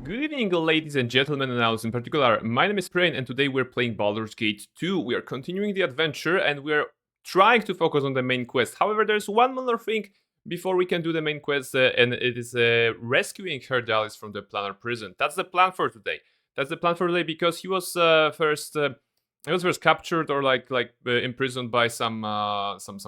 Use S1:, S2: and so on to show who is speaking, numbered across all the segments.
S1: Good evening, ladies and gentlemen, and owls in particular. My name is Brain, and today we're playing Baldur's Gate 2. We are continuing the adventure, and we're trying to focus on the main quest. However, there's one more thing before we can do the main quest, and it is rescuing Herdalis from the Planar prison. That's the plan for today. That's the plan for today because he was first captured or imprisoned by some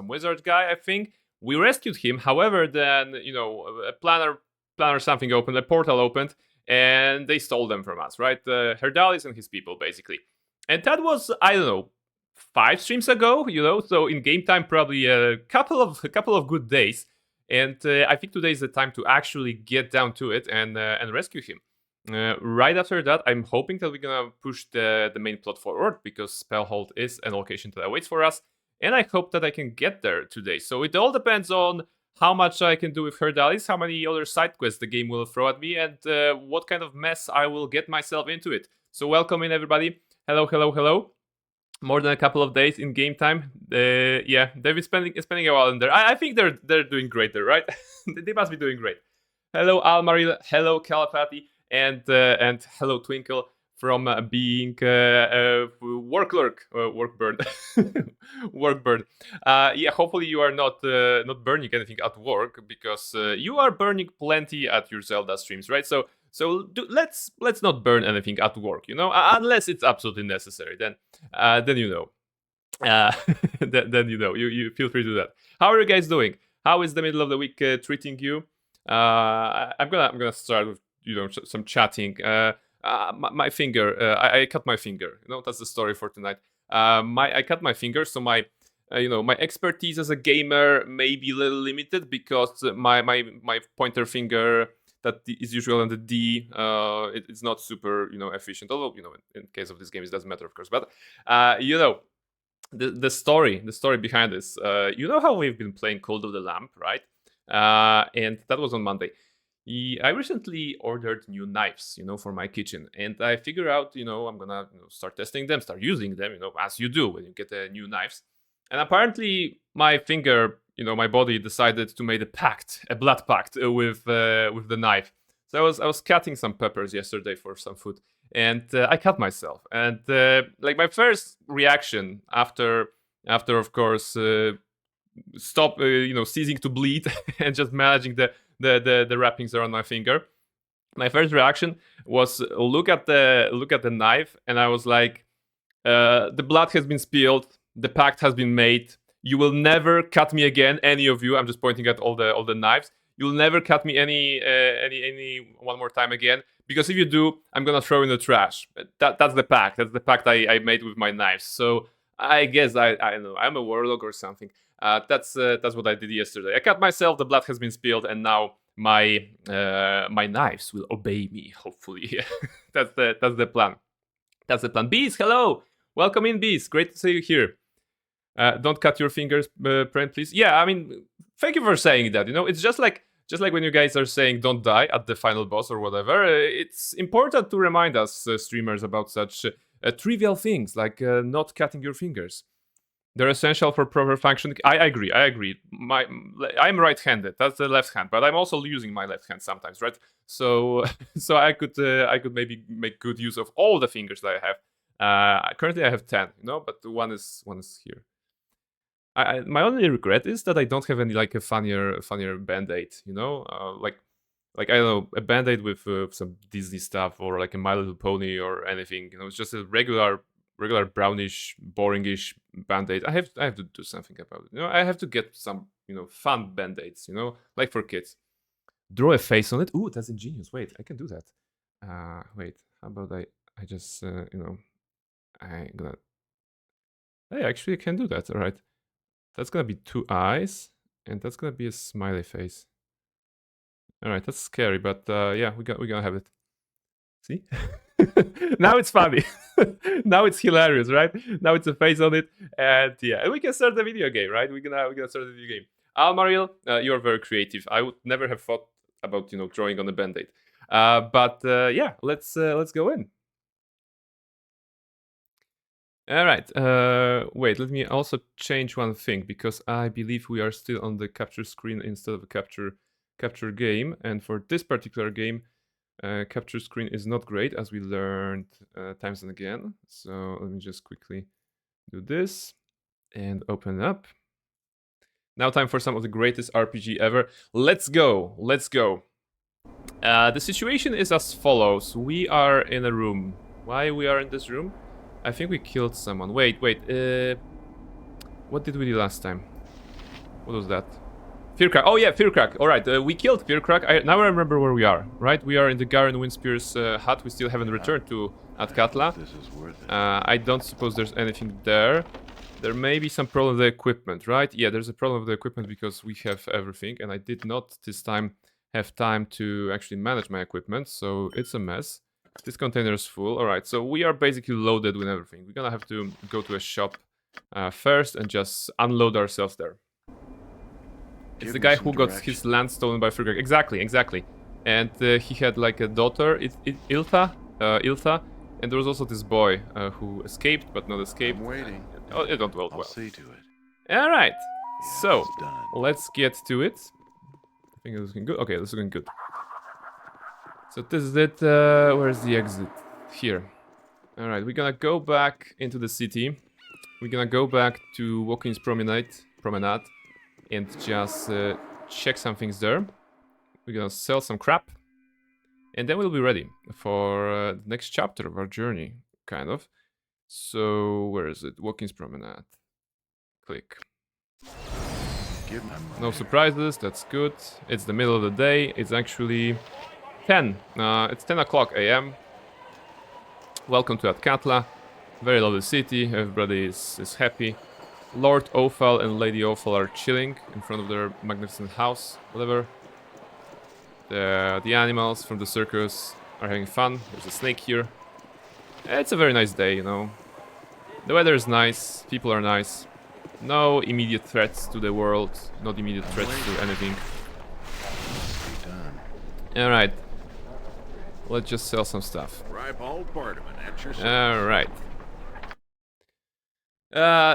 S1: wizard guy, I think. We rescued him. However, then a planner something opened, a portal opened, and they stole them from us, right? Herdalis and his people, basically. And that was, I don't know, 5 streams ago, so in game time, probably a couple of good days. And I think today is the time to actually get down to it and rescue him. Right after that, I'm hoping that we're gonna push the main plot forward because Spellhold is an location that awaits for us, and I hope that I can get there today. So it all depends on how much I can do with Herdalis, how many other side quests the game will throw at me, and what kind of mess I will get myself into it. So welcome in, everybody. Hello, hello, hello. More than a couple of days in game time. Yeah, they've been spending a while in there. I think they're doing great there, right? They must be doing great. Hello, Almaril. Hello, Calipati, and hello, Twinkle. From being workbird, workbird. Yeah, hopefully you are not burning anything at work because you are burning plenty at your Zelda streams, right? So let's not burn anything at work, unless it's absolutely necessary. Then then you feel free to do that. How are you guys doing? How is the middle of the week treating you? I'm gonna start with some chatting. My finger, I cut my finger. That's the story for tonight. I cut my finger, so my expertise as a gamer may be a little limited because my pointer finger that is usually on the D, it's not super efficient. Although in case of this game, it doesn't matter, of course. But the story behind this. How we've been playing Cult of the Lamp, right? And that was on Monday. I recently ordered new knives, for my kitchen, and I figured out, I'm gonna start testing them, start using them, as you do when you get new knives. And apparently, my finger, my body decided to make a blood pact with the knife. So I was cutting some peppers yesterday for some food, and I cut myself. And my first reaction after of course stop ceasing to bleed and just managing the wrappings around my finger, my first reaction was look at the knife, and I was like, the blood has been spilled, the pact has been made, you will never cut me again, any of you. I'm just pointing at all the knives. You'll never cut me any one more time again, because if you do, I'm gonna throw in the trash. That's the pact. That's the pact I made with my knives. So I guess I don't know, I'm a warlock or something. That's what I did yesterday. I cut myself, the blood has been spilled, and now my knives will obey me, hopefully. That's the plan. That's the plan. Bees, hello! Welcome in, Bees. Great to see you here. Don't cut your fingers, Brent, please. Yeah, I mean, thank you for saying that. It's just like when you guys are saying don't die at the final boss or whatever. It's important to remind us streamers about such trivial things like not cutting your fingers. They're essential for proper functioning. I agree. I'm right-handed. That's the left hand, but I'm also using my left hand sometimes, right? So I could maybe make good use of all the fingers that I have. Currently, I have 10, but one is here. My only regret is that I don't have any a funnier band-aid. Like I don't know, a band-aid with some Disney stuff or like a My Little Pony or anything. It's just a regular brownish, boringish band-aid. I have to do something about it. I have to get some fun band-aids. Like for kids. Draw a face on it. Ooh, that's ingenious. Wait, I can do that. Wait, how about I just I gonna. Hey, actually, I can do that. All right, that's gonna be 2 eyes, and that's gonna be a smiley face. All right, that's scary, but yeah, we're gonna have it. See? Now it's funny. Now it's hilarious, right? Now it's a face on it, and yeah, we can start the video game, right? We're gonna start the video game. Almaril, you're very creative. I would never have thought about drawing on a band-aid. But yeah, let's go in. All right. Wait, let me also change one thing because I believe we are still on the capture screen instead of a capture game, and for this particular game, Capture screen is not great, as we learned times and again. So let me just quickly do this and open up. Now time for some of the greatest RPG ever. Let's go, let's go. The situation is as follows. We are in a room. Why we are in this room? I think we killed someone. Wait. What did we do last time? What was that? Fearcrack. Oh yeah, Fearcrack. Alright, we killed Fearcrack. Now I remember where we are, right? We are in the Garen Windspear's hut. We still haven't returned to Atkatla. I don't suppose there's anything there. There may be some problem with the equipment, right? Yeah, there's a problem with the equipment because we have everything, and I did not this time have time to actually manage my equipment, so it's a mess. This container is full. Alright, so we are basically loaded with everything. We're gonna have to go to a shop first and just unload ourselves there. It's the guy who got his land stolen by Fearcrack. Exactly. And he had like a daughter, Iltha, and there was also this boy who escaped, but not escaped.
S2: I'm waiting.
S1: Oh, it don't well.
S2: I'll see to it.
S1: Alright,
S2: Yeah,
S1: so
S2: it's done.
S1: let's get to it. I think it's looking good. Okay, it's looking good. So this is it. Where's the exit? Here. Alright, we're gonna go back into the city. We're gonna go back to Walking's Promenade, and just check some things there. We're gonna sell some crap. And then we'll be ready for the next chapter of our journey, kind of. So, where is it? Walking's Promenade. Click. No surprises, that's good. It's the middle of the day. It's actually 10. It's 10 o'clock a.m. Welcome to Atkatla. Very lovely city. Everybody is happy. Lord Ophal and Lady Ophal are chilling in front of their magnificent house. Whatever. The animals from the circus are having fun. There's a snake here. It's a very nice day, you know. The weather is nice. People are nice. No immediate threats to the world. Not immediate threats to anything. Alright. Let's just sell some stuff. Alright.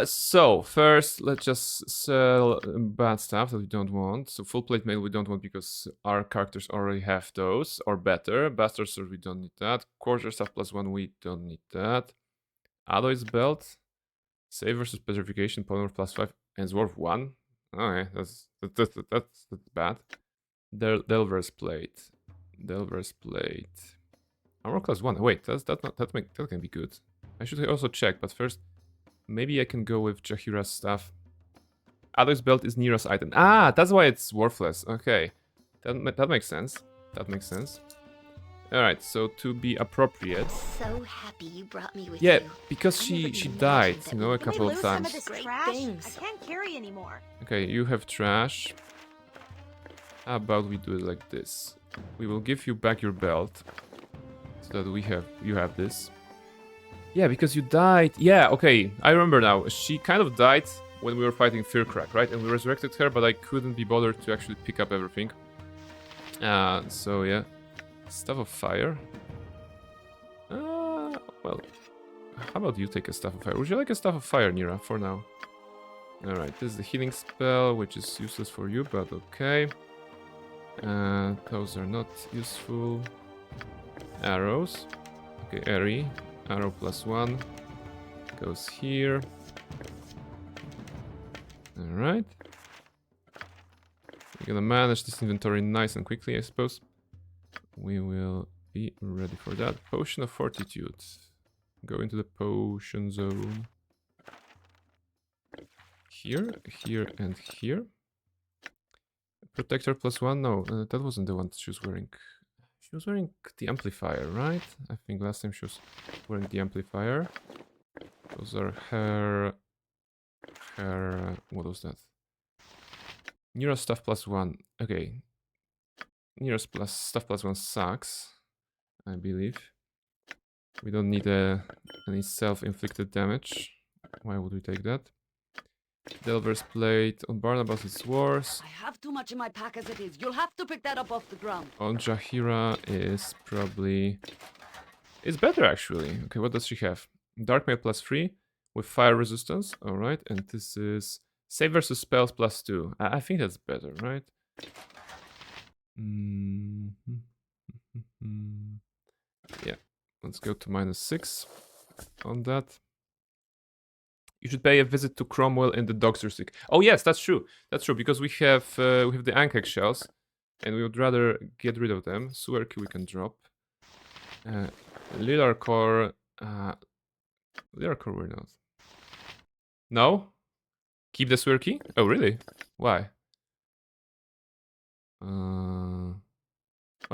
S1: So first let's just sell bad stuff that we don't want. So full plate mail we don't want because our characters already have those, or better. Bastard sword we don't need that. Quarter staff +1 we don't need that. Alloy's belt. Save versus petrification polymorph +5 and dwarf 1. Okay, that's bad. Delver's plate. Armor class 1. Wait, that can be good. I should also check, but first maybe I can go with Jahira's stuff. Alloy's belt is Nira's item. Ah, that's why it's worthless. Okay, that makes sense. All right, so to be appropriate.
S3: So happy you brought me with
S1: yeah,
S3: you.
S1: because she died, you know, a couple of times.
S4: Some of this trash? I can't carry anymore.
S1: Okay, you have trash. How about we do it like this? We will give you back your belt, so that you have this. Yeah, because you died. Yeah, okay, I remember now. She kind of died when we were fighting Fearcrack, right? And we resurrected her, but I couldn't be bothered to actually pick up everything. So yeah. Staff of Fire. Well, how about you take a Staff of Fire? Would you like a Staff of Fire, Nira, for now? Alright, this is the healing spell, which is useless for you, but okay. Those are not useful. Arrows. Okay, Airy. Arrow +1. Goes here. Alright. We're gonna manage this inventory nice and quickly, I suppose. We will be ready for that. Potion of Fortitude. Go into the potion zone. Here, and here. Protector +1? No, that wasn't the one she was wearing. She was wearing the amplifier, right? I think last time she was wearing the amplifier. Those are her... What was that? Nira stuff +1. Okay. Nira's stuff +1 sucks, I believe. We don't need any self-inflicted damage. Why would we take that? Delver's plate. On Barnabas it's worse.
S5: I have too much in my pack as it is. You'll have to pick that up off the ground.
S1: On Jahira is probably... It's better actually. Okay, what does she have? Dark mail +3 with fire resistance. Alright, and this is save versus spells +2. I think that's better, right? Yeah, let's go to -6 on that. You should pay a visit to Cromwell in the Dogster Stick. Oh yes, that's true. That's true because we have the Ankh shells, and we would rather get rid of them. Sewer key we can drop. Lilar core. Lilar core we're not. No. Keep the sewer key. Oh really? Why?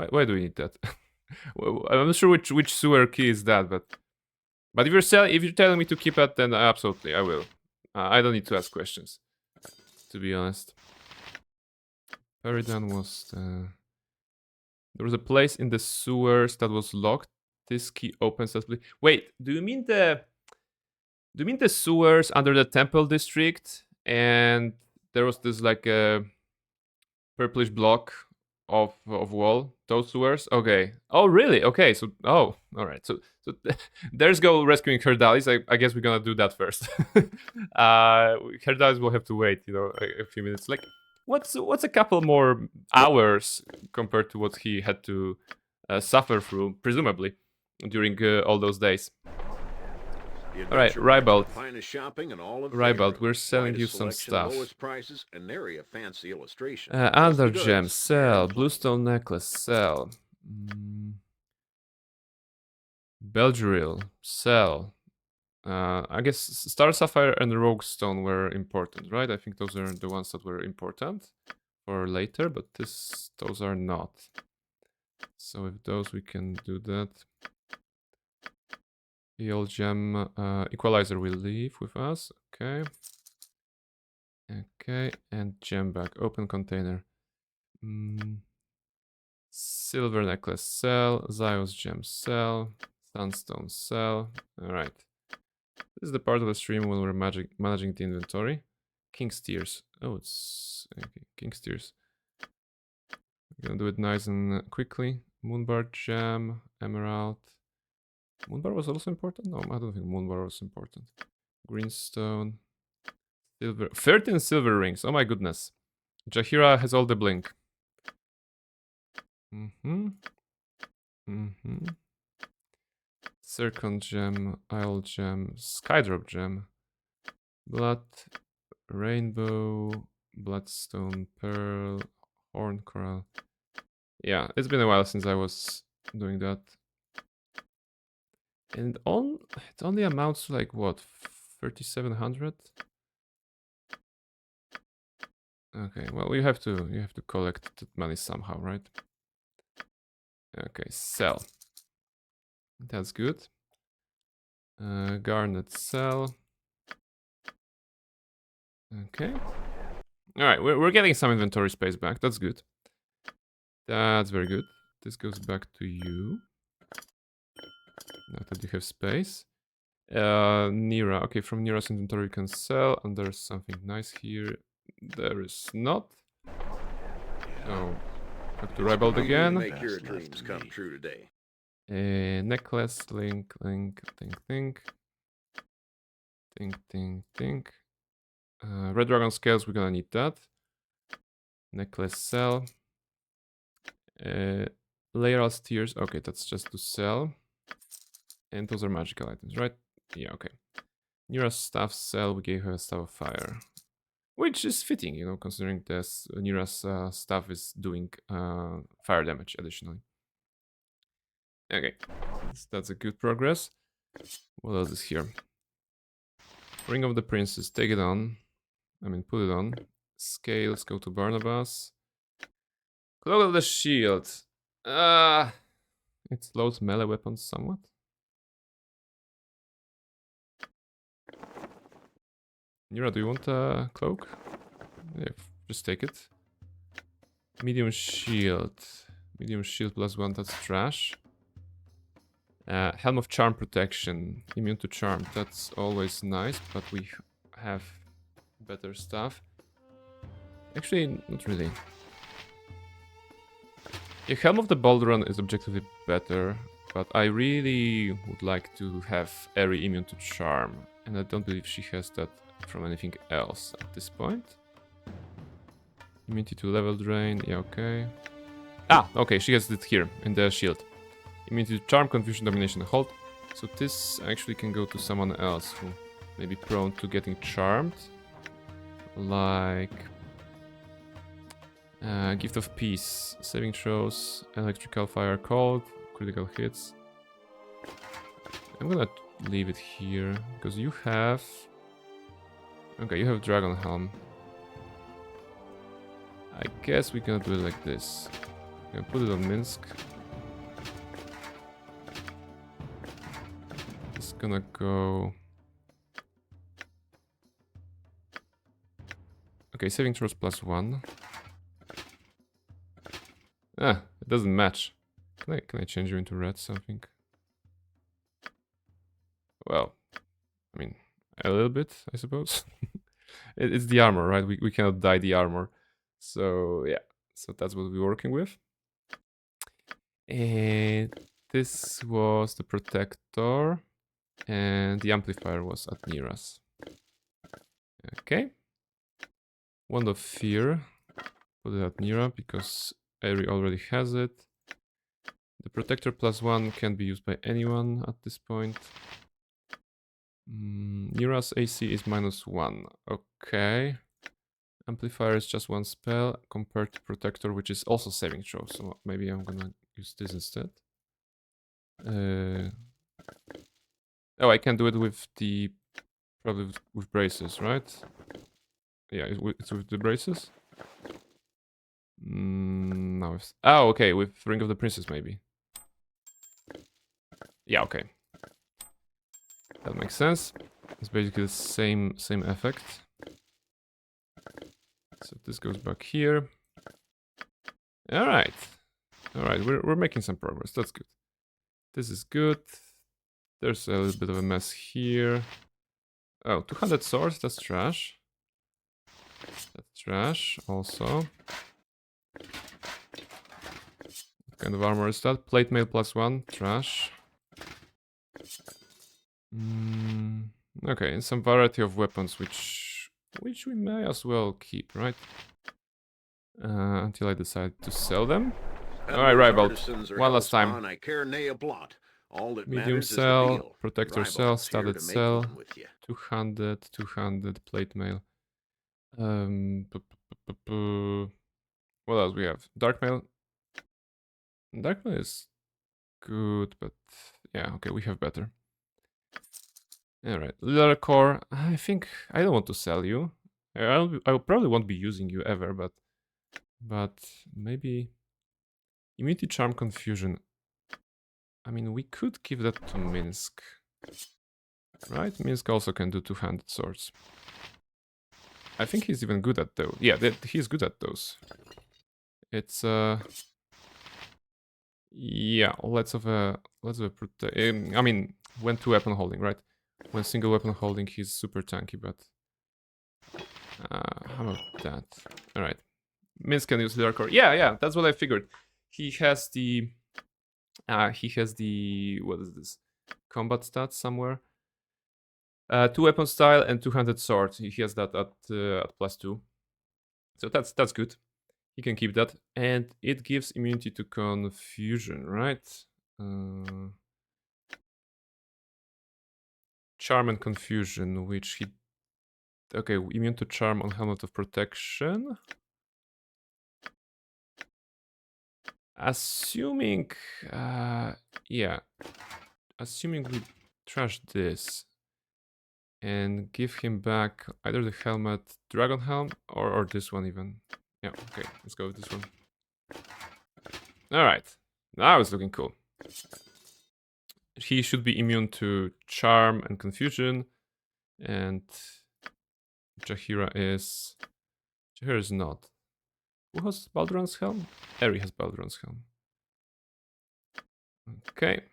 S1: Why do we need that? Well, I'm not sure which sewer key is that, but if you're telling me to keep it, then absolutely I will. I don't need to ask questions, to be honest. Paladin was there was a place in the sewers that was locked. This key opens that place. Wait, do you mean the sewers under the temple district? And there was this like a purplish block of wall. Those sewers. Okay. Oh really? Okay. So all right. So there's go rescuing Herdalis. I guess we're gonna do that first. Herdalis will have to wait. A few minutes. Like what's a couple more hours compared to what he had to suffer through, presumably, during all those days. All right, Rybald. Rybald, we're selling you some stuff. Under gem, sell. Bluestone necklace, sell. Belduril, sell. I guess Star Sapphire and Rogue Stone were important, right? I think those are the ones that were important for later, but those are not. So with those we can do that. The old gem equalizer will leave with us. Okay. Okay, and gem bag. Open container. Silver necklace, sell. Zios gem, sell. Sunstone, sell. Alright. This is the part of the stream when we're managing the inventory. King's Tears. Oh, it's... Okay, King's Tears. We're gonna do it nice and quickly. Moonbar gem, emerald. Moonbar was also important? No, I don't think Moonbar was important. Greenstone. Silver. 13 silver rings. Oh my goodness. Jahira has all the blink. Zircon gem, Isle gem, Skydrop gem, Blood, Rainbow, Bloodstone, Pearl, Horn Coral. Yeah, it's been a while since I was doing that. And it only amounts to like what, 3,700? Okay, well you have to collect that money somehow, right? Okay, sell. That's good. Garnet, sell. Okay. All right, we're getting some inventory space back. That's good. That's very good. This goes back to you. Now that you have space. Nira. Okay, from Nira's inventory you can sell, and there's something nice here. There is not. So, back to Rybald again.
S2: Make your dreams come true today.
S1: Necklace, think. Red Dragon Scales, we're gonna need that. Necklace, sell. Layeral Tears, okay, that's just to sell. And those are magical items, right? Yeah, okay. Nira's Staff, sell, we gave her a Staff of Fire. Which is fitting, considering this Nira's Staff is doing fire damage additionally. Okay, that's a good progress. What else is here? Ring of the Princess, take it on. Put it on. Scales, go to Barnabas. Cloak of the Shield. It slows melee weapons somewhat. Nira, do you want a cloak? Yeah, just take it. Medium shield. Medium shield +1, that's trash. Helm of Charm protection. Immune to charm. That's always nice, but we have better stuff. Actually, not really. Yeah, Helm of the Baldur is objectively better, but I really would like to have Eri immune to charm, and I don't believe she has that from anything else at this point. Immunity to level drain, yeah, okay. Ah, okay, she has it here in the shield. Immunity to charm, confusion, domination, and hold. So this actually can go to someone else who may be prone to getting charmed. Like... Gift of Peace. Saving throws, electrical fire, cold, critical hits. I'm gonna leave it here, because you have... Okay, you have Dragon Helm. I guess we're gonna do it like this. I'm gonna put it on Minsk. It's gonna go... Okay, saving throws +1. Ah, it doesn't match. Can I change you into red something? Well, I mean, a little bit, I suppose. It's the armor, right? We cannot dye the armor. So, yeah. So that's what we're working with. And this was the protector. And the amplifier was at Niras. Okay. Wand of Fear. Put it at Nira because Aerie already has it. The protector +1 can be used by anyone at this point. Nira's AC is -1. Okay. Amplifier is just one spell compared to protector, which is also saving throw. So maybe I'm gonna use this instead. Oh, I can do it with the... Probably with braces, right? Yeah, it's with the braces. No. Oh, okay, with Ring of the Princess maybe. Yeah, okay. That makes sense. It's basically the same effect. So this goes back here. All right, we're making some progress. That's good. This is good. There's a little bit of a mess here. Oh, 200 swords. That's trash. That's trash. Also. What kind of armor is that? Plate mail +1. Trash. Okay, and some variety of weapons, which we may as well keep, right? Until I decide to sell them. Alright, Rival. One last time. Medium cell, protector cell, studded cell. 200, plate mail. What else we have? Dark mail. Dark mail is good, but yeah, okay, we have better. Alright, leather core. I think I don't want to sell you. I probably won't be using you ever, but maybe immunity, charm, confusion. I mean, we could give that to Minsk, right? Minsk also can do 200 swords. I think he's even good at those. Yeah, he's good at those. It's yeah. Let's have a I mean, when 2 weapon holding, right? When single weapon holding, he's super tanky, but how about that? All right, Minsk can use leather core. Yeah, that's what I figured. He has the what is this? Combat stats somewhere. 2 weapon style and 200 sword. He has that at +2. So that's good. He can keep that, and it gives immunity to confusion, right? Charm and confusion, which he... Okay, immune to charm on helmet of protection. Assuming... yeah. Assuming we trash this and give him back either the helmet, Dragon Helm, or this one even. Yeah, okay, let's go with this one. Alright, now it's looking cool. He should be immune to charm and confusion, and Jaheira is not. Who has Baldur's Helm? Aerie has Baldur's Helm. Okay.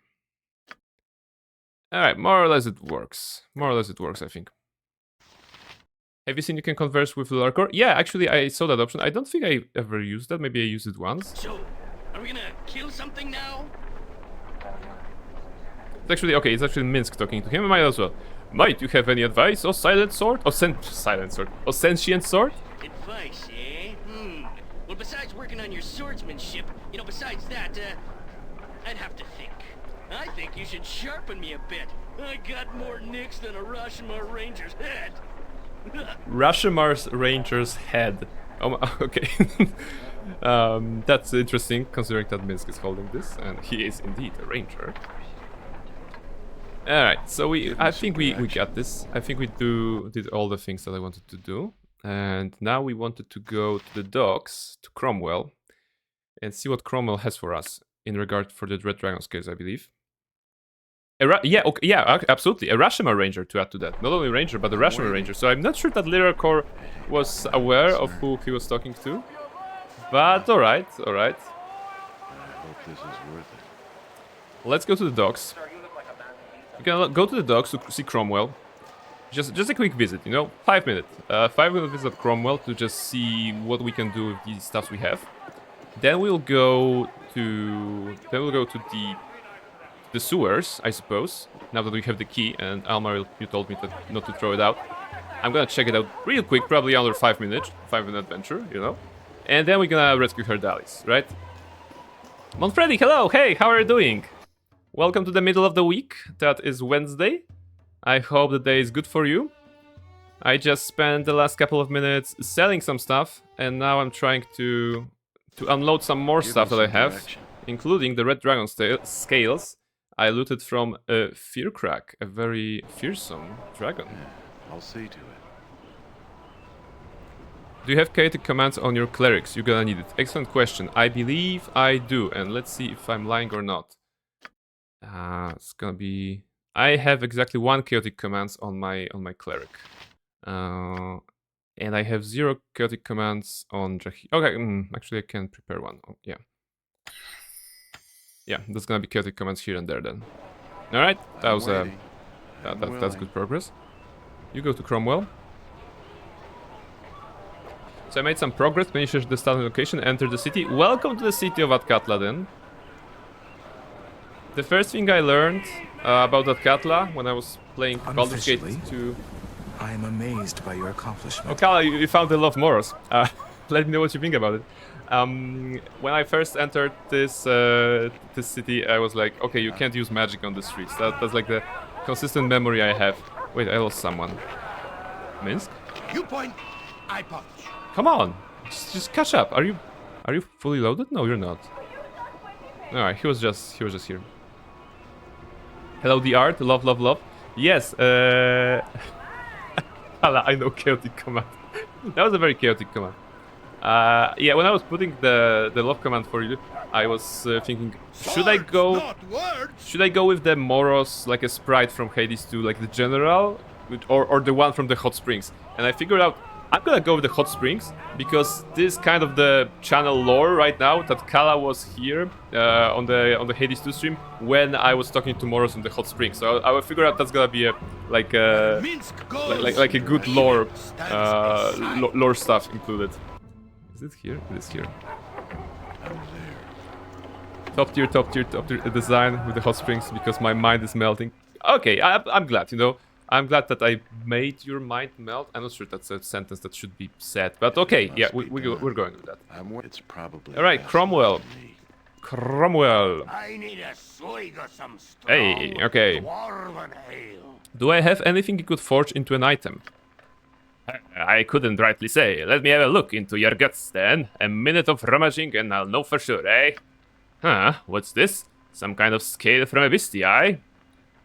S1: Alright, more or less it works. More or less it works, I think. Have you seen you can converse with Lurker? Yeah, actually I saw that option. I don't think I ever used that. Maybe I used it once.
S2: So, are we gonna kill something now?
S1: It's actually, okay, it's actually Minsk talking to him. Might as well. Might you have any advice? Or silent sword? Or silent sword? Or sentient sword?
S2: Advice, eh? What besides working on your swordsmanship, besides that, I'd have to think. I think you should sharpen me a bit. I got more nicks than a Rashomar Ranger's head.
S1: Rashimar's Ranger's head. Oh, okay. That's interesting, considering that Minsk is holding this, and he is indeed a ranger. Alright, so I think we got this. I think we did all the things that I wanted to do. And now we wanted to go to the docks, to Cromwell, and see what Cromwell has for us in regard for the Red Dragon scales, I believe. Yeah, okay, yeah, absolutely. A Rashomar Ranger to add to that. Not only Ranger, but a Rashomar Ranger. So I'm not sure that Lyrakor was aware of who he was talking to. But alright, alright.
S6: I hope this is worth it.
S1: Let's go to the docks. You can go to the docks to see Cromwell. Just a quick visit, 5 minutes. 5-minute visit at Cromwell to just see what we can do with these stuffs we have. Then we'll go to the sewers, I suppose. Now that we have the key, and Almar, you told me not to throw it out. I'm gonna check it out real quick, probably under 5 minutes. 5-minute adventure, And then we're gonna rescue Herdalis, right? Manfredi, hello! Hey, how are you doing? Welcome to the middle of the week. That is Wednesday. I hope the day is good for you. I just spent the last couple of minutes selling some stuff, and now I'm trying to unload some more stuff that I have, including the Red Dragon scales I looted from a Fearcrack, a very fearsome dragon.
S6: Yeah, I'll see to it.
S1: Do you have chaotic commands on your clerics? You're gonna need it. Excellent question. I believe I do, and let's see if I'm lying or not. It's gonna be... I have exactly 1 chaotic commands on my cleric. And I have 0 chaotic commands on Jahi. Okay, actually I can prepare one. Oh, yeah. Yeah, there's gonna be chaotic commands here and there then. Alright, that was that's good progress. You go to Cromwell. So I made some progress, finished the starting location, enter the city. Welcome to the city of Atkatla then. The first thing I learned about Atkatla when I was playing Baldur's Gate 2...
S7: I am amazed by your accomplishment.
S1: Oh, Kala, you found the Love Moros. Let me know what you think about it. When I first entered this city, I was like, okay, you can't use magic on the streets. That's like the consistent memory I have. Wait, I lost someone. Minsk?
S2: You point, I punch.
S1: Come on, just catch up. Are you fully loaded? No, you're not. Alright, he was just here. Hello, the art. Love, love, love. Yes. I know chaotic command. That was a very chaotic command. Yeah, when I was putting the love command for you, I was thinking, should I go with the Moros, like a sprite from Hades 2, like the general, or the one from the hot springs? And I figured out I'm gonna go with the hot springs because this kind of the channel lore right now that Kala was here on the Hades 2 stream when I was talking to Moros in the hot springs. So I will figure out that's gonna be a like a good lore lore stuff included. Is it here? It is here. Top tier design with the hot springs because my mind is melting. Okay, I'm glad, I'm glad that I made your mind melt. I'm not sure that's a sentence that should be said, but okay, yeah, we're going with that.
S6: It's probably
S1: Alright, Cromwell. Cromwell.
S2: I need a swig of some strong
S1: Hey, okay.
S2: dwarven ale.
S1: Do I have anything you could forge into an item? I couldn't rightly say. Let me have a look into your guts then. A minute of rummaging and I'll know for sure, eh? Huh, what's this? Some kind of scale from a beastie, eh?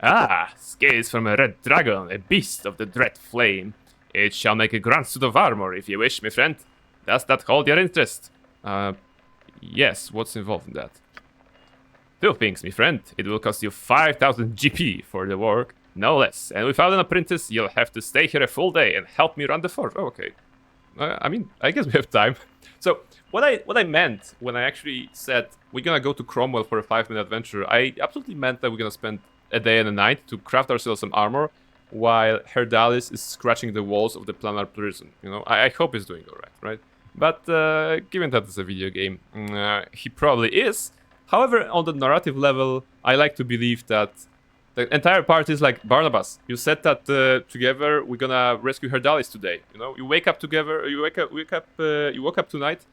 S1: Ah, scales from a red dragon, a beast of the dread flame. It shall make a grand suit of armor if you wish, my friend. Does that hold your interest? Yes, what's involved in that? 2 things, my friend. It will cost you 5,000 GP for the work, no less. And without an apprentice, you'll have to stay here a full day and help me run the forge. Oh, okay. I mean, I guess we have time. So, what I meant when I actually said we're gonna go to Cromwell for a 5-minute adventure, I absolutely meant that we're gonna spend a day and a night to craft ourselves some armor while Herdalis is scratching the walls of the planar prison. I hope he's doing alright, right? But given that it's a video game, he probably is. However, on the narrative level, I like to believe that the entire party is like, Barnabas, you said that together we're gonna rescue Herdalis today. You wake up together, you woke up tonight,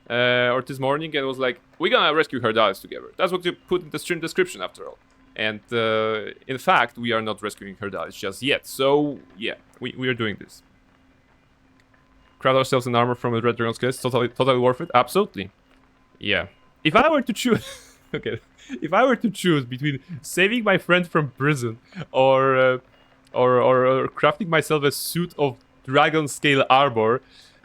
S1: or this morning and was like, we're gonna rescue Herdalis together. That's what you put in the stream description after all. And in fact, we are not rescuing Herdalis just yet. So yeah, we are doing this. Craft ourselves an armor from a Red Dragon's case. Totally worth it. Absolutely. Yeah. If I were to choose, okay, if I were to choose between saving my friend from prison or crafting myself a suit of dragon scale armor,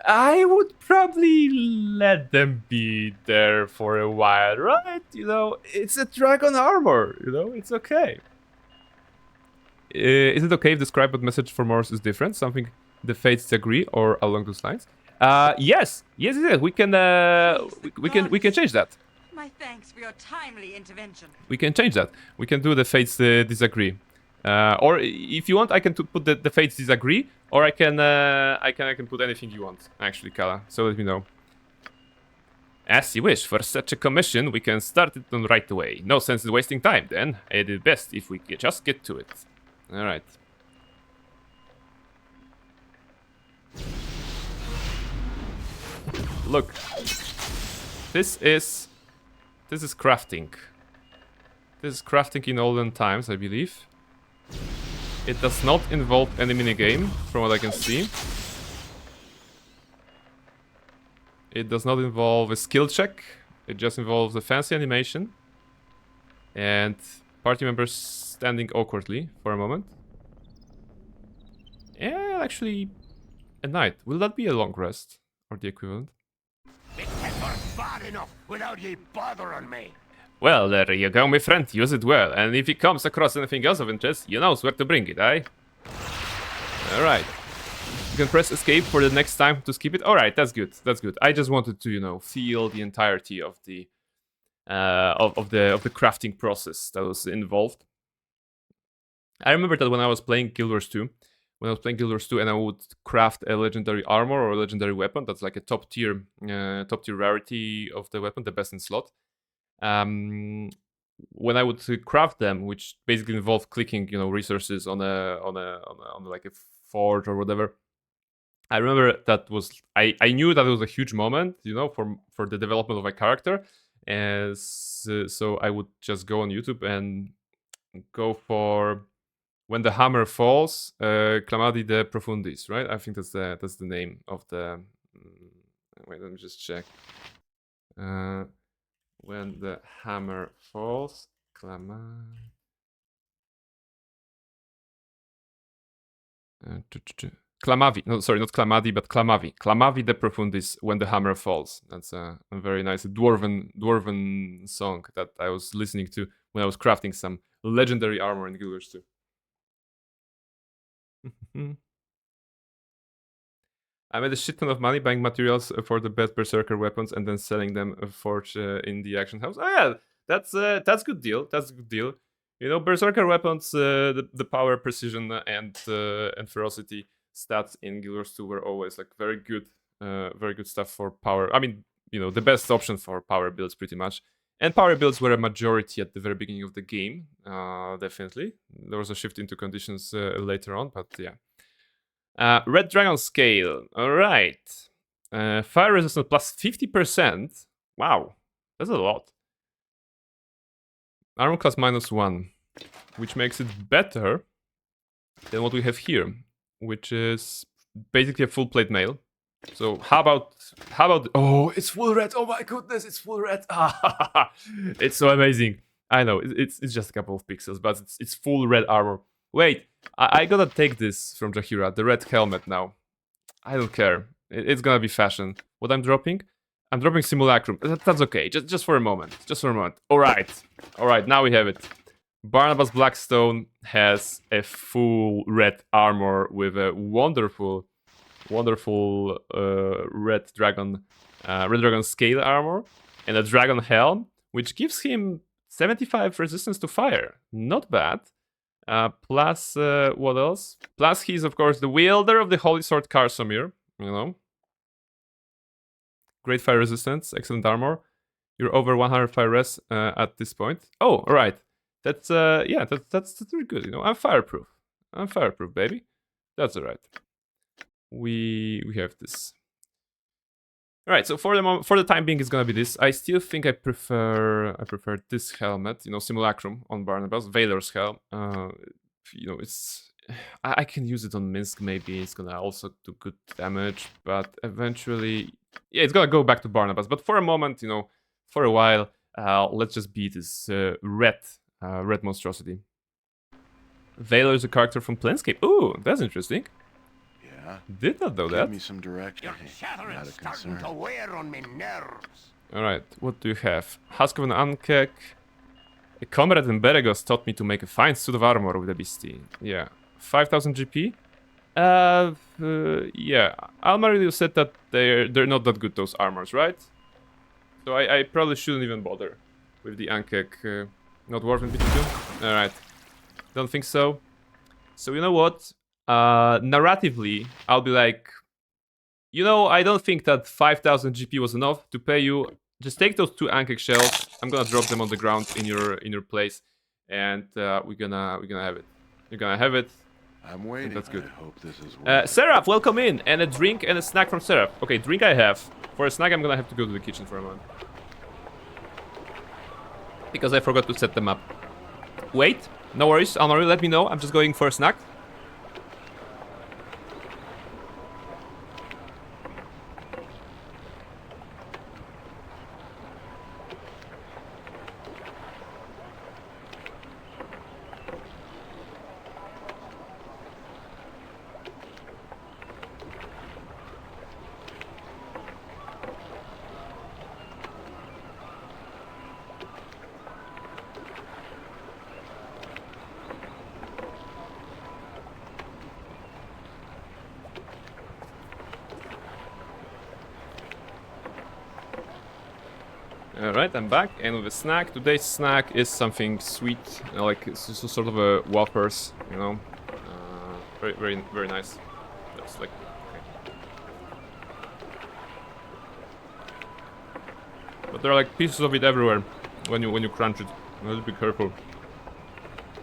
S1: I would probably let them be there for a while, right? You know, it's a dragon armor. You know, it's okay. Is it okay if the scribe message for Morris is different? Something the fates agree or along those lines? Yes. We can we can change that.
S5: My thanks for your timely intervention.
S1: We can change that. We can do the fates disagree. Or if you want, I can put the fates disagree, or I can put anything you want. Actually, Kala. So let me know. As you wish. For such a commission, we can start it on right away. No sense in wasting time. Then it is best if we just get to it. All right. Look. This is crafting. This is crafting in olden times, I believe. It does not involve any minigame, from what I can see. It does not involve a skill check. It just involves a fancy animation. And party members standing awkwardly for a moment. And actually, a night. Will that be a long rest? Or the equivalent?
S6: It's never bad enough without ye bothering me.
S1: Well, there you go, my friend. Use it well. And if he comes across anything else of interest, you know where to bring it, eh? Alright. You can press escape for the next time to skip it. Alright, that's good. That's good. I just wanted to, you know, feel the entirety of the of the crafting process that was involved. I remember that when I was playing Guild Wars 2, and I would craft a legendary armor or a legendary weapon, that's like a top tier rarity of the weapon, the best in slot. When I would craft them, which basically involved clicking, you know, resources on like a forge or whatever. I remember that was I knew that it was a huge moment, you know, for the development of my character, so I would just go on YouTube and go for When the Hammer Falls, Clamadi de Profundis, right? I think that's the name of the. Wait, let me just check. When the Hammer Falls, Clamavi. No, sorry, not Clamadi, but Clamavi. Clamavi de Profundis, When the Hammer Falls. That's a very nice dwarven song that I was listening to when I was crafting some legendary armor in Guild Wars 2. I made a shit ton of money buying materials for the best berserker weapons and then selling them forge in the action house. Oh yeah, that's good deal. That's a good deal. You know, berserker weapons, the power, precision, and ferocity stats in Guild Wars 2 were always like very good stuff for power. I mean, you know, the best option for power builds pretty much. And power builds were a majority at the very beginning of the game, definitely. There was a shift into conditions later on, but yeah. Red Dragon Scale, alright. Fire resistance plus 50%. Wow, that's a lot. Armor class -1, which makes it better than what we have here, which is basically a full plate mail. So how about oh, it's full red. Oh my goodness, it's full red. It's so amazing. I know it's just a couple of pixels, but it's full red armor. Wait, I gotta take this from Jahira, the red helmet now. I don't care. It's gonna be fashion. What I'm dropping? I'm dropping Simulacrum. That's okay. Just for a moment. Just for a moment. All right. Now we have it. Barnabas Blackstone has a full red armor with a wonderful red dragon scale armor and a dragon helm, which gives him 75 resistance to fire. Not bad. Plus, what else? Plus, he's of course the wielder of the Holy Sword Karsomir. You know, great fire resistance, excellent armor. You're over 105 res at this point. Oh, all right. That's yeah, that's really good. You know, I'm fireproof. Baby. That's all right. We have this. All right, so for the time being, it's gonna be this. I still think I prefer this helmet, you know, Simulacrum on Barnabas, Valor's helm. You know, it's I can use it on Minsk. Maybe it's gonna also do good damage, but eventually, yeah, it's gonna go back to Barnabas. But for a moment, you know, for a while, let's just beat this red monstrosity. Valor is a character from Planescape. Ooh, that's interesting.
S6: Yeah?
S1: Did not know
S6: Give
S1: that.
S6: me some direction.
S2: Your
S6: Hey,
S2: chatter
S6: not
S2: is
S6: a
S2: starting
S6: concern.
S2: to wear on me nerves.
S1: Alright, what do you have? Husk of an Ankek. A comrade in Beregos taught me to make a fine suit of armor with a beastie. Yeah. 5000 GP? Yeah. Almarillo said that they're not that good, those armors, right? So I probably shouldn't even bother with the Ankek. Not worth it, BT2? Alright. Don't think so. So you know what? Narratively, I'll be like, you know, I don't think that 5000 GP was enough to pay you. Just take those 2 Ankek shells. I'm gonna drop them on the ground in your place, and we're gonna have it. You're gonna have it.
S6: I'm waiting.
S1: That's good.
S6: I hope this is worth it.
S1: Seraph, welcome in, and a drink and a snack from Seraph. Okay, drink I have. For a snack, I'm gonna have to go to the kitchen for a moment because I forgot to set them up. Wait, no worries, Almari, let me know. I'm just going for a snack. Alright, I'm back, and with a snack. Today's snack is something sweet, like it's just sort of a Whoppers, you know. Very nice. That's like, okay. But there are like pieces of it everywhere when you crunch it. You have to be careful.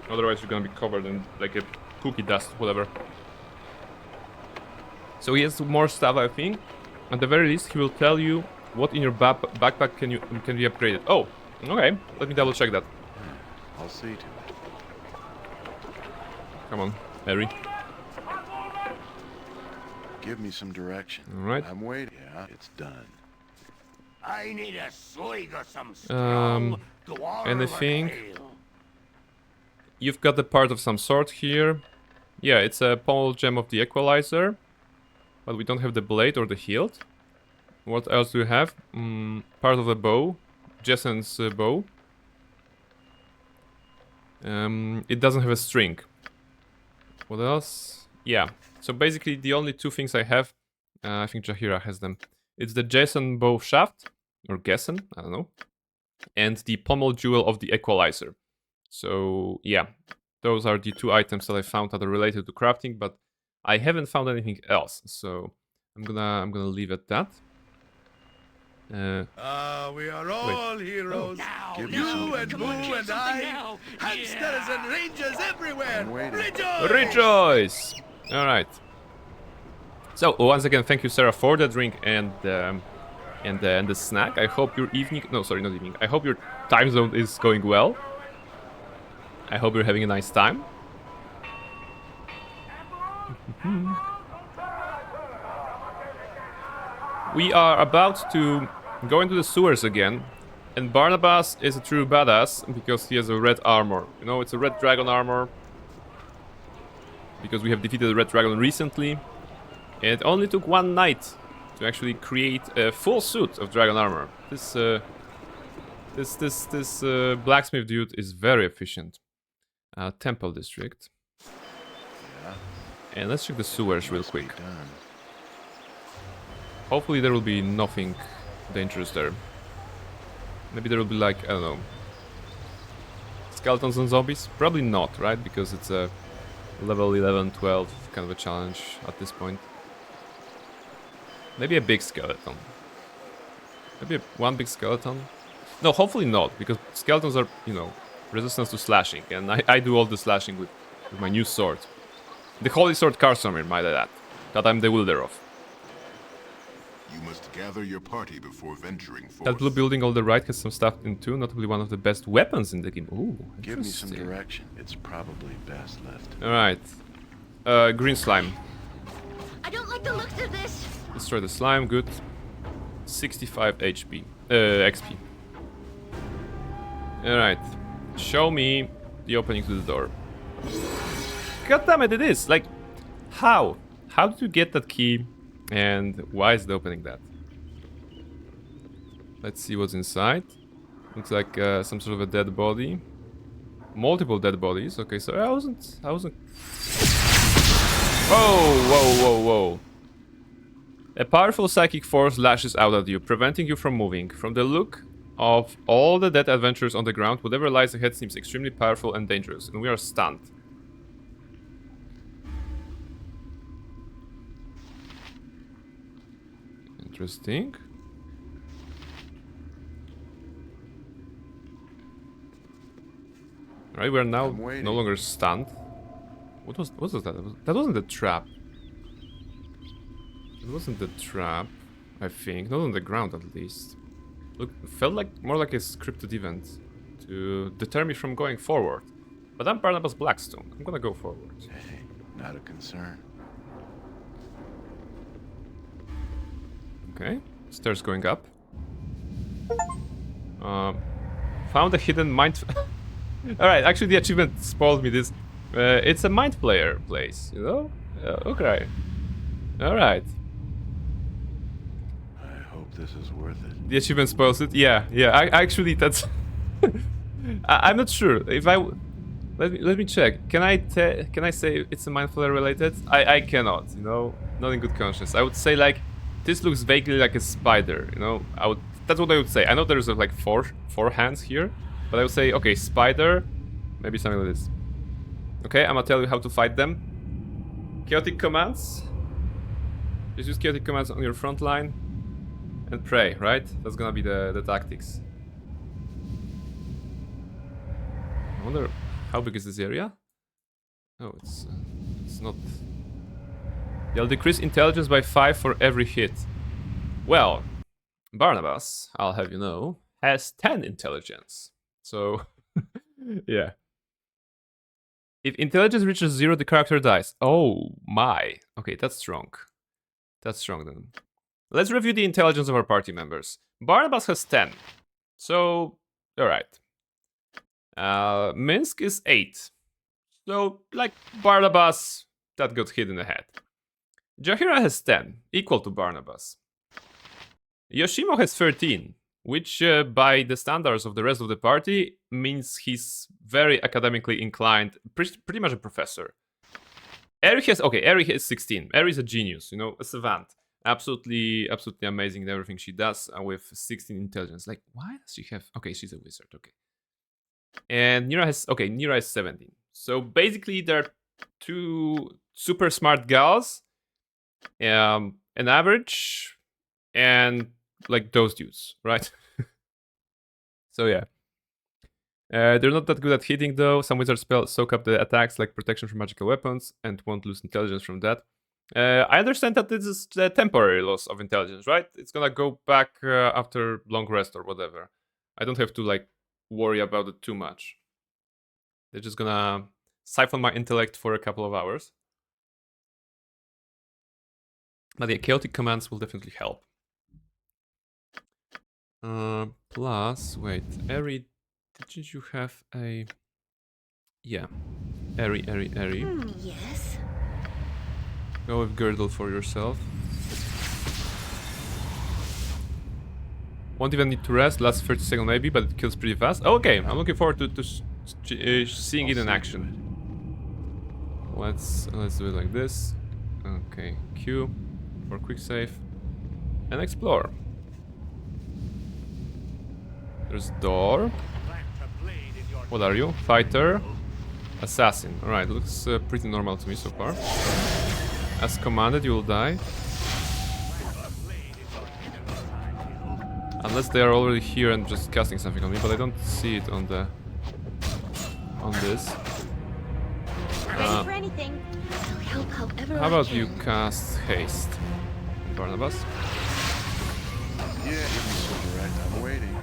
S1: Otherwise you're gonna be covered in like a cookie dust, whatever. So he has more stuff, I think. At the very least, he will tell you what in your backpack can be upgraded. Oh, okay. Let me double check that.
S6: I'll see to it.
S1: Come on, Harry.
S6: Give me some direction.
S1: All right.
S6: I'm waiting. Yeah, it's done.
S2: I need a swig of some strong
S1: And I think you've got the part of some sort here. Yeah, it's a pommel gem of the Equalizer, but we don't have the blade or the hilt. What else do you have? Part of the bow, Jessen's bow. It doesn't have a string. What else? Yeah. So basically, the only 2 things I have, I think Jahira has them. It's the Jessen bow shaft, or Gessen, I don't know, and the pommel jewel of the Equalizer. So yeah, those are the 2 items that I found that are related to crafting, but I haven't found anything else. So I'm gonna leave it at that.
S8: We are all heroes.
S2: Now,
S6: Give me
S8: You
S6: some
S8: and
S2: come on,
S8: Boo
S2: get
S8: and
S2: something
S8: I,
S2: now.
S8: hamsters
S2: Yeah.
S8: and rangers everywhere.
S6: I'm waiting.
S8: Rejoice!
S1: Rejoice! Alright. So, once again, thank you, Sarah, for the drink and the snack. I hope your evening... No, sorry, not evening. I hope your time zone is going well. I hope you're having a nice time. We are about to go into the sewers again. And Barnabas is a true badass because he has a red armor. You know, it's a red dragon armor. Because we have defeated the red dragon recently. And it only took 1 night to actually create a full suit of dragon armor. This blacksmith dude is very efficient. Temple district.
S6: Yeah.
S1: And let's check the sewers real
S6: Must be
S1: quick.
S6: done.
S1: Hopefully there will be nothing dangerous there. Maybe there will be like, I don't know, skeletons and zombies? Probably not, right? Because it's a level 11, 12 kind of a challenge at this point. Maybe a big skeleton. Maybe one big skeleton? No, hopefully not, because skeletons are, you know, resistant to slashing, and I do all the slashing with my new sword. The Holy Sword Karsomir, might I add, that I'm the wielder of.
S9: You must gather your party before venturing forth.
S1: That blue building on the right has some stuff in too, notably one of the best weapons in the game. Ooh,
S6: Give me some
S1: interesting.
S6: direction. It's probably best left.
S1: Alright. Green slime.
S3: I don't like the looks of this.
S1: Destroy the slime, good. 65 HP. XP. Alright. Show me the opening to the door. God damn it, it is! Like, how? How did you get that key? And why is it opening that? Let's see what's inside. Looks like some sort of a dead body. Multiple dead bodies. Okay, so I wasn't... Whoa, whoa, whoa, whoa. A powerful psychic force lashes out at you, preventing you from moving. From the look of all the dead adventurers on the ground, whatever lies ahead seems extremely powerful and dangerous, and we are stunned. Interesting. Right, we're now no longer stunned. What was that? That wasn't the trap. It wasn't the trap, I think. Not on the ground, at least. Look, it felt like more like a scripted event to deter me from going forward. But I'm Barnabas Blackstone. I'm gonna go forward.
S6: Hey, not a concern.
S1: Okay, stairs going up. Found a hidden mind... Alright, actually the achievement spoiled me this. It's a mind player place, you know? Okay. Alright.
S6: I hope this is worth it.
S1: The achievement spoils it? Yeah. Actually, that's... I'm not sure. If I... Let me check. Can I say it's a mind player related? I cannot, you know? Not in good conscience. I would say, like, this looks vaguely like a spider, you know? That's what I would say. I know there's like four hands here, but I would say, okay, spider, maybe something like this. Okay, I'm gonna tell you how to fight them. Chaotic commands. Just use chaotic commands on your front line and pray, right? That's gonna be the tactics. I wonder how big is this area? Oh, it's not. They'll decrease intelligence by 5 for every hit. Well, Barnabas, I'll have you know, has 10 intelligence. So, yeah. If intelligence reaches 0, the character dies. Oh my. Okay, that's strong. That's strong then. Let's review the intelligence of our party members. Barnabas has 10. So, alright. Minsk is 8. So, like Barnabas, that got hit in the head. Jahira has 10, equal to Barnabas. Yoshimo has 13, which by the standards of the rest of the party means he's very academically inclined, pretty much a professor. Eri has 16. Eri is a genius, you know, a savant. Absolutely amazing in everything she does with 16 intelligence. Like, why does she have... Okay, she's a wizard, okay. And Nira has 17. So basically there are 2 super smart gals, an average, and like those dudes, right? So yeah. They're not that good at hitting though. Some wizard spells soak up the attacks like protection from magical weapons and won't lose intelligence from that. I understand that this is a temporary loss of intelligence, right? It's gonna go back after long rest or whatever. I don't have to like worry about it too much. They're just gonna siphon my intellect for a couple of hours. But the chaotic commands will definitely help. Plus, wait, Eri, didn't you have a... Yeah, Eri.
S3: Yes.
S1: Go with Girdle for yourself. Won't even need to rest, lasts 30 seconds maybe, but it kills pretty fast. Oh, okay, I'm looking forward to seeing it in action. Let's do it like this. Okay, Q for quick save. And explore. There's door. What are you? Fighter? Assassin. Alright, looks pretty normal to me so far. As commanded, you will die. Unless they are already here and just casting something on me, but I don't see it on the... on this.
S4: Ready for anything.
S3: So help however
S1: How
S3: I
S1: about you
S3: can.
S1: cast haste, Barnabas?
S6: Yeah, give me some direct. I'm waiting.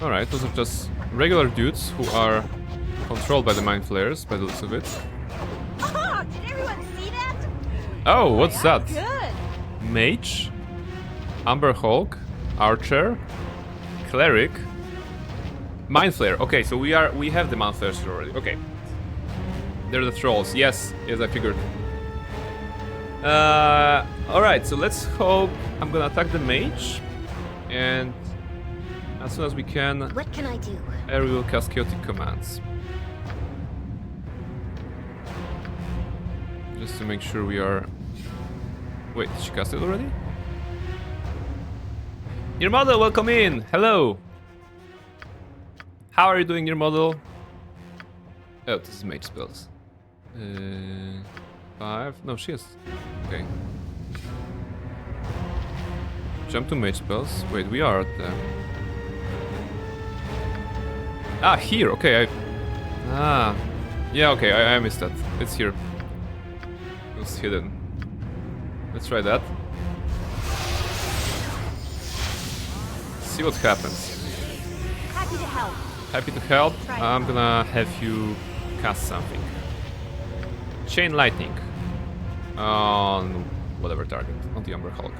S1: Alright, those are just regular dudes who are controlled by the mind flayers, by the looks of it.
S4: Oh, did everyone see that?
S1: Oh, what's that?
S4: Good.
S1: Mage, Amber Hulk, Archer, Cleric, Mind Flayer. Okay, so we have the Mind Flayers already. Okay. They're the trolls. Yes, I figured. Alright, so let's hope I'm gonna attack the mage. And as soon as we can,
S3: What can I do?
S1: I will cast chaotic commands. Just to make sure we are... Wait, did she cast it already? Your model, welcome in! Hello! How are you doing, your model? Oh, this is mage spells. 5? No, she has... Okay. Jump to mage spells. Wait, we are at the... Ah, here, okay, yeah, okay, I missed that. It's here. It was hidden. Let's try that. See what happens.
S4: Happy to help.
S1: Happy to help. I'm gonna have you cast something. Chain lightning. On whatever target. On the Amber Hulk.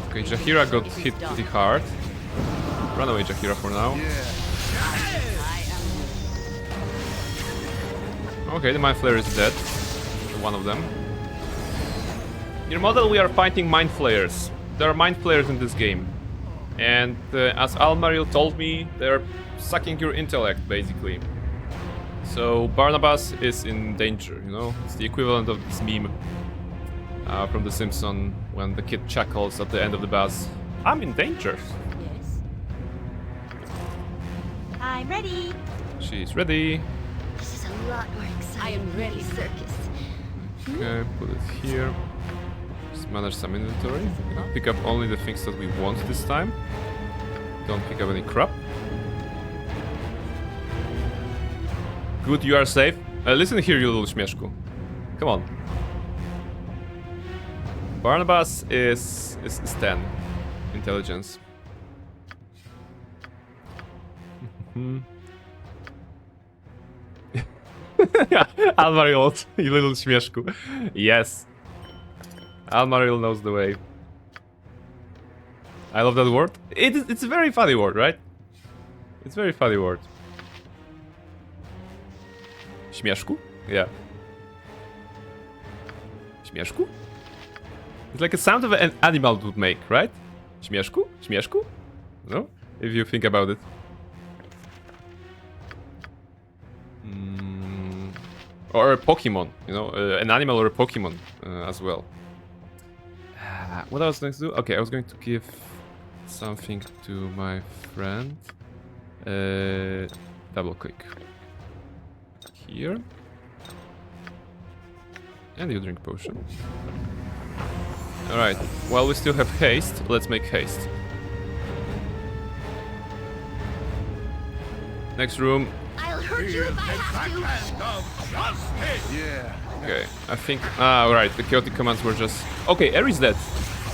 S1: Okay, Jaheira got hit pretty hard. Run away, Jaheira, for now. Okay, the Mind Flayer is dead. One of them. Your model, we are fighting Mind Flayers. There are Mind Flayers in this game. And as Almaril told me, they're sucking your intellect, basically. So Barnabas is in danger, you know? It's the equivalent of this meme from The Simpsons when the kid chuckles at the end of the bus. I'm in danger.
S4: Yes. I'm ready.
S1: She's ready.
S3: This is a lot more exciting
S5: am
S3: than
S5: ready.
S3: the circus.
S1: Okay, put it here. Just manage some inventory. Pick up only the things that we want this time. Don't pick up any crap. Good, you are safe. Listen here, you little śmieszku. Come on. Barnabas is 10 intelligence. Almaril, you little śmieszku. Yes. Almaril knows the way. I love that word. It's a very funny word, right? It's a very funny word. Śmieszku? Yeah. Śmieszku? It's like a sound of an animal would make, right? Śmieszku? Śmieszku? No? If you think about it. Or a Pokemon, you know? An animal or a Pokemon as well. What I was going to do? Okay, I was going to give something to my friend. Double click. Here. And you drink potion. Alright, while we still have haste, let's make haste. Next room.
S3: I'll hurt you if I have to.
S6: Yeah.
S1: Okay, I think... right, the chaotic commands were just... Okay, Ares dead.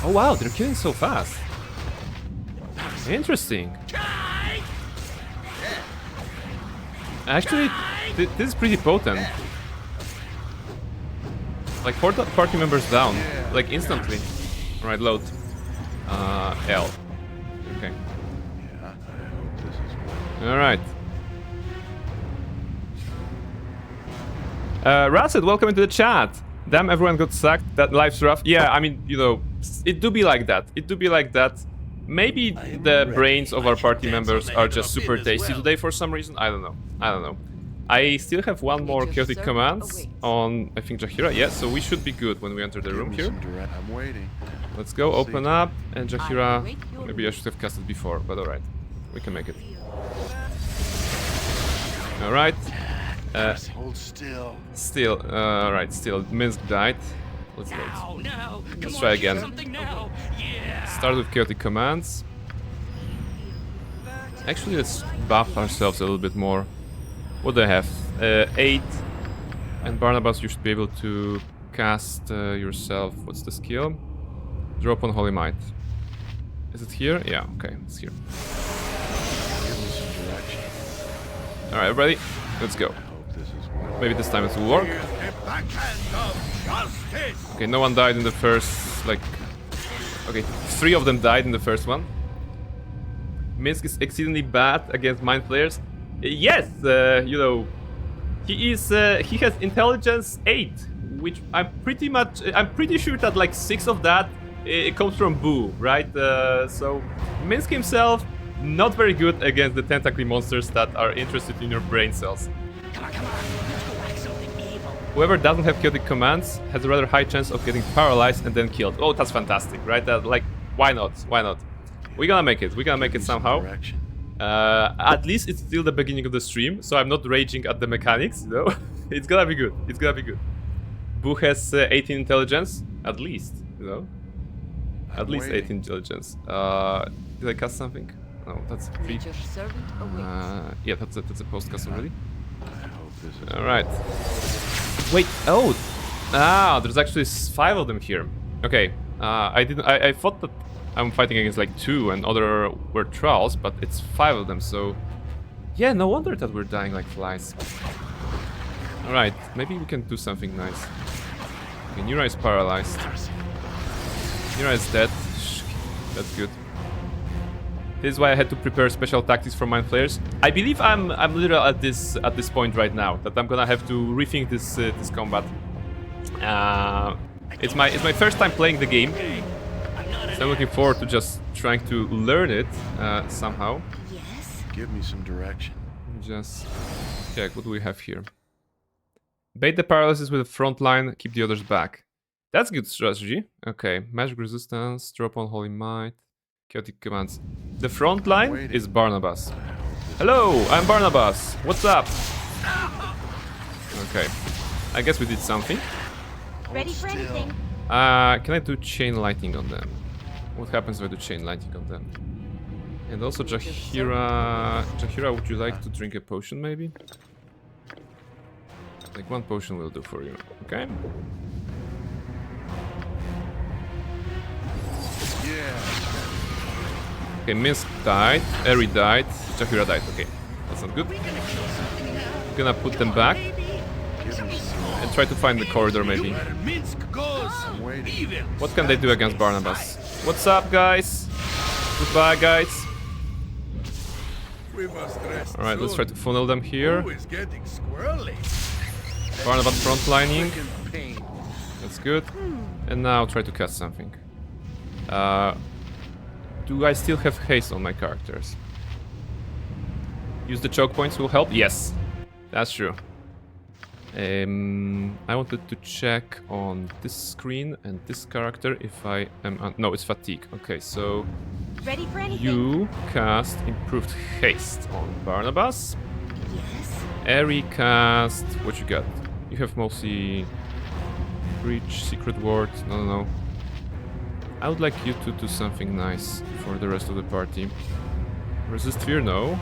S1: Oh wow, they're killing so fast. Interesting. Actually, this is pretty potent. Like 4 party members down, like instantly. Alright, load. L. Okay.
S6: Yeah, I hope this is worth
S1: Alright. Racid, welcome into the chat. Damn, everyone got sacked. That life's rough. Yeah, I mean, you know, it do be like that. It do be like that. Maybe the brains of our party members are just super tasty today for some reason. I don't know. I don't know. I still have one more chaotic commands on, I think, Jaheira. Yeah, so we should be good when we enter the room here.
S6: I'm waiting.
S1: Let's go, open up, and Jaheira... Maybe I should have cast it before, but alright. We can make it. Alright.
S6: Hold still.
S1: Still, alright, still. Minsk died. Let's load. Let's try again. Start with chaotic commands. Actually, let's buff ourselves a little bit more. What do I have? 8. And Barnabas, you should be able to cast yourself. What's the skill? Drop on Holy Might. Is it here? Yeah, okay, it's here.
S6: Give me some direction.
S1: Alright, everybody, let's go.
S6: I hope this is worth it.
S1: Maybe this time it will work.
S8: Here's the backhand of justice.
S1: Okay, no one died in the first, like... Okay, 3 of them died in the first one. Minsk is exceedingly bad against mind players. Yes, you know, he has intelligence 8, which I'm pretty sure that like 6 of that it comes from Boo, right? So Minsk himself not very good against the tentacly monsters that are interested in your brain cells.
S2: Come on, let's go whack something evil.
S1: Whoever doesn't have chaotic commands has a rather high chance of getting paralyzed and then killed. Oh, that's fantastic, right? Like, why not? Why not? We're gonna make it. We're gonna make it somehow.
S6: Direction.
S1: At least it's still the beginning of the stream, so I'm not raging at the mechanics, you know? It's gonna be good. It's gonna be good. Boo has 18 intelligence, at least, you know? At least
S6: waiting.
S1: 18 intelligence. Did I cast something? No, that's free.
S5: Nature's servant awaits.
S1: Yeah, that's a post cast already.
S6: I hope this is
S1: Alright. Wait, oh! Ah, there's actually 5 of them here. Okay, I thought that I'm fighting against like 2 and other were trolls, but it's 5 of them, so... Yeah, no wonder that we're dying like flies. Alright, maybe we can do something nice. Okay, Nura is paralyzed. Nura is dead. Shh, that's good. This is why I had to prepare special tactics for mind players. I believe I'm literally at this point right now that I'm gonna have to rethink this this combat. It's my first time playing the game, so I'm looking forward to just trying to learn it somehow.
S5: Yes.
S6: Give me some direction.
S1: Just check what do we have here. Bait the paralysis with the front line, keep the others back. That's good strategy. Okay, magic resistance, drop on holy might, chaotic commands. The front line is Barnabas. Hello, I'm Barnabas. What's up? Okay, I guess we did something.
S4: Ready for anything.
S1: Can I do chain lightning on them? What happens if I do chain lightning on them? And also Jahira, would you like to drink a potion maybe? Like 1 potion will do for you, okay? Okay, Minsk died, Eri died, Jahira died, okay. That's not good. I'm gonna put them back. And try to find the corridor maybe.
S8: Where Minsk goes, evil.
S1: What can they do against Barnabas? What's up, guys? Goodbye, guys.
S8: We must rest.
S1: Alright, let's try to funnel them here.
S8: Who is getting squirrely?
S1: Barnabas frontlining.
S8: Freaking pain.
S1: That's good. And now try to cast something. Do I still have haste on my characters? Use the choke points will help? Yes, that's true. I wanted to check on this screen and this character if I am... no, it's fatigue. Okay, so
S4: Ready for anything.
S1: you cast improved haste on Barnabas.
S5: Yes.
S1: Eri cast... what you got? You have mostly... Breach, Secret Ward... No. I would like you to do something nice for the rest of the party. Resist Fear? No.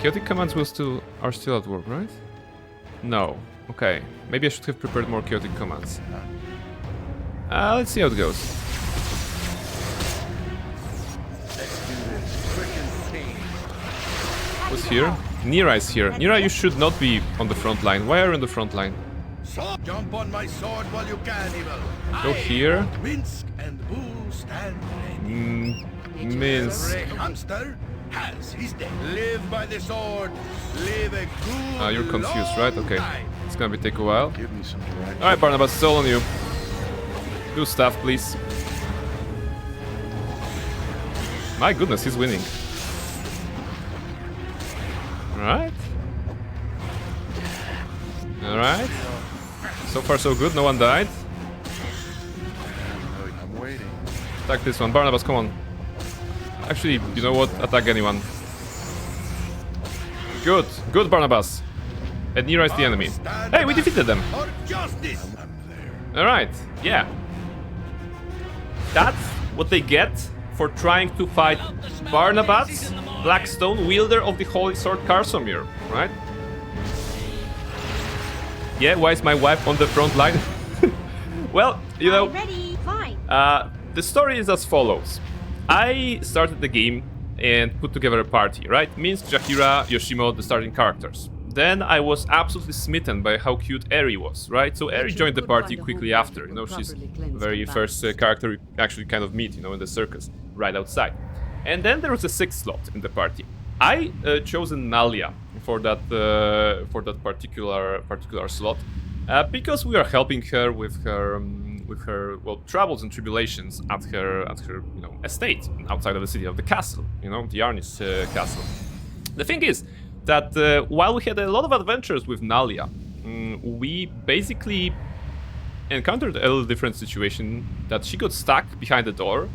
S1: Chaotic commands are still at work, right? No. Okay. Maybe I should have prepared more chaotic commands. Let's see how it goes. Who's here? Nira is here. Nira, you should not be on the front line. Why are you on the front line?
S8: So jump on my sword while you can, evil.
S1: Go here.
S8: Minsk and Boo stand ready.
S1: Minsk.
S8: The hamster has his day. Live by the sword. Live a good
S1: You're confused,
S8: long
S1: right? Okay.
S8: time.
S1: It's gonna take a while.
S6: Give me some direction.
S1: Alright, Barnabas, it's all on you. Do stuff, please. My goodness, he's winning. Alright. Alright. So far so good, no one died.
S6: I'm waiting.
S1: Attack this one. Barnabas, come on. Actually, you know what? Attack anyone. Good. Good, Barnabas. And Nira is the enemy. Hey, we defeated them.
S8: For justice.
S6: I'm there.
S1: Alright, yeah. That's what they get for trying to fight Barnabas, Blackstone, wielder of the Holy Sword Karsomir, right? Yeah, why is my wife on the front line? Well, you know,
S4: I'm ready. Fine.
S1: the story is as follows. I started the game and put together a party, right? Minsk, Jahira, Yoshimo, the starting characters. Then I was absolutely smitten by how cute Eri was, right? So Eri joined the party quickly after, you know, she's the very first character we actually kind of meet, you know, in the circus, right outside. And then there was a 6th slot in the party. I chosen Nalia for that particular slot because we are helping her with her well troubles and tribulations at her you know estate outside of the city of the castle, you know, the Arnis castle. The thing is that while we had a lot of adventures with Nalia, we basically encountered a little different situation that she got stuck behind the door.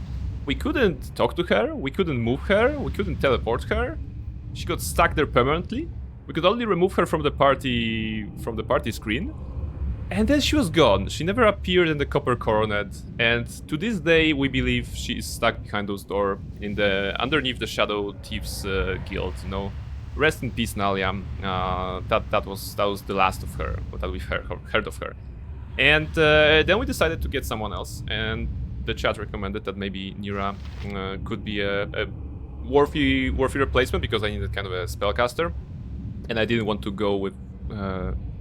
S1: We couldn't talk to her, we couldn't move her, we couldn't teleport her. She got stuck there permanently. We could only remove her from the party screen. And then she was gone. She never appeared in the Copper Coronet. And to this day, we believe she is stuck behind those doors underneath the Shadow Thieves Guild. You know, rest in peace, Nalia. That was the last of her that we've heard of her. And then we decided to get someone else. And the chat recommended that maybe Nira could be a worthy replacement because I needed kind of a spellcaster, and I didn't want to go with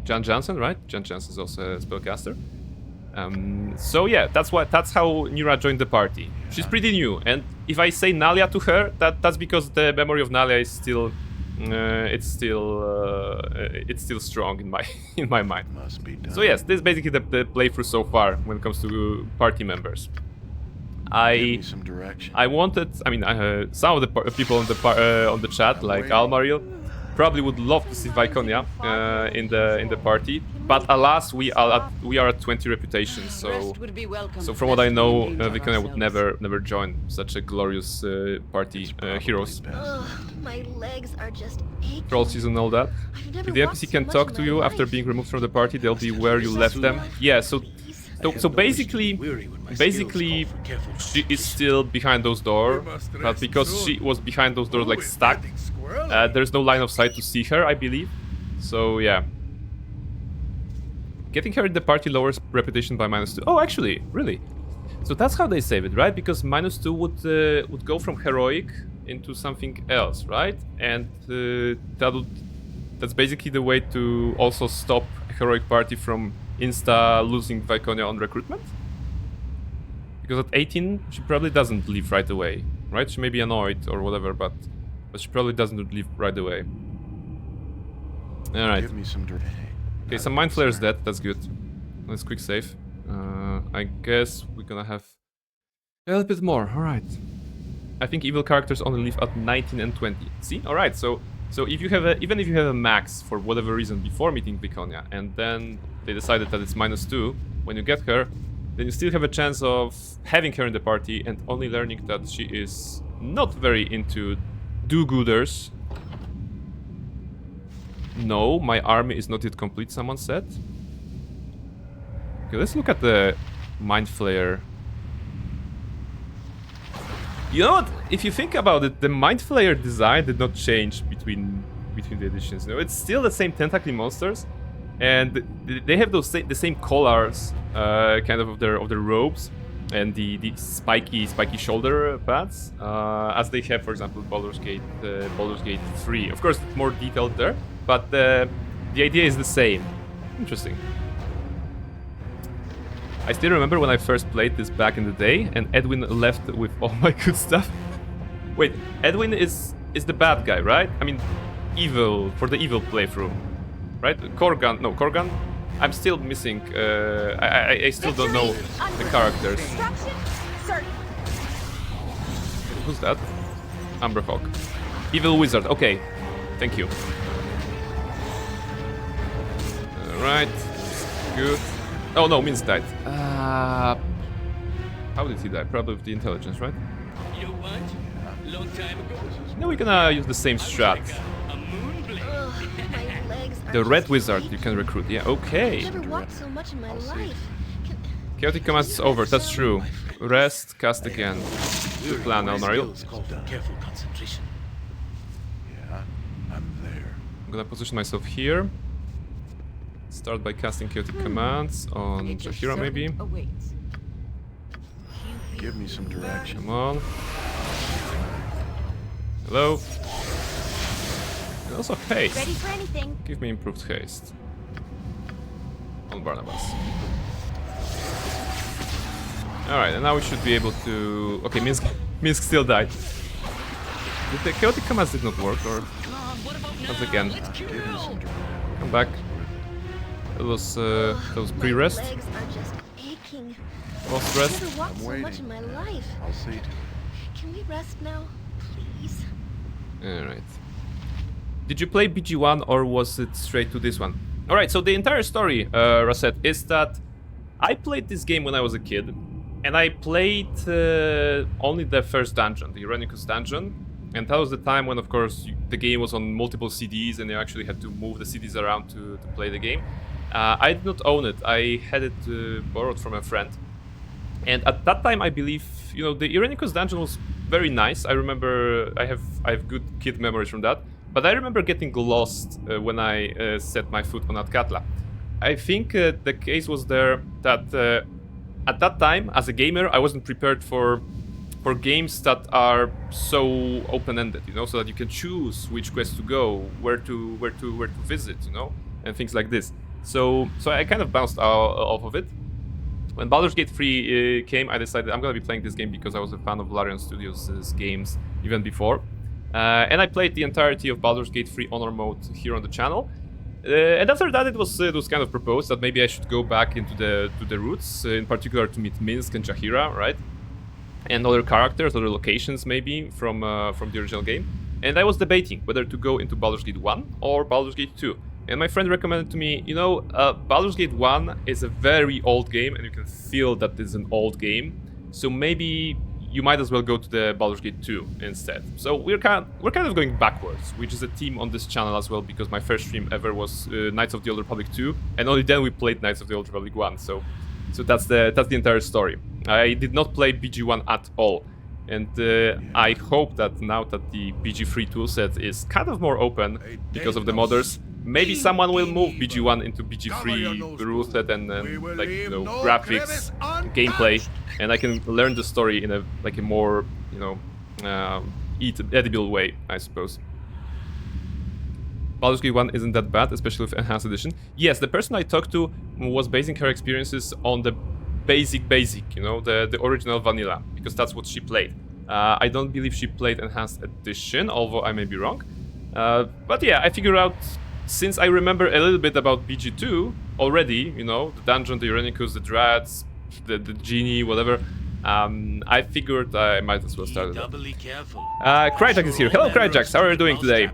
S1: Jan Jansen, right? Jan Jansen is also a spellcaster. So yeah, that's how Nira joined the party. She's pretty new, and if I say Nalia to her, that's because the memory of Nalia is still it's still strong in my mind.
S6: Must be done.
S1: So yes, this is basically the playthrough so far when it comes to party members.
S6: Give me some direction.
S1: I wanted, I mean, some of the people on the chat, like Almaril, probably would love to see Viconia in the party, but alas, we are at 20 reputations, so from what I know, Viconia would never join such a glorious party heroes.
S10: My legs are just aching.
S1: Troll season and all that. If the NPC can talk to you after being removed from the party, they'll be where you left them. Yeah, so basically she is still behind those doors, but because she was behind those doors like stuck, there's no line of sight to see her, I believe. So yeah, getting her in the party lowers reputation by -2. Oh, actually, really? So that's how they save it, right? Because -2 would go from heroic into something else, right? And that's basically the way to also stop a heroic party from insta losing Viconia on recruitment. Because at 18, she probably doesn't leave right away, right? She may be annoyed or whatever, but she probably doesn't leave right away. All right.
S6: Give me some
S1: Okay, some Mind Flare's dead. That's good. Let's quick save. I guess we're gonna have a little bit more. All right. I think evil characters only live at 19 and 20. See? All right. So if you have even if you have a max for whatever reason before meeting Viconia, and then they decided that it's -2 when you get her, then you still have a chance of having her in the party and only learning that she is not very into do-gooders. No, my army is not yet complete, someone said. Okay, let's look at the Mind Flayer. You know what? If you think about it, the Mind Flayer design did not change between the editions. You know, it's still the same tentacle monsters, and they have the same collars, kind of their robes, and the spiky shoulder pads, as they have, for example, Baldur's Gate 3. Of course, it's more detailed there, but the idea is the same. Interesting. I still remember when I first played this back in the day, and Edwin left with all my good stuff. Wait, Edwin is the bad guy, right? I mean, evil, for the evil playthrough, right? Korgan. I'm still missing. I still don't know the characters. Who's that? Amberhawk. Evil wizard. Okay, thank you. Right, good. Oh no, Minsk died. How did he die? Probably with the intelligence, right?
S2: You know what? Long time ago.
S1: No, we're gonna use the same strat. The red wizard you can recruit. Yeah, okay.
S10: Never walked so much in my life.
S1: Chaotic commands is over. That's true. Rest, cast again. Good plan, Elmaril.
S8: Careful concentration.
S6: Yeah, I'm there.
S1: I'm gonna position myself here. Start by casting chaotic commands on
S5: Major
S1: Jahira, maybe.
S5: servant awaits.
S6: Give me some direction.
S1: Come on. Hello. And also haste.
S4: Ready for anything.
S1: Give me improved haste. On Barnabas. Alright, and now we should be able to... Okay, Minsk still died. The chaotic commands did not work, or... Once again. Come back. That was pre-rest.
S10: My legs are just aching.
S1: Post-rest.
S10: I've never walked
S6: I'm
S10: so
S6: waiting.
S10: much in my life.
S6: I'll see to it.
S10: Can we rest now, please?
S1: Alright. Did you play BG1 or was it straight to this one? Alright, so the entire story, Rasset, is that I played this game when I was a kid, and I played only the first dungeon, the Irenicus dungeon, and that was the time when, of course, the game was on multiple CDs and you actually had to move the CDs around to play the game. I did not own it, I had it borrowed from a friend. And at that time, I believe, you know, the Irenicus dungeon was very nice. I remember I have good kid memories from that. But I remember getting lost when I set my foot on Atkatla. I think the case was there that at that time, as a gamer, I wasn't prepared for games that are so open-ended, you know, so that you can choose which quest to go, where to visit, you know, and things like this. So I kind of bounced off of it. When Baldur's Gate 3 came, I decided I'm gonna be playing this game because I was a fan of Larian Studios' games even before. And I played the entirety of Baldur's Gate 3 Honor mode here on the channel. And after that, it was kind of proposed that maybe I should go back into the roots, in particular to meet Minsk and Jahira, right? And other characters, other locations maybe from the original game. And I was debating whether to go into Baldur's Gate 1 or Baldur's Gate 2. And my friend recommended to me, you know, Baldur's Gate 1 is a very old game, and you can feel that it's an old game. So maybe you might as well go to the Baldur's Gate 2 instead. So we're kind of going backwards, which is a theme on this channel as well, because my first stream ever was Knights of the Old Republic 2, and only then we played Knights of the Old Republic 1. So that's the entire story. I did not play BG1 at all. And I hope that now that the BG3 toolset is kind of more open because of the modders, maybe someone will move BG1 into BG3 ruleset and like, you know, graphics, gameplay, and I can learn the story in a more, you know, edible way, I suppose. Baldur's Gate 1 isn't that bad, especially with Enhanced Edition. Yes, the person I talked to was basing her experiences on the basic, you know, the original vanilla, because that's what she played. I don't believe she played Enhanced Edition, although I may be wrong. But yeah, I figured out, since I remember a little bit about BG2 already, you know, the dungeon, the Irenicus, the Dryads, the genie, whatever, I figured I might as well start it. Kryjak is here. Hello, Kryjak. How are you doing today?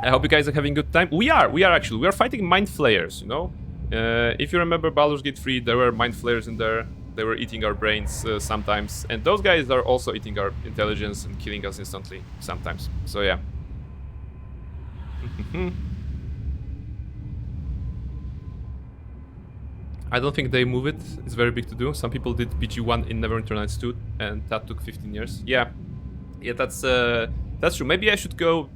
S1: I hope you guys are having a good time. We are actually. We are fighting Mind Flayers, you know? If you remember Baldur's Gate 3, there were Mind Flayers in there. They were eating our brains sometimes. And those guys are also eating our intelligence and killing us instantly sometimes. So yeah. I don't think they move it. It's very big to do. Some people did BG1 in Neverwinter Nights 2, and that took 15 years. Yeah, that's true. Maybe I should go,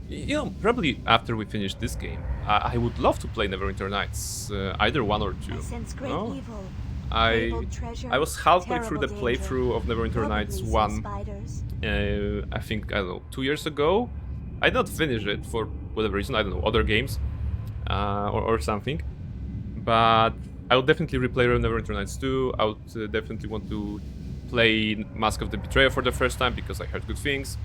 S1: you know, probably after we finish this game. I would love to play Neverwinter Nights, either 1 or 2.
S4: I sense great
S1: No?
S4: evil.
S1: I
S4: Treasure,
S1: was halfway through the
S4: terrible
S1: playthrough of Neverwinter
S4: probably
S1: Nights
S4: some
S1: 1.
S4: spiders.
S1: I think, I don't know, 2 years ago. I did not finish it for whatever reason. I don't know, other games or something. But I would definitely replay Neverwinter Nights 2. I would definitely want to play Mask of the Betrayer for the first time because I heard good things.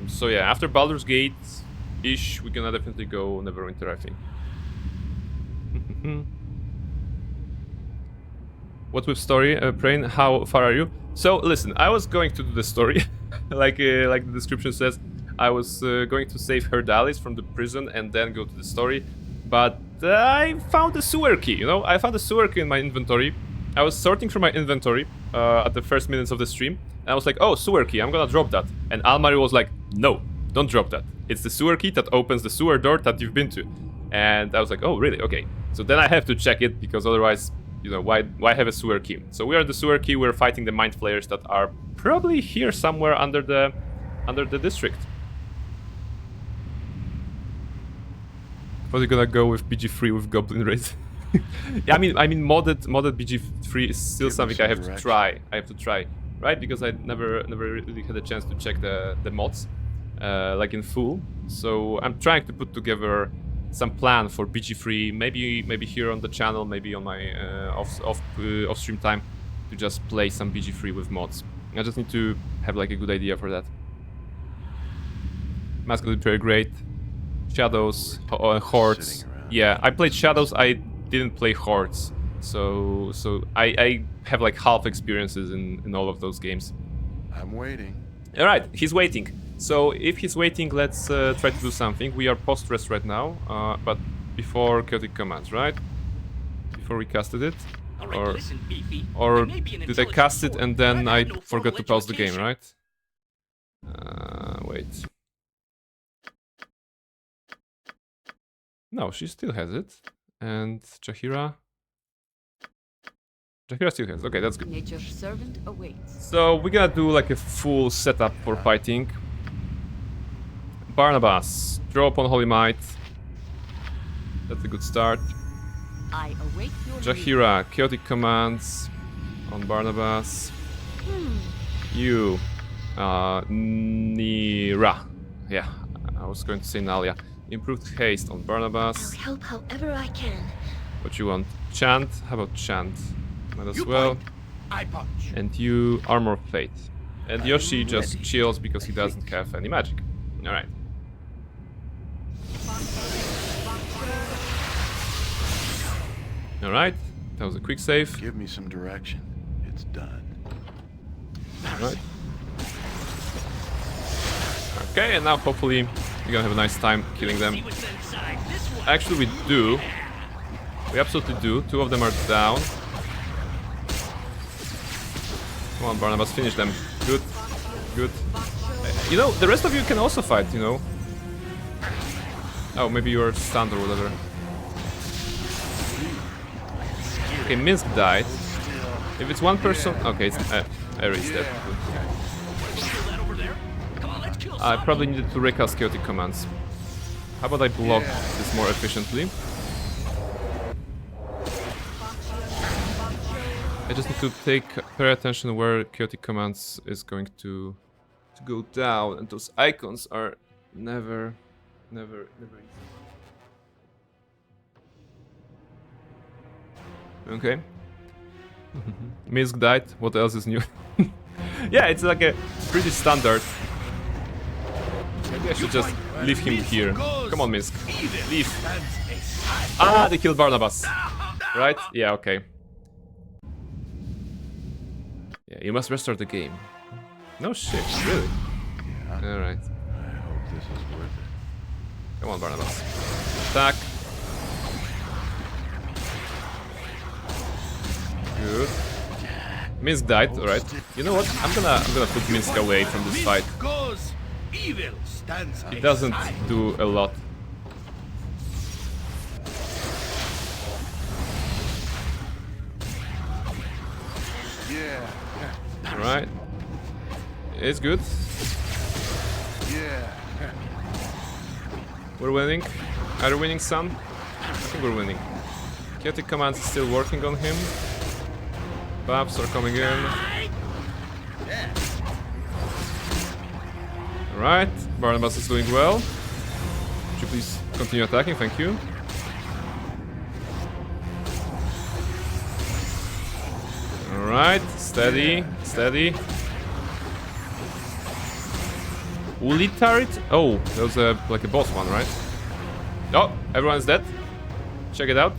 S1: So yeah, after Baldur's Gate-ish, we're gonna definitely go Neverwinter, I think. What with story? Prain, how far are you? So listen, I was going to do the story, like the description says. I was going to save Herdalis from the prison and then go to the story, but I found a sewer key, you know? I found a sewer key in my inventory. I was sorting through my inventory at the first minutes of the stream, and I was like, oh, sewer key, I'm gonna drop that. And Almari was like, no, don't drop that. It's the sewer key that opens the sewer door that you've been to. And I was like, oh, really? Okay. So then I have to check it, because otherwise, you know, why have a sewer key? So we are the sewer key, we're fighting the Mind Flayers that are probably here somewhere under the district. Was you gonna go with BG3 with Goblin Race? Yeah, I mean modded BG3 is still something I have to try. Right? Because I never really had a chance to check the mods like in full. So I'm trying to put together some plan for BG3, maybe here on the channel, maybe on my off stream time, to just play some BG3 with mods. I just need to have like a good idea for that. Mask will be very great. Shadows, Hordes. Yeah, I played Shadows. I didn't play Hordes, so I have like half experiences in all of those games.
S6: I'm waiting.
S1: All right, he's waiting. So if he's waiting, let's try to do something. We are post-rest right now, but before chaotic commands, right? Before we casted it,
S2: Alright, listen, Beefy.
S1: or
S2: I may be an
S1: did I cast it and
S2: intelligent
S1: then
S2: sword,
S1: I
S2: but I've had no
S1: forgot to
S2: formal
S1: pause the game,
S2: education.
S1: right? Wait. No, she still has it. And Jaheira still has. Okay, that's good.
S5: Nature's servant awaits.
S1: So we're gonna do like a full setup for fighting. Barnabas, draw upon Holy Might. That's a good start.
S5: I await your
S1: Jaheira, chaotic commands on Barnabas. You, Nira. Yeah, I was going to say Nalia. Improved haste on
S10: I'll
S1: Barnabas.
S10: help however I can.
S1: What you want? Chant? How about chant? Might as
S8: You
S1: well.
S8: point, I punch.
S1: And you armor fate. And Yoshi just chills because he doesn't have any magic. Alright. Alright, that was a quick save.
S6: Give me some direction. It's done.
S1: Alright. Okay, and now hopefully we're gonna have a nice time killing them.
S2: See what's inside this one.
S1: Actually, we do. We absolutely do. Two of them are down. Come on, Barnabas, finish them. Good. Good. You know, the rest of you can also fight, you know. Oh, maybe you're stunned or whatever. Okay, Minsk died. If it's one person... Okay, it's Ares dead.
S2: Kill that over there. Come on, let's kill
S1: I
S2: some.
S1: probably needed to recast chaotic commands. How about I block this more efficiently? I just need to pay attention where chaotic commands is going to go down, and those icons are never easy. Okay. Misk died. What else is new? Yeah, it's like a pretty standard. Maybe I should just leave him here. Come on, Misk. Leave. Ah, they killed Barnabas. Right? Yeah, okay. Yeah, you must restart the game. No shit, really?
S6: Yeah.
S1: Alright.
S6: I hope this is worth it.
S1: Come on, Barnabas. Attack. Good. Minsk died, alright. You know what? I'm gonna put Minsk away from this fight.
S8: Goes, evil stands
S1: It doesn't
S8: aside.
S1: do a lot.
S6: Yeah.
S1: Alright. It's good.
S6: Yeah.
S1: We're winning. Are we winning, son? I think we're winning. Chaotic Command is still working on him. Buffs are coming in. Alright, Barnabas is doing well. Would you please continue attacking? Thank you. Alright, steady, steady. Uli turret? Oh, that was like a boss one, right? Oh, everyone's dead. Check it out.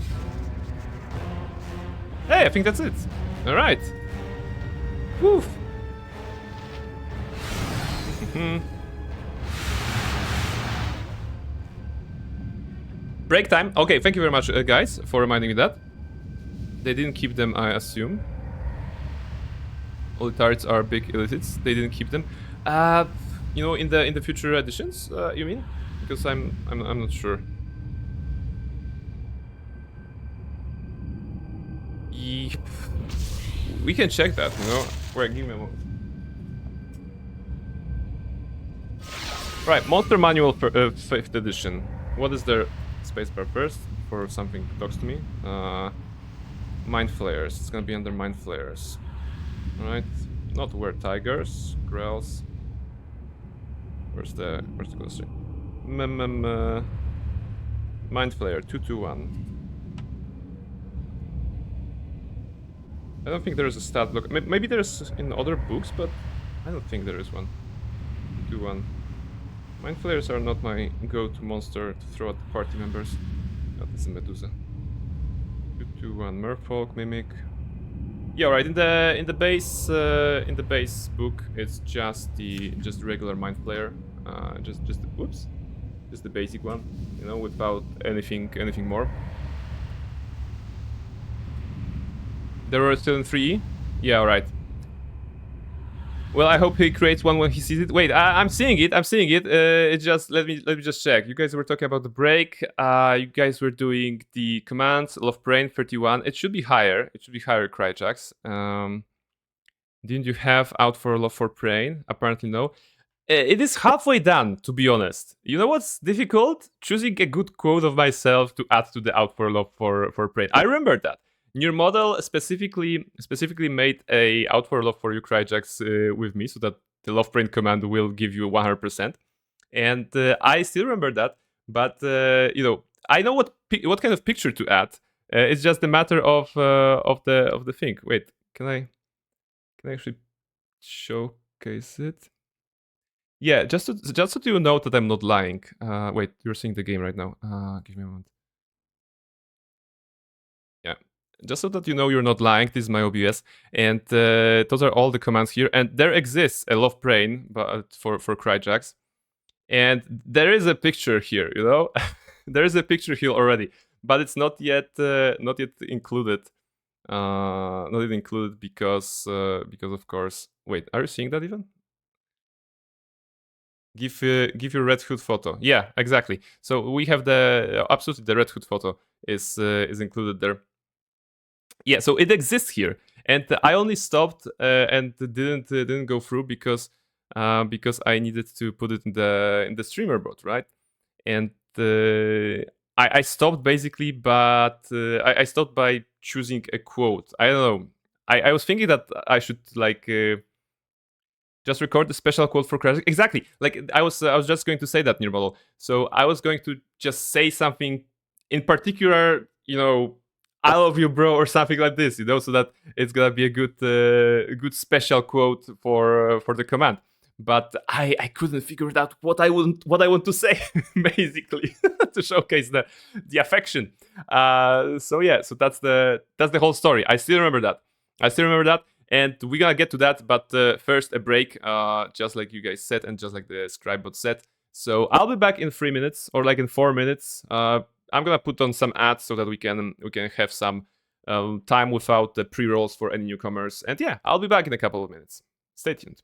S1: Hey, I think that's it. Alright. Woof. Break time. Okay, thank you very much, guys, for reminding me that. They didn't keep them, I assume. All the turrets are big illicids. They didn't keep them. You know, in the future editions, you mean? Because I'm not sure. Yep. We can check that, you know. Wait, give me a moment. Right, Monster Manual for 5th edition. What is their spacebar first before something talks to me. Mind flares. It's gonna be under mind flares. Alright. Not where tigers, growls. Where's the glossary? Mind flare 221. I don't think there is a stat block. Maybe there's in other books, but I don't think there is one. 221. Mind flares are not my go-to monster to throw at the party members. That is a Medusa. 221 Merfolk Mimic. Yeah, right. In the base book, it's just the regular mind flayer. Just the basic one, you know, without anything more. There were still in 3E? Yeah, right. Well, I hope he creates one when he sees it. Wait, I'm seeing it. It's just let me just check. You guys were talking about the break. You guys were doing the commands. Love Brain 31. It should be higher. It should be higher, Cryjax. Didn't you have out for Love for Brain? Apparently no. It is halfway done, to be honest. You know what's difficult? Choosing a good quote of myself to add to the out for Love for Brain. I remember that. Your model specifically made a out for love for you Cryjax with me, so that the love brain command will give you 100%. And I still remember that, but you know, I know what kind of picture to add. It's just a matter of the thing. Wait, can I actually showcase it? Yeah, just so you know that I'm not lying. Wait, you're seeing the game right now. Give me a moment. Yeah. Just so that you know you're not lying, this is my OBS, and those are all the commands here. And there exists a love brain, but for Cryjax, and there is a picture here. You know, there is a picture here already, but it's not yet included. Not yet included because of course. Wait, are you seeing that even? Give your Red Hood photo. Yeah, exactly. So we have absolutely the Red Hood photo is included there. Yeah, so it exists here, and I only stopped and didn't go through because I needed to put it in the streamer bot, right? And I stopped basically, but I stopped by choosing a quote. I don't know. I was thinking that I should like just record the special quote for Crash. Exactly. Like I was just going to say that in your model. So I was going to just say something in particular, you know, I love you, bro, or something like this, you know, so that it's gonna be a good special quote for the command. But I couldn't figure it out what I want to say, basically, to showcase the affection. So yeah, so that's the whole story. I still remember that, and we're gonna get to that. But first, a break, just like you guys said, and just like the Scribebot said. So I'll be back in 3 minutes, or like in 4 minutes. I'm gonna put on some ads so that we can have some time without the pre-rolls for any newcomers. And yeah, I'll be back in a couple of minutes. Stay tuned.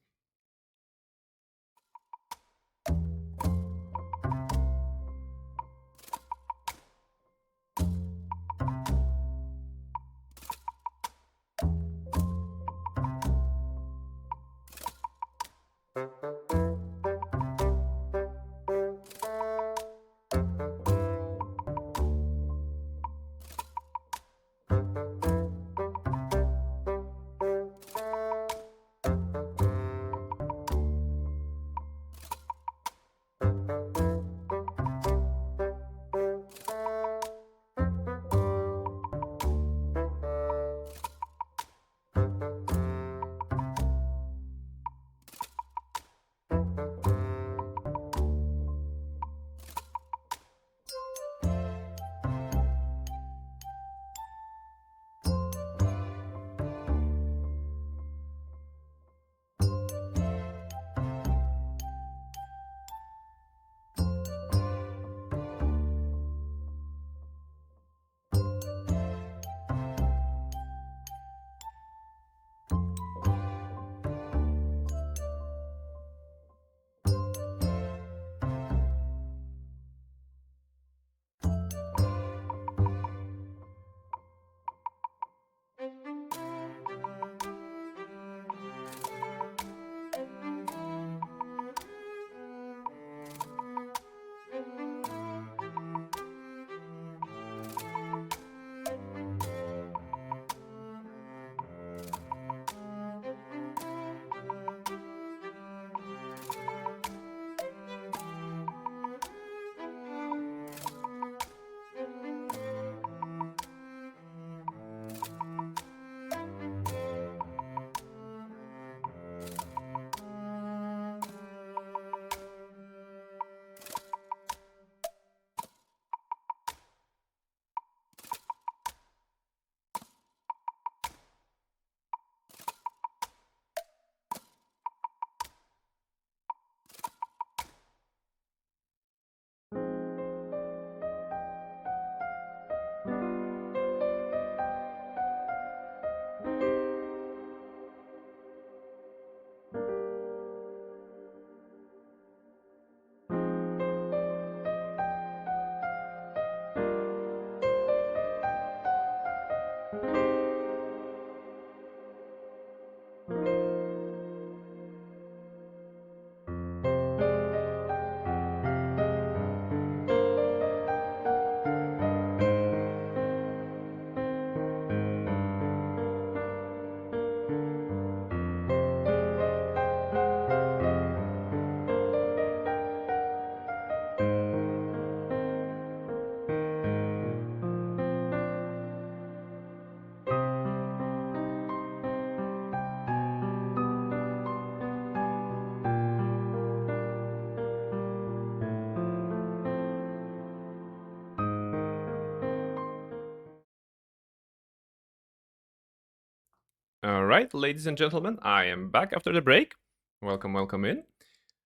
S1: All right, ladies and gentlemen, I am back after the break. Welcome, welcome in.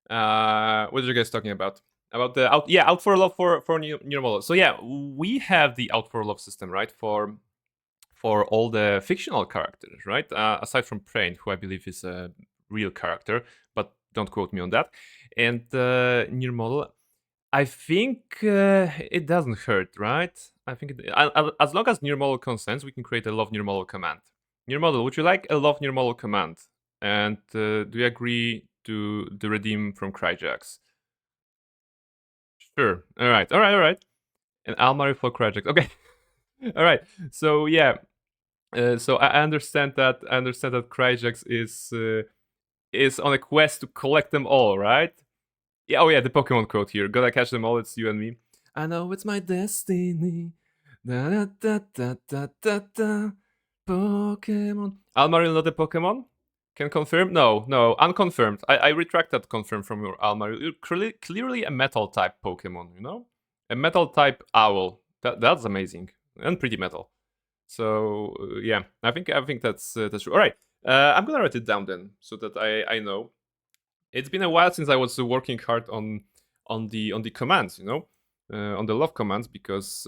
S1: What are you guys talking about? About the out for love for new model. So yeah, we have the out for love system, right? For all the fictional characters, right? Aside from Prain, who I believe is a real character, but don't quote me on that. And new model, I think it doesn't hurt, right? I think as long as new model consents, we can create a love new model command. New model, would you like a love new model command? And do you agree to the redeem from Cryjax? Sure. All right. And Almari for Cryjax. Okay. All right. So yeah. So I understand that. Cryjax is on a quest to collect them all, right? Yeah. Oh yeah. The Pokemon quote here. Gotta catch them all. It's you and me. I know it's my destiny. Da da da da da da da. Pokemon. Almaril not a Pokemon? Can confirm? No, unconfirmed. I retract that confirm from your Almaril. You're clearly a metal type Pokemon, you know? A metal type owl. That's amazing. And pretty metal. So yeah, I think that's true. All right, I'm gonna write it down then, so that I know. It's been a while since I was working hard on the commands, you know, on the love commands, because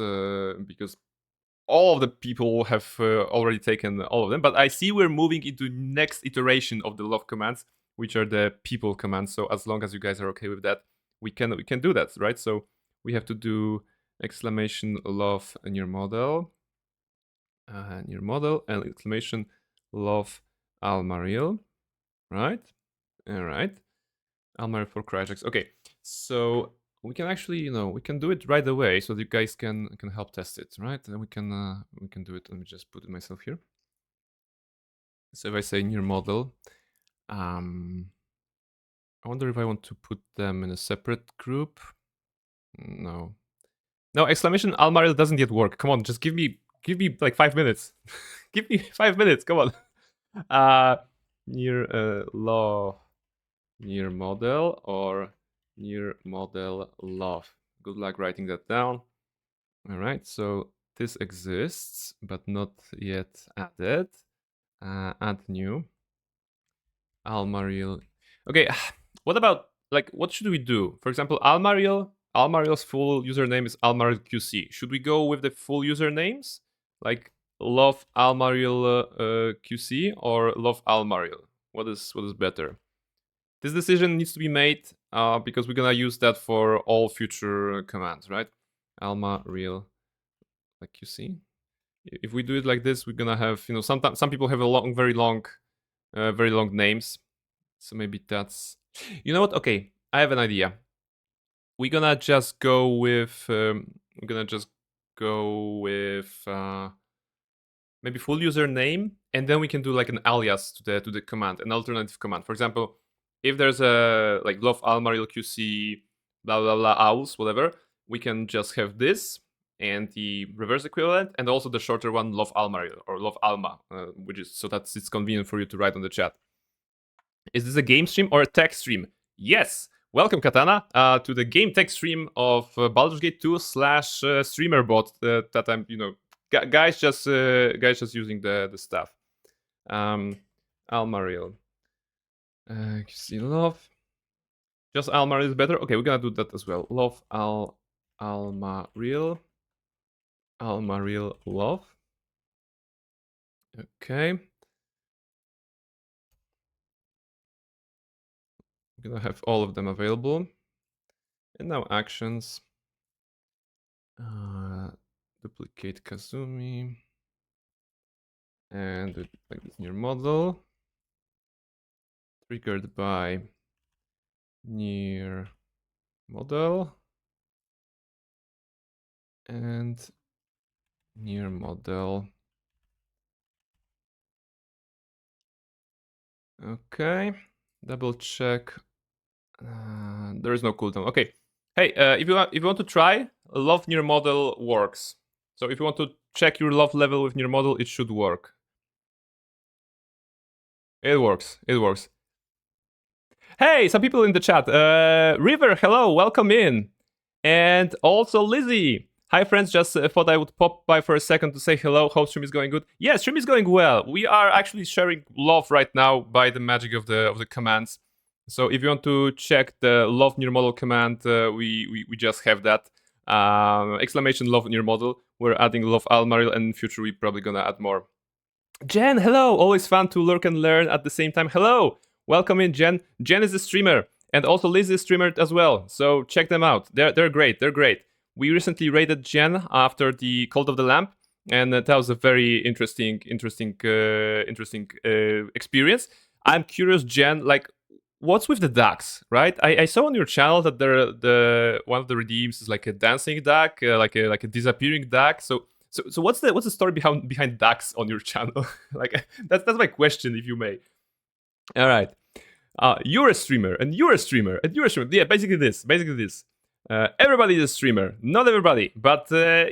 S1: all of the people have already taken all of them. But I see we're moving into next iteration of the love commands, which are the people commands. So as long as you guys are okay with that, we can do that, right? So we have to do exclamation love in your model, and exclamation love Almaril, right? All right, Almaril for Cryjax. Okay, so we can actually, you know, we can do it right away, so that you guys can help test it, right? And we can do it. Let me just put it myself here. So if I say new model, I wonder if I want to put them in a separate group. No, exclamation Almaril doesn't yet work. Come on, just give me like 5 minutes. Give me 5 minutes. Come on. Near law, near model, or near model love. Good luck writing that down. All right, so this exists, but not yet added. Add new. Almaril. Okay, what about, like, what should we do? For example, Almaril's full username is Almaril QC. Should we go with the full usernames? Like love Almaril QC or love Almaril? What is better? This decision needs to be made because we're gonna use that for all future commands, right? Almaril, like QC. If we do it like this, we're gonna have, you know, sometimes some people have very long names. So maybe that's, you know what? Okay, I have an idea. We're gonna just go with maybe full username, and then we can do like an alias to the command, an alternative command. For example, if there's a like love Almaril QC blah blah blah owls, whatever, we can just have this and the reverse equivalent, and also the shorter one, love Almaril or love Alma, which is so that it's convenient for you to write on the chat. Is this a game stream or a text stream? Yes. Welcome, Katana, to the game text stream of Baldur's Gate 2 / streamerbot that I'm, you know, guys just using the stuff. Almaril. See, love. Just Almaril is better. Okay, we're gonna do that as well. Love Almaril. Almaril love. Okay. I'm gonna have all of them available. And now actions. Duplicate Kazumi. And do it like this near model. Triggered by near model. And near model. Okay. Double check. There is no cooldown. Okay. Hey, if you want to try, love near model works. So if you want to check your love level with near model, it should work. It works. It works. Hey, some people in the chat. River, hello, welcome in. And also Lizzie. Hi friends, just thought I would pop by for a second to say hello. Hope stream is going good. Yeah, stream is going well. We are actually sharing love right now by the magic of the commands. So if you want to check the love near model command, we just have that. Exclamation love near model. We're adding love Almaril, and in future we're probably gonna add more. Jen, hello! Always fun to lurk and learn at the same time. Hello! Welcome in, Jen. Jen is a streamer, and also Liz is a streamer as well. So check them out. They're great. They're great. We recently raided Jen after the Cult of the Lamp, and that was a very interesting experience. I'm curious, Jen, like, what's with the ducks, right? I saw on your channel that the one of the redeems is like a dancing duck, like a disappearing duck. So what's the story behind ducks on your channel? Like that's my question, if you may. All right, you're a streamer, and you're a streamer, and you're a streamer. Yeah, basically this. Everybody is a streamer. Not everybody, but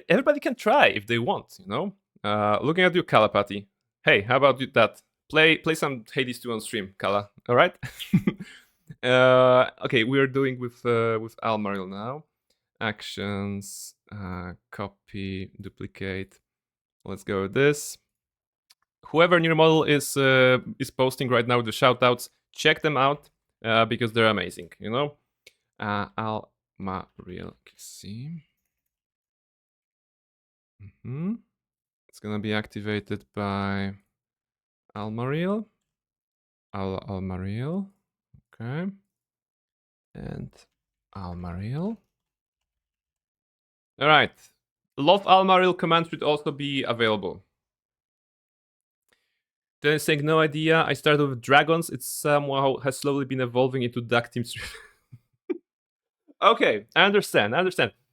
S1: everybody can try if they want, you know? Looking at you, Kalapati. Hey, how about that? Play some Hades 2 on stream, Kala. All right? Okay, we're doing with Almaril now. Actions, copy, duplicate. Let's go with this. Whoever near model is posting right now the shoutouts, check them out because they're amazing, you know? Almaril, see. It's gonna be activated by Almaril. Almaril. Okay. And Almaril. Alright. Love Almaril command should also be available. Then saying no idea. I started with dragons. It somehow has slowly been evolving into duck team. Okay, I understand.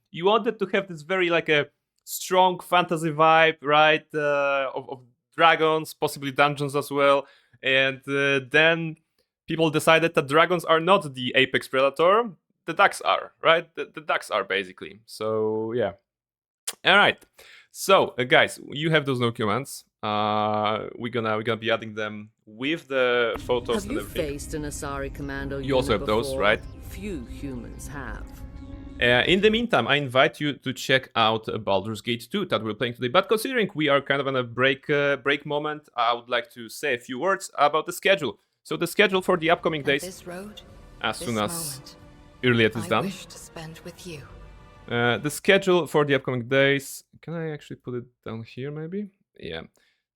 S1: You wanted to have this very like a strong fantasy vibe, right? Of dragons, possibly dungeons as well. And then people decided that dragons are not the apex predator. The ducks are, right? The ducks are basically. So yeah. All right. So guys, you have those no commands. We're gonna be adding them with the photos
S5: Have
S1: and
S5: you
S1: everything.
S5: faced an Asari commando
S1: You also have those,
S5: before?
S1: right?
S5: Few humans have.
S1: In the meantime, I invite you to check out Baldur's Gate 2 that we're playing today. But considering we are kind of in a break moment, I would like to say a few words about the schedule. So the schedule for the upcoming days,
S11: this road,
S1: as
S11: this
S1: soon as
S11: moment,
S1: early is done.
S11: wish to spend with you.
S1: The schedule for the upcoming days. Can I actually put it down here, maybe? Yeah.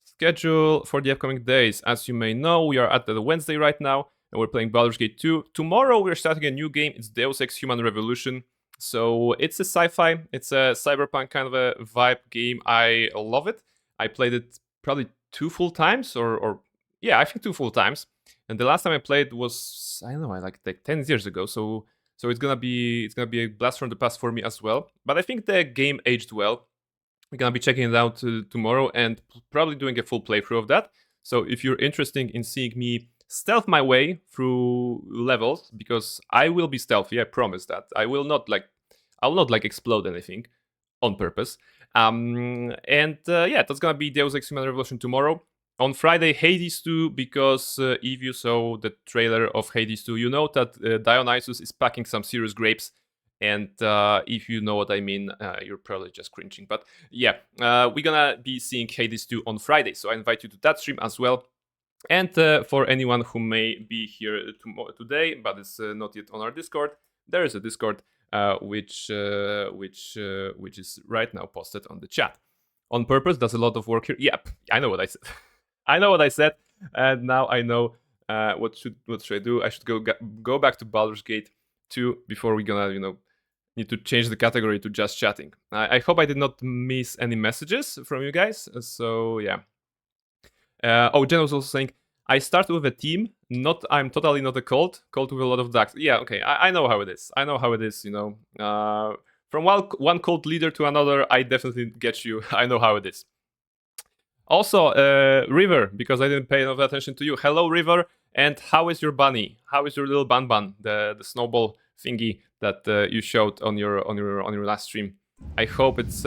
S1: Schedule for the upcoming days. As you may know, we are at the Wednesday right now, and we're playing Baldur's Gate 2. Tomorrow, we're starting a new game. It's Deus Ex Human Revolution. So it's a sci-fi, it's a cyberpunk kind of a vibe game. I love it. I played it probably 2 full times, or yeah, I think 2 full times. And the last time I played was, I don't know, like 10 years ago. So it's gonna be a blast from the past for me as well. But I think the game aged well. We're gonna be checking it out tomorrow and probably doing a full playthrough of that. So if you're interested in seeing me stealth my way through levels, because I will be stealthy, I promise that. I will not explode anything on purpose. Yeah, that's gonna be Deus Ex Human Revolution tomorrow. On Friday, Hades 2, because if you saw the trailer of Hades 2, you know that Dionysus is packing some serious grapes. And if you know what I mean, you're probably just cringing. But yeah, we're gonna be seeing Hades 2 on Friday. So I invite you to that stream as well. And for anyone who may be here today, but is not yet on our Discord, there is a Discord which is right now posted on the chat. On purpose, does a lot of work here. Yep, I know what I said. I know what I said, and now I know what should I do? I should go back to Baldur's Gate 2 before we're gonna need to change the category to just chatting. I hope I did not miss any messages from you guys. So yeah. Jen was also saying, I started with a team, I'm totally not a cult with a lot of ducks. Yeah, okay, I know how it is. From one cult leader to another, I definitely get you. I know how it is. Also, River, because I didn't pay enough attention to you. Hello, River, and how is your bunny? How is your little bun, the snowball thingy that you showed on your last stream? I hope it's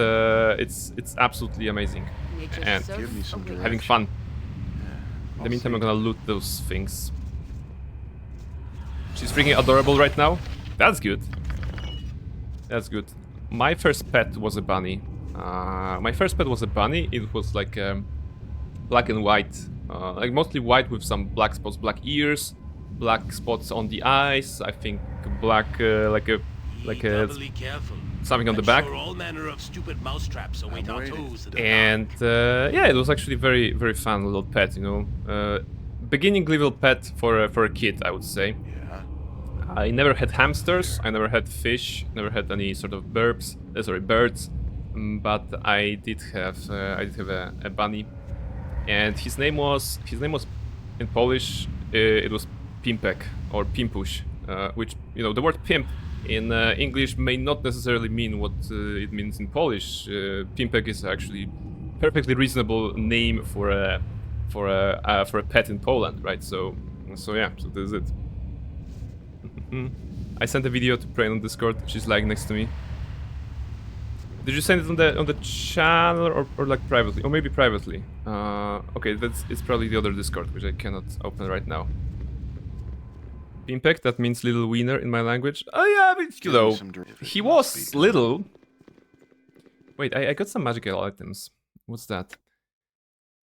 S1: absolutely amazing and having fun. In the meantime, I'm gonna loot those things. She's freaking adorable right now. That's good. That's good. my first pet was a bunny. My first pet was a bunny. It was like black and white, like mostly white with some black spots, black ears, black spots on the eyes. I think black, like a something on the back.
S8: Sure all manner of stupid mousetraps await our toes.
S1: And yeah, it was actually very, very fun little pet. You know, beginning level pet for a kid, I would say.
S6: Yeah.
S1: I never had hamsters. I never had fish. Never had any sort of birds. Birds. But I did have a bunny, and his name was in Polish. It was Pimpek or Pimpuś, which, you know, the word pimp in English may not necessarily mean what it means in Polish. Pimpek is actually perfectly reasonable name for a pet in Poland, right? So yeah, so this is it. I sent a video to Brain on Discord. She's like next to me. Did you send it on the channel or like privately? Or maybe privately. Okay, it's probably the other Discord, which I cannot open right now. Pimpek, that means little wiener in my language. Oh yeah, but you know, he was little. Wait, I got some magical items. What's that?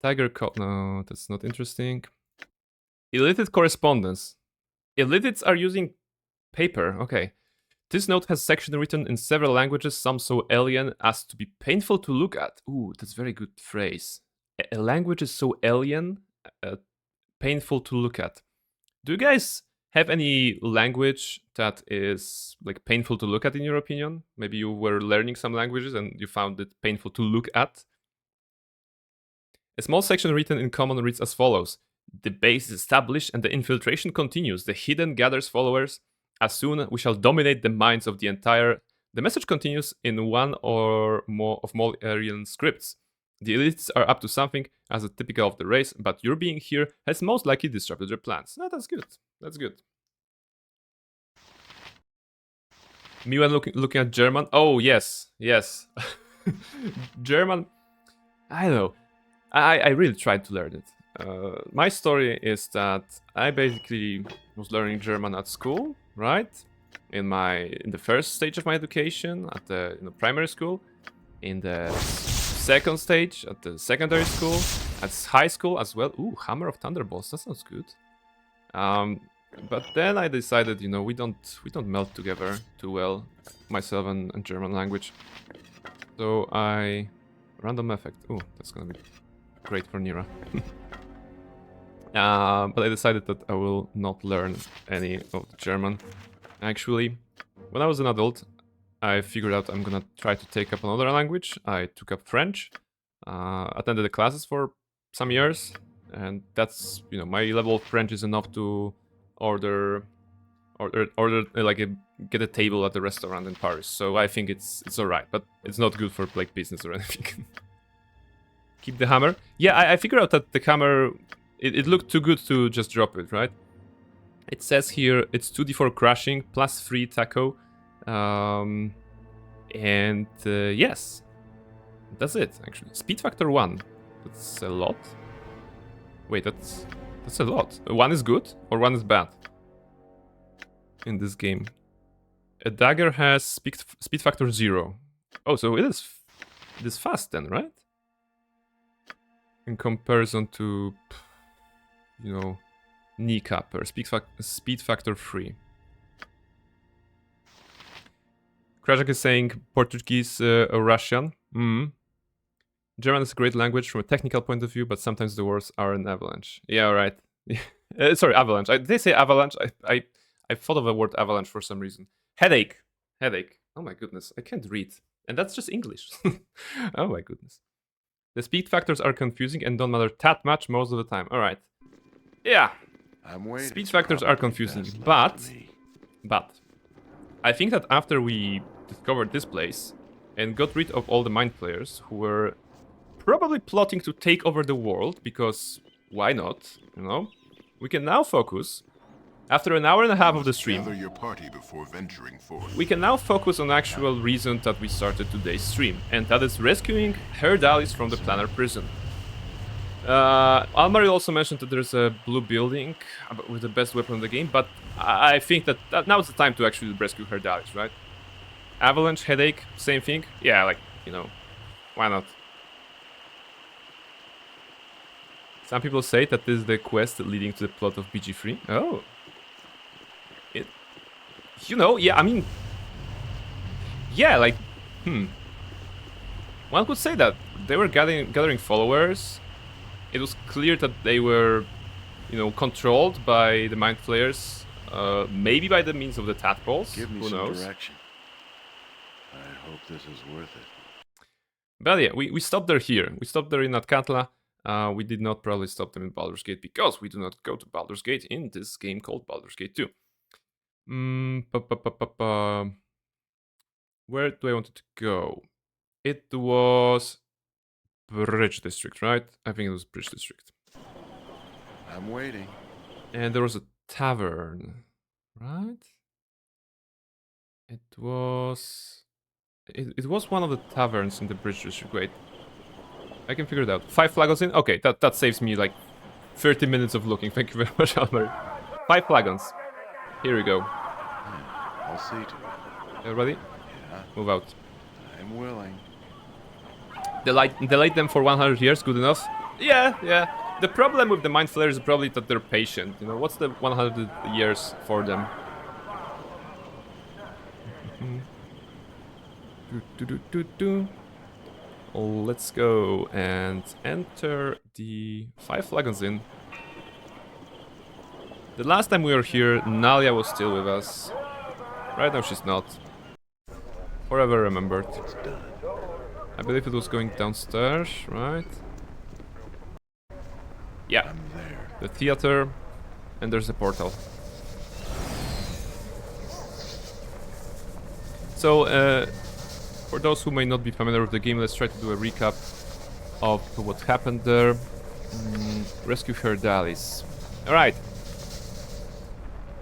S1: Tiger coat. No, that's not interesting. Illiterate correspondence. Illiterates are using paper. Okay. This note has section written in several languages, some so alien as to be painful to look at. Ooh, that's a very good phrase. A language is so alien, painful to look at. Do you guys have any language that is like painful to look at in your opinion? Maybe you were learning some languages and you found it painful to look at. A small section written in common reads as follows. The base is established and the infiltration continues. The hidden gathers followers. As soon we shall dominate the minds of the entire... The message continues in one or more of Aryan scripts. The elites are up to something, as is typical of the race, but your being here has most likely disrupted their plans. No, that's good. That's good. Me when looking at German. Oh, yes. Yes. German. I don't know. I really tried to learn it. My story is that I basically was learning German at school, right? In the first stage of my education at the primary school, in the second stage at the secondary school, at high school as well. Ooh, Hammer of Thunderbolts, that sounds good. But then I decided, you know, we don't melt together too well, myself and German language. So random effect. Ooh, that's gonna be great for Nira. But I decided that I will not learn any of the German. Actually, when I was an adult, I figured out I'm gonna try to take up another language. I took up French, attended the classes for some years, and that's, you know, my level of French is enough to order like get a table at the restaurant in Paris. So I think it's alright, but it's not good for like business or anything. Keep the hammer. Yeah, I figured out that the hammer, it looked too good to just drop it, right? It says here it's 2d4 crashing plus 3 taco. Yes, that's it actually. Speed factor 1. That's a lot. Wait, that's a lot. 1 is good or 1 is bad in this game. A dagger has speed factor 0. Oh, so it is fast then, right? In comparison to, you know, kneecapper, speed factor 3. Krajak is saying Portuguese or Russian. German is a great language from a technical point of view, but sometimes the words are an avalanche. Yeah, right. Sorry, avalanche. Did they say avalanche? I thought of the word avalanche for some reason. Headache. Oh my goodness, I can't read. And that's just English. Oh my goodness. The speed factors are confusing and don't matter that much most of the time. Alright. Yeah. Speed factors are confusing, but I think that after we discovered this place and got rid of all the mind players who were probably plotting to take over the world, because why not, you know? We can now focus, after an hour and a half of the stream,
S9: Gather your party before venturing forth.
S1: we can now focus on actual reason that we started today's stream, and that is rescuing Herr Dallis from the planar prison. Almari also mentioned that there's a blue building with the best weapon in the game, but I think that now's the time to actually rescue Herr Dallis, right? Avalanche, Headache, same thing. Yeah, like, you know, why not? Some people say that this is the quest leading to the plot of BG3. Oh. You know, yeah, I mean... Yeah, like... One could say that. They were gathering followers. It was clear that they were, you know, controlled by the Mind Flayers. Maybe by the means of the tadpoles.
S6: Give me
S1: Who
S6: some
S1: knows?
S6: direction. I hope this is worth it.
S1: But yeah, we stopped there here. We stopped there in Atkantla. We did not probably stop them in Baldur's Gate because we do not go to Baldur's Gate in this game called Baldur's Gate 2. Where do I want it to go? It was Bridge District, right? I think it was Bridge District.
S6: I'm waiting.
S1: And there was a tavern, right? It was one of the taverns in the Bridge District. Wait, I can figure it out. 5 flagons in? Okay, that saves me like 30 minutes of looking. Thank you very much, Almeri. 5 flagons. Here we go.
S6: Yeah, I'll see to it.
S1: Everybody?
S6: Yeah,
S1: Move out.
S6: I'm willing.
S1: Delay them for 100 years, good enough? Yeah. The problem with the Mind Flayers is probably that they're patient. You know, what's the 100 years for them? Let's go and enter the 5 flagons in. The last time we were here, Nalia was still with us. Right now she's not. Forever remembered.
S6: It's done.
S1: I believe it was going downstairs, right? Yeah.
S6: I'm there.
S1: The theater, and there's a portal. So, for those who may not be familiar with the game, let's try to do a recap of what happened there. Rescue Herdalis. Alright.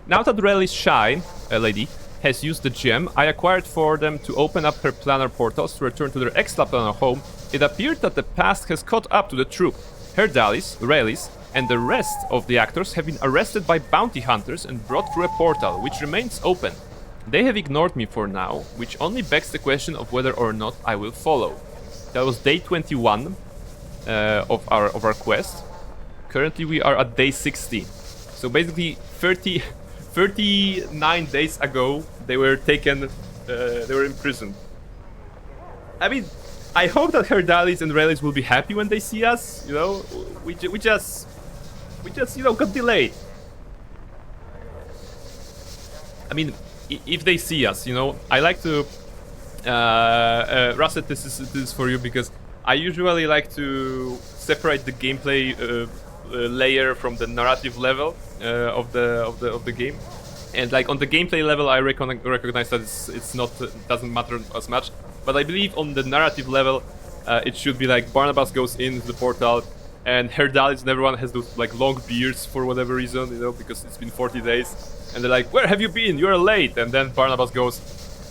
S1: Now that Reli's shy, a lady, has used the gem I acquired for them to open up her planar portals to return to their extraplanar home, it appeared that the past has caught up to the troupe. Herdalis, Relis, and the rest of the actors have been arrested by bounty hunters and brought through a portal, which remains open. They have ignored me for now, which only begs the question of whether or not I will follow. That was day 21 of our quest. Currently we are at day 60. So basically 39 days ago they were taken, they were imprisoned. I mean, I hope that Herdalis and Relis will be happy when they see us. You know, we just you know, got delayed. I mean, if they see us, you know, I like to Russet, this is for you, because I usually like to separate the gameplay layer from the narrative level of the game. And like on the gameplay level, I recognize that it's not doesn't matter as much. But I believe on the narrative level, it should be like Barnabas goes into the portal, and Herdalis and everyone has those like long beards for whatever reason, you know, because it's been 40 days. And they're like, "Where have you been? You're late." And then Barnabas goes,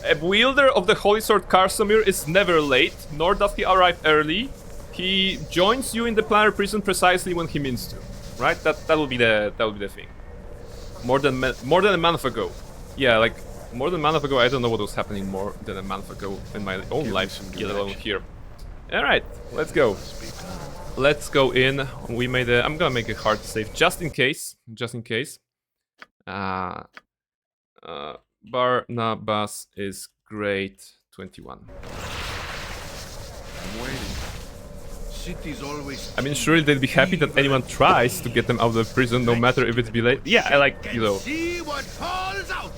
S1: "A wielder of the Holy Sword Karsamir is never late, nor does he arrive early. He joins you in the planar prison precisely when he means to." Right? That will be the thing. More than a month ago. Yeah, like more than a month ago. I don't know what was happening more than a month ago in my own life, let alone here. All right, let's go. Let's go in. I'm gonna make a hard save just in case. Barnabas is great. 21.
S6: I'm waiting.
S8: City's always
S1: I mean, surely they'd be happy that anyone tries to get them out of prison, no matter if it's be late. Yeah, I like, you know.
S8: see what falls out.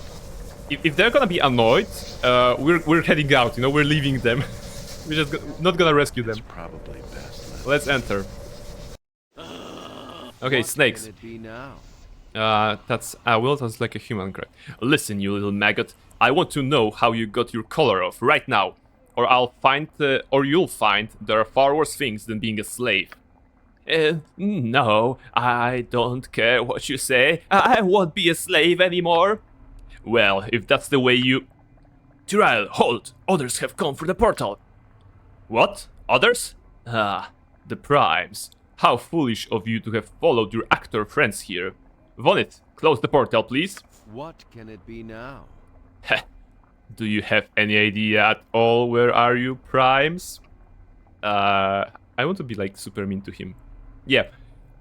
S1: If they're gonna be annoyed, we're heading out. You know, we're leaving them. We're just not gonna rescue them.
S6: It's probably best.
S1: Let's enter. Okay, snakes.
S6: Can it be now?
S1: That's that's like a human cry. Listen, you little maggot. I want to know how you got your collar off right now, or you'll find there are far worse things than being a slave. No, I don't care what you say. I won't be a slave anymore. Well, if that's the way you... Tyrael, hold! Others have come through the portal. What? Others? Ah, the Primes. How foolish of you to have followed your actor friends here. Vonit, close the portal, please.
S6: What can it be now?
S1: Heh. Do you have any idea at all where are you, Primes? I want to be like super mean to him. Yeah.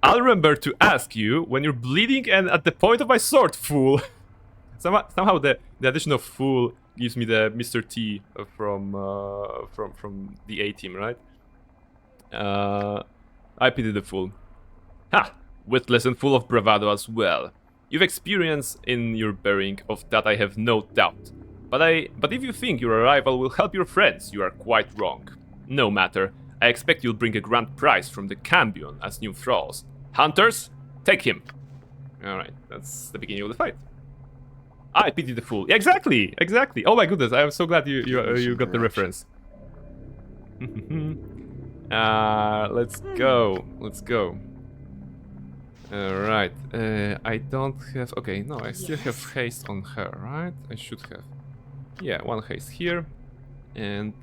S1: I'll remember to ask you when you're bleeding and at the point of my sword, fool. Somehow the addition of fool gives me the Mr. T from the A-team, right? I pity the fool. Ha! Witless and full of bravado as well. You've experience in your bearing, of that I have no doubt. But if you think your arrival will help your friends, you are quite wrong. No matter. I expect you'll bring a grand prize from the Cambion as new thralls. Hunters, take him. Alright, that's the beginning of the fight. I pity the fool. Yeah, exactly. Oh my goodness, I am so glad you got the reference. Let's go. Alright, I don't have... Okay, no, I still have haste on her, right? I should have. Yeah, one haste here. And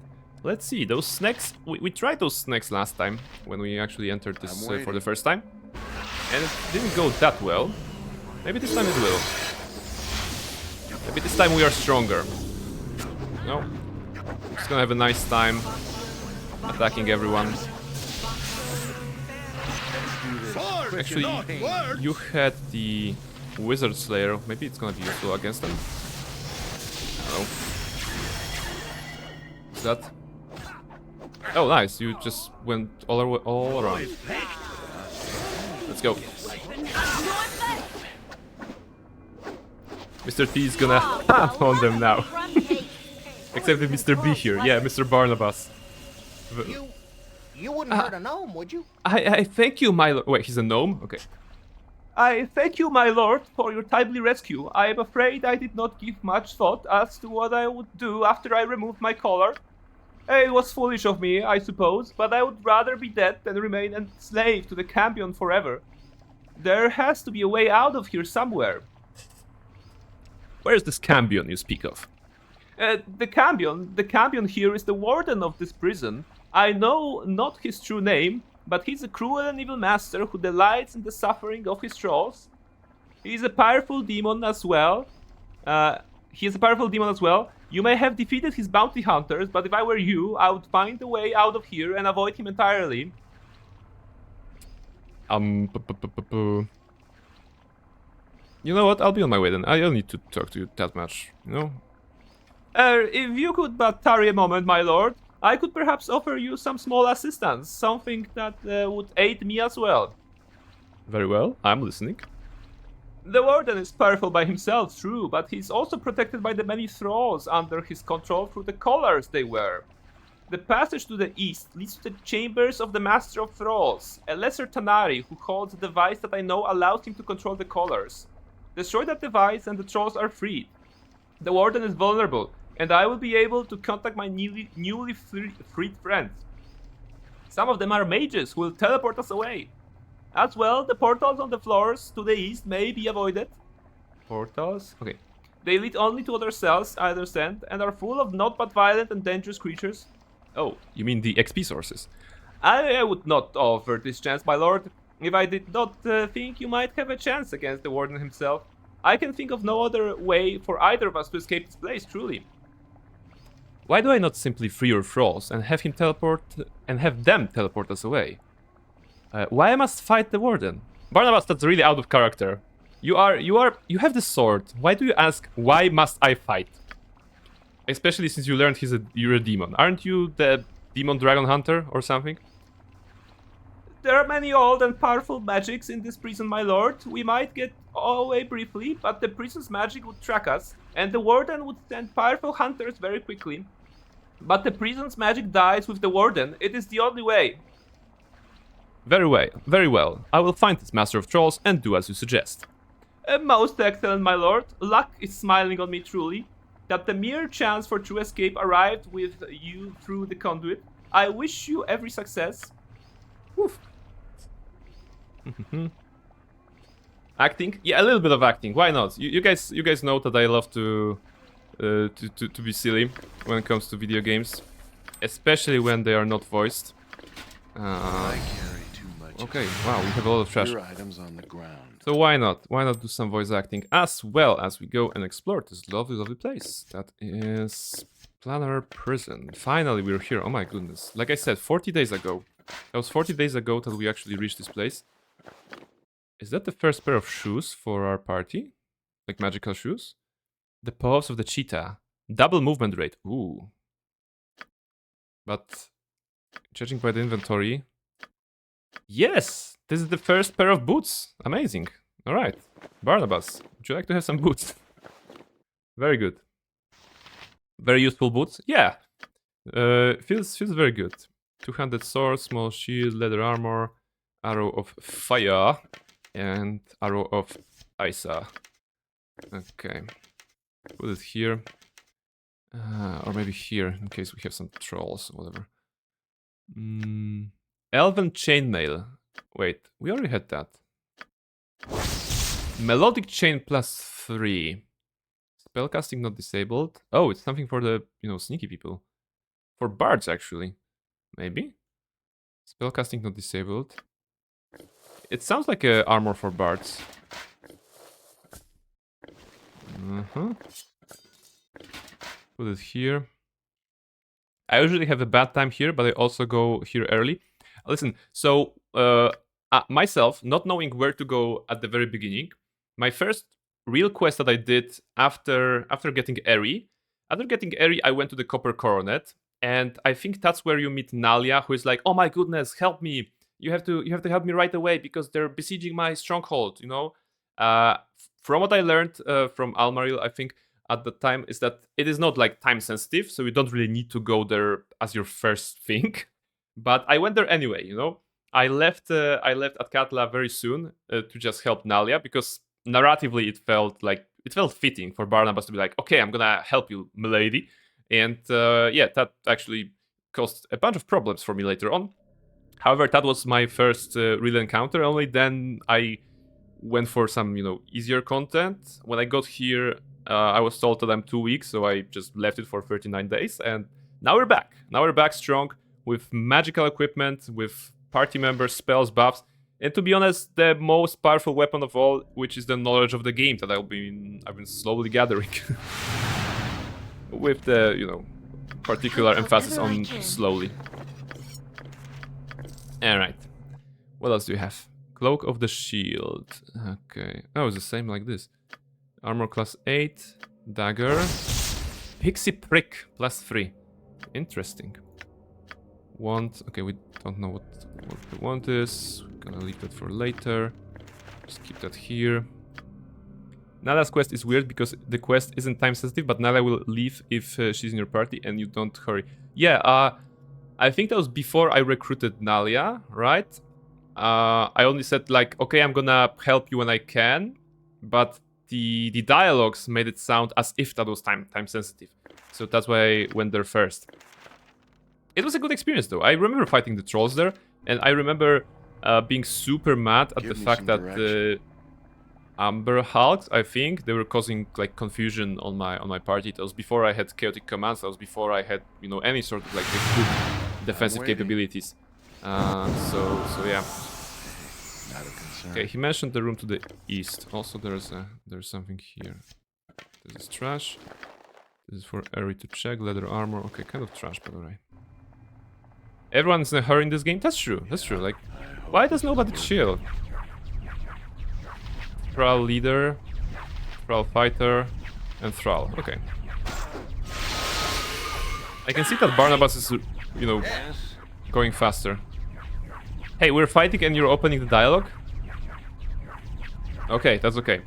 S1: let's see, those snacks... We tried those snacks last time, when we actually entered this for the first time. And it didn't go that well. Maybe this time it will. Maybe this time we are stronger. No. We're just gonna have a nice time attacking everyone. Actually, you had the Wizard Slayer. Maybe it's gonna be useful against them. Oh. What's that? Oh, nice. You just went all around. Let's go. Mr. T is gonna have on them now. Except with Mr. B here. Yeah, Mr. Barnabas.
S3: You wouldn't hurt a gnome, would you?
S1: I thank you, my lord. Wait, he's a gnome? Okay. I thank you, my lord, for your timely rescue. I am afraid I did not give much thought as to what I would do after I removed my collar. It was foolish of me, I suppose, but I would rather be dead than remain enslaved to the Cambion forever. There has to be a way out of here somewhere. Where's this Cambion you speak of? The Cambion here is the warden of this prison. I know not his true name, but he's a cruel and evil master who delights in the suffering of his trolls. He's a powerful demon as well. You may have defeated his bounty hunters, but if I were you, I would find a way out of here and avoid him entirely. You know what? I'll be on my way then. I don't need to talk to you that much, you know? If you could but tarry a moment, my lord, I could perhaps offer you some small assistance, something that would aid me as well. Very well, I'm listening. The warden is powerful by himself, true, but he's also protected by the many thralls under his control through the collars they wear. The passage to the east leads to the chambers of the Master of Thralls, a lesser Tanari who holds a device that I know allows him to control the collars. Destroy that device and the trolls are freed. The warden is vulnerable, and I will be able to contact my newly freed friends. Some of them are mages who will teleport us away. As well, the portals on the floors to the east may be avoided. Portals? Okay. They lead only to other cells, I understand, and are full of not but violent and dangerous creatures. Oh, you mean the XP sources? I would not offer this chance, my lord, if I did not think you might have a chance against the warden himself. I can think of no other way for either of us to escape this place, truly. Why do I not simply free your thralls and have them teleport us away? Why I must fight the warden? Barnabas, that's really out of character. You have the sword. Why do you ask, why must I fight? Especially since you learned you're a demon. Aren't you the demon dragon hunter or something? There are many old and powerful magics in this prison, my lord. We might get away briefly, but the prison's magic would track us, and the warden would send powerful hunters very quickly. But the prison's magic dies with the warden. It is the only way. Very well. I will find this Master of Trolls and do as you suggest. Most excellent, my lord. Luck is smiling on me truly. That the mere chance for true escape arrived with you through the conduit. I wish you every success. Woof. Acting? Yeah, a little bit of acting. Why not? You guys know that I love to be silly when it comes to video games, especially when they are not voiced.
S6: I carry too much
S1: okay. Wow, we have a lot of trash.
S6: Your items on the ground.
S1: So why not? Why not do some voice acting as well as we go and explore this lovely, lovely place? That is Planner Prison. Finally, we're here. Oh my goodness. Like I said, 40 days ago. That was 40 days ago that we actually reached this place. Is that the first pair of shoes for our party? Like magical shoes? The paws of the cheetah. Double movement rate. Ooh. But judging by the inventory... Yes! This is the first pair of boots. Amazing. Alright. Barnabas, would you like to have some boots? Very good. Very useful boots. Yeah. Feels very good. 200 sword, small shield, leather armor, arrow of fire, and arrow of Isa. Okay. Put it here. Or maybe here, in case we have some trolls or whatever. Elven chainmail. Wait, we already had that. Melodic chain +3. Spellcasting not disabled. Oh, it's something for the, sneaky people. For bards, actually. Maybe? Spellcasting not disabled. It sounds like a armor for bards. Put it here. I usually have a bad time here, but I also go here early. Listen, so myself, not knowing where to go at the very beginning, my first real quest that I did after getting Eri, I went to the Copper Coronet, and I think that's where you meet Nalia, who is like, "Oh my goodness, help me! You have to help me right away because they're besieging my stronghold." From what I learned from Almaril, I think at the time is that it is not like time sensitive, so you don't really need to go there as your first thing. But I went there anyway. I left Atkatla very soon to just help Nalia because narratively it felt fitting for Barnabas to be like, "Okay, I'm gonna help you, milady." And that actually caused a bunch of problems for me later on. However, that was my first real encounter. Only then I went for some, easier content. When I got here, I was told that I'm 2 weeks, so I just left it for 39 days. And now we're back. Now we're back strong with magical equipment, with party members, spells, buffs. And to be honest, the most powerful weapon of all, which is the knowledge of the game that I've been slowly gathering. With the, particular emphasis on slowly. Alright. What else do you have? Cloak of the Shield. Okay. Oh, it's the same like this. Armor class 8. Dagger. Pixie Prick +3. Interesting. Wand. Okay, we don't know what the wand is. We're gonna leave that for later. Just keep that here. Nala's quest is weird because the quest isn't time sensitive, but Nala will leave if she's in your party and you don't hurry. Yeah, I think that was before I recruited Nalia, right? I only said like, okay, I'm gonna help you when I can, but the dialogues made it sound as if that was time sensitive. So that's why I went there first. It was a good experience though. I remember fighting the trolls there, and I remember being super mad at the fact that the Amber Hulks, I think, they were causing like confusion on my party. That was before I had chaotic commands. That was before I had any sort of like good defensive capabilities. So yeah. Okay, he mentioned the room to the east. Also, there's something here. This is trash. This is for Eri to check. Leather armor. Okay, kind of trash, but alright. Everyone's in a hurry in this game. That's true. That's true. Like, why does nobody chill? Thrall leader, Thrall fighter, and Thrall. Okay. I can see that Barnabas is, going faster. Hey, we're fighting and you're opening the dialogue? Okay, that's okay.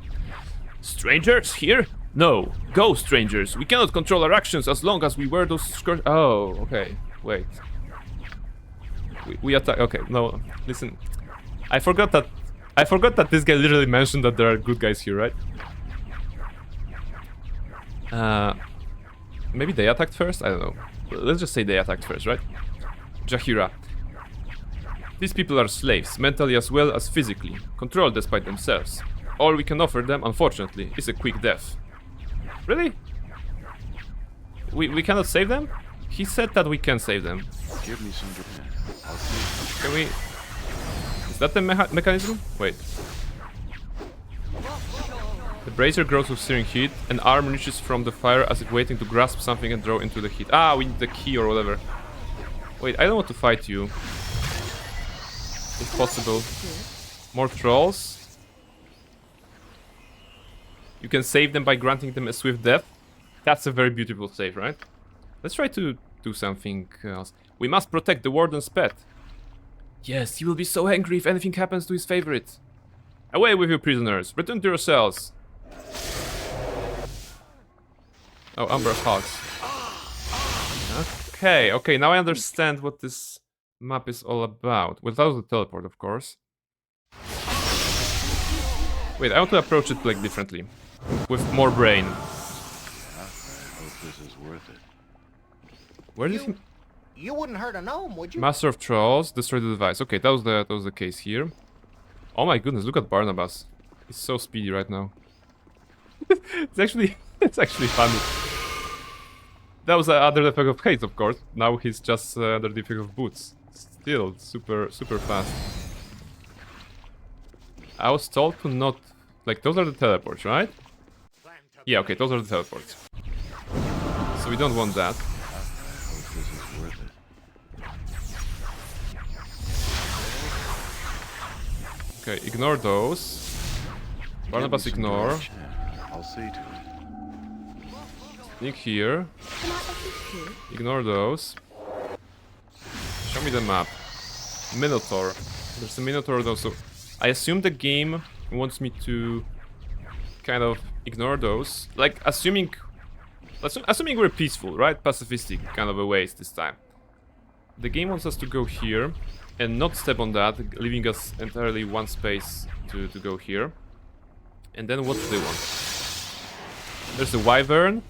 S1: Strangers here? No, go strangers. We cannot control our actions as long as we wear those skirts. Oh, okay. Wait. We attack. Okay, no. Listen. I forgot that this guy literally mentioned that there are good guys here, right? Maybe they attacked first? I don't know. Let's just say they attacked first, right? Jahira. These people are slaves, mentally as well as physically, controlled despite themselves. All we can offer them, unfortunately, is a quick death. Really? We cannot save them? He said that we can save them.
S6: Give me some Japan. I'll see.
S1: Can we... Is that the mechanism? Wait. The brazier grows with searing heat. An arm reaches from the fire as if waiting to grasp something and draw into the heat. Ah, we need the key or whatever. Wait, I don't want to fight you. If possible. More trolls. You can save them by granting them a swift death. That's a very beautiful save, right? Let's try to do something else. We must protect the warden's pet. Yes, he will be so angry if anything happens to his favorite. Away with you, prisoners. Return to your cells. Oh, Umber Hogs. Okay, now I understand what this map is all about. Without the teleport, of course. Wait, I want to approach it like differently. With more brain.
S6: I hope this is worth it.
S1: Where do you think?
S11: You wouldn't hurt a gnome, would you?
S1: Master of Trolls, destroy the device. Okay, that was the case here. Oh my goodness, look at Barnabas. He's so speedy right now. it's actually funny. That was under the effect of haste, of course. Now he's just under the effect of boots. Still super fast. I was told to not, like, those are the teleports, right? Yeah, okay, those are the teleports. So we don't want that.
S6: I hope this is worth it.
S1: Okay, ignore those. Barnabas, ignore.
S6: Yeah, I'll see to it.
S1: Sneak here.
S4: Can I assist you?
S1: Ignore those. Show me the map. Minotaur. There's a Minotaur though, so I assume the game wants me to kind of ignore those. Like, assuming we're peaceful, right? Pacifistic kind of a ways this time. The game wants us to go here and not step on that, leaving us entirely one space to go here. And then what do they want? There's a wyvern.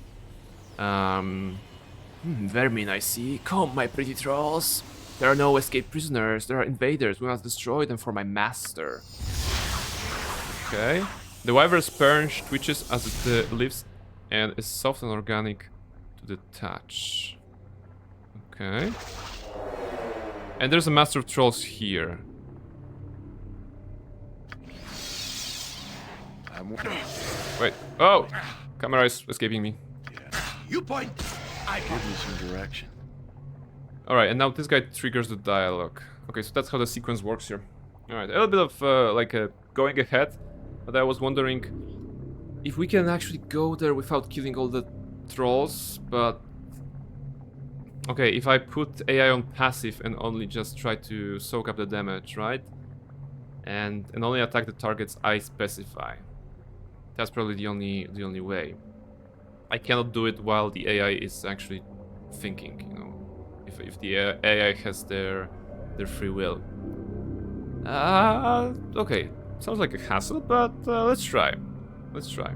S1: Vermin, I see. Come, my pretty trolls. There are no escaped prisoners. There are invaders. We must destroy them for my master. Okay. The wyvern's perch twitches as it lives and is soft and organic to the touch. Okay. And there's a master of trolls here. Wait. Oh! Camera is escaping me.
S8: You point. I
S6: Give me some direction.
S1: Alright, and now this guy triggers the dialogue. Okay, so that's how the sequence works here. Alright, a little bit of going ahead, but I was wondering if we can actually go there without killing all the trolls, but... Okay, if I put AI on passive and only just try to soak up the damage, right? And only attack the targets I specify. That's probably the only way. I cannot do it while the AI is actually thinking, you know. If the AI has their free will. Okay. Sounds like a hassle, but let's try. Let's try.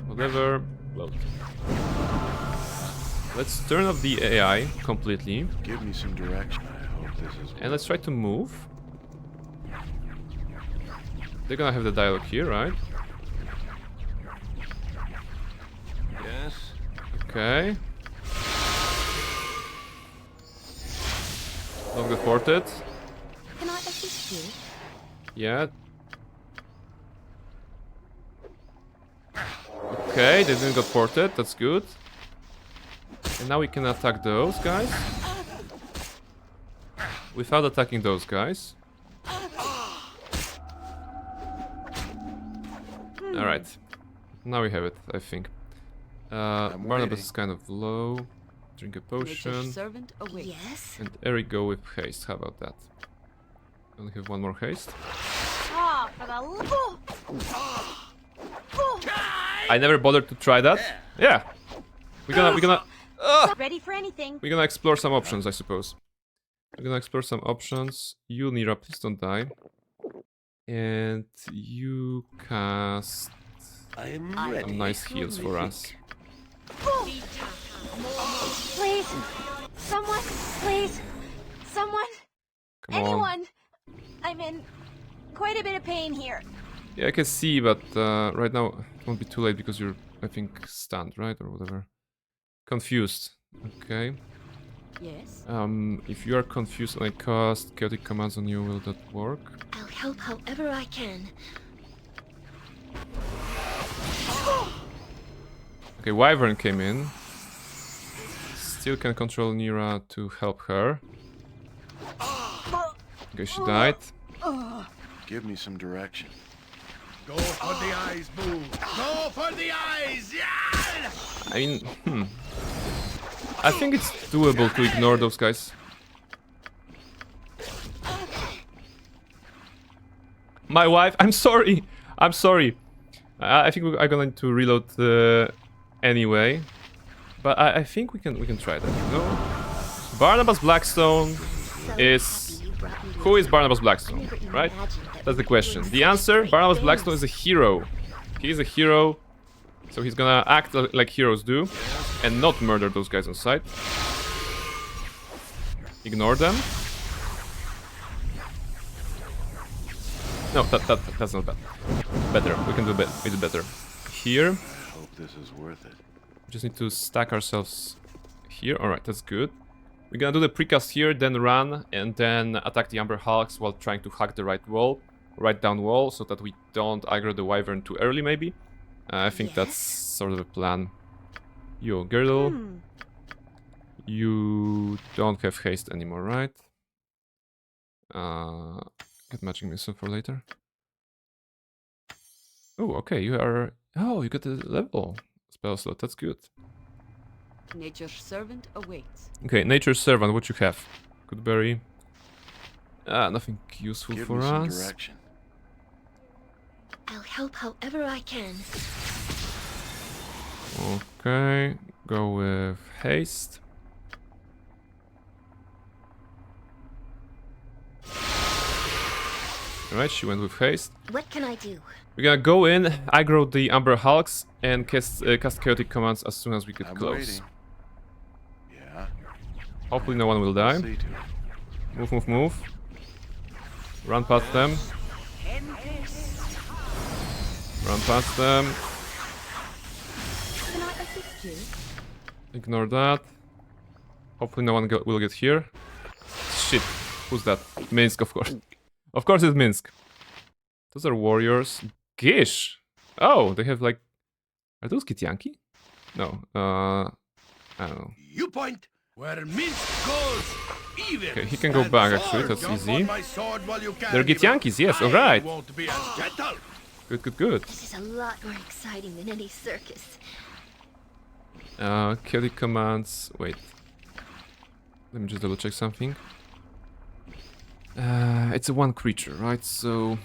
S1: Whatever. Load. Let's turn off the AI completely.
S6: Give me some direction. I hope this is.
S1: And let's try to move. They're gonna have the dialogue here, right?
S8: Yes.
S1: Okay. Don't get ported.
S4: Can I assist you?
S1: Yeah. Okay, they didn't get ported, that's good. And now we can attack those guys. Without attacking those guys. Alright. Now we have it, I think. Barnabas is kind of low. Drink a potion.
S5: Servant away.
S10: Yes?
S1: And Eric go with haste. How about that? Only have one more haste.
S4: Ah, for the
S1: I never bothered to try that. Yeah. We're gonna
S4: ready for anything.
S1: We're gonna explore some options, I suppose. We're gonna explore some options. You, Nira, please don't die. And you cast
S8: I'm
S1: some
S8: ready.
S1: nice heals for us.
S4: Please, someone, please, someone,
S1: Come on.
S4: anyone. I'm in quite a bit of pain here.
S1: Yeah, I can see, but right now it won't be too late because you're, I think, stunned, right? Or whatever. Confused. Okay.
S5: Yes?
S7: If you are confused and I cast chaotic commands on you, will that work?
S10: I'll help however I can.
S7: Okay, Wyvern came in. Still can control Nira to help her. Okay, she died.
S6: Give me some direction.
S8: Go for the eyes, Boo. Go for the eyes. Yeah!
S7: I mean, I think it's doable to ignore those guys. My wife, I'm sorry. I'm sorry. I think I'm gonna need to reload anyway. But I think we can try that, you know? Barnabas Blackstone is... Who is Barnabas Blackstone, right? That's the question. The answer, Barnabas Blackstone is a hero. He is a hero, so he's gonna act like heroes do and not murder those guys on sight. Ignore them. No, that's not bad. Better, we can do it better. Here.
S6: I hope this is worth it.
S7: Just need to stack ourselves here. Alright, that's good. We're gonna do the precast here, then run, and then attack the Amber Hulks while trying to hack the right down wall, so that we don't aggro the Wyvern too early, maybe. I think that's sort of a plan. Yo, Girdle. You don't have haste anymore, right? Get matching missile for later. Oh, okay, you are... Oh, you got a level spell slot, that's good.
S5: Nature's servant awaits.
S7: Okay, Nature's Servant, what you have? Goodberry. Nothing useful
S6: Give
S7: for
S6: me some
S7: us.
S6: direction.
S10: I'll help however I can.
S7: Okay, go with haste. Alright, she went with haste.
S10: What can I do?
S7: We're gonna go in, aggro the Amber Hulks, and cast chaotic commands as soon as we get
S6: I'm
S7: close.
S6: waiting. Yeah.
S7: Hopefully no one will
S6: I'll
S7: die.
S6: see to it.
S7: Move, move, move. Run past them. Run past them.
S5: Can I assist you?
S7: Ignore that. Hopefully no one will get here. Shit. Who's that? Minsk, of course. Of course it's Minsk. Those are warriors. Gish! Oh, they have like... Are those Githyanki? No. I don't know.
S8: You point where Minsk goes. Even
S7: Okay, he can go back actually, that's
S8: jump
S7: easy.
S8: on my sword while you
S7: They're
S8: carry
S7: Githyankis, yes,
S8: I
S7: alright.
S8: won't be as gentle.
S7: Good, good, good.
S10: This is a lot more exciting than any circus.
S7: Chaotic commands... Wait. Let me just double check something. It's a one creature, right? So...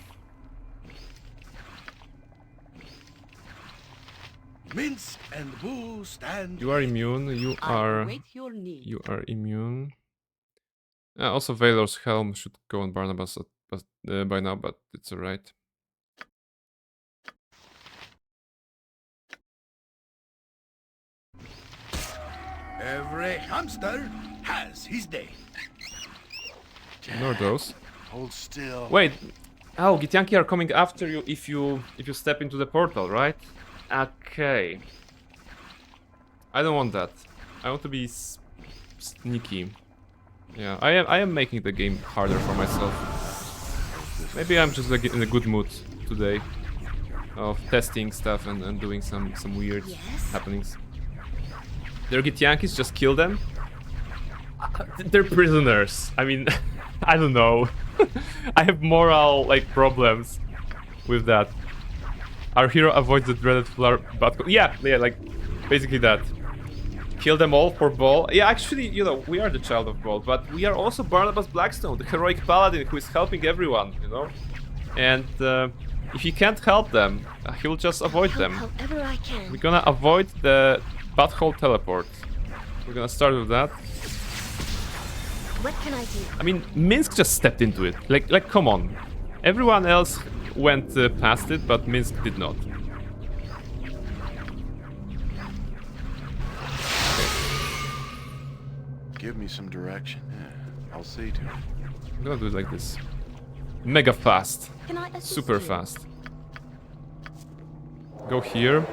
S8: Minsk and Boo stand.
S7: You are immune, you
S5: I
S7: are...
S5: await your need.
S7: You are immune. Also, Valor's helm should go on Barnabas by now, but it's alright.
S8: Every hamster has his day.
S7: Ignore those.
S6: Hold still.
S7: Wait. Oh, Githyanki are coming after you if you step into the portal, right? Okay. I don't want that. I want to be sneaky. Yeah, I am making the game harder for myself. Maybe I'm just like in a good mood today of testing stuff and doing some weird happenings. They're Githyankis, just kill them. They're prisoners. I mean, I don't know. I have moral like problems with that. Our hero avoids the dreaded flower, but yeah, like basically that. Kill them all for Ball. Yeah, actually, you know, we are the child of Ball, but we are also Barnabas Blackstone, the heroic paladin who is helping everyone, you know. And if he can't help them, he'll just avoid them.
S10: However I can.
S7: We're gonna avoid the butthole teleport. We're gonna start with that.
S10: What can I do?
S7: I mean, Minsk just stepped into it. Like, come on. Everyone else went past it, but Minsk did not.
S6: Give me some direction. Yeah, I'll see to it.
S7: I'm gonna do it like this. Mega fast.
S5: Can I assist
S7: Super
S5: you?
S7: fast. Go here.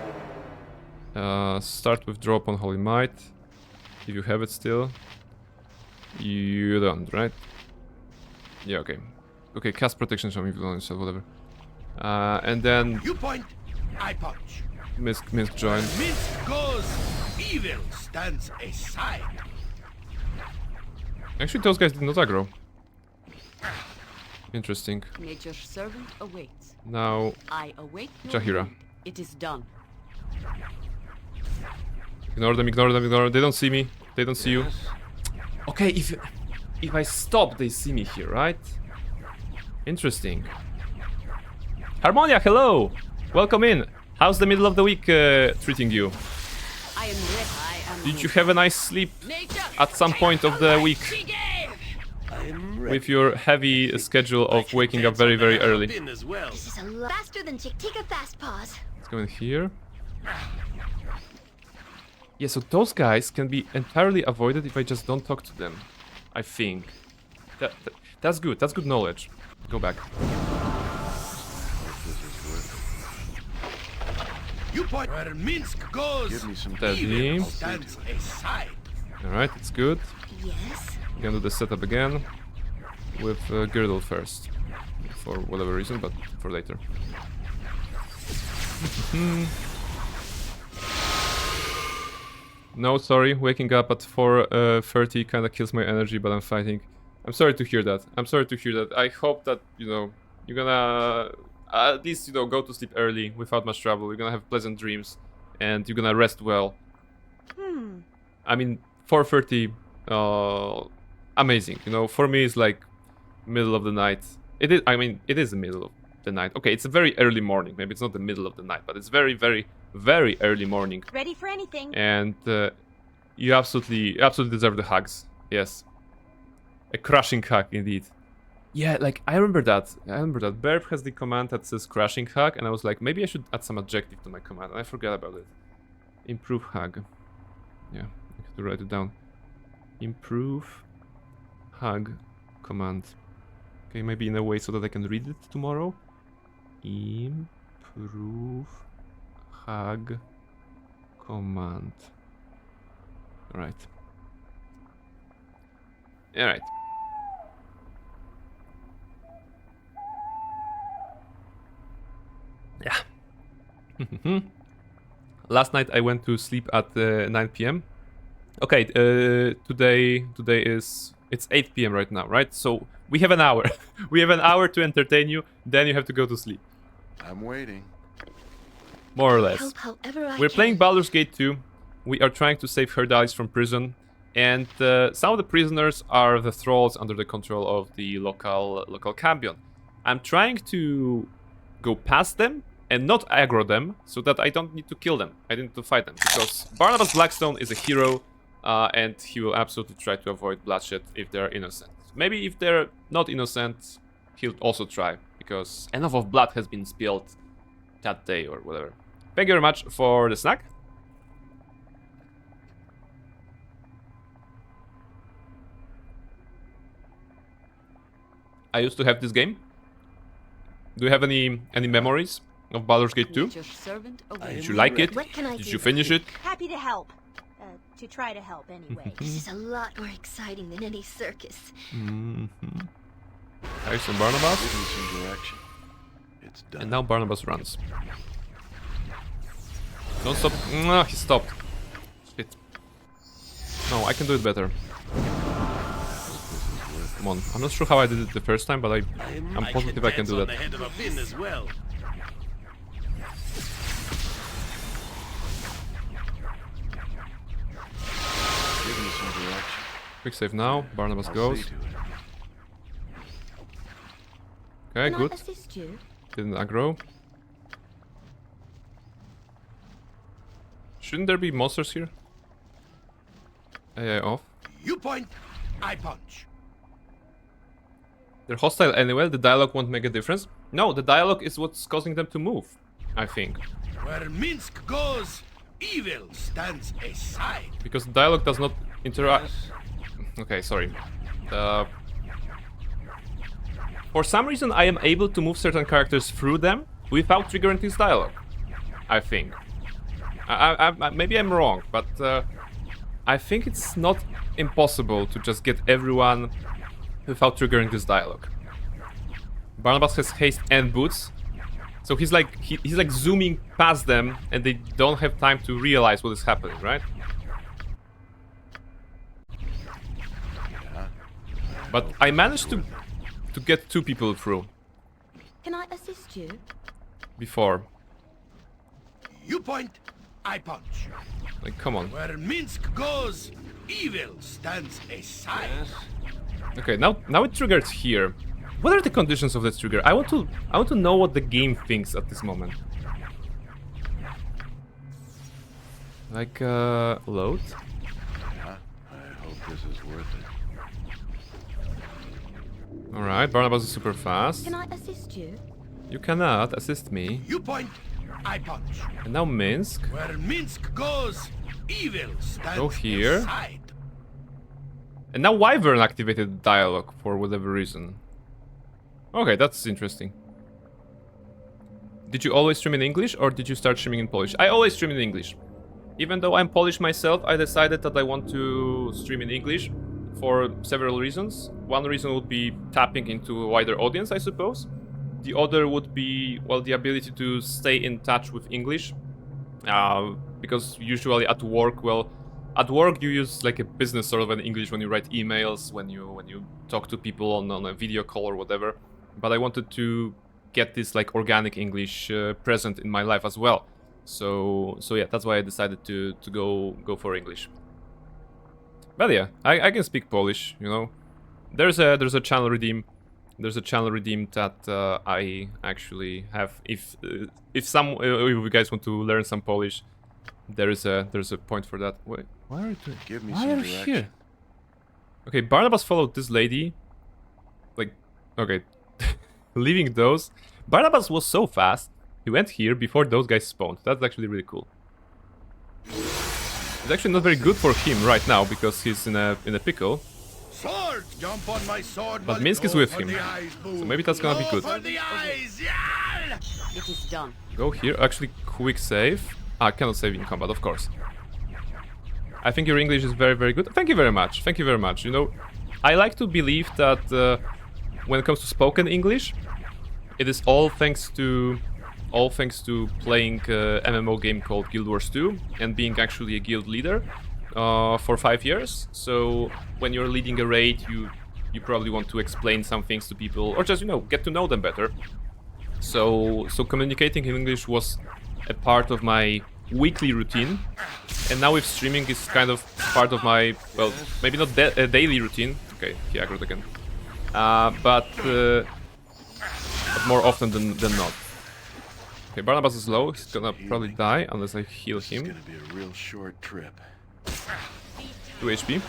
S7: Start with drop on Holy Might. If you have it still. You don't, right? Yeah, okay. Okay, cast protection from evil on yourself, whatever. And then
S8: You point, I punch.
S7: Misk join.
S8: Minsk goes, evil stands aside.
S7: Actually, those guys did not aggro. Interesting.
S5: Nature's servant awaits.
S7: Now,
S5: I await your
S7: Jahira.
S5: command. It is done.
S7: Ignore them, ignore them, ignore them. They don't see me. They don't see you. Okay, if I stop, they see me here, right? Interesting. Harmonia, hello! Welcome in. How's the middle of the week treating you?
S5: I am ready. I am
S7: Did you have a nice sleep
S5: Nature,
S7: at some point of the week
S8: I'm ready.
S7: with your heavy schedule of waking up very, very early?
S8: As well.
S10: This is a lot faster than Chick. Take a fast pause.
S7: Let's go in here. Yeah, so those guys can be entirely avoided if I just don't talk to them. I think. That's good. That's good knowledge. Go back.
S8: You point where Minsk goes,
S6: Give me some
S7: Steady.
S8: evil stands aside.
S7: Alright, it's good.
S10: Yes.
S7: I'm gonna do the setup again. With Girdle first. For whatever reason, but for later. No, sorry. Waking up at 4:30 kind of kills my energy, but I'm fighting. I'm sorry to hear that. I'm sorry to hear that. I hope that, you know, you're gonna at least, you know, go to sleep early without much trouble. You're gonna have pleasant dreams and you're gonna rest well. I mean, 4:30, amazing. You know, for me, it's like middle of the night. It is, I mean, it is the middle of the night. Okay, it's a very early morning. Maybe it's not the middle of the night, but it's very, very, very early morning.
S4: Ready for anything.
S7: And you absolutely deserve the hugs. Yes. A crushing hug, indeed. Yeah, like, I remember that. Burp has the command that says crushing hug, and I was like, maybe I should add some adjective to my command, and I forgot about it. Improve hug. Yeah, I have to write it down. Improve hug command. Okay, maybe in a way so that I can read it tomorrow. Improve hug command. Alright. Alright. Yeah. Last night I went to sleep at 9 p.m. Okay, today is... It's 8 p.m. right now, right? So we have an hour. We have an hour to entertain you, then you have to go to sleep.
S6: I'm waiting.
S7: More or less.
S10: Help however I
S7: We're
S10: can.
S7: playing Baldur's Gate 2. We are trying to save Herdalis from prison. And some of the prisoners are the thralls under the control of the local campion. I'm trying to go past them and not aggro them so that I don't need to kill them. I don't need to fight them. Because Barnabas Blackstone is a hero and he will absolutely try to avoid bloodshed if they're innocent. Maybe if they're not innocent, he'll also try. Because enough of blood has been spilled that day or whatever. Thank you very much for the snack. I used to have this game. Do you have any memories of Baldur's Gate 2?
S5: Nature's servant awaits.
S7: Did you like it?
S10: What can I
S7: Did
S10: do?
S7: you finish it?
S4: Happy to help. To try to help anyway.
S10: This is a lot more exciting than any circus.
S7: Thanks to Barnabas.
S6: Give me some direction. It's done.
S7: And now Barnabas runs. Don't stop. No, he stopped. Shit. No, I can do it better. Come on. I'm not sure how I did it the first time, but I'm positive I can do that.
S8: The head of a pin as well.
S6: Give me some direction.
S7: Quick save now. Barnabas
S6: I'll
S7: goes.
S6: see to it.
S7: Okay,
S10: Can
S7: good.
S10: I assist you?
S7: Didn't aggro. Shouldn't there be monsters here? AI off.
S8: You point, I punch.
S7: They're hostile anyway, the dialogue won't make a difference. No, the dialogue is what's causing them to move, I think.
S8: Where Minsk goes, evil stands aside.
S7: Because the dialogue does not interact... Okay, sorry. For some reason I am able to move certain characters through them without triggering this dialogue. I think. Maybe I'm wrong, but
S1: I think it's not impossible to just get everyone without triggering this dialogue. Barnabas has haste and boots, so he's like he's like zooming past them, and they don't have time to realize what is happening, right? But I managed to get 2 people through
S5: Can I assist you?
S1: before.
S8: You point, I punch.
S1: Like, come on.
S8: Where Minsk goes, evil stands aside.
S1: Okay, now it triggered here. What are the conditions of this trigger? I want to know what the game thinks at this moment. Like, load?
S6: Yeah, I hope this is worth it.
S1: Alright, Barnabas is super fast.
S5: Can I assist you?
S1: You cannot assist me.
S8: You point, I punch.
S1: And now Minsk.
S8: Where Minsk goes, evil stands
S1: Go here.
S8: aside.
S1: And now Wyvern activated dialogue for whatever reason. Okay, that's interesting. Did you always stream in English or did you start streaming in Polish? I always stream in English. Even though I'm Polish myself, I decided that I want to stream in English for several reasons. One reason would be tapping into a wider audience, I suppose. The other would be, well, the ability to stay in touch with English. Because usually at work, you use like a business sort of an English when you write emails, when you talk to people on a video call or whatever. But I wanted to get this like organic English present in my life as well. So yeah, that's why I decided to go for English. But yeah, I can speak Polish, you know. There's a channel redeem. There's a channel redeem that I actually have. If you guys want to learn some Polish, there's a point for that. Wait, why are you doing?
S6: Give me
S1: Why
S6: some
S1: are you
S6: direction.
S1: here? Okay, Barnabas followed this lady. Like, okay, leaving those. Barnabas was so fast. He went here before those guys spawned. That's actually really cool. It's actually not very good for him right now because he's in a pickle.
S8: Sword, jump on my sword.
S1: But Minsk is with him, so maybe that's gonna be good.
S8: For the eyes, yeah!
S5: It is done.
S1: Go here. Actually, quick save. I cannot save in combat, of course. I think your English is very, very good. Thank you very much. Thank you very much. You know, I like to believe that when it comes to spoken English, it is all thanks to playing MMO game called Guild Wars 2 and being actually a guild leader for 5 years. So when you're leading a raid, you probably want to explain some things to people or just, you know, get to know them better. So communicating in English was a part of my weekly routine, and now with streaming is kind of part of my, well, maybe not a daily routine. Okay, he aggroed again. But more often than not. Okay, Barnabas is low. He's gonna probably die unless I heal
S6: It's
S1: him.
S6: gonna be a real short trip.
S1: 2 HP.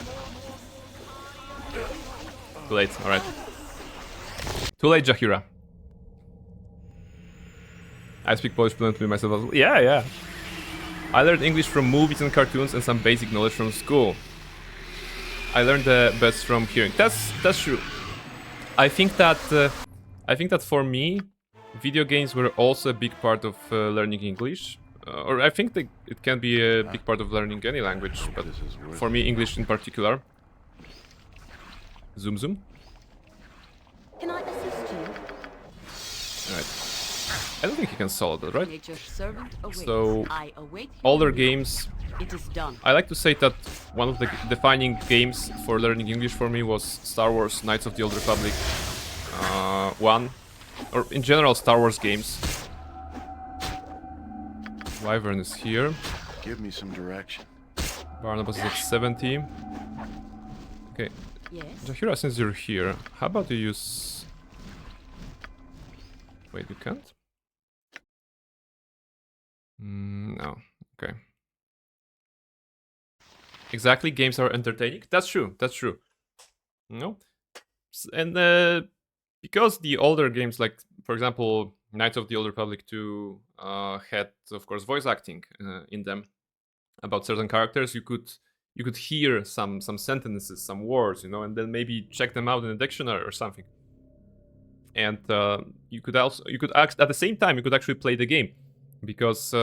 S1: Too late, alright. Too late, Jahira. I speak Polish fluently myself as well. Yeah. I learned English from movies and cartoons and some basic knowledge from school. I learned the best from hearing. That's true. I think that for me, video games were also a big part of learning English. Or I think that it can be a big part of learning any language, but for me, English in particular. Zoom.
S5: Can I assist you?
S1: Alright. I don't think he can solo that, right?
S5: Nature's servant awaits.
S1: So,
S5: I await
S1: older
S5: your
S1: games.
S5: It is done.
S1: I like to say that one of the defining games for learning English for me was Star Wars Knights of the Old Republic 1. Or in general, Star Wars games. Wyvern is here.
S6: Give me some direction.
S1: Barnabas is at 70. Okay.
S5: Yes.
S1: Jahira, since you're here, how about you use... Wait, you can't? No. Okay. Exactly, games are entertaining. That's true. No? And because the older games, like, for example, Knights of the Old Republic 2 had, of course, voice acting in them about certain characters, you could hear some sentences, some words, you know, and then maybe check them out in a dictionary or something. And you could at the same time you could actually play the game, because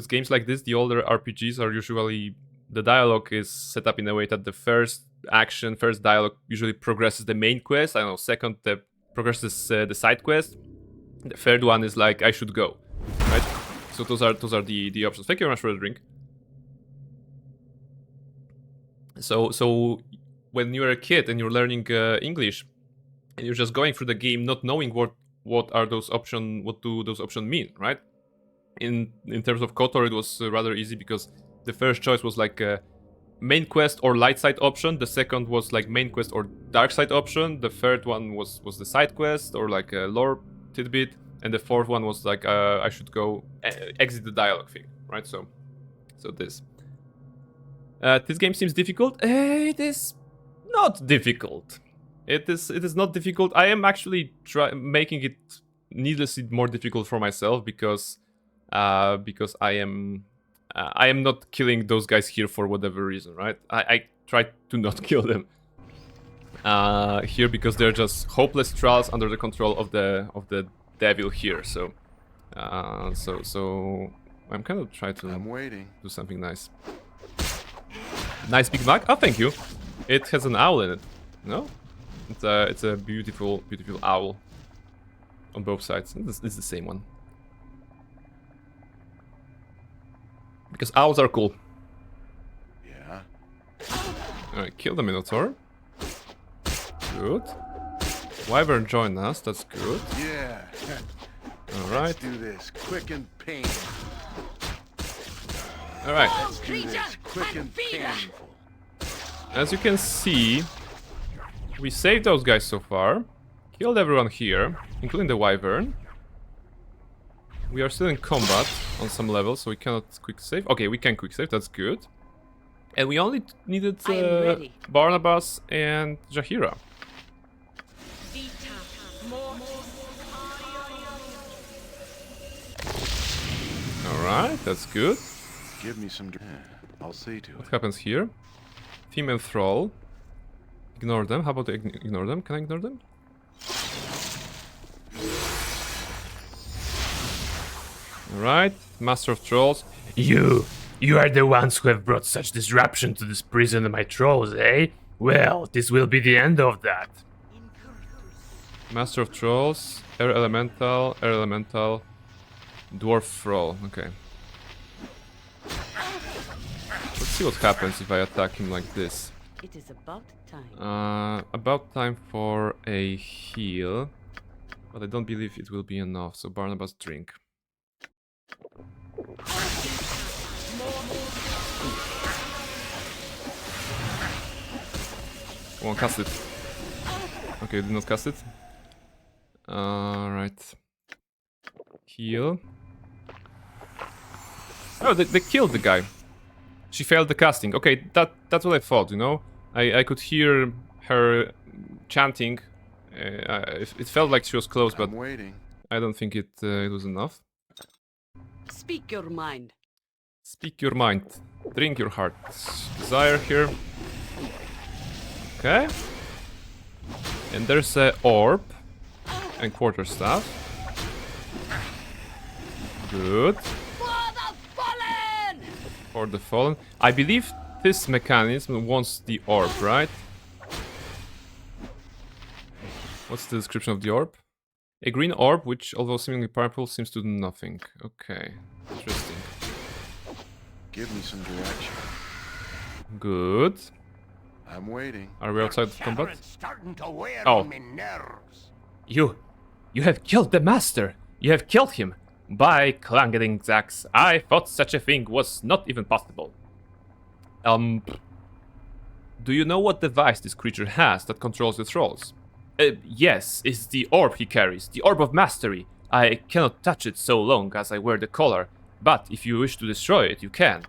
S1: games like this, the older RPGs, are usually the dialogue is set up in a way that the first dialogue usually progresses the main quest. I don't know, second progresses the side quest. The third one is like, I should go, right? So those are the options. Thank you very much for the drink. So when you're a kid and you're learning English, and you're just going through the game not knowing what do those options mean, right? In terms of KOTOR, it was rather easy because the first choice was like a main quest or light side option. The second was like main quest or dark side option. The third one was the side quest or like a lore tidbit, and the fourth one was like I should go exit the dialogue thing, right? So this game seems difficult. It is not difficult. It is not difficult. I am actually making it needlessly more difficult for myself because I am not killing those guys here for whatever reason, right? I try to not kill them here because they're just hopeless trolls under the control of the devil here. So I'm kind of trying to do something nice. Nice Big Mac. Oh, thank you. It has an owl in it. No, it's a beautiful owl on both sides. It's the same one. Because owls are cool.
S6: Yeah.
S1: Alright, kill the Minotaur. Good. Wyvern joined us, that's good.
S6: Yeah.
S1: Alright.
S6: Let's do this quick and painful.
S1: Alright.
S6: Let's do this quick and painful.
S1: As you can see, we saved those guys so far. Killed everyone here, including the Wyvern. We are still in combat on some levels, so we cannot quick save. Okay, we can quick save, that's good. And we only needed Barnabas and Jaheira. Alright, that's good.
S6: Give me some. I'll see to it.
S1: What happens here? Female thrall. Ignore them. How about ignore them? Can I ignore them? Alright, Master of Trolls.
S7: You are the ones who have brought such disruption to this prison of my trolls, eh? Well, this will be the end of that.
S1: Master of Trolls, Air Elemental, Dwarf Thrall. Okay. Let's see what happens if I attack him like this.
S5: It is about time.
S1: About time for a heal. But I don't believe it will be enough, so Barnabas drink. Come on, cast it. Okay, did not cast it. Right. Heal. Oh, they killed the guy. She failed the casting. Okay, that's what I thought, you know? I could hear her chanting. It felt like she was close, but I don't think it was enough.
S5: Speak your mind.
S1: Speak your mind. Drink your heart's desire here. Okay. And there's a orb and quarterstaff. Good. For the fallen. I believe this mechanism wants the orb, right? What's the description of the orb? A green orb, which, although seemingly purple, seems to do nothing. Okay, interesting.
S6: Give me some direction.
S1: Good.
S6: I'm waiting.
S1: Are we outside combat?
S3: Starting to wear
S1: Oh.
S3: on me nerves.
S7: You have killed the master. You have killed him.
S1: By clanging Zax, I thought such a thing was not even possible. Do you know what device this creature has that controls the trolls? Yes, it's the orb he carries, the Orb of Mastery. I cannot touch it so long as I wear the collar, but if you wish to destroy it, you can.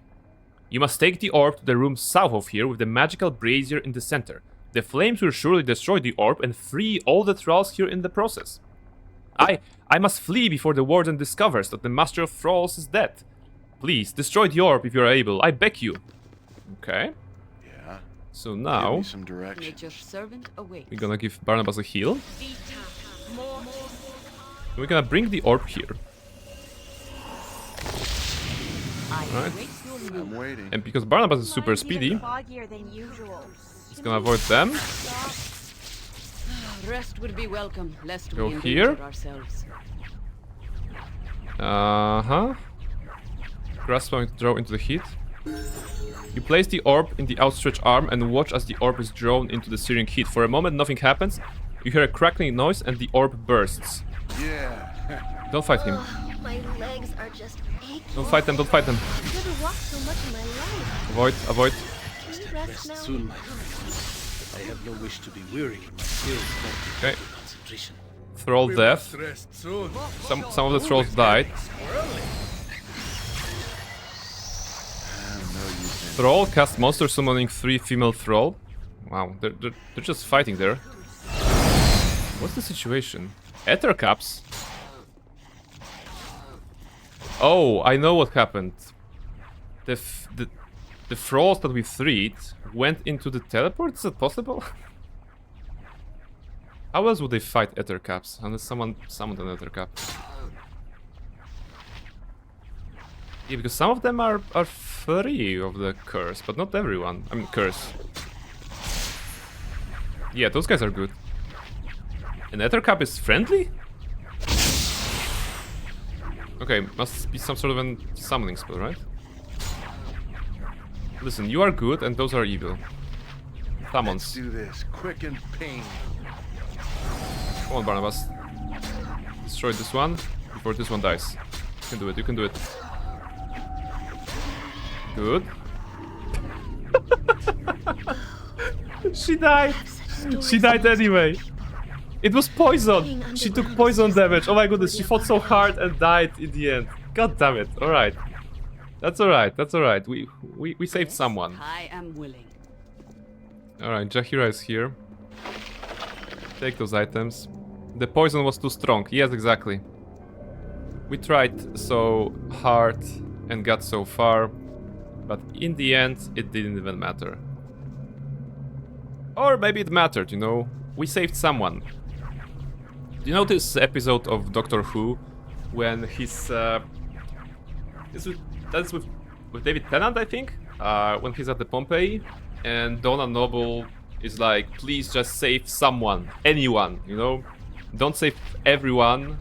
S1: You must take the orb to the room south of here with the magical brazier in the center. The flames will surely destroy the orb and free all the trolls here in the process. I must flee before the warden discovers that the Master of Thralls is dead. Please, destroy the orb if you are able, I beg you. Okay.
S6: Yeah.
S1: So
S6: Give
S1: now,
S6: me some direction.
S5: Nature's servant awaits.
S1: we're gonna give Barnabas a heal. We're gonna bring the orb here.
S5: I
S1: Right.
S5: await your
S6: I'm waiting.
S7: And because Barnabas is super speedy,
S4: Foggier than usual.
S7: he's gonna avoid them.
S5: Rest would be welcome, lest
S7: Go
S5: we
S7: here.
S5: endanger ourselves.
S7: Uh-huh. Grasp point to draw into the heat. You place the orb in the outstretched arm and watch as the orb is drawn into the searing heat. For a moment, nothing happens. You hear a crackling noise and the orb bursts.
S6: Yeah.
S7: Don't fight him.
S10: My legs are just aching.
S7: Don't fight them, don't fight them.
S10: I've never walked so much in my life.
S7: Avoid, avoid.
S10: Can you rest now?
S2: Soon, my friend. I have no wish to be weary. My skills don't
S7: Okay.
S2: concentration.
S7: Thrall
S8: We
S7: death.
S8: must rest soon.
S7: Some of the trolls died.
S8: Squirrely.
S7: Thrall cast monster summoning 3 female thrall. Wow, they're just fighting there. What's the situation? Ether caps. Oh, I know what happened. The thralls that we freed went into the teleport. Is that possible? How else would they fight ether caps unless someone summoned an ether cap? Yeah, because some of them are free of the curse, but not everyone. I mean, curse. Yeah, those guys are good. An ether cap is friendly? Okay, must be some sort of a summoning spell, right? Listen, you are good and those are evil.
S6: Let's
S7: Summons.
S6: do this. Quick and pain.
S7: Come on, Barnabas. Destroy this one before this one dies. You can do it, you can do it. Good. She died. She died anyway. It was poison. She took poison damage. Oh my goodness, she fought so hard and died in the end. God damn it. Alright. That's alright, that's alright. We saved someone.
S5: I am willing.
S7: Alright, Jahira is here. Take those items. The poison was too strong. Yes, exactly. We tried so hard and got so far, but in the end, it didn't even matter. Or maybe it mattered, you know? We saved someone. Do you know this episode of Doctor Who when he's that's with David Tennant, I think, when he's at the Pompeii, and Donna Noble is like, please just save someone, anyone, you know? Don't save everyone.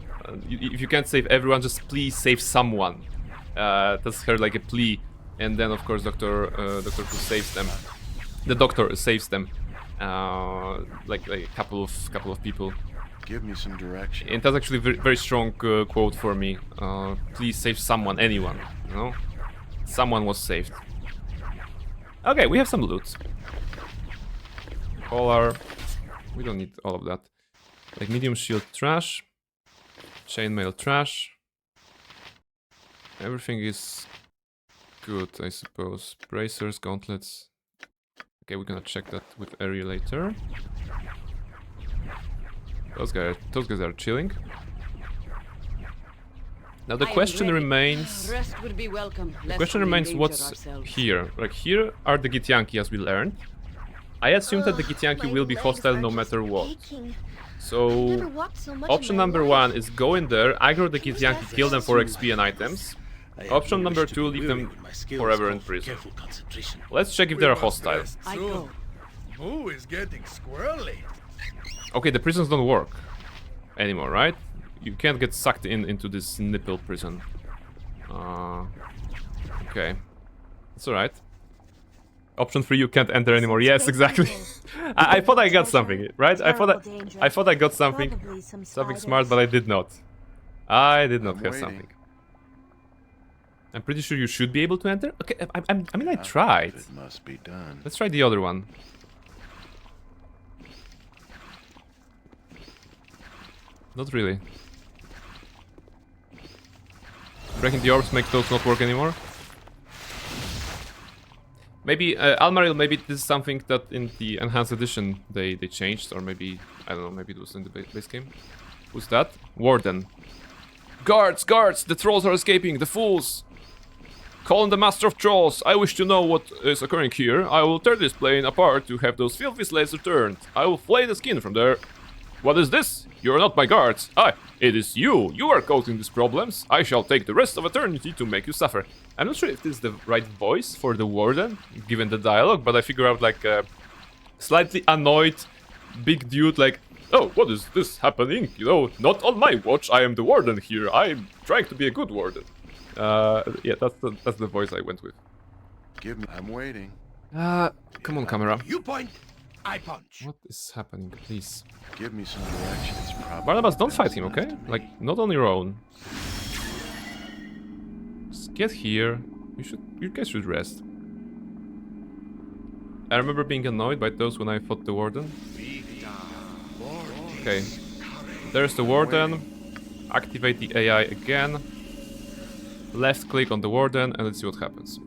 S7: If you can't save everyone, just please save someone. That's her like a plea, and then of course Doctor Who saves them. The Doctor saves them, like a couple of people.
S6: Give me some direction.
S7: And that's actually a very strong quote for me. Please save someone, anyone, you know? Someone was saved. Okay, we have some loot. All our... We don't need all of that. Like medium shield trash. Chainmail trash. Everything is good, I suppose. Bracers, gauntlets. Okay, we're gonna check that with Ari later. Those guys are chilling. Now the question remains...
S5: Rest would be welcome.
S7: The question remains what's here. Like here are the Githyanki as we learned. I assume that the Githyanki will be hostile no matter what. So option number 1 is go in there, aggro the Githyanki, kill them for XP and items. Option number 2, leave them forever in prison. Let's check if they're hostile.
S5: I go.
S8: Who is getting squirrely?
S7: Okay, the prisons don't work anymore, right? You can't get sucked into this nipple prison. Okay. It's alright. Option 3, you can't enter anymore. Yes, exactly. I thought I got something, right? I thought I got something smart, but I did not. I did not have something. I'm pretty sure you should be able to enter. Okay, I mean I tried.
S6: It must be done.
S7: Let's try the other one. Not really. Breaking the orbs makes those not work anymore. Maybe Almaril, maybe this is something that in the enhanced edition they changed, or maybe I don't know, maybe it was in the base game. Who's that? Warden. Guards, guards! The trolls are escaping, the fools! Call on the master of trolls. I wish to know what is occurring here. I will tear this plane apart to have those filthy slaves returned. I will flay the skin from there.
S1: What is this? You are not my guards. It is you. You are causing these problems. I shall take the rest of eternity to make you suffer. I'm not sure if this is the right voice for the warden, given the dialogue, but I figure out like a slightly annoyed big dude like, oh, what is this happening? You know, not on my watch. I am the warden here. I'm trying to be a good warden. Yeah, that's the voice I went with.
S6: Give me. I'm waiting.
S1: Come on, camera.
S8: You point, I punch.
S1: What is happening? Please.
S6: Give me some direction. It's probably
S1: Barnabas, don't fight him,
S6: enough
S1: okay?
S6: to me.
S1: Like, not on your own. Just get here. You guys should rest. I remember being annoyed by those when I fought the warden. Okay. There's the warden. Activate the AI again. Left click on the warden and let's see what happens.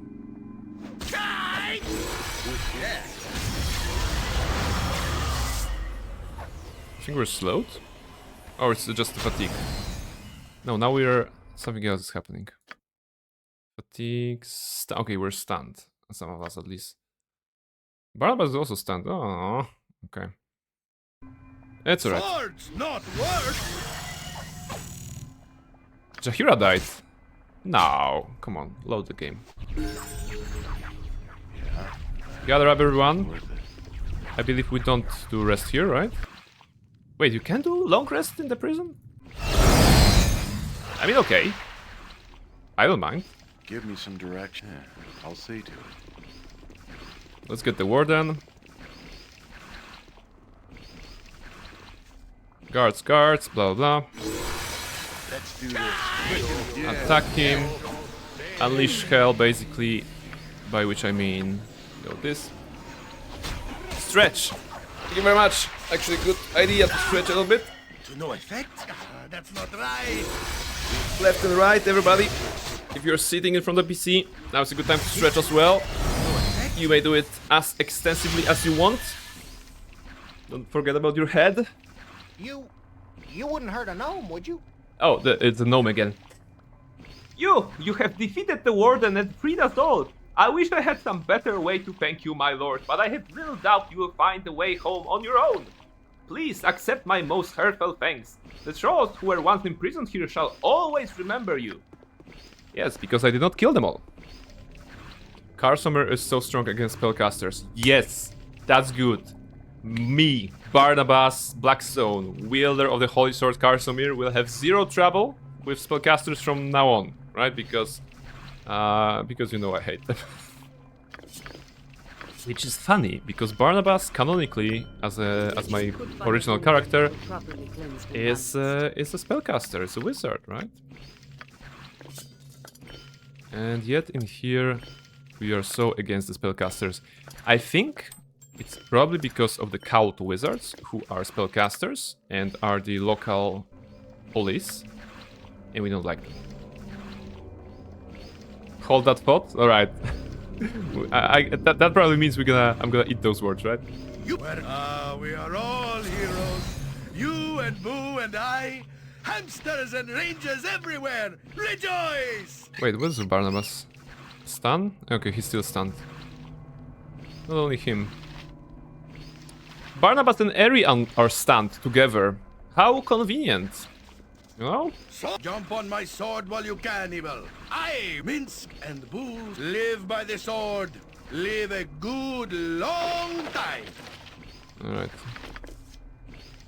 S1: I think we're slowed? Or it's just the fatigue? No, now we're... something else is happening. Fatigue... okay, we're stunned. Some of us at least. Barnabas is also stunned. Oh, okay. It's alright.
S8: Swords, not words.
S1: Jahira died. No, come on, load the game. Gather up everyone.
S6: Worth it.
S1: I believe we don't do rest here, right? Wait, you can do long rest in the prison? I mean, okay. I don't mind.
S6: Give me some direction. Yeah, I'll see to it.
S1: Let's get the warden. Guards, guards, blah blah blah.
S6: Let's do this. Yeah.
S1: Attack him. Unleash hell, basically. By which I mean, you know, this. Stretch. Thank you very much. Actually, good idea to stretch a little bit.
S8: To no effect? That's not right.
S1: Left and right, everybody. If you're sitting in front of the PC, now's a good time to stretch as well. You may do it as extensively as you want. Don't forget about your head.
S11: You wouldn't hurt a gnome, would you?
S1: Oh, it's a gnome again. You have defeated the warden and freed us all. I wish I had some better way to thank you, my lord, but I have little doubt you will find a way home on your own. Please accept my most heartfelt thanks. The trolls who were once imprisoned here shall always remember you. Yes, because I did not kill them all. Karsomer is so strong against spellcasters. Yes, that's good. Me, Barnabas Blackstone, wielder of the Holy Sword Karsomir, will have zero trouble with spellcasters from now on, right? Because you know I hate them. Which is funny, because Barnabas, canonically, as my original character, is a spellcaster, is a wizard, right? And yet in here, we are so against the spellcasters. I think it's probably because of the cult wizards, who are spellcasters and are the local police, and we don't like them. Hold that thought. All right. That probably means I'm gonna eat those words, right?
S8: We are all heroes. You and Boo and I, hamsters and rangers everywhere. Rejoice!
S1: Wait, what is Barnabas? Stun? Okay, he's still stunned. Not only him. Barnabas and Eri are stunned together. How convenient. You know?
S8: So jump on my sword while you can, Evil. I, Minsk and Boo, live by the sword. Live a good long time.
S1: Alright.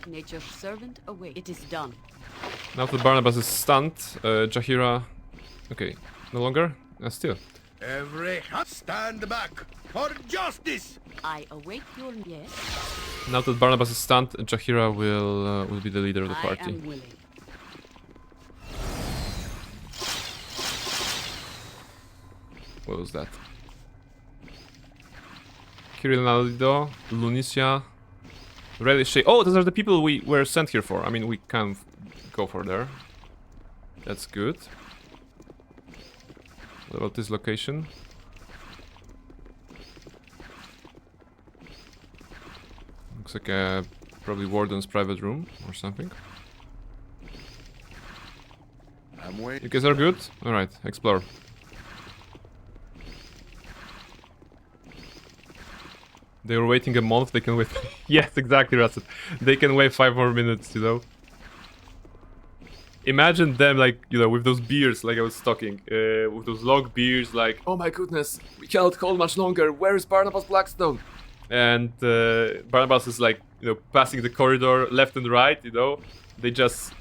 S5: Nature's servant away. It is done.
S1: Now that Barnabas is stunned, Jahira... Okay, no longer? Still.
S8: Every stand back for justice.
S5: I await your yes.
S1: Now that Barnabas is stunned, Jahira will be the leader of the
S5: I
S1: party.
S5: am willing.
S1: What was that? Kirilnalido, Lunicia, Relish. Oh, those are the people we were sent here for. I mean, we can go for there. That's good. What about this location? Looks like a probably warden's private room or something.
S6: I'm waiting.
S1: You guys are good? Alright, explore. They were waiting a month, they can wait... Yes, exactly, Russet. They can wait 5 more minutes, you know? Imagine them, like, you know, with those beers, like I was talking. With those long beers, like, oh my goodness, we cannot hold much longer. Where is Barnabas Blackstone? And Barnabas is, like, you know, passing the corridor left and right, you know? They just...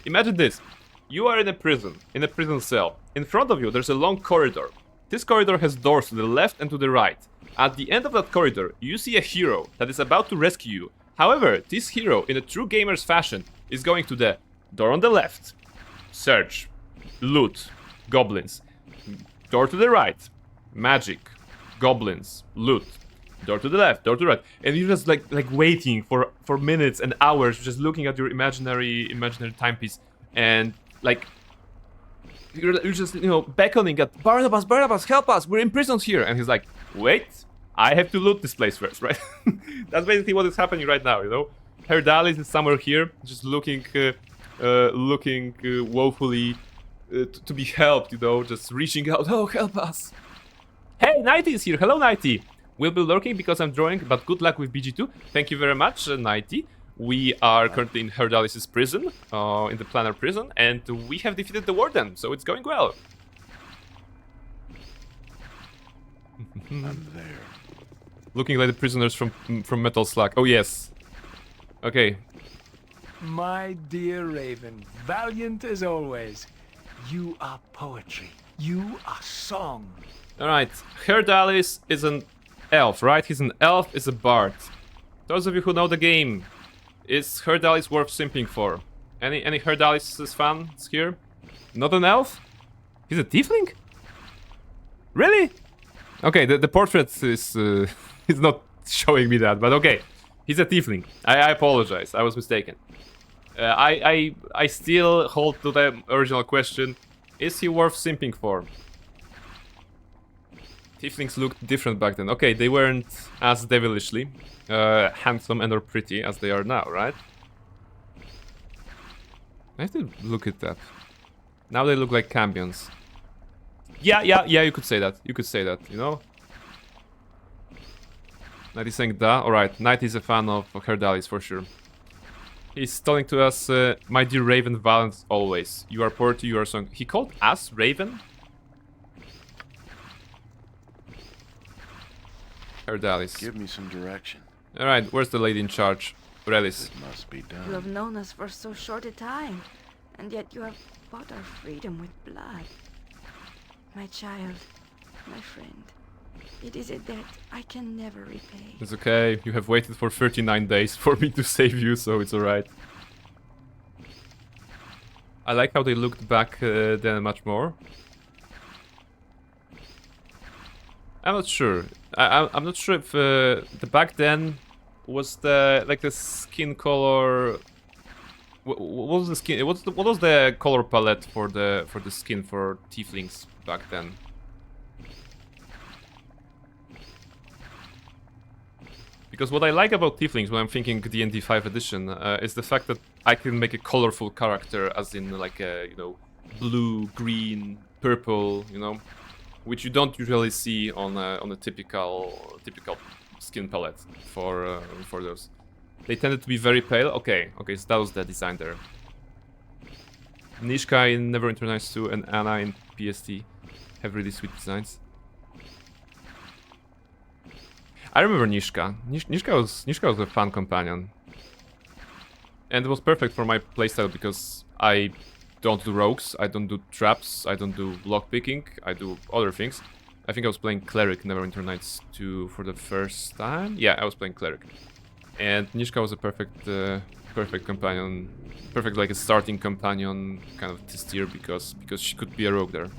S1: Imagine this. You are in a prison cell. In front of you, there's a long corridor. This corridor has doors to the left and to the right. At the end of that corridor, you see a hero that is about to rescue you. However, this hero, in a true gamer's fashion, is going to the door on the left. Search. Loot. Goblins. Door to the right. Magic. Goblins. Loot. Door to the left. Door to the right. And you're just like waiting for minutes and hours, just looking at your imaginary timepiece. And like... You're just, you know, beckoning at Barnabas, help us, we're imprisoned here. And he's like, wait, I have to loot this place first, right? That's basically what is happening right now, you know? Herdalis is somewhere here, just looking woefully to be helped, you know, just reaching out, oh, help us. Hey, Nighty is here, hello Nighty. We'll be lurking because I'm drawing, but good luck with BG2. Thank you very much, Nighty. We are currently in Herdalis' prison, in the Planner prison, and we have defeated the Warden, so it's going well.
S6: I'm there.
S1: Looking like the prisoners from Metal Slug. Oh yes. Okay.
S12: My dear Raven, valiant as always. You are poetry. You are song.
S1: Alright, Herdalis is an elf, right? He's an elf, is a bard. Those of you who know the game, is Herdalis worth simping for? Any Herdalis fans here? Not an elf? He's a tiefling? Really? Okay, the portrait is not showing me that, but okay. He's a tiefling. I apologize, I was mistaken. I still hold to the original question. Is he worth simping for? Tieflings looked different back then. Okay, they weren't as devilishly handsome and or pretty as they are now, right? I have to look at that. Now they look like cambions. Yeah, you could say that. You could say that, you know? Knight is saying da. Alright, Knight is a fan of Herdalis for sure. He's telling to us, my dear Raven, valiant always. You are poetry, you are song. He called us Raven? Herdalis.
S6: Give me some direction.
S1: Alright, where's the lady in charge? Relis.
S6: It must be
S5: You
S6: done.
S5: have known us for so short a time, and yet you have bought our freedom with blood. My child, my friend, it is a debt I can never repay.
S1: It's okay, you have waited for 39 days for me to save you, so it's alright. I like how they looked back then much more. I'm not sure. I'm not sure if the back then was the like the skin color. What was the skin? What was the color palette for the skin for tieflings back then? Because what I like about tieflings when I'm thinking D&D 5 edition is the fact that I can make a colorful character, as in like a, you know, blue, green, purple, you know, which you don't usually see on a typical skin palette for those. They tended to be very pale. Okay, so that was the design there. Nishka in Neverwinter Nights 2 and Anna in PST have really sweet designs. I remember Nishka. Nishka was a fun companion. And it was perfect for my playstyle because I don't do rogues, I don't do traps, I don't do lockpicking, I do other things. I think I was playing Cleric Neverwinter Nights 2 for the first time. Yeah, I was playing Cleric. And Nishka was a perfect companion, perfect like a starting companion kind of this tier because she could be a rogue there.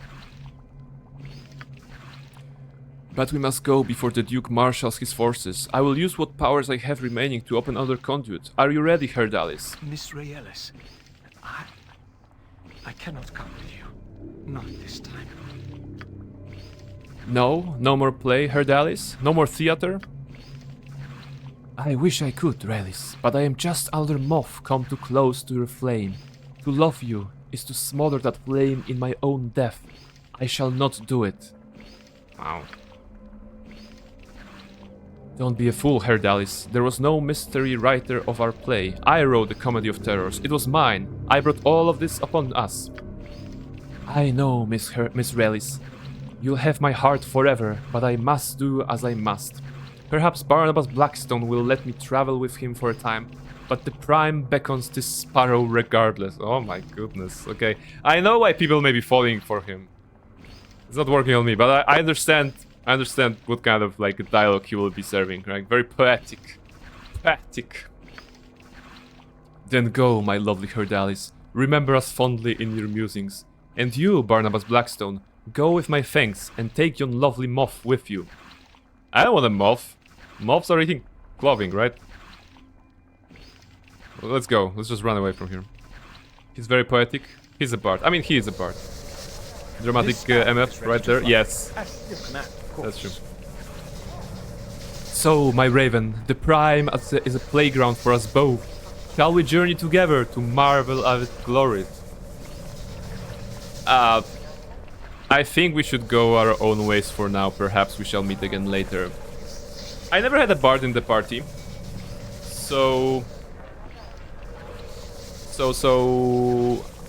S1: But we must go before the Duke marshals his forces. I will use what powers I have remaining to open other conduit. Are you ready, Herdalis?
S12: Miss Raelis, I cannot come with you. Not this time.
S1: No more play, Herdalis? No more theater? I wish I could, Raelis, but I am just another moth come too close to your flame. To love you is to smother that flame in my own death. I shall not do it. Wow. Don't be a fool, Herr Dallis. There was no mystery writer of our play. I wrote the Comedy of Terrors. It was mine. I brought all of this upon us. I know, Miss Relis. You'll have my heart forever, but I must do as I must. Perhaps Barnabas Blackstone will let me travel with him for a time, but the Prime beckons this sparrow regardless. Oh my goodness, okay. I know why people may be falling for him. It's not working on me, but I understand what kind of like dialogue he will be serving, right? Very poetic. Poetic. Then go, my lovely Herdalis. Remember us fondly in your musings. And you, Barnabas Blackstone, go with my thanks and take yon lovely moth with you. I don't want a moth. Moths are eating clothing, right? Well, let's go. Let's just run away from here. He's very poetic. He's a bard. I mean, he is a bard. Dramatic MF right there. Yes. That's true. So, my raven, the Prime is a playground for us both. Shall we journey together to marvel at its glories? I think we should go our own ways for now. Perhaps we shall meet again later. I never had a bard in the party. So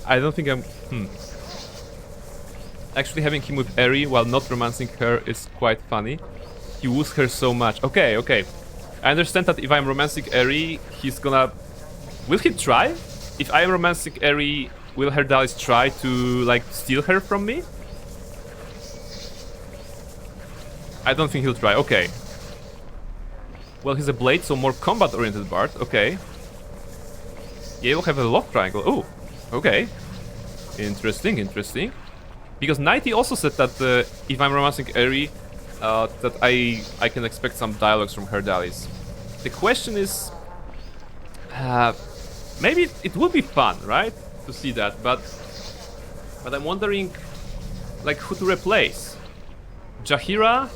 S1: I don't think I'm... Actually having him with Eri while not romancing her is quite funny. He woos her so much. Okay, okay. I understand that if I'm romancing Eri, he's gonna... Will he try? If I'm romancing Eri, will Herdalis try to, like, steal her from me? I don't think he'll try. Okay. Well, he's a blade, so more combat-oriented bard. Okay. Yeah, he'll have a love triangle. Oh, okay. Interesting, interesting. Because Nighty also said that if I'm romancing Eri, that I can expect some dialogues from Herdalis. The question is... maybe it would be fun, right? To see that, but I'm wondering, like, who to replace. Jaheira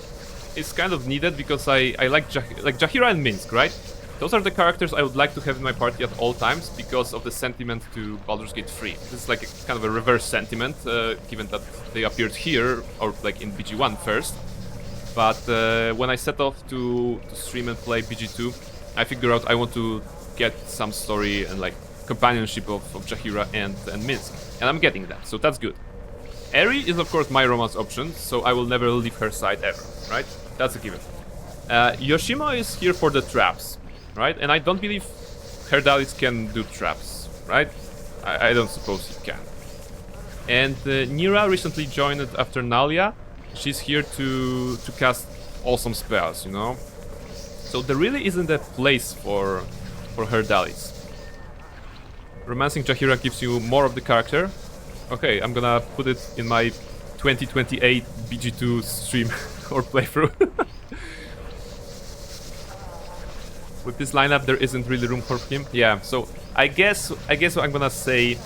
S1: is kind of needed because I like Jaheira and Minsk, right? Those are the characters I would like to have in my party at all times because of the sentiment to Baldur's Gate 3. This is like a kind of a reverse sentiment, given that they appeared here, or like in BG1 first. But when I set off to stream and play BG2, I figured out I want to get some story and like companionship of Jaheira and Minsk. And I'm getting that, so that's good. Eri is of course my romance option, so I will never leave her side ever, right? That's a given. Yoshimo is here for the traps, right? And I don't believe Herdalis can do traps, right? I don't suppose he can. And Nira recently joined after Nalia. She's here to cast awesome spells, you know? So there really isn't a place for Herdalis. Romancing Jaheira gives you more of the character. Okay, I'm gonna put it in my 2028 BG2 stream or playthrough. With this lineup, there isn't really room for him. Yeah, so I guess I'm gonna say,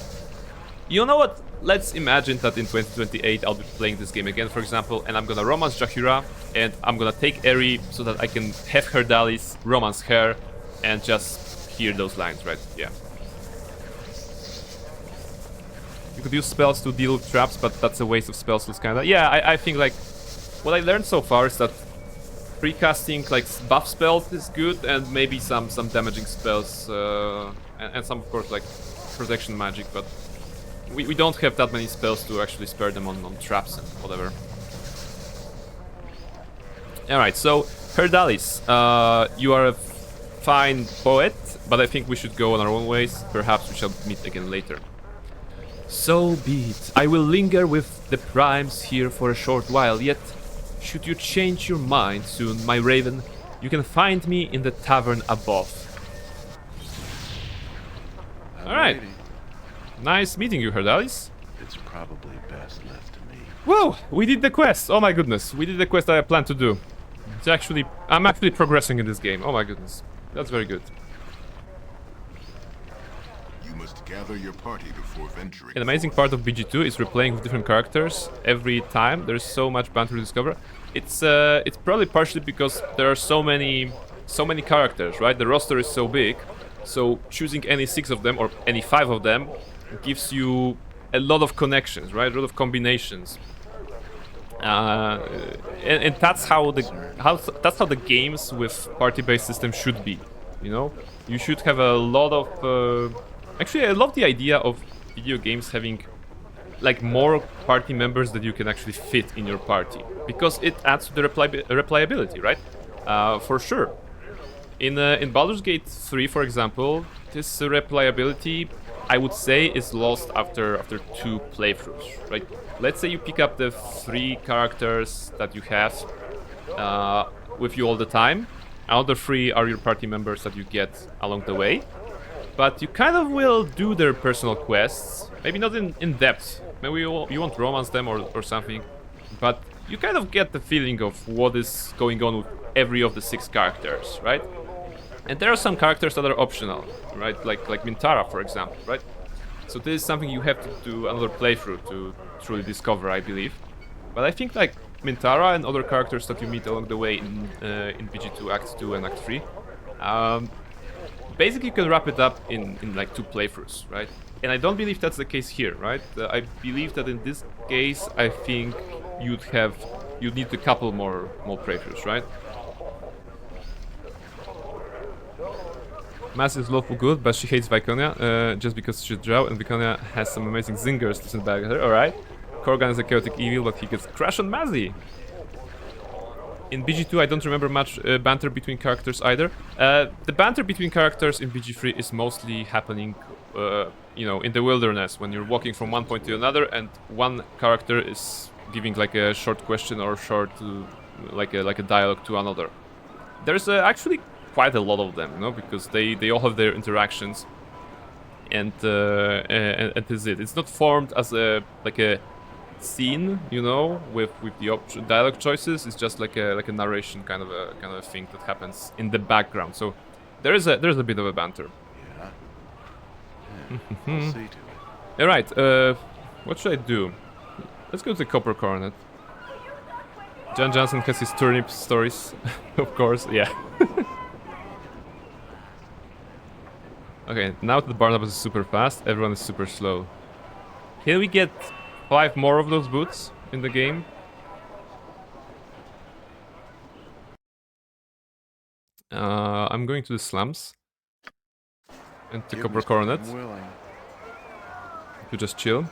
S1: you know what? Let's imagine that in 2028 I'll be playing this game again, for example, and I'm gonna romance Jaheira, and I'm gonna take Eri so that I can have Herdalis romance her, and just hear those lines, right? Yeah. You could use spells to deal with traps, but that's a waste of spells, kinda. Yeah, I think like what I learned so far is that precasting like buff spells is good, and maybe some damaging spells, and some of course like protection magic, but we don't have that many spells to actually spare them on traps and whatever. Alright, so Herdalis, you are a fine poet, but I think we should go on our own ways. Perhaps we shall meet again later. So be it. I will linger with the primes here for a short while, yet should you change your mind soon, my raven, you can find me in the tavern above. Alright. Nice meeting you, Herdalis.
S6: It's probably best left to me.
S1: Whoa! We did the quest! Oh my goodness, we did the quest that I planned to do. I'm actually progressing in this game. Oh my goodness. That's very good.
S9: You must gather your party before venturing.
S1: An amazing part of BG2 is replaying with different characters every time. There's so much banter to discover. It's probably partially because there are so many characters, right? The roster is so big, so choosing any 6 of them or any 5 of them gives you a lot of connections, right? A lot of combinations. And that's how the games with party-based system should be. You know, you should have a lot of. Actually, I love the idea of video games having like more party members that you can actually fit in your party, because it adds to the replayability, right? For sure. In Baldur's Gate 3, for example, this replayability, I would say, is lost after 2 playthroughs, right? Let's say you pick up the 3 characters that you have with you all the time. Other 3 are your party members that you get along the way. But you kind of will do their personal quests, maybe not in depth. Maybe you won't romance them or something. But you kind of get the feeling of what is going on with every of the 6 characters, right? And there are some characters that are optional, right? Like Mintara, for example, right? So this is something you have to do another playthrough to truly discover, I believe. But I think like Mintara and other characters that you meet along the way in BG2 Act 2 and Act 3, basically you can wrap it up in like 2 playthroughs, right? And I don't believe that's the case here, right? I believe that in this case, I think you'd need a couple more playthroughs, right? Mass is lawful good, but she hates Viconia just because she's drow, and Viconia has some amazing zingers to send back at her. Alright. Korgan is a chaotic evil, but he gets crushed on Mazzy. In BG2, I don't remember much banter between characters either. The banter between characters in BG3 is mostly happening, you know, in the wilderness, when you're walking from one point to another, and one character is giving like a short question or short, like a dialogue to another. There's actually quite a lot of them, you know, because they all have their interactions, and this is it. It's not formed as a scene, you know, with the dialogue choices. It's just like a narration kind of a thing that happens in the background. So there's a bit of a banter.
S6: Yeah. I'll see to it.
S1: All right. What should I do? Let's go to the Copper Coronet. John Johnson has his turnip stories, of course. Yeah. Okay, now that the Barnabas is super fast, everyone is super slow. Can we get 5 more of those boots in the game? I'm going to the slums and the Copper Coronet to just chill.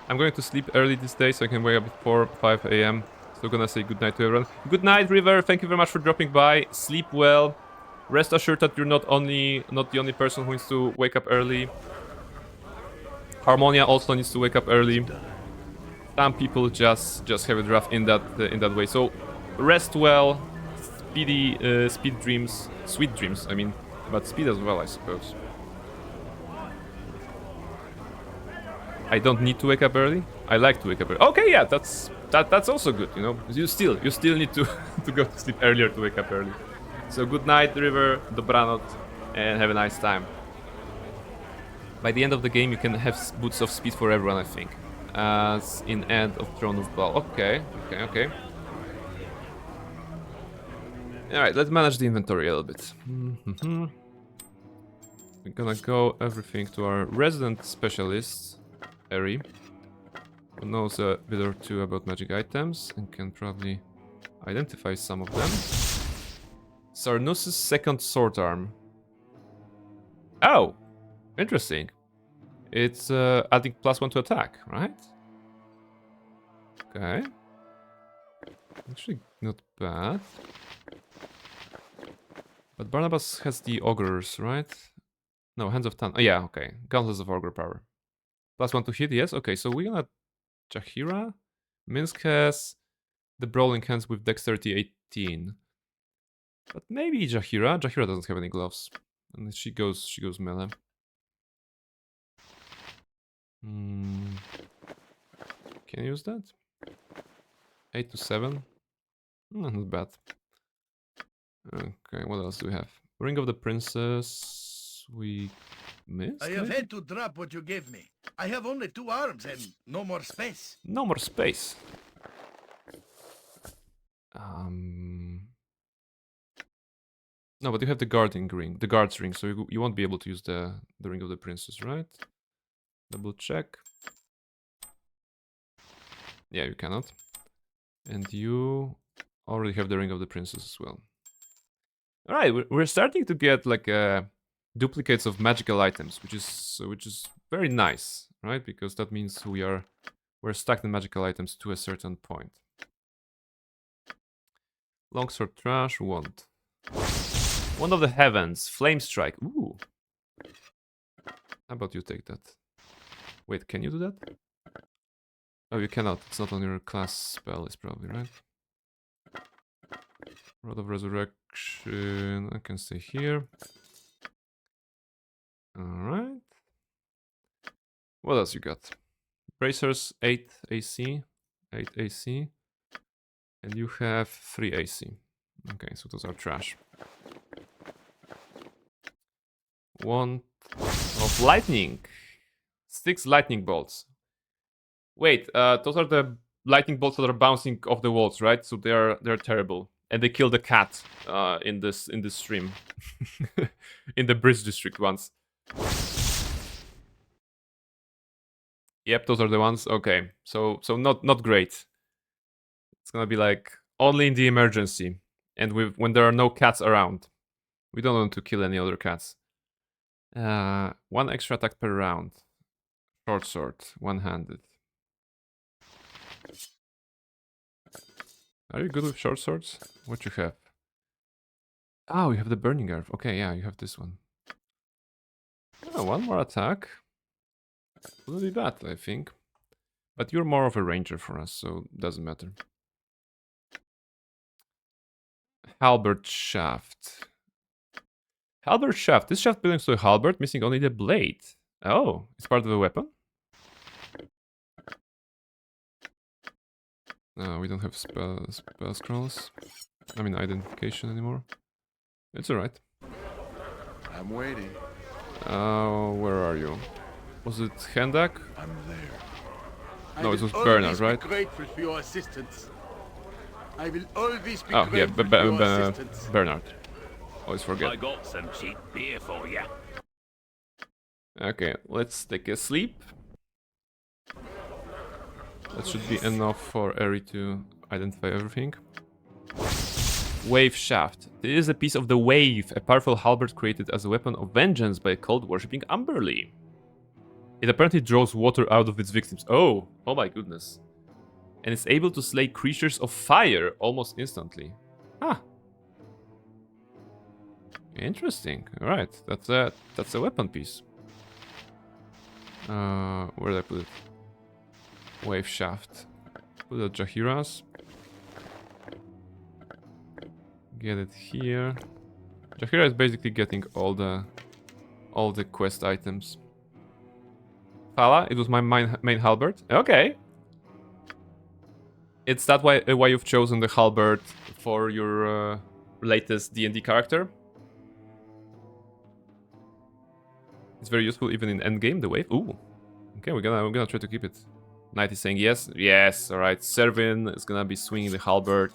S1: I'm going to sleep early this day so I can wake up at 4 or 5 a.m. So gonna say good night to everyone. Good night, River. Thank you very much for dropping by. Sleep well. Rest assured that you're not the only person who needs to wake up early. Harmonia also needs to wake up early. Some people just have it rough in that way. So rest well. Sweet dreams. I mean, but speed as well, I suppose. I don't need to wake up early. I like to wake up early. Okay, yeah, that's also good, you know. You still need to to go to sleep earlier to wake up early. So good night, River, dobranoc, and have a nice time. By the end of the game, you can have boots of speed for everyone, I think, as in End of Throne of Ball. Okay. All right, let's manage the inventory a little bit. We're gonna go everything to our resident specialist, Eri, who knows a bit or two about magic items and can probably identify some of them. Sarnus' second sword arm. Oh, interesting. It's adding +1 to attack, right? Okay. Actually, not bad. But Barnabas has the augurs, right? No, Hands of Tan. Oh, yeah, okay. Gauntlets of augur power. +1 to hit, yes. Okay, so we're gonna Jahira. Minsk has the brawling hands with dexterity 18. But maybe Jahira. Jahira doesn't have any gloves, and she goes melee. Can you use that? 8 to 7. Not bad. Okay, what else do we have? Ring of the Princess. We missed.
S8: I have had to drop what you gave me. I have only 2 arms and no more space.
S1: No more space. No, but you have the guarding ring, the guard's ring, so you won't be able to use the ring of the princess, right? Double check.
S7: Yeah, you cannot. And you already have the Ring of the Princess as well. Alright, we're starting to get like duplicates of magical items, which is very nice, right? Because that means we're stuck in magical items to a certain point. Longsword trash, wand. Wand of the Heavens, Flame Strike. Ooh. How about you take that? Wait, can you do that? Oh, you cannot. It's not on your class spell, it's probably, right? Rod of Resurrection. I can stay here. Alright. What else you got? Bracers, 8 AC. 8 AC. And you have 3 AC. Okay, so those are trash. Wand of Lightning. 6 lightning bolts. Wait, those are the lightning bolts that are bouncing off the walls, right? So they're terrible. And they killed the cat in this stream. In the Bridge District once. Yep, those are the ones. Okay. So not great. It's gonna be like only in the emergency. And when there are no cats around. We don't want to kill any other cats. 1 extra attack per round. Short sword, one-handed. Are you good with short swords? What you have? Oh, you have the Burning Earth. Okay, yeah, you have this one. Oh, 1 more attack. Wouldn't be bad, I think. But you're more of a ranger for us, so doesn't matter. Halberd shaft. Halberd shaft. This shaft belongs to a halberd, missing only the blade. Oh, it's part of a weapon? We don't have spell scrolls. I mean, identification anymore. It's alright.
S6: I'm waiting.
S7: Where are you? Was it Hendak?
S6: I'm there.
S7: No, it was Bernard, right?
S8: Grateful for your assistance. I will always be
S7: Oh, yeah,
S8: grateful for your assistance.
S7: Bernard. Always forget.
S3: I got some cheap beer for you.
S7: Okay, let's take a sleep. That should be enough for Eri to identify everything. Wave shaft. This is a piece of the wave, a powerful halberd created as a weapon of vengeance by a cult-worshipping Amberly. It apparently draws water out of its victims. Oh my goodness. And it's able to slay creatures of fire almost instantly. Huh. Interesting. Alright, that's a weapon piece. Where did I put it? Wave shaft. Put it at Jahira's. Get it here. Jahira is basically getting all the quest items. Fala, it was my main halberd. Okay. It's that why you've chosen the halberd for your latest D&D character. It's very useful even in endgame, the wave. Ooh. Okay, we're gonna try to keep it. Knight is saying yes. Yes, alright. Servin is gonna be swinging the halberd.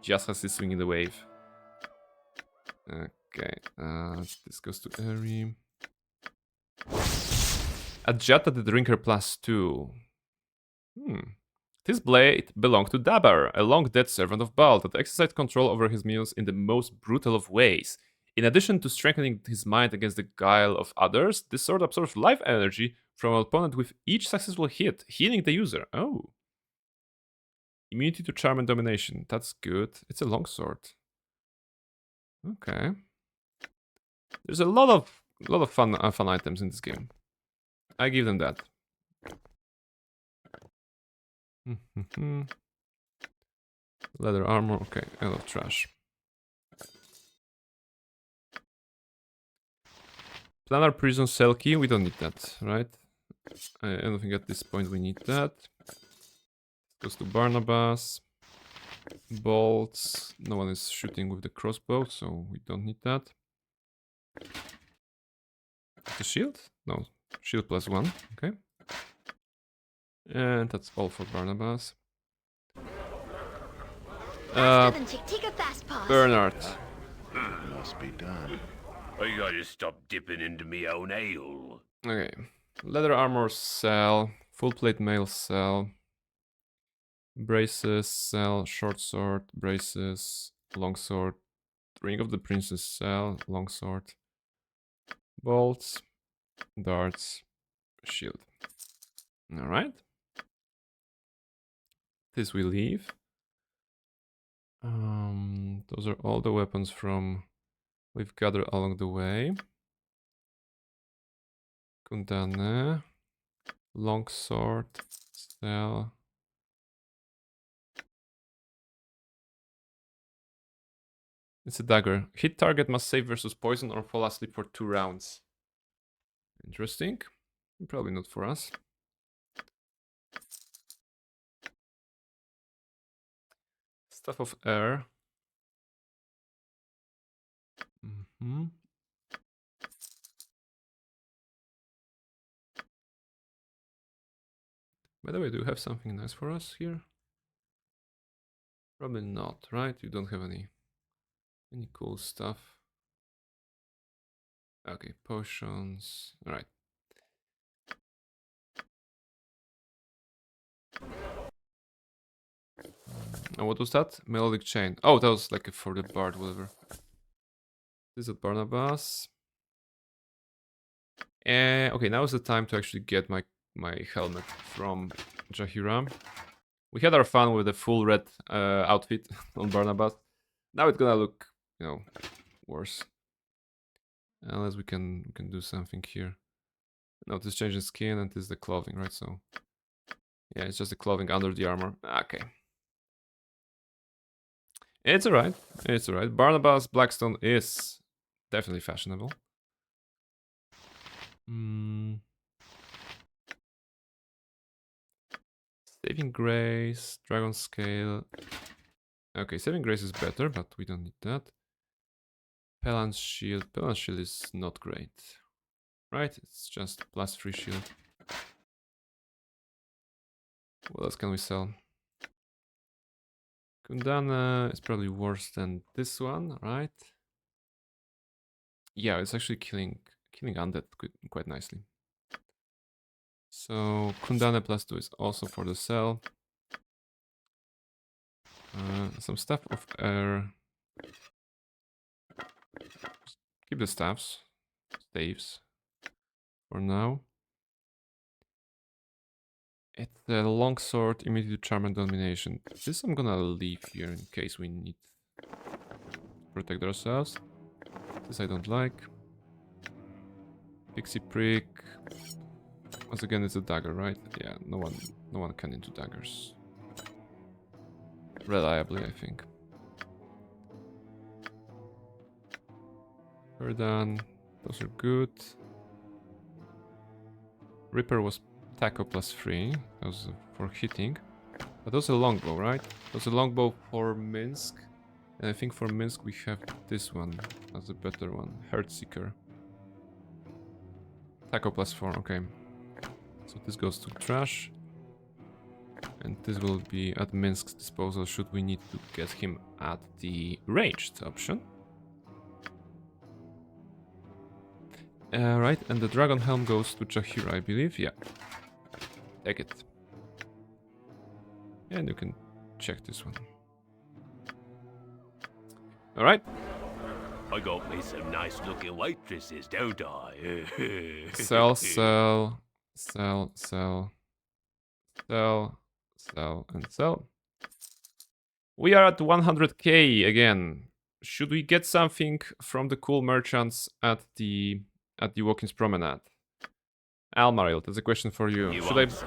S7: Jasas is swinging the wave. Okay. This goes to Eri. Adjata the Drinker +2. This blade belonged to Dabar, a long-dead servant of Baal that exercised control over his minions in the most brutal of ways. In addition to strengthening his mind against the guile of others, this sword absorbs life energy from an opponent with each successful hit, healing the user. Oh. Immunity to charm and domination. That's good. It's a longsword. Okay. There's a lot of fun items in this game. I give them that. Leather armor. Okay, I love trash. Planar prison cell key. We don't need that, right? I don't think at this point we need that. Goes to Barnabas. Bolts. No one is shooting with the crossbow, so we don't need that. The shield? No. Shield +1. Okay. And that's all for Barnabas. Bernard.
S6: Must be done.
S3: I gotta stop dipping into me own ale.
S7: Okay. Leather armor cell. Full plate mail cell. Braces, cell, short sword, braces, long sword, ring of the princess, cell, long sword, bolts, darts, shield. Alright. This we leave. Those are all the weapons from we've gathered along the way. Kundane, longsword, cell. It's a dagger. Hit target must save versus poison or fall asleep for 2 rounds. Interesting. Probably not for us. Staff of air. By the way, do you have something nice for us here? Probably not, right? You don't have any cool stuff. Okay, potions. Alright. And what was that? Melodic chain. Oh, that was like for the bard, whatever. This is Barnabas. Okay, now is the time to actually get my helmet from Jahiram. We had our fun with the full red outfit on Barnabas. Now it's gonna look, you know, worse. Unless we can do something here. No, this changes skin and this is the clothing, right? So yeah, it's just the clothing under the armor. Okay. It's alright. It's alright. Barnabas Blackstone is definitely fashionable. Saving Grace, Dragon Scale. Okay, Saving Grace is better, but we don't need that. Paladin's Shield. Paladin's Shield is not great. Right? It's just plus 3 shield. What else can we sell? Kundana is probably worse than this one, right? Yeah, it's actually killing undead quite nicely. So Kundana plus 2 is also for the sell. Some stuff of air. Keep the staves for now. It's a longsword, immediate charm and domination. This I'm gonna leave here in case we need to protect ourselves. This I don't like. Pixie prick. Once again, it's a dagger, right? Yeah, no one can into daggers. Reliably, I think. We're done. Those are good. Ripper was tackle plus 3. That was for hitting. But those are longbow, right? Those are longbow for Minsk. And I think for Minsk we have this one as a better one. Heartseeker. Tackle plus 4, okay. So this goes to trash. And this will be at Minsk's disposal should we need to get him at the ranged option. Right, and the dragon helm goes to Jahira, I believe. Yeah. Take it. And you can check this one. Alright.
S3: I got me some nice looking waitresses, don't I?
S7: Sell, sell, sell, sell, sell, sell, and sell. We are at 100k again. Should we get something from the cool merchants at the Walking's Promenade? Almaril, that's a question for you.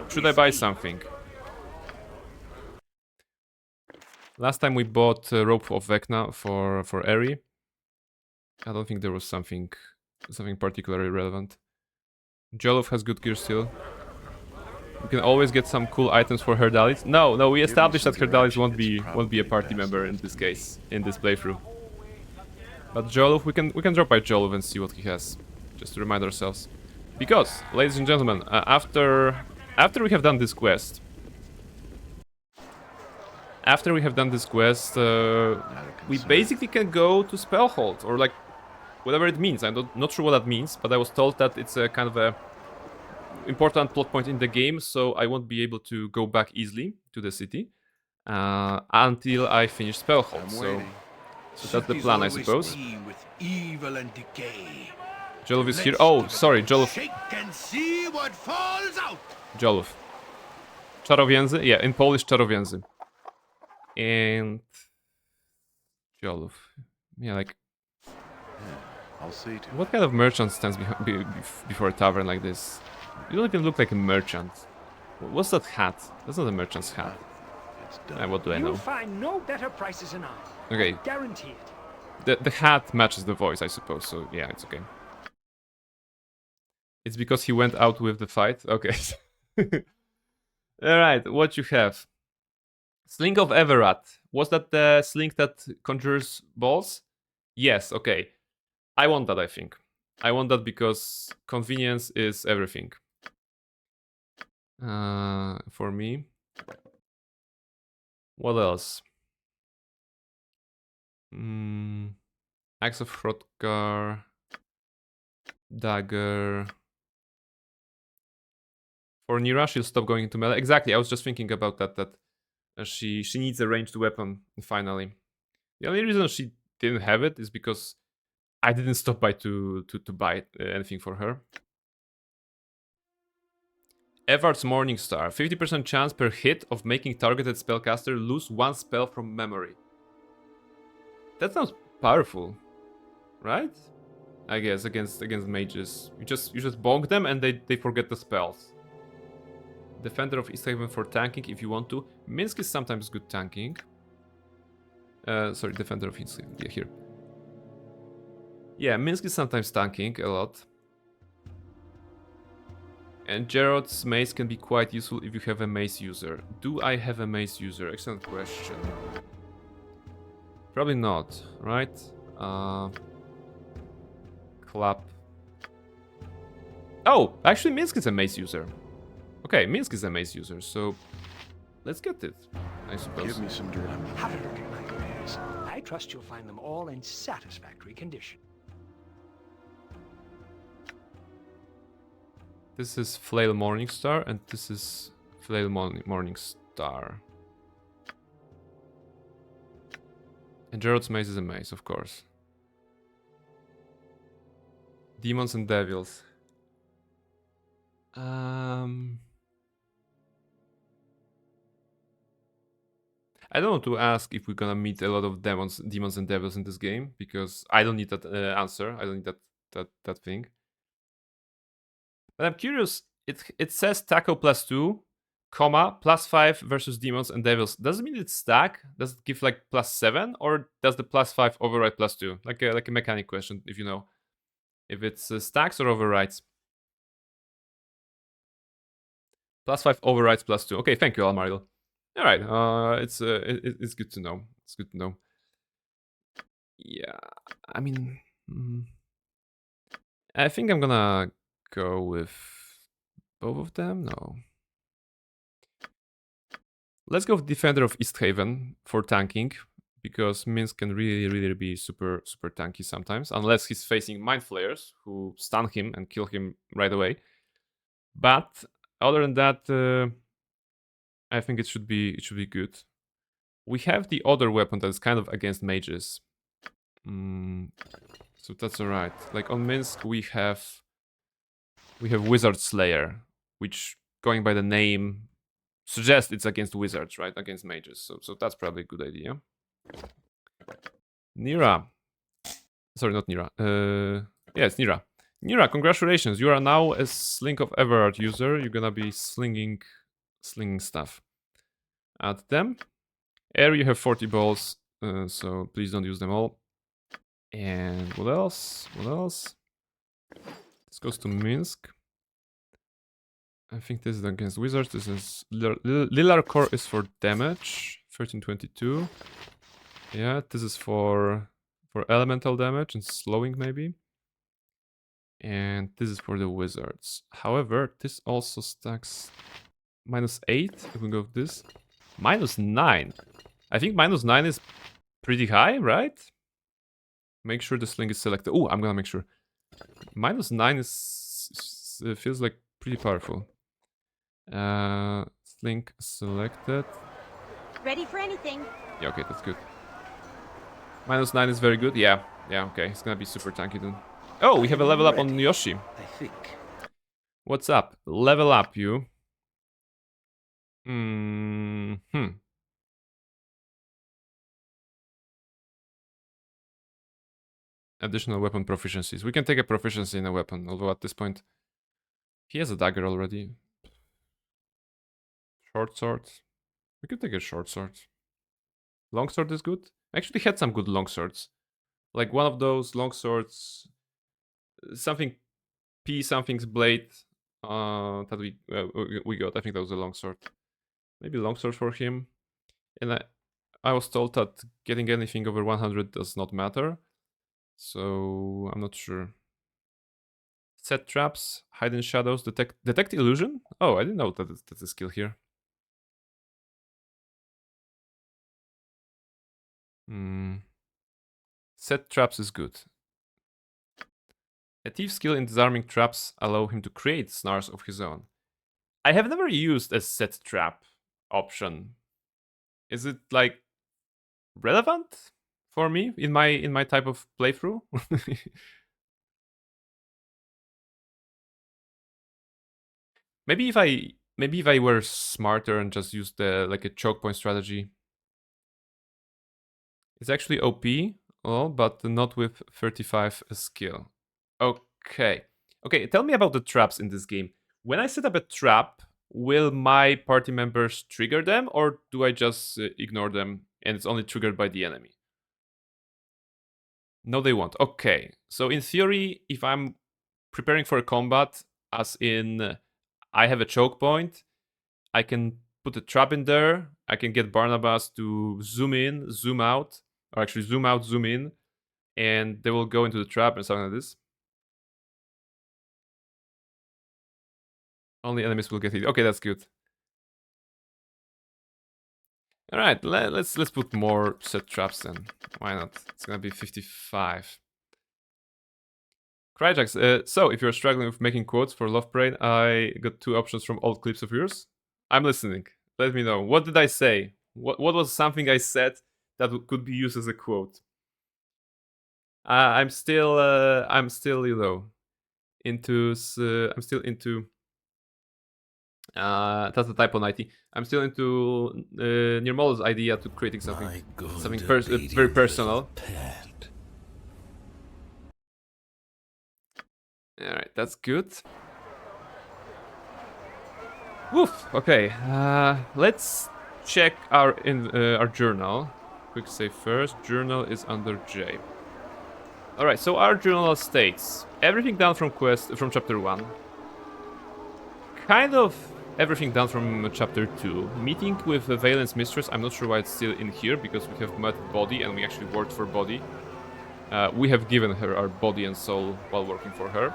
S7: Should I buy something? Last time we bought Rope of Vecna for Eri. I don't think there was something particularly relevant. Jolov has good gear still. We can always get some cool items for Herdalis. No, we established that Herdalis won't be a party member in this case, in this playthrough. But Jolov, we can drop by Jolov and see what he has, just to remind ourselves. Because, ladies and gentlemen, after we have done this quest, we basically can go to Spellhold, or like whatever it means. I'm not sure what that means, but I was told that it's a kind of a important plot point in the game, so I won't be able to go back easily to the city.
S1: until I finish Spellhold.
S8: I'm
S1: So
S8: waiting.
S1: that's the plan, I suppose.
S8: With evil and decay.
S1: Jolov is here.
S8: Let's
S1: Oh,
S8: give it
S1: sorry,
S8: a
S1: Jolov.
S8: shake and see what falls out.
S1: Jolov. Czarowięzy? Yeah, in Polish Czarowięzy. And Jolov. Yeah, like
S6: I'll see to
S1: what kind of merchant stands before a tavern like this? You don't even look like a merchant. What's that hat? That's not a merchant's hat.
S6: It's done.
S1: What do I
S12: You'll
S1: know?
S12: find no better prices than I.
S1: Okay,
S12: Guarantee it.
S1: the hat matches the voice, I suppose. So yeah, it's okay. It's because he went out with the fight. Okay. All right, what you have? Sling of Everat. Was that the sling that conjures balls? Yes. Okay. I want that. I think. I want that because convenience is everything. For me. What else? Axe of Hrothgar. Dagger. For Nira, she'll stop going into melee. Exactly, I was just thinking about that she needs a ranged weapon, finally. The only reason she didn't have it is because I didn't stop by to buy anything for her. Everard's Morningstar. 50% chance per hit of making targeted spellcaster lose one spell from memory. That sounds powerful, right? I guess against mages. You just bonk them and they forget the spells. Defender of Easthaven for tanking if you want to. Minsk is sometimes good tanking. Sorry, Defender of Easthaven. Yeah, here. Yeah, Minsk is sometimes tanking a lot. And Gerard's mace can be quite useful if you have a mace user. Do I have a mace user? Excellent question. Probably not, right? Clap. Oh, actually Minsk is a mace user. Okay, Minsk is a mace user, so let's get it, I suppose.
S6: Give me some direction.
S12: Have a look at my wares. I trust you'll find them all in satisfactory condition.
S1: This is Flail Morningstar, and this is Flail Morningstar. And Gerard's mace is a mace, of course. Demons and Devils. I don't want to ask if we're gonna meet a lot of demons and devils in this game, because I don't need that answer. I don't need that thing. But I'm curious. It says tackle +2, comma +5 versus demons and devils. Does it mean it's stack? Does it give like +7, or does the +5 override +2? Like a mechanic question, if you know. If it's stacks or overrides. +5 overrides +2. Okay, thank you, Almaril. All right, it's good to know. It's good to know. Yeah, I mean, I think I'm gonna go with both of them. No, let's go with Defender of Easthaven for tanking, because Minsk can really be super tanky sometimes, unless he's facing Mind Flayers who stun him and kill him right away. But other than that, I think it should be good. We have the other weapon that is kind of against mages, so that's alright. Like on Minsk, we have Wizard Slayer, which, going by the name, suggests it's against wizards, right? Against mages. So that's probably a good idea. Nira, sorry, not Nira. Yeah, it's Nira. Nira, congratulations! You are now a Sling of Everard user. You're gonna be slinging stuff at them. Air, you have 40 balls, so please don't use them all. And what else? This goes to Minsk. I think this is against wizards. This is Lilar Core is for damage, 1322. Yeah, this is for elemental damage and slowing maybe. And this is for the wizards. However, this also stacks -8 if we go with this. -9. I think -9 is pretty high, right? Make sure the sling is selected. Oh, I'm gonna make sure. -9 is feels like pretty powerful. Sling selected.
S4: Ready for anything.
S7: Yeah, okay, that's good. -9 is very good. Yeah, yeah, okay. It's gonna be super tanky then. Oh, we have a level up on Yoshi.
S3: I think.
S7: What's up? Level up, you. Additional weapon proficiencies. We can take a proficiency in a weapon, although at this point he has a dagger already. Short sword. We could take a short sword. Long sword is good. I actually had some good long swords. Like one of those long swords, something P something's blade that we got. I think that was a long sword. Maybe long sword for him. And I was told that getting anything over 100 does not matter. So I'm not sure. Set traps, hide in shadows, detect illusion. Oh, I didn't know that's a skill here. Set traps is good. A thief's skill in disarming traps allow him to create snares of his own. I have never used a set trap option. Is it like relevant for me in my type of playthrough? Maybe if I were smarter and just used like a choke point strategy. It's actually OP, but not with 35 skill. Okay. Okay, tell me about the traps in this game. When I set up a trap, will my party members trigger them, or do I just ignore them and it's only triggered by the enemy? No, they won't. Okay. So in theory, if I'm preparing for a combat, as in I have a choke point, I can put a trap in there. I can get Barnabas to zoom in, zoom out, or actually zoom out, zoom in, and they will go into the trap and something like this. Only enemies will get hit. Okay, that's good. All right, let's put more set traps then. Why not? It's gonna be 55. Cryjax, so if you're struggling with making quotes for Love Brain, I got 2 options from old clips of yours. I'm listening. Let me know. What did I say? What was something I said that could be used as a quote? I'm still, you know, into. I'm still into. That's the typo 90. I'm still into Nirmolo's idea to creating something very personal. All right, that's good. Woof. Okay, let's check our journal. Quick save first. Journal is under J. All right, so our journal states everything done from chapter 1. Kind of everything done from chapter 2. Meeting with Valen's mistress. I'm not sure why it's still in here, because we have met Body and we actually worked for Body. We have given her our body and soul while working for her.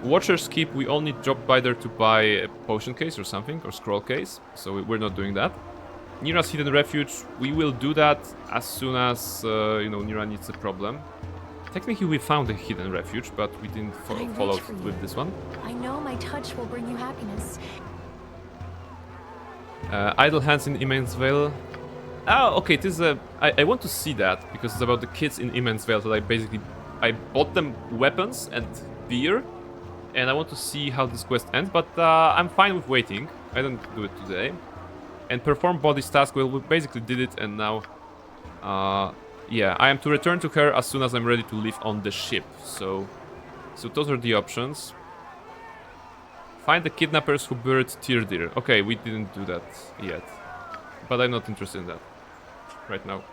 S7: Watcher's Keep, we only dropped by there to buy a potion case or something, or scroll case, so we're not doing that. Nira's Hidden Refuge, we will do that as soon as, Nira needs a problem. Technically we found a hidden refuge, but we didn't follow with this one.
S13: I know my touch will bring you happiness.
S7: Idle Hands in Immense Vale. Oh, okay, this is I want to see that, because it's about the kids in Immense Vale, that I bought them weapons and beer, and I want to see how this quest ends, but I'm fine with waiting. I don't do it today. And perform Body's task, well, we basically did it, and now... yeah, I am to return to her as soon as I'm ready to leave on the ship. So those are the options. Find the kidnappers who buried Tyrdir. Okay, we didn't do that yet. But I'm not interested in that right now.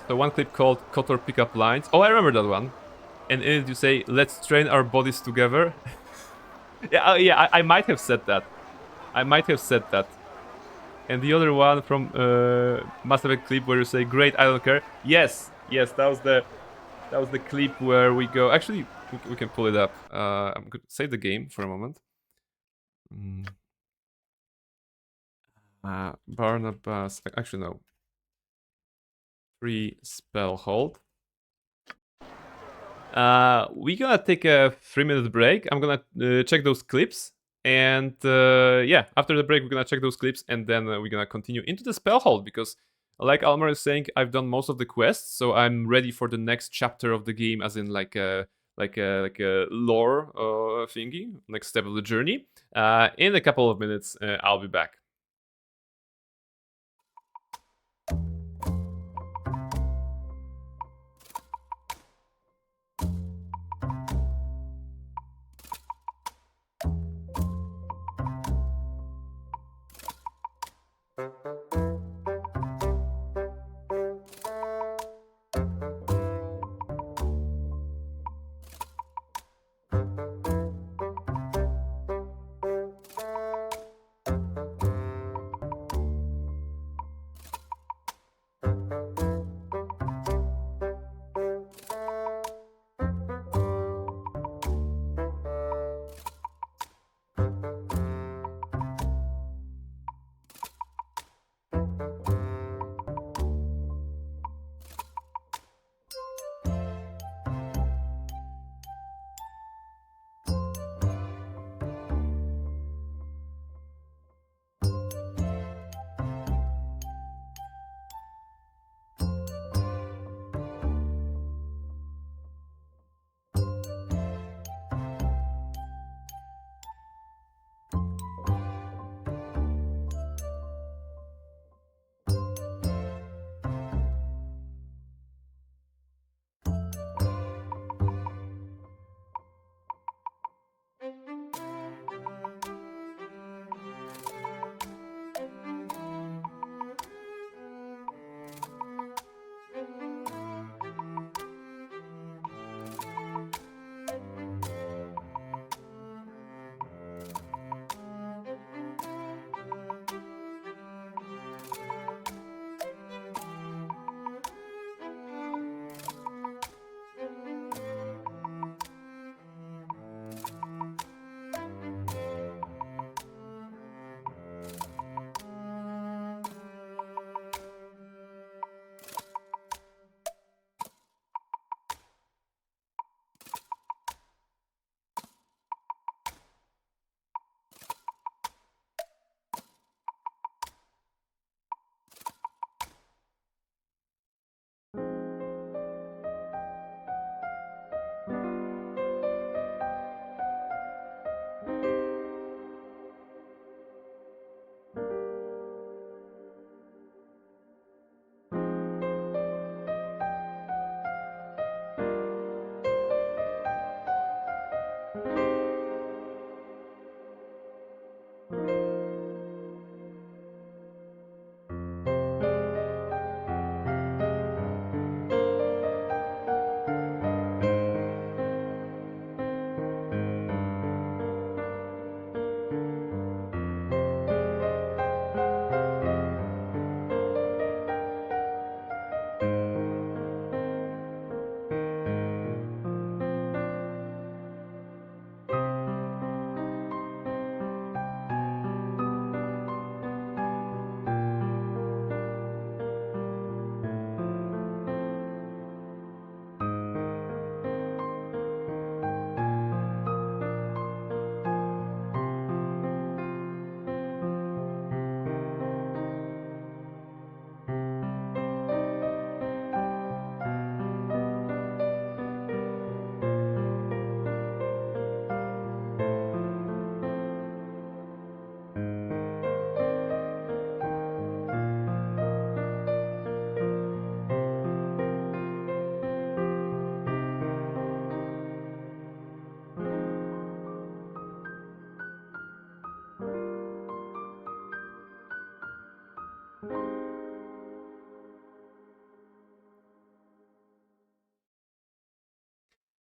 S7: So one clip called Kotor Pickup Lines. Oh, I remember that one. And in it you say, let's train our bodies together. yeah, I might have said that. And the other one from must have a clip where you say, "Great, I don't care." Yes, that was the clip where we go. Actually, we can pull it up. I'm going to save the game for a moment. Barnabas. Actually, no. 3 spell hold. We're gonna take a 3-minute break. I'm gonna check those clips,
S1: And yeah, after the break, we're gonna check those clips, and then we're gonna continue into the spell hold because, like Almar is saying, I've done most of the quests, so I'm ready for the next chapter of the game, as in like a lore thingy, next step of the journey. In a couple of minutes, I'll be back.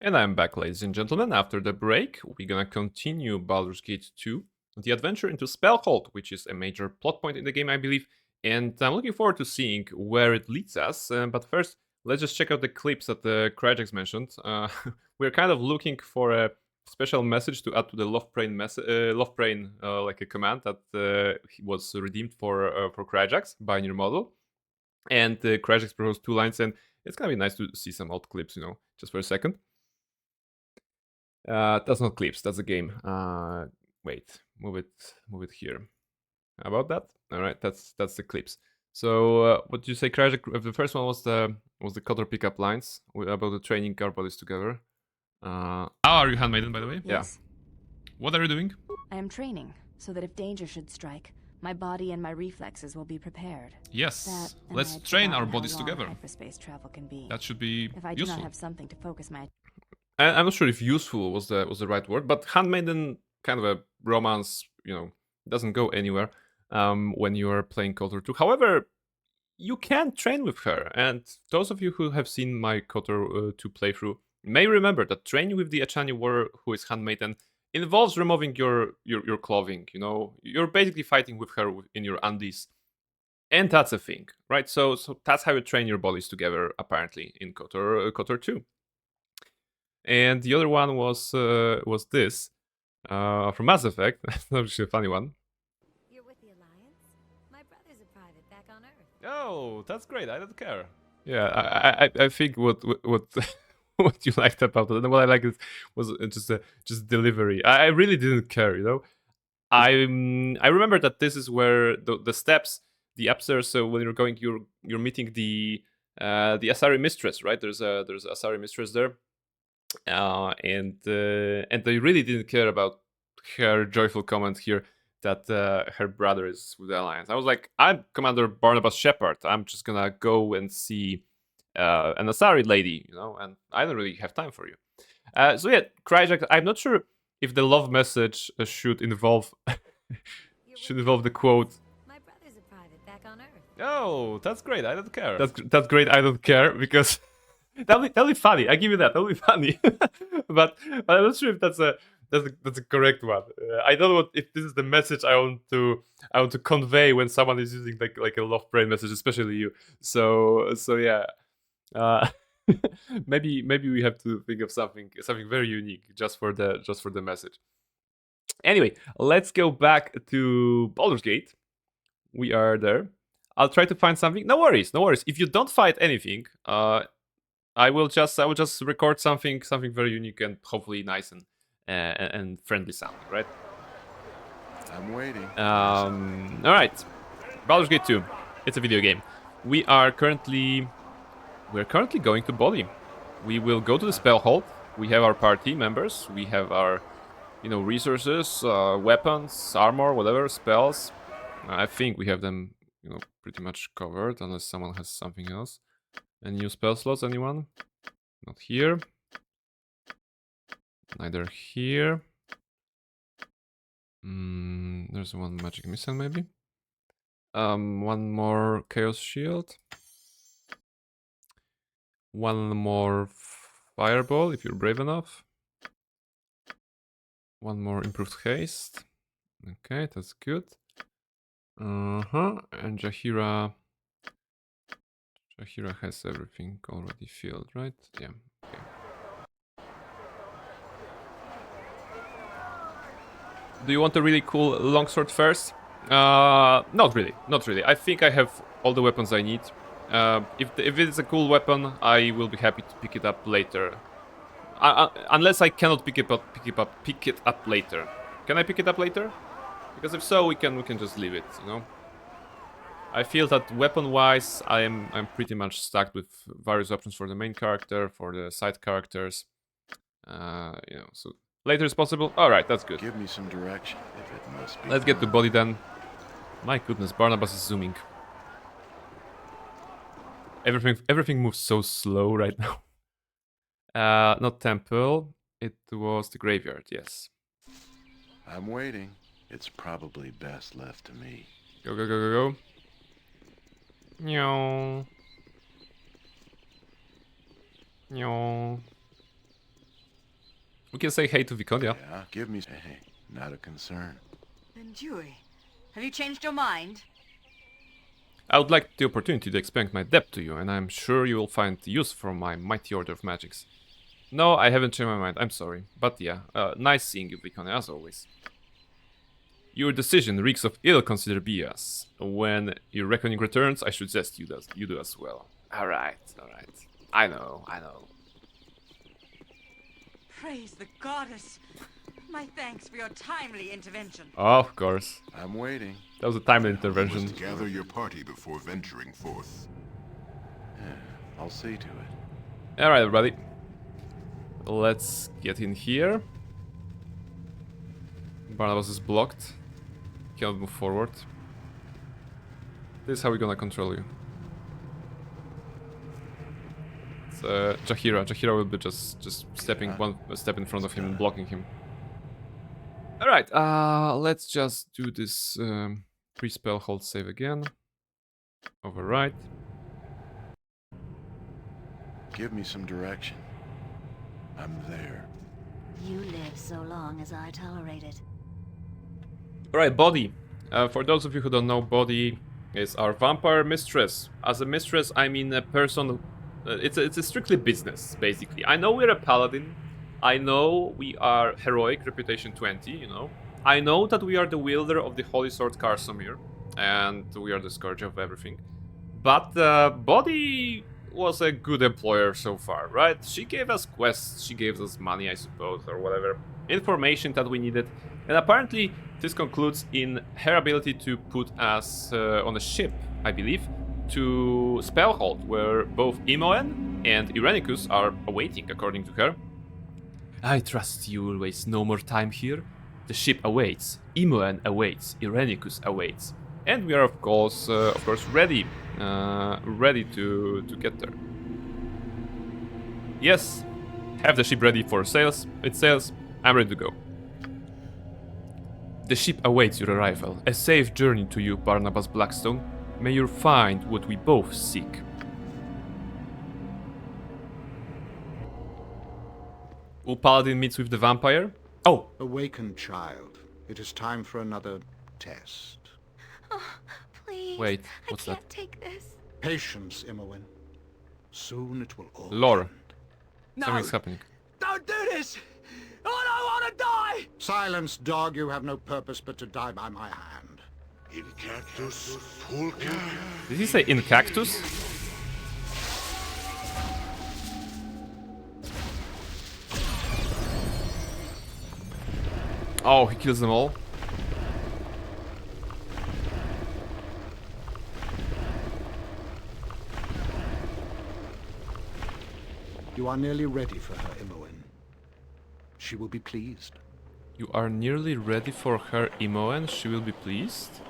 S1: And I'm back, ladies and gentlemen. After the break, we're gonna continue Baldur's Gate 2, the adventure into Spellhold, which is a major plot point in the game, I believe. And I'm looking forward to seeing where it leads us. But first, let's just check out the clips that the Cryjax mentioned. We're kind of looking for a special message to add to the Lovebrain like a command that was redeemed for Cryjax by Near Model. And Cryjax proposed 2 lines, and it's gonna be nice to see some old clips, just for a second. That's not clips, that's a game. Wait, move it here. How about that? All right, that's the clips. So what did you say, Crash? The first one was the Cotter pickup lines about the training our bodies together. How are you, handmaiden, by the way?
S14: Yes.
S1: Yeah. What are you doing?
S14: I am training, so that if danger should strike, my body and my reflexes will be prepared.
S1: Yes.
S14: That,
S1: Let's
S14: I'd
S1: train our
S14: forgotten how
S1: bodies
S14: long
S1: together.
S14: Hyperspace travel can be.
S1: That should be
S14: if I do
S1: useful.
S14: not have something to focus my.
S1: I'm not sure if useful was the right word, but handmaiden, kind of a romance, doesn't go anywhere when you are playing Kotor 2. However, you can train with her, and those of you who have seen my Kotor 2 playthrough may remember that training with the Echani warrior who is handmaiden involves removing your clothing. You're basically fighting with her in your undies, and that's a thing, right? So that's how you train your bodies together, apparently, in Kotor 2. And the other one was this from Mass Effect. That's actually a funny one.
S15: You're with the Alliance? My brother's a private back on Earth.
S1: Oh, that's great. I don't care. Yeah, I think what what you liked about it, and what I liked was just delivery. I really didn't care, I remember that this is where the steps, the upstairs. So when you're going, you're meeting the Asari mistress, right? There's a Asari mistress there. And they really didn't care about her joyful comment here that her brother is with the Alliance. I was like, I'm Commander Barnabas Shepard. I'm just gonna go and see an Asari lady, and I don't really have time for you. So yeah, Kryjak, I'm not sure if the love message should involve the quote.
S15: My brother's a private back on Earth.
S1: Oh, that's great. I don't care. That's great. I don't care because. That'll be funny. I give you that. That'll be funny. but I'm not sure if that's a correct one. I don't know if this is the message I want to convey when someone is using like a love brain message, especially you. So yeah. Maybe we have to think of something very unique just for the message. Anyway, let's go back to Baldur's Gate. We are there. I'll try to find something. No worries. If you don't fight anything, I will just record something very unique and hopefully nice and friendly sounding, right?
S6: I'm waiting.
S1: All right, Baldur's Gate 2. It's a video game. We're currently going to Body. We will go to the spell hall. We have our party members. We have our resources, weapons, armor, whatever, spells. I think we have them pretty much covered, unless someone has something else. Any new spell slots, anyone? Not here. Neither here. There's one magic missile, maybe. One more chaos shield. One more fireball, if you're brave enough. One more improved haste. Okay, that's good. And Jaheira has everything already filled, right? Yeah. Okay. Do you want a really cool longsword first? Not really. I think I have all the weapons I need. If it's a cool weapon, I will be happy to pick it up later. Unless I cannot pick it up later. Can I pick it up later? Because if so, we can just leave it. I feel that weapon-wise, I'm pretty much stuck with various options for the main character, for the side characters. So later is possible. All right, that's good.
S6: Give me some direction, if it must be.
S1: Let's get to Body then. My goodness, Barnabas is zooming. Everything moves so slow right now. Not temple. It was the graveyard. Yes.
S6: I'm waiting. It's probably best left to me.
S1: Go. No. We can say hey to Viconia.
S6: Yeah, give me. Hey, not a concern.
S16: Baldur, have you changed your mind?
S1: I would like the opportunity to explain my debt to you, and I'm sure you will find use for my mighty order of magics. No, I haven't changed my mind. I'm sorry, but yeah, nice seeing you, Viconia, as always. Your decision reeks of ill-considered BS. When your reckoning returns, I suggest you do as well. Alright. I know.
S16: Praise the goddess. My thanks for your timely intervention.
S7: Of course.
S6: I'm waiting.
S7: That was a timely
S9: You
S7: intervention.
S9: must gather your party before venturing forth.
S6: Yeah, I'll see to it.
S7: Alright, everybody. Let's get in here. Barnabas is blocked. Cannot move forward. This is how we're gonna control you. It's Jaheira. Jaheira will be just stepping one step in front of him and blocking him. Alright, let's just do this pre-spell hold save again. Override.
S6: Give me some direction. I'm there.
S15: You live so long as I tolerate it.
S7: Alright, Body. For those of you who don't know, Body is our vampire mistress. As a mistress, I mean a person... it's a strictly business, basically. I know we're a paladin. I know we are heroic, reputation 20, you know. I know that we are the wielder of the holy sword Karsomir. And we are the scourge of everything. But Body was a good employer so far, right? She gave us quests, she gave us money, I suppose, or whatever. Information that we needed. And apparently this concludes in her ability to put us on a ship, I believe, to Spellhold, where both Imoen and Irenicus are awaiting, according to her. I trust you will waste no more time here. The ship awaits, Imoen awaits, Irenicus awaits. And we are of course ready to get there. Yes, have the ship ready for sails. It sails. I'm ready to go. The ship awaits your arrival. A safe journey to you, Barnabas Blackstone. May you find what we both seek. Will Paladin meets with the vampire? Oh!
S11: Awaken, child. It is time for another test.
S10: Oh, please.
S7: Wait, what's
S10: I can't
S7: that?
S10: take this.
S11: Patience, Imoen. Soon it will all
S7: Lore.
S11: end.
S7: Something's happening.
S12: Don't do this! I don't want to die!
S11: Silence, dog. You have no purpose but to die by my hand.
S8: In cactus, pulca.
S7: Did he say in cactus? Oh, he kills them all.
S11: You are nearly ready for her, Imoen. She will be pleased.
S7: You are nearly ready for her, Imoen. She will be pleased.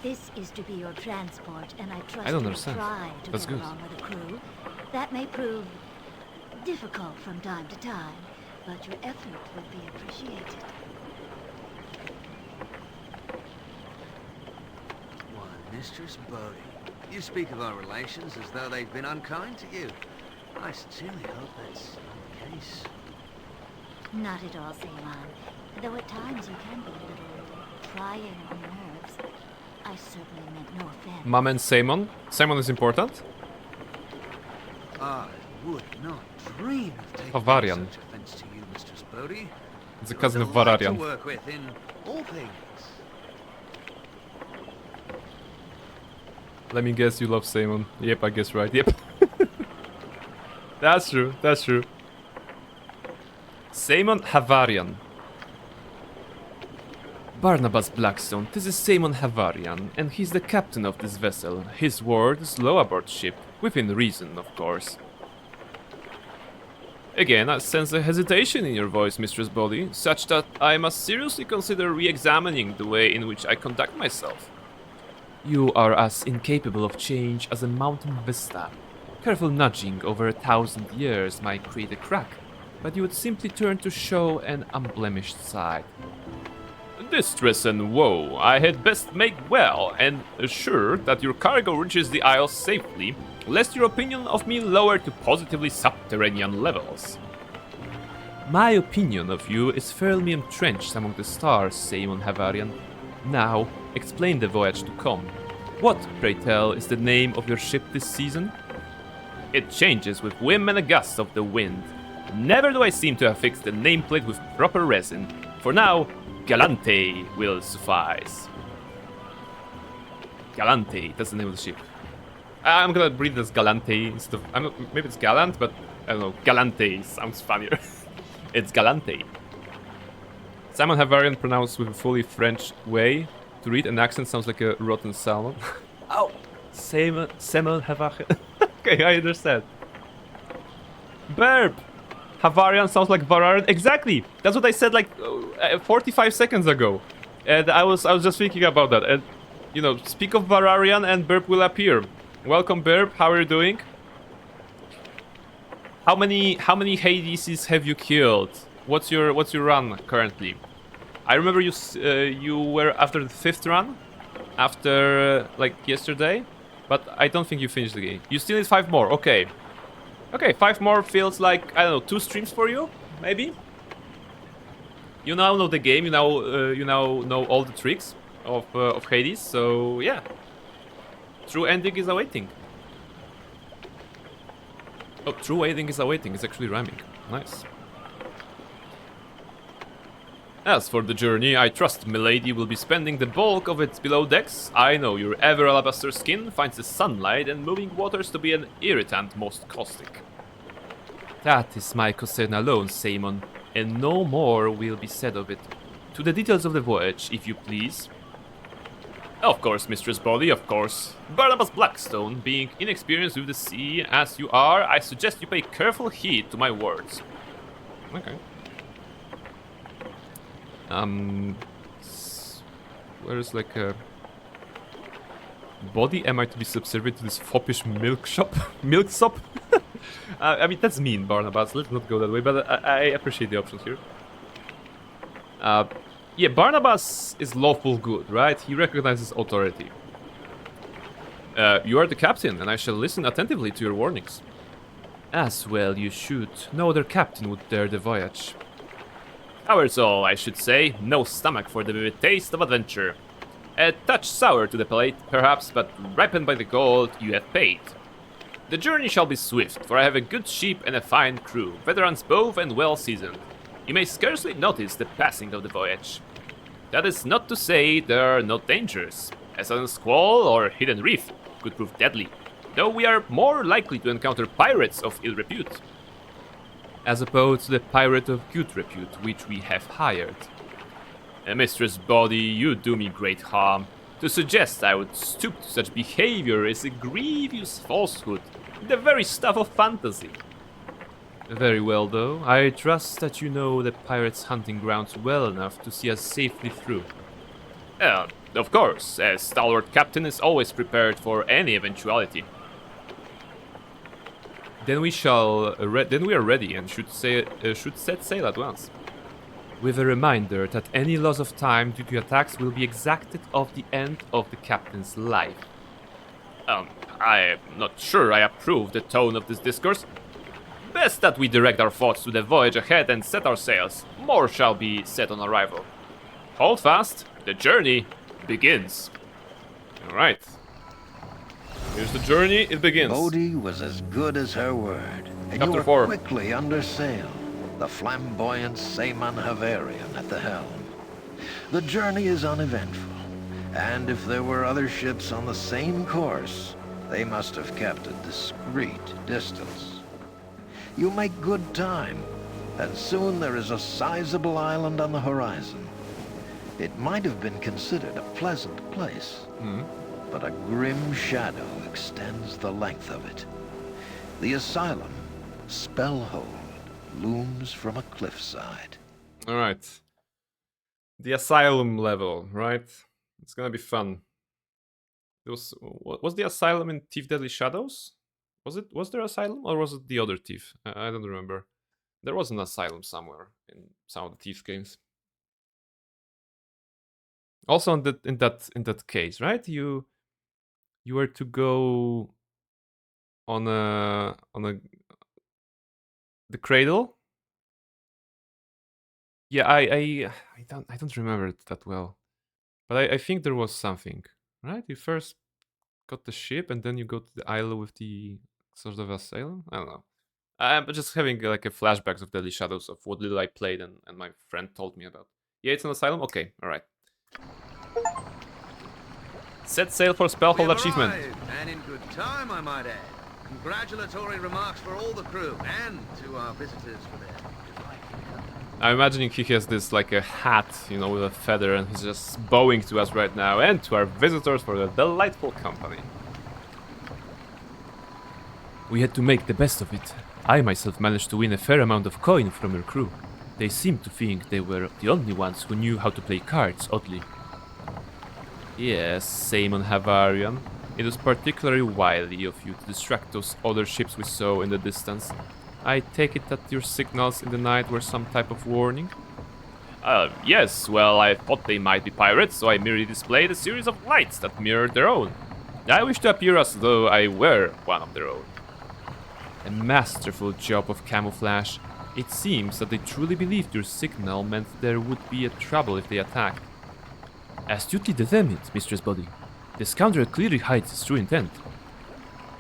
S15: This is to be your transport, and I trust
S7: I don't
S15: you'll
S7: understand.
S15: try to
S7: That's
S15: get
S7: good.
S15: along with the crew. That may prove difficult from time to time, but your effort would be appreciated.
S17: Why, Mistress Bodhi, you speak of our relations as though they've been unkind to you. I sincerely hope that's not the case.
S15: Not at all, Saman. Though at times you can be a little trying on nerves. I certainly meant no offense.
S7: Mom and Simon. Simon is important.
S17: I would not dream of taking
S7: Bavarian.
S17: such offense to you, Mistress Bodhi.
S7: It's a
S17: You're
S7: cousin of
S17: delight
S7: Vararian.
S17: to work with in all things.
S7: Let me guess, you love Simon. Yep, I guess right. Yep. That's true. That's true. Simon Havarian. Barnabas Blackstone, this is Simon Havarian, and he's the captain of this vessel. His word is law aboard ship, within reason, of course. Again, I sense a hesitation in your voice, Mistress Body, such that I must seriously consider re-examining the way in which I conduct myself. You are as incapable of change as a mountain vista. Careful nudging over 1,000 years might create a crack, but you would simply turn to show an unblemished side. Distress and woe, I had best make well and assure that your cargo reaches the Isles safely, lest your opinion of me lower to positively subterranean levels. My opinion of you is firmly entrenched among the stars, Simon Havarian. Now, explain the voyage to come. What, pray tell, is the name of your ship this season? It changes with whim and a gust of the wind. Never do I seem to have fixed the nameplate with proper resin. For now, Galante will suffice. Galante, that's the name of the ship. I'm gonna read this Galante instead of... maybe it's Gallant, but I don't know. Galante sounds funnier. It's Galante. Simon Havarian pronounced with a fully French way to read. An accent sounds like a rotten salmon. Oh, Simon Havarian. Okay, I understand. Burp. Havarian sounds like Vararian. Exactly. That's what I said like 45 seconds ago. And I was just thinking about that. And you know, speak of Vararian and Burp will appear. Welcome, Burp. How are you doing? How many Hadeses have you killed? What's your run currently? I remember you were after the 5th run, after like yesterday, but I don't think you finished the game. You still need 5 more. Okay. Okay, 5 more feels like, I don't know, 2 streams for you, maybe. You now know the game. You now know all the tricks of Hades. So yeah, true ending is awaiting. Oh, true ending is awaiting. It's actually rhyming. Nice. As for the journey, I trust Milady will be spending the bulk of it below decks. I know your ever alabaster skin finds the sunlight and moving waters to be an irritant most caustic. That is my concern alone, Simon, and no more will be said of it. To the details of the voyage, if you please. Of course, Mistress Body, of course. Barnabas Blackstone, being inexperienced with the sea as you are, I suggest you pay careful heed to my words. Okay. Where's like a... Body, am I to be subservient to this foppish milk shop? Milk shop? I mean, that's mean, Barnabas. Let's not go that way, but I appreciate the options here. Yeah, Barnabas is lawful good, right? He recognizes authority. You are the captain, and I shall listen attentively to your warnings. As well you should. No other captain would dare the voyage. Ours all, I should say. No stomach for the vivid taste of adventure. A touch sour to the palate, perhaps, but ripened by the gold you have paid. The journey shall be swift, for I have a good ship and a fine crew, veterans both and well seasoned. You may scarcely notice the passing of the voyage. That is not to say there are no dangers. A sudden squall or hidden reef could prove deadly, though we are more likely to encounter pirates of ill repute, as opposed to the pirate of good repute which we have hired. Mistress Body, you do me great harm. To suggest I would stoop to such behavior is a grievous falsehood, the very stuff of fantasy. Very well, though. I trust that you know the pirates' hunting grounds well enough to see us safely through. Of course, a stalwart captain is always prepared for any eventuality. Then we are ready and should set sail at once. With a reminder that any loss of time due to attacks will be exacted off the end of the captain's life. I am not sure I approve the tone of this discourse. Best that we direct our thoughts to the voyage ahead and set our sails. More shall be said on arrival. Hold fast, the journey begins. Alright. Here's the journey, it begins.
S18: Bodhi was as good as her word, and you were quickly under sail, the flamboyant Seaman Havarian at the helm. The journey is uneventful, and if there were other ships on the same course, they must have kept a discreet distance. You make good time, and soon there is a sizable island on the horizon. It might have been considered a pleasant place, but a grim shadow extends the length of it. The asylum, Spellhold, looms from a cliffside.
S7: Alright. The asylum level, right? It's gonna be fun. Was the asylum in Thief Deadly Shadows? Was there asylum, or was it the other Thief? I don't remember. There was an asylum somewhere in some of the Thief games. Also in that case, right? You were to go on the cradle. Yeah, I don't remember it that well, but I think there was something, right? You first got the ship, and then you go to the isle with the sort of asylum. I don't know. I'm just having like a flashbacks of Deadly Shadows of what little I played and my friend told me about. Yeah, it's an asylum. Okay, all right. Set sail for Spellhold achievement.
S17: And in good time, I might add. Congratulatory remarks for all the crew and to our visitors for their delightful company.
S1: I'm imagining he has this like a hat, you know, with a feather, and he's just bowing to us right now and to our visitors for the delightful company. We had to make the best of it. I myself managed to win a fair amount of coin from your crew. They seemed to think they were the only ones who knew how to play cards, oddly. Yes, Saemon Havarian. It was particularly wily of you to distract those other ships we saw in the distance. I take it that your signals in the night were some type of warning? Yes, well, I thought they might be pirates, so I merely displayed a series of lights that mirrored their own. I wish to appear as though I were one of their own. A masterful job of camouflage. It seems that they truly believed your signal meant there would be a trouble if they attacked. Astutely determined, Mistress Body. The scoundrel clearly hides his true intent.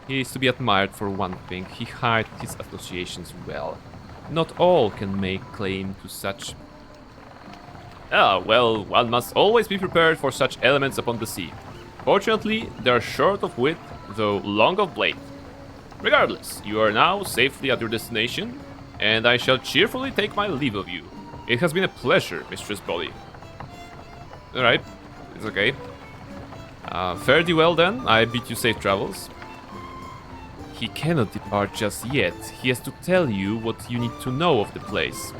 S1: He is to be admired for one thing. He hides his associations well. Not all can make claim to such. Well, one must always be prepared for such elements upon the sea. Fortunately, they are short of wit, though long of blade. Regardless, you are now safely at your destination, and I shall cheerfully take my leave of you. It has been a pleasure, Mistress Body. Alright, it's okay. Fare thee well then, I bid you safe travels. He cannot depart just yet. He has to tell you what you need to know of the place.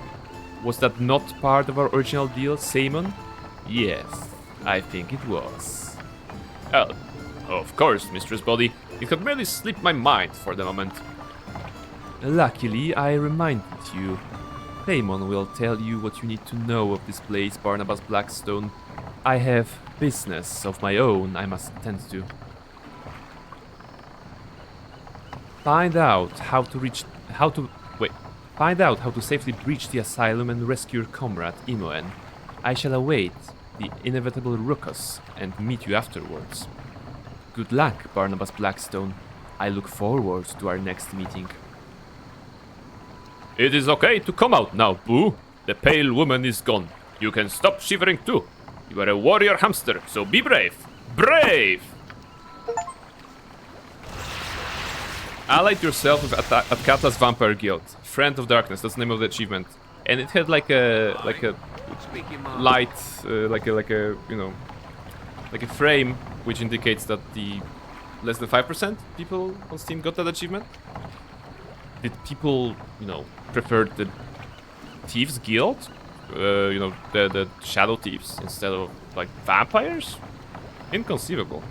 S1: Was that not part of our original deal, Saemon? Yes, I think it was. Oh, of course, Mistress Body. It had merely slipped my mind for the moment. Luckily, I reminded you. Saemon will tell you what you need to know of this place, Barnabas Blackstone. I have business of my own I must attend to. Find out how to safely breach the asylum and rescue your comrade, Imoen. I shall await the inevitable ruckus and meet you afterwards. Good luck, Barnabas Blackstone. I look forward to our next meeting. It is okay to come out now, Boo. The pale woman is gone. You can stop shivering too. You are a warrior hamster, so be brave. Brave! Allied yourself with Atkatas Vampire Guild. Friend of Darkness, that's the name of the achievement. And it had like a light, like a you know, like a frame which indicates that the less than 5% people on Steam got that achievement. Did people, you know, prefer the Thieves Guild? You know, the Shadow Thieves instead of like vampires? Inconceivable.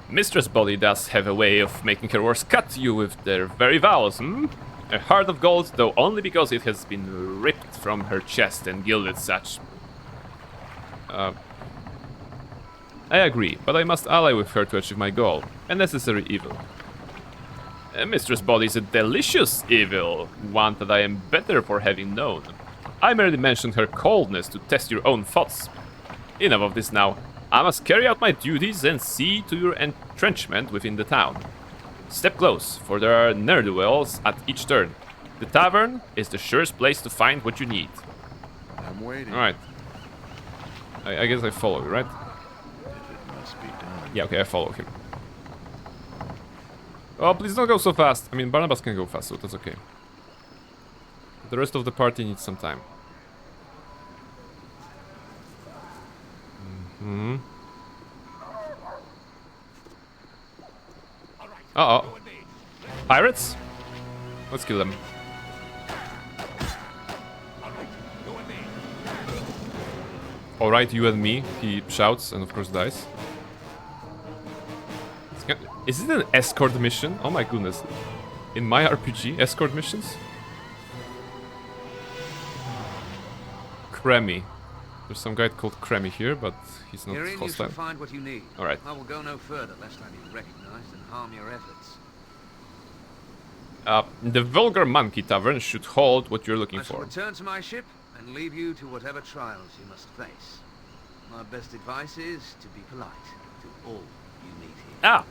S1: Mistress Body does have a way of making her words cut to you with their very vowels, hmm? A heart of gold, though only because it has been ripped from her chest and gilded such. I agree, but I must ally with her to achieve my goal. A necessary evil. Mistress Body is a delicious evil, one that I am better for having known. I merely mentioned her coldness to test your own thoughts. Enough of this now. I must carry out my duties and see to your entrenchment within the town. Step close, for there are ne'er-do-wells at each turn. The tavern is the surest place to find what you need.
S6: I'm waiting.
S1: Alright. I guess I follow you, right?
S6: It must be done.
S1: Yeah, okay, I follow him. Oh, please don't go so fast. I mean, Barnabas can go fast, so that's okay. The rest of the party needs some time. Mm-hmm. Uh-oh. Pirates? Let's kill them. Alright, you and me, he shouts and of course dies. Is it an escort mission? Oh my goodness. In my RPG, escort missions? Kremi. There's some guy called Kremi here, but he's not
S17: Herein
S1: hostile.
S17: You shall find what you need.
S1: Alright.
S17: I will go no further, lest I be recognized and harm your efforts.
S1: The Vulgar Monkey Tavern should hold what you're looking
S17: I shall
S1: for.
S17: return to my ship and leave you to whatever trials you must face. My best advice is to be polite to all you meet here.
S1: Ah!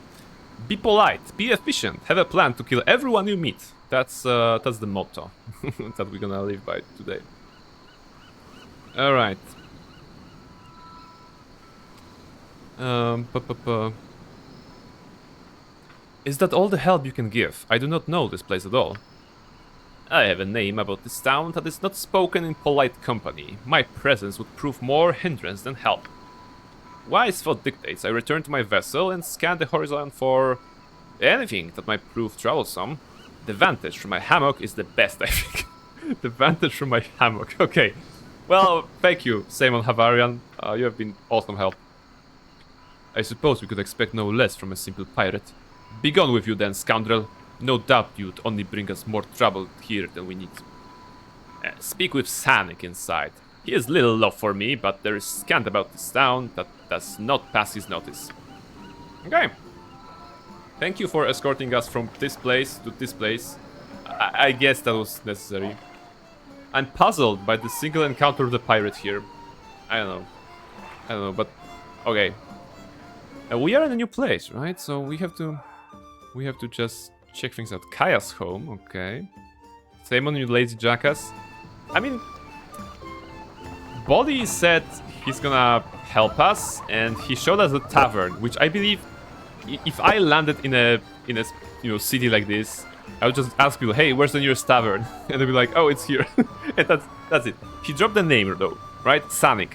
S1: Be polite, be efficient, have a plan to kill everyone you meet. That's the motto that we're gonna live by today. Alright. Is that all the help you can give? I do not know this place at all. I have a name about this town that is not spoken in polite company. My presence would prove more hindrance than help. Wise thought dictates I return to my vessel and scan the horizon for anything that might prove troublesome. The vantage from my hammock is the best, I think. The vantage from my hammock, okay. Well, thank you, Simon Havarian. You have been awesome help. I suppose we could expect no less from a simple pirate. Begone with you then, scoundrel. No doubt you'd only bring us more trouble here than we need. Speak with Sanik inside. He has little love for me, but there is scant about this town that does not pass his notice. Okay. Thank you for escorting us from this place to this place. I guess that was necessary. I'm puzzled by the single encounter of the pirate here. I don't know, but okay. We are in a new place, right? So we have to just check things out. Kaya's home, okay. Simon, you lazy jackass. I mean, Body said he's gonna help us, and he showed us a tavern, which I believe, if I landed in a city like this, I would just ask people, hey, where's the nearest tavern? And they'd be like, oh, it's here. And that's it. He dropped the name though, right? Sanik.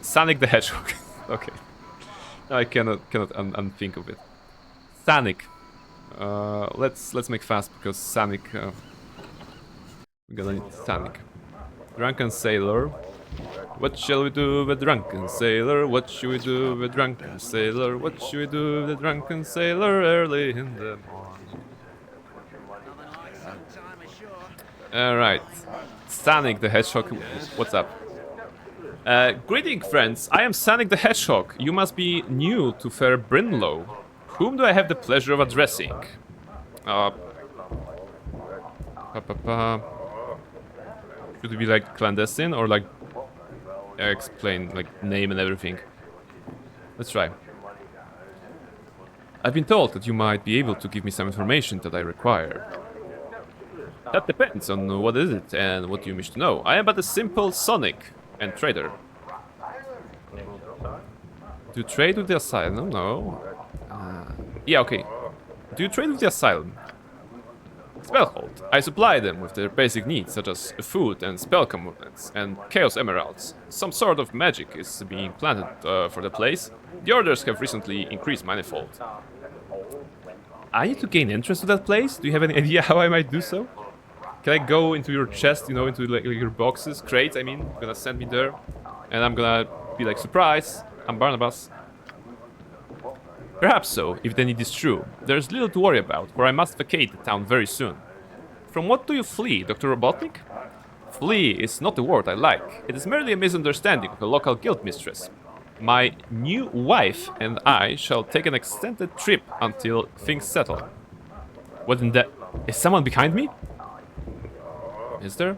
S1: Sanik the Hedgehog. Okay. I cannot unthink of it. Sanik. Let's make fast because Sanik. We're gonna need Sanik. Drunken sailor. What shall we do with the drunken sailor? What should we do with the drunken sailor? What should we do with the drunken sailor early in the morning? Alright. Sanik the Hedgehog, what's up? Greeting friends, I am Sanik the Hedgehog. You must be new to fair Brimlow. Whom do I have the pleasure of addressing? Should it be like clandestine or like explain like name and everything? Let's try. I've been told that you might be able to give me some information that I require. That depends on what is it and what you wish to know. I am but a simple Sonic and trader. Do you trade with the asylum? No. Yeah, okay. Do you trade with the asylum? Spellhold. I supply them with their basic needs, such as food and spell components, and chaos emeralds. Some sort of magic is being planted for the place. The orders have recently increased manifold. I need to gain interest in that place? Do you have any idea how I might do so? Can I go into your chest, you know, into like your boxes, crates, I mean? You're gonna send me there, and I'm gonna be like, surprise, I'm Barnabas. Perhaps so, if the need is true. There's little to worry about, for I must vacate the town very soon. From what do you flee, Dr. Robotnik? Flee is not the word I like. It is merely a misunderstanding of a local guild mistress. My new wife and I shall take an extended trip until things settle. What in the... Is someone behind me? Is there?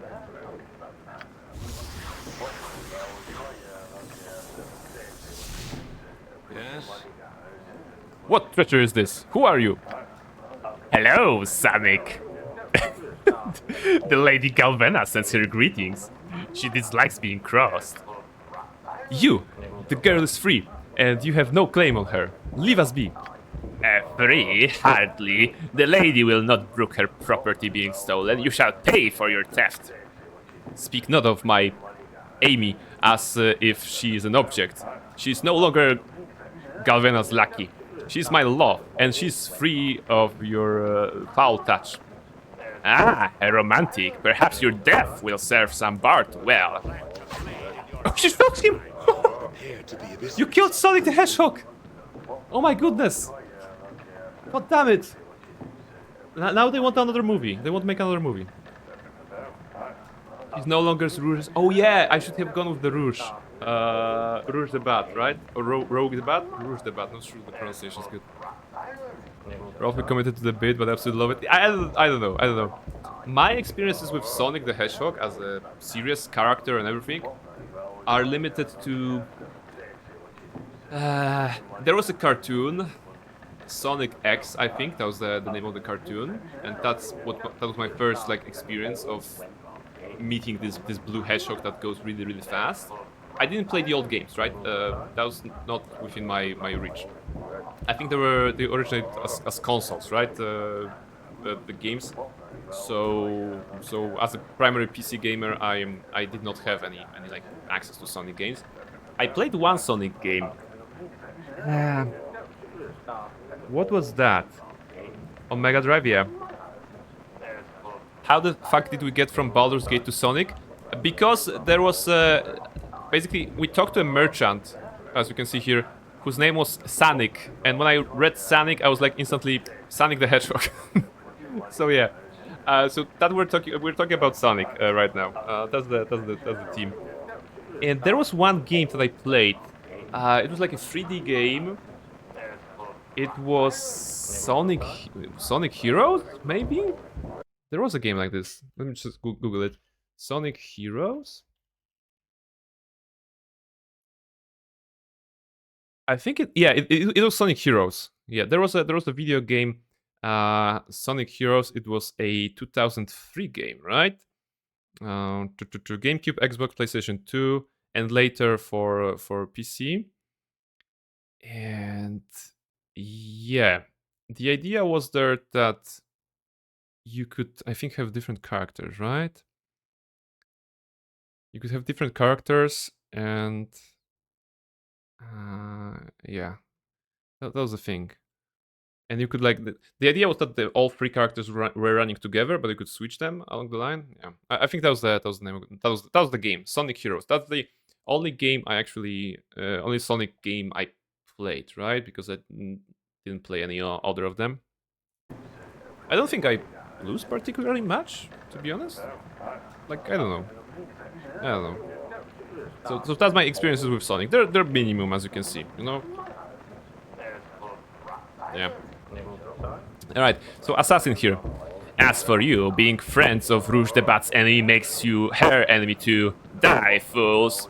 S8: Yes?
S1: What treachery is this? Who are you? Hello, Sanik. The Lady Galvena sends her greetings. She dislikes being crossed. You! The girl is free, and you have no claim on her. Leave us be. Free? Hardly. The lady will not brook her property being stolen. You shall pay for your theft. Speak not of my Amy as if she is an object. She is no longer Galvena's lackey. She's my law, and she's free of your foul touch. Ah, a romantic. Perhaps your death will serve some Bart well. Oh, she shot him! You killed Sonic the Hedgehog! Oh my goodness! God damn it! Now they want another movie. They want to make another movie. He's no longer Rouge. Oh yeah, I should have gone with the Rouge. Rouge the Bat, right? Or Rogue the Bat? Rouge the Bat, not sure the pronunciation is good. Roughly committed to the bit, but I absolutely love it. I don't know. My experiences with Sonic the Hedgehog as a serious character and everything are limited to... there was a cartoon, Sonic X, I think, that was the name of the cartoon, and that was my first like experience of meeting this blue hedgehog that goes really, really fast. I didn't play the old games, right? That was not within my reach. I think they originated as consoles, right? the games. So as a primary PC gamer, I did not have any like access to Sonic games. I played one Sonic game. What was that? On Mega Drive, yeah. How the fuck did we get from Baldur's Gate to Sonic? Because there was basically we talked to a merchant, as you can see here, whose name was Sanik, and when I read Sanik, I was like instantly Sonic the Hedgehog. So yeah, so that we're talking about Sonic right now. That's the team. And there was one game that I played. It was like a 3D game. It was Sonic Heroes, maybe? There was a game like this. Let me just Google it. Sonic Heroes? I think it was Sonic Heroes. Yeah, there was a video game, Sonic Heroes. It was a 2003 game, right? To GameCube, Xbox, PlayStation 2, and later for PC. And yeah, the idea was there that you could, I think, have different characters, right? You could have different characters, and yeah, that was the thing. And you could like the idea was that all three characters were running together, but you could switch them along the line. Yeah, I think that was the name of it. That was the game, Sonic Heroes. That's the only game I actually only Sonic game I played, right? Because I didn't play any other of them. I don't think I lose particularly much, to be honest. Like I don't know. So that's my experiences with Sonic. They're minimum, as you can see, you know. Yeah. Alright, so Assassin here. As for you, being friends of Rouge the Bat's enemy makes you her enemy too. Die, fools!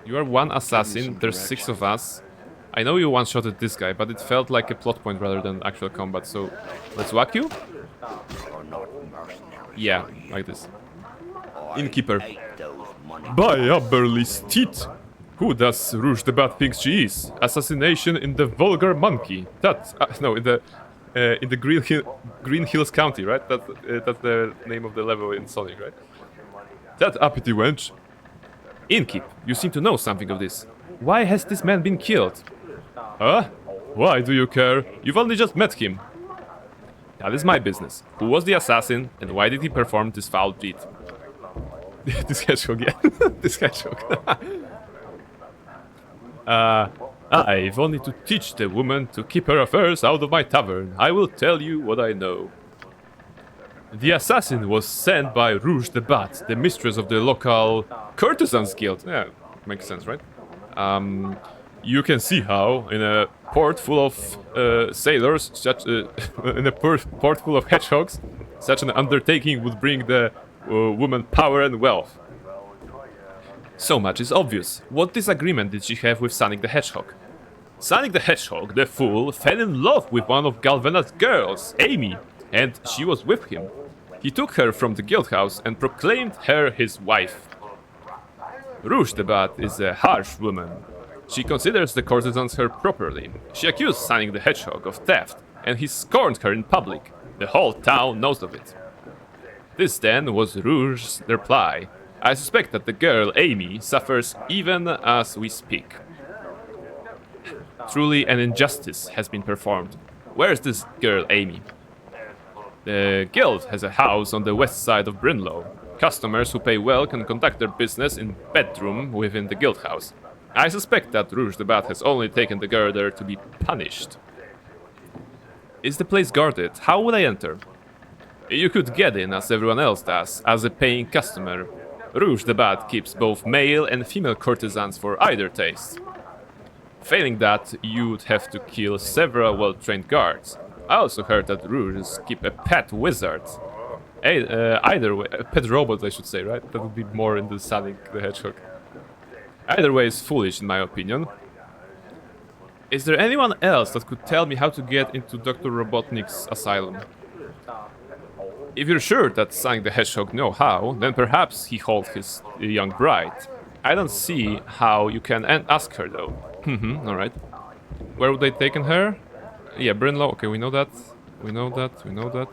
S1: You are one assassin, there's 6 of us. I know you one-shotted this guy, but it felt like a plot point rather than actual combat, so let's whack you? Yeah, like this. Innkeeper. By Aberly's teeth! Who does Rouge the Bat think she is? Assassination in the vulgar monkey. That no, in the Green Hills County, right? That's the name of the level in Sonic, right? That uppity wench. Innkeep, you seem to know something of this. Why has this man been killed? Huh? Why do you care? You've only just met him. That is my business. Who was the assassin, and why did he perform this foul deed? This hedgehog, yeah. This hedgehog. I've only to teach the woman to keep her affairs out of my tavern. I will tell you what I know. The assassin was sent by Rouge the Bat, the mistress of the local courtesans guild. Yeah, makes sense, right? You can see how, in a port full of sailors, in a port full of hedgehogs, such an undertaking would bring the woman power and wealth. So much is obvious. What disagreement did she have with Sonic the Hedgehog? Sonic the Hedgehog, the fool, fell in love with one of Galvena's girls, Amy, and she was with him. He took her from the guildhouse and proclaimed her his wife. Rouge the Bat is a harsh woman. She considers the courtesans her property. She accused Sonic the Hedgehog of theft, and he scorned her in public. The whole town knows of it. This then was Rouge's reply. I suspect that the girl, Amy, suffers even as we speak. Truly an injustice has been performed. Where is this girl, Amy? The guild has a house on the west side of Brinlow. Customers who pay well can conduct their business in bedroom within the guild house. I suspect that Rouge the Bat has only taken the girl there to be punished. Is the place guarded? How would I enter? You could get in as everyone else does, as a paying customer. Rouge the Bat keeps both male and female courtesans for either taste. Failing that, you'd have to kill several well-trained guards. I also heard that Rouges keep a pet wizard. Either way, a pet robot I should say, right? That would be more in the Sonic the Hedgehog. Either way is foolish in my opinion. Is there anyone else that could tell me how to get into Dr. Robotnik's asylum? If you're sure that Sonic the Hedgehog know how, then perhaps he holds his young bride. I don't see how you can ask her though. Alright. Where would they taken her? Yeah, Brinlow, okay, we know that. We know that, we know that.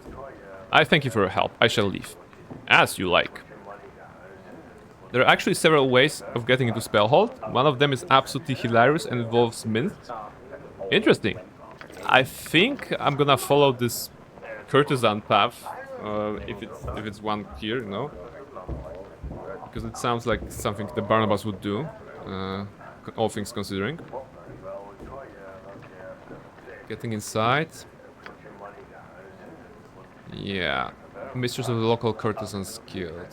S1: I thank you for your help. I shall leave. As you like. There are actually several ways of getting into Spellhold. One of them is absolutely hilarious and involves mint. Interesting. I think I'm gonna follow this courtesan path, if it's one here, you know, because it sounds like something the Barnabas would do, all things considering. Getting inside. Yeah, Mistress of the Local Courtesan's Guild.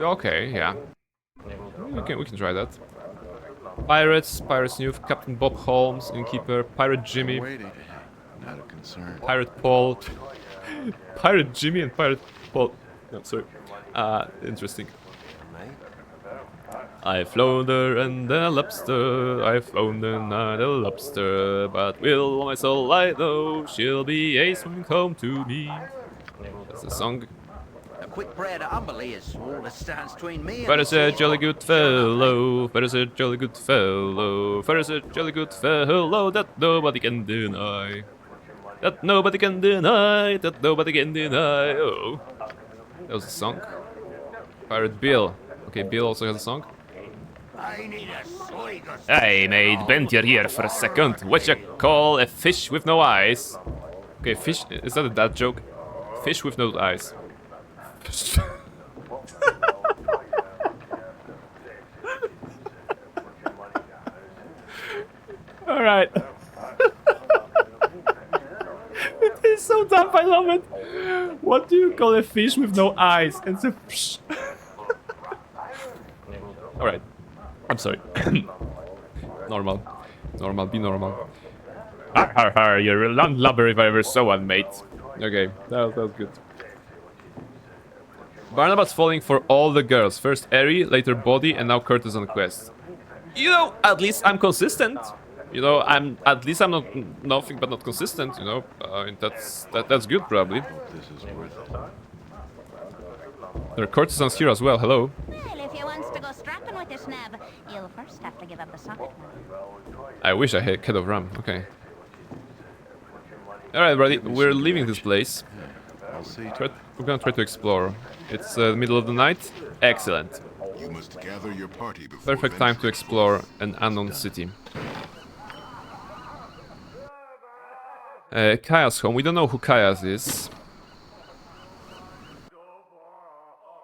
S1: Okay, yeah. We can try that. Pirates Youth, Captain Bob Holmes, Innkeeper, Pirate Jimmy.
S6: Not a concern.
S1: Pirate Paul. Pirate Jimmy and Pirate Paul. No, sorry. Interesting. I flounder and a lobster, I flounder and a lobster, but will my soul lie though, she'll be a swimming home to me. That's the song.
S17: A quick prayer to Umberly is all that stands between me and
S1: Ferris a jolly good fellow, Ferris a jolly good fellow, Ferris a jolly good fellow that nobody can deny. That nobody can deny, that nobody can deny. Oh. That was a song. Pirate Bill. Okay, Bill also has a song. Hey mate, bend your ear for a second. What you call a fish with no eyes? Okay, fish, is that a dad joke? Fish with no eyes. Alright. It is so dumb, I love it. What do you call a fish with no eyes? It's a fish. Alright. I'm sorry. Normal. Normal, be normal. Har har har, you're a landlubber if I ever saw one, mate. Okay, that was good. Barnabas falling for all the girls. First Airy, later Body, and now Courtesan Quest. You know, at least I'm consistent. You know, at least I'm not nothing but not consistent. You know, that's good probably.
S6: This is worth it.
S1: There are courtesans here as well. Hello.
S15: Well, if you wants to go strapping with your snab, you'll first have to give up the socket money.
S1: I wish I had Head of Ram. Okay. Alright, buddy. We're leaving this place. We're gonna try to explore. It's the middle of the night. Excellent.
S9: You must gather your party before
S1: Perfect time to explore an unknown city. Kaya's home. We don't know who Kaya's is.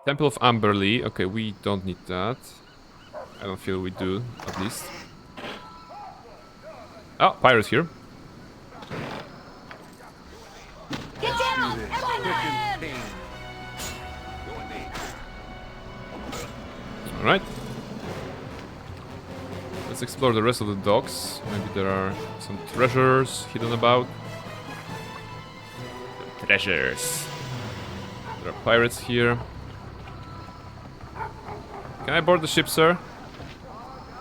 S1: Temple of Amberley. Okay, we don't need that. I don't feel we do, at least. Oh, pirates here.
S15: Get down!
S1: Alright. Let's explore the rest of the docks. Maybe there are some treasures hidden about. Treasures. There are pirates here. Can I board the ship, sir?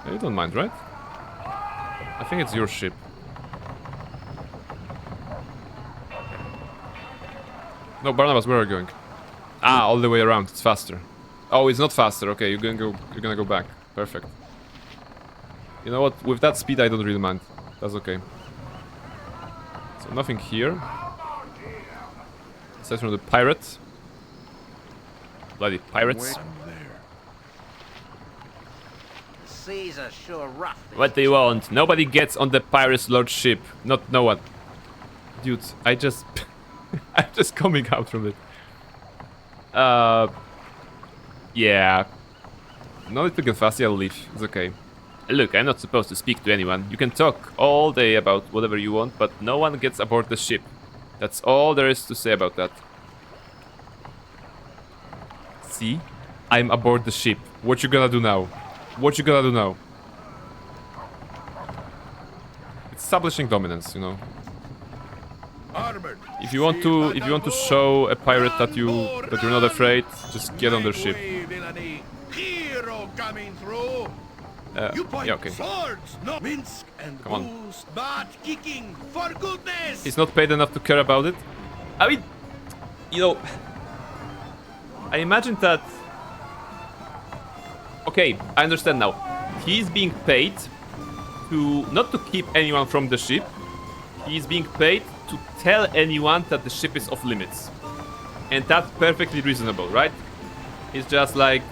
S1: You don't mind, right? I think it's your ship. No, Barnabas, where are you going? Ah, all the way around. It's faster. Oh, it's not faster. Okay, you're gonna go back. Perfect. You know what? With that speed, I don't really mind. That's okay. So nothing here. Aside from the pirate. Bloody pirates.
S17: Seas are sure rough.
S1: What do you want? Nobody gets on the pirate's lord ship. Not no one. Dude, I'm just coming out from it. Yeah. No need to get fussy, I'll leave. It's okay. Look, I'm not supposed to speak to anyone. You can talk all day about whatever you want, but no one gets aboard the ship. That's all there is to say about that. See? I'm aboard the ship. What you gonna do now? What you gonna do now? Establishing dominance, you know. If you want to show a pirate that you're not afraid, just get on their ship.
S8: Hero coming through.
S1: Yeah, okay.
S8: Swords, no Minsk and
S1: Come on.
S8: booze, but kicking for goodness.
S1: He's not paid enough to care about it. I mean, you know, I imagine that. Okay, I understand now. He's being paid to not to keep anyone from the ship. He's being paid to tell anyone that the ship is off limits. And that's perfectly reasonable, right? It's just like,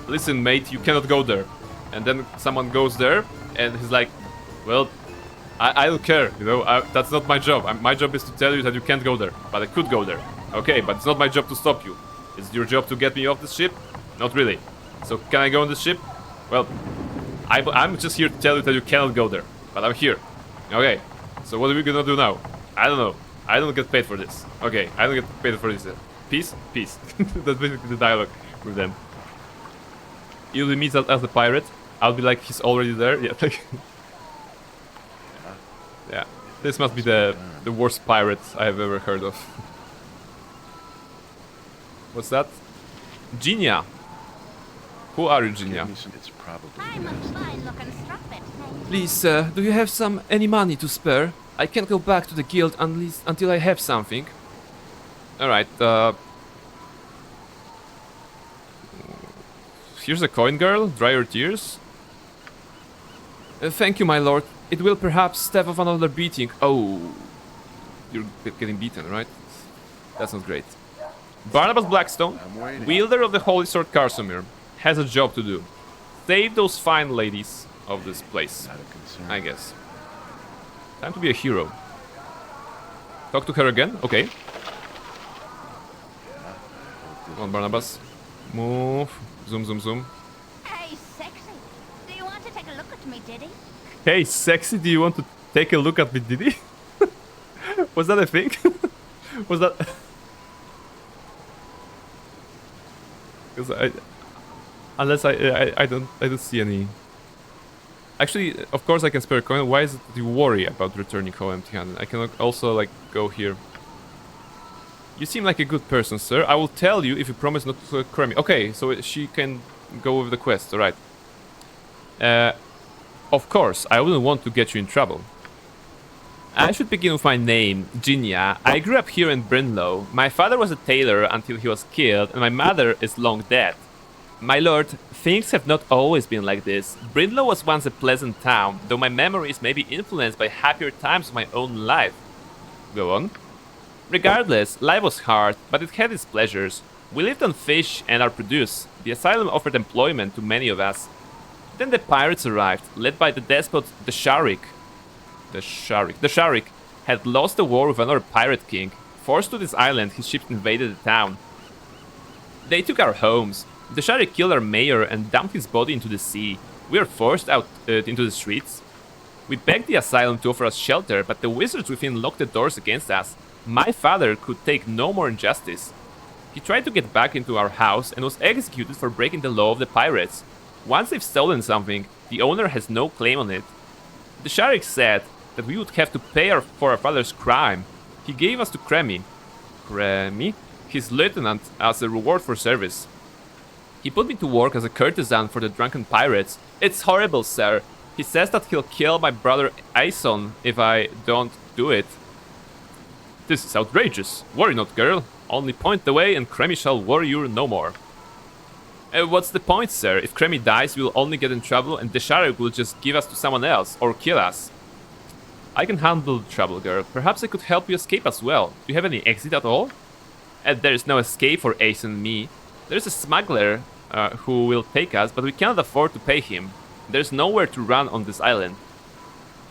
S1: listen mate, you cannot go there. And then someone goes there and he's like, well, I don't care, you know, that's not my job. My job is to tell you that you can't go there, but I could go there. Okay, but it's not my job to stop you. It's your job to get me off the ship? Not really. So can I go on the ship? Well, I'm just here to tell you that you cannot go there, but I'm here. Okay, so what are we gonna do now? I don't know. I don't get paid for this. Okay, I don't get paid for this. Peace? Peace. That's basically the dialogue with them. You'll meet as a pirate. I'll be like, he's already there. Yeah, like yeah. This must be the worst pirate I've ever heard of. What's that? Genia. Who are you, Genia?
S15: I'm a fine-looking strumpet.
S1: Please, do you have any money to spare? I can't go back to the guild until I have something. Alright, here's a coin, girl. Dry your tears. Thank you, my lord. It will perhaps stave off another beating. Oh, you're getting beaten, right? That's not great. Barnabas Blackstone, wielder of the Holy Sword Karsomir, has a job to do. Save those fine ladies of this place, I guess. Time to be a hero. Talk to her again? Okay. Come on, Barnabas. Move. Zoom, zoom, zoom.
S15: Hey, sexy. Do you want to take a look at me, Diddy?
S1: Hey, sexy, do you want to take a look at me, Diddy? Was that a thing? Was that... Because unless I don't see any. Actually, of course I can spare a coin. Why is it that you worry about returning home empty-handed? I can also like go here. You seem like a good person, sir. I will tell you if you promise not to cry me. Okay, so she can go with the quest. All right. Of course, I wouldn't want to get you in trouble. I should begin with my name, Genia. I grew up here in Brinlow. My father was a tailor until he was killed, and my mother is long dead. My lord, things have not always been like this. Brinlow was once a pleasant town, though my memories may be influenced by happier times of my own life. Go on. Regardless, life was hard, but it had its pleasures. We lived on fish and our produce. The asylum offered employment to many of us. Then the pirates arrived, led by the despot the Sharik. The Sharik had lost the war with another pirate king. Forced to this island, his ships invaded the town. They took our homes. The Sharik killed our mayor and dumped his body into the sea. We were forced out into the streets. We begged the asylum to offer us shelter, but the wizards within locked the doors against us. My father could take no more injustice. He tried to get back into our house and was executed for breaking the law of the pirates. Once they've stolen something, the owner has no claim on it. The Sharik said that we would have to pay for our father's crime. He gave us to Kremi, his lieutenant, as a reward for service. He put me to work as a courtesan for the drunken pirates. It's horrible, sir. He says that he'll kill my brother Aison if I don't do it. This is outrageous. Worry not, girl. Only point the way and Kremi shall worry you no more. What's the point, sir? If Kremi dies, we'll only get in trouble and the Sharik will just give us to someone else or kill us. I can handle the trouble, girl. Perhaps I could help you escape as well. Do you have any exit at all? There is no escape for Ace and me. There's a smuggler who will take us, but we cannot afford to pay him. There's nowhere to run on this island.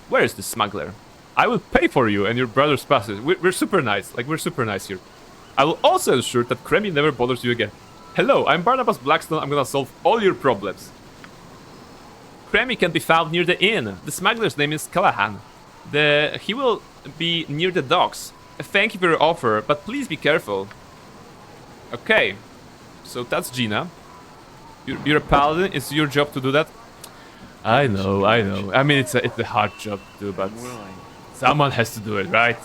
S1: Where is the smuggler? I will pay for you and your brother's passes. We're super nice. Like, we're super nice here. I will also ensure that Kremi never bothers you again. Hello, I'm Barnabas Blackstone. I'm gonna solve all your problems. Kremi can be found near the inn. The smuggler's name is Callahan. He will be near the docks. Thank you for your offer, but please be careful. Okay, so that's Gina. You're a paladin. It's your job to do that. I know. I mean, it's a hard job to do, but someone has to do it, right?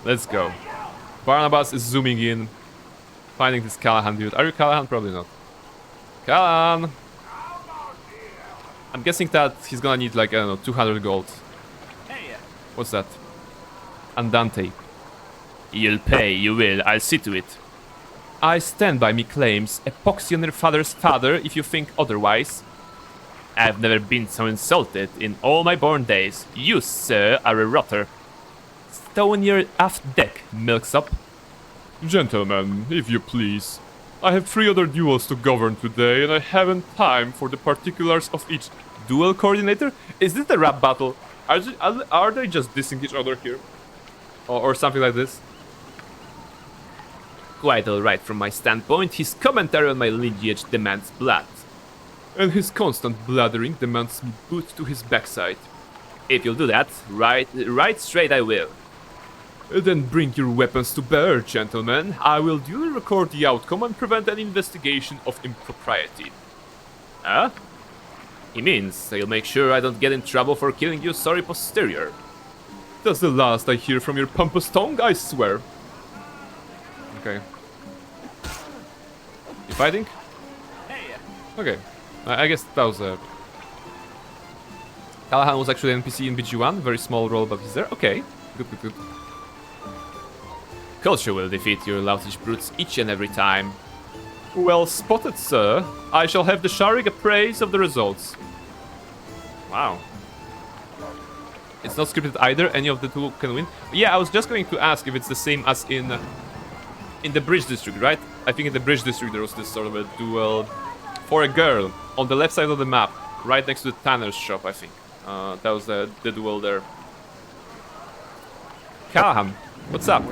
S1: Let's go. Barnabas is zooming in, finding this Callahan dude. Are you Callahan? Probably not. Callahan! I'm guessing that he's gonna need like, I don't know, 200 gold. What's that? Andante. You'll pay, you will. I'll see to it. I stand by me claims. Epoxy on your father's father if you think otherwise. I've never been so insulted in all my born days. You, sir, are a rotter. Stow on your aft deck, milksop.
S7: Gentlemen, if you please. I have 3 other duels to govern today, and I haven't time for the particulars of each.
S1: Duel coordinator? Is this the rap battle? Are they just dissing each other here? Or something like this? Quite alright from my standpoint, his commentary on my lineage demands blood.
S7: And his constant blathering demands me boot to his backside.
S1: If you'll do that, right straight I will.
S7: Then bring your weapons to bear, gentlemen. I will duly record the outcome and prevent an investigation of impropriety.
S1: Huh? He means he'll make sure I don't get in trouble for killing you, sorry posterior.
S7: That's the last I hear from your pompous tongue, I swear.
S1: Okay. You fighting? Okay. I guess that was a... Callahan was actually an NPC in BG1, very small role, but he's there. Okay. Good. Culture will defeat your loutish brutes each and every time.
S7: Well spotted, sir. I shall have the Sharig appraise of the results.
S1: Wow. It's not scripted either, any of the two can win. Yeah, I was just going to ask if it's the same as in the Bridge District, right? I think in the Bridge District there was this sort of a duel for a girl on the left side of the map, right next to the tanner's shop, I think. That was the duel there. Callahan, what's up?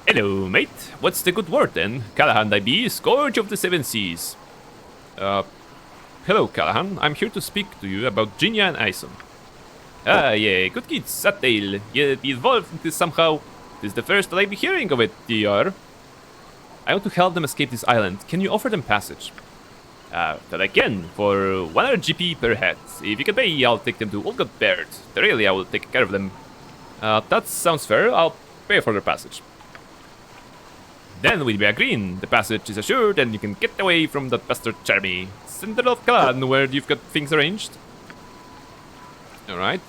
S1: Hello, mate. What's the good word then? Callahan I be, Scourge of the Seven Seas. Hello, Callahan. I'm here to speak to you about Ginia and Ison. Yeah, good kids, that tale. You be involved in this somehow. This is the first that I be hearing of it, DR. I want to help them escape this island. Can you offer them passage? That I can, for 100 GP per head. If you can pay, I'll take them to Old God Baird. Really, I will take care of them. That sounds fair. I'll pay for their passage. Then we'll be agreeing. The passage is assured, and you can get away from that bastard Charmy. Center of Caladin, where you've got things arranged. Alright.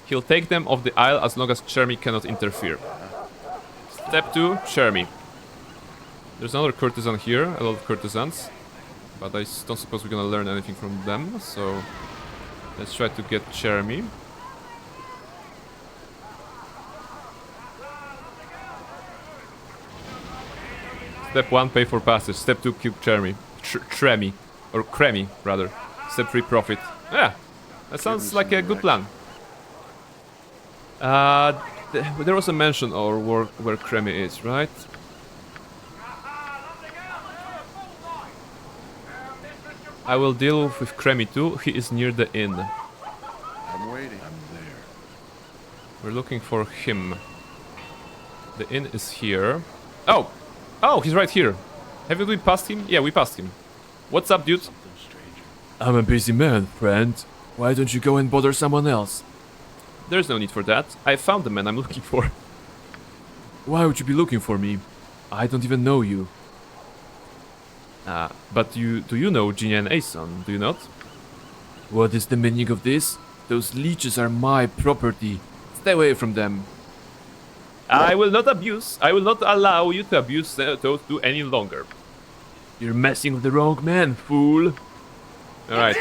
S1: He'll take them off the isle as long as Charmy cannot interfere. Step 2, Charmy. There's another courtesan here, a lot of courtesans. But I don't suppose we're gonna learn anything from them, so... Let's try to get Charmy. Step 1, pay for passage. Step 2, kill Charmy. Tremy. Or Cremy, rather. Step 3, profit. Yeah, that sounds like a good plan. There was a mention of where Cremy is, right? I will deal with Cremy too. He is near the inn.
S6: I'm waiting. I'm there.
S7: We're looking for him. The inn is here. Oh! Oh, he's right here. Haven't we passed him? Yeah, we passed him. What's up, dude?
S19: I'm a busy man, friend. Why don't you go and bother someone else?
S7: There's no need for that. I found the man I'm looking for.
S19: Why would you be looking for me? I don't even know you.
S7: But do you know Ginia and Aeson, do you not?
S19: What is the meaning of this? Those leeches are my property. Stay away from them.
S7: I will not allow you to abuse those two any longer.
S19: You're messing with the wrong man, fool.
S7: Alright.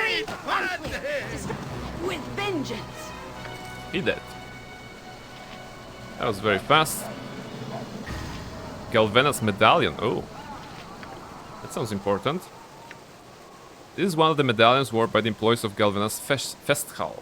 S5: With vengeance.
S7: He dead. That was very fast. Galvena's medallion. Oh. That sounds important. This is one of the medallions worn by the employees of Galvena's Festhall.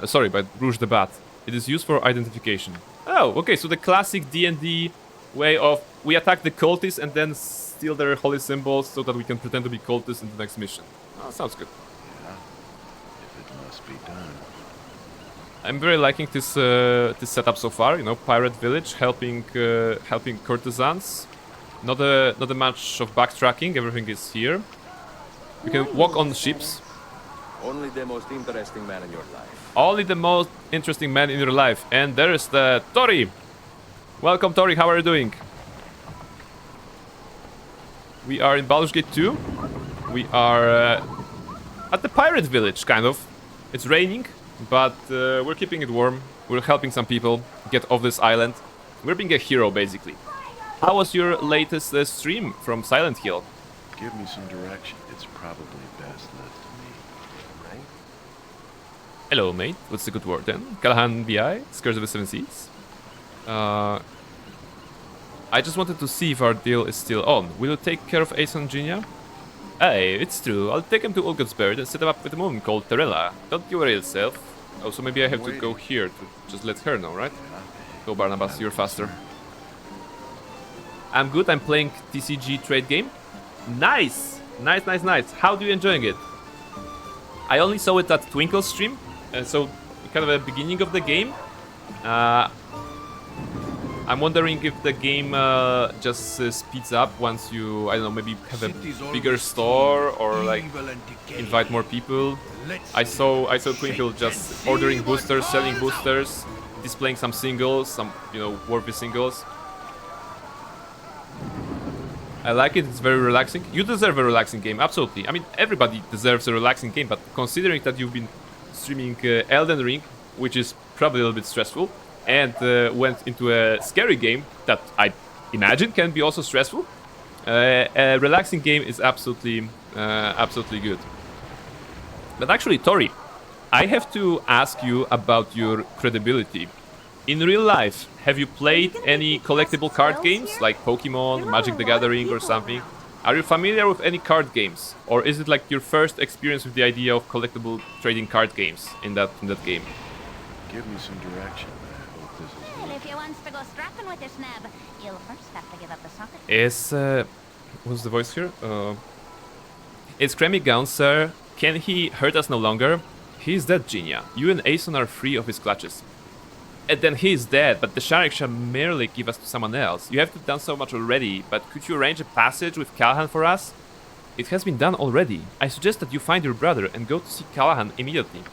S7: Sorry, by Rouge de Bat. It is used for identification. Oh, okay, so the classic D&D way of we attack the cultists and then steal their holy symbols so that we can pretend to be cultists in the next mission. Oh, sounds good.
S6: Yeah, if it must be done.
S7: I'm very liking this this setup so far. You know, pirate village helping courtesans. Not a match of backtracking. Everything is here. You can walk on ships.
S20: Only the most interesting man in your life.
S7: Only the most interesting man in your life. And there's the Tori. Welcome, Tori. How are you doing? We are in Baldur's Gate 2. We are at the pirate village, kind of. It's raining, but we're keeping it warm. We're helping some people get off this island. We're being a hero, basically. How was your latest stream from Silent Hill?
S6: Give me some direction. It's probably best left to me. Right?
S7: Hello, mate. What's the good word then? Callahan VI, Scourge of the Seven Seas. I just wanted to see if our deal is still on. Will you take care of Ace and Ginia? Hey, it's true. I'll take him to Ulgensberg and set him up with a woman called Terella. Don't you worry yourself. Oh, so maybe I have to go here to just let her know, right? Go, Barnabas, you're faster. I'm good. I'm playing TCG trade game. Nice! Nice, nice, nice. How do you enjoying it? I only saw it at Twinkle's stream, so kind of a beginning of the game. I'm wondering if the game just speeds up once you, I don't know, maybe have a bigger store or like invite more people. I saw Twinkle just ordering boosters, selling boosters, displaying some singles, some, you know, worthy singles. I like it, it's very relaxing. You deserve a relaxing game, absolutely. I mean, everybody deserves a relaxing game, but considering that you've been streaming Elden Ring, which is probably a little bit stressful, and went into a scary game that I imagine can be also stressful, a relaxing game is absolutely good. But actually, Tori, I have to ask you about your credibility. In real life, have you played any collectible card games like Pokemon, Magic the Gathering or something? Are you familiar with any card games? Or is it like your first experience with the idea of collectible trading card games in that game?
S6: Give me some direction. I hope this is
S15: Well, if you wants to go strapping with your snab, you'll first have to give up the socket.
S7: What's the voice here? It's Cremmy Gown, sir. Can he hurt us no longer? He's dead, Ginia. You and Aeson are free of his clutches. And then he is dead, but the Sharik shall merely give us to someone else. You have done so much already, but could you arrange a passage with Callahan for us? It has been done already. I suggest that you find your brother and go to see Callahan immediately.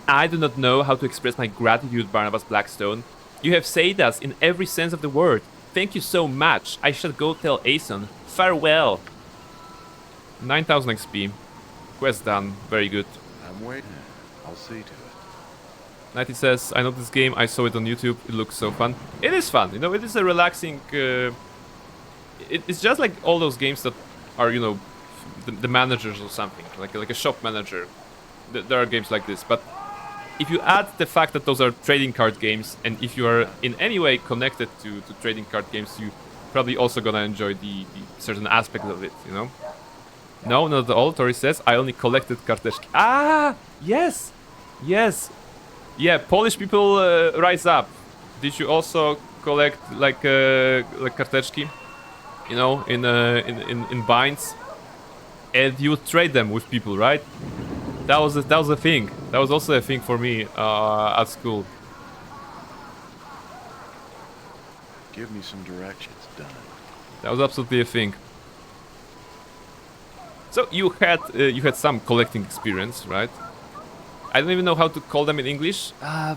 S7: I do not know how to express my gratitude, Barnabas Blackstone. You have saved us in every sense of the word. Thank you so much. I shall go tell Aeson. Farewell. 9000 XP. Quest done. Very good.
S6: I'm waiting. I'll see to it.
S7: Nighty says, I know this game, I saw it on YouTube, it looks so fun. It is fun, you know, it is a relaxing... it's just like all those games that are, you know, the managers or something, like a shop manager. There are games like this, but if you add the fact that those are trading card games, and if you are in any way connected to trading card games, you probably also gonna enjoy the certain aspect of it, you know? No, not at all, Tori says, I only collected karteczki. Ah! Yes! Yes! Yeah, Polish people rise up. Did you also collect like karteczki, you know, in binds, and you would trade them with people, right? That was a thing. That was also a thing for me at school.
S6: Give me some directions, done.
S7: That was absolutely a thing. So you had some collecting experience, right? I don't even know how to call them in English. Yeah,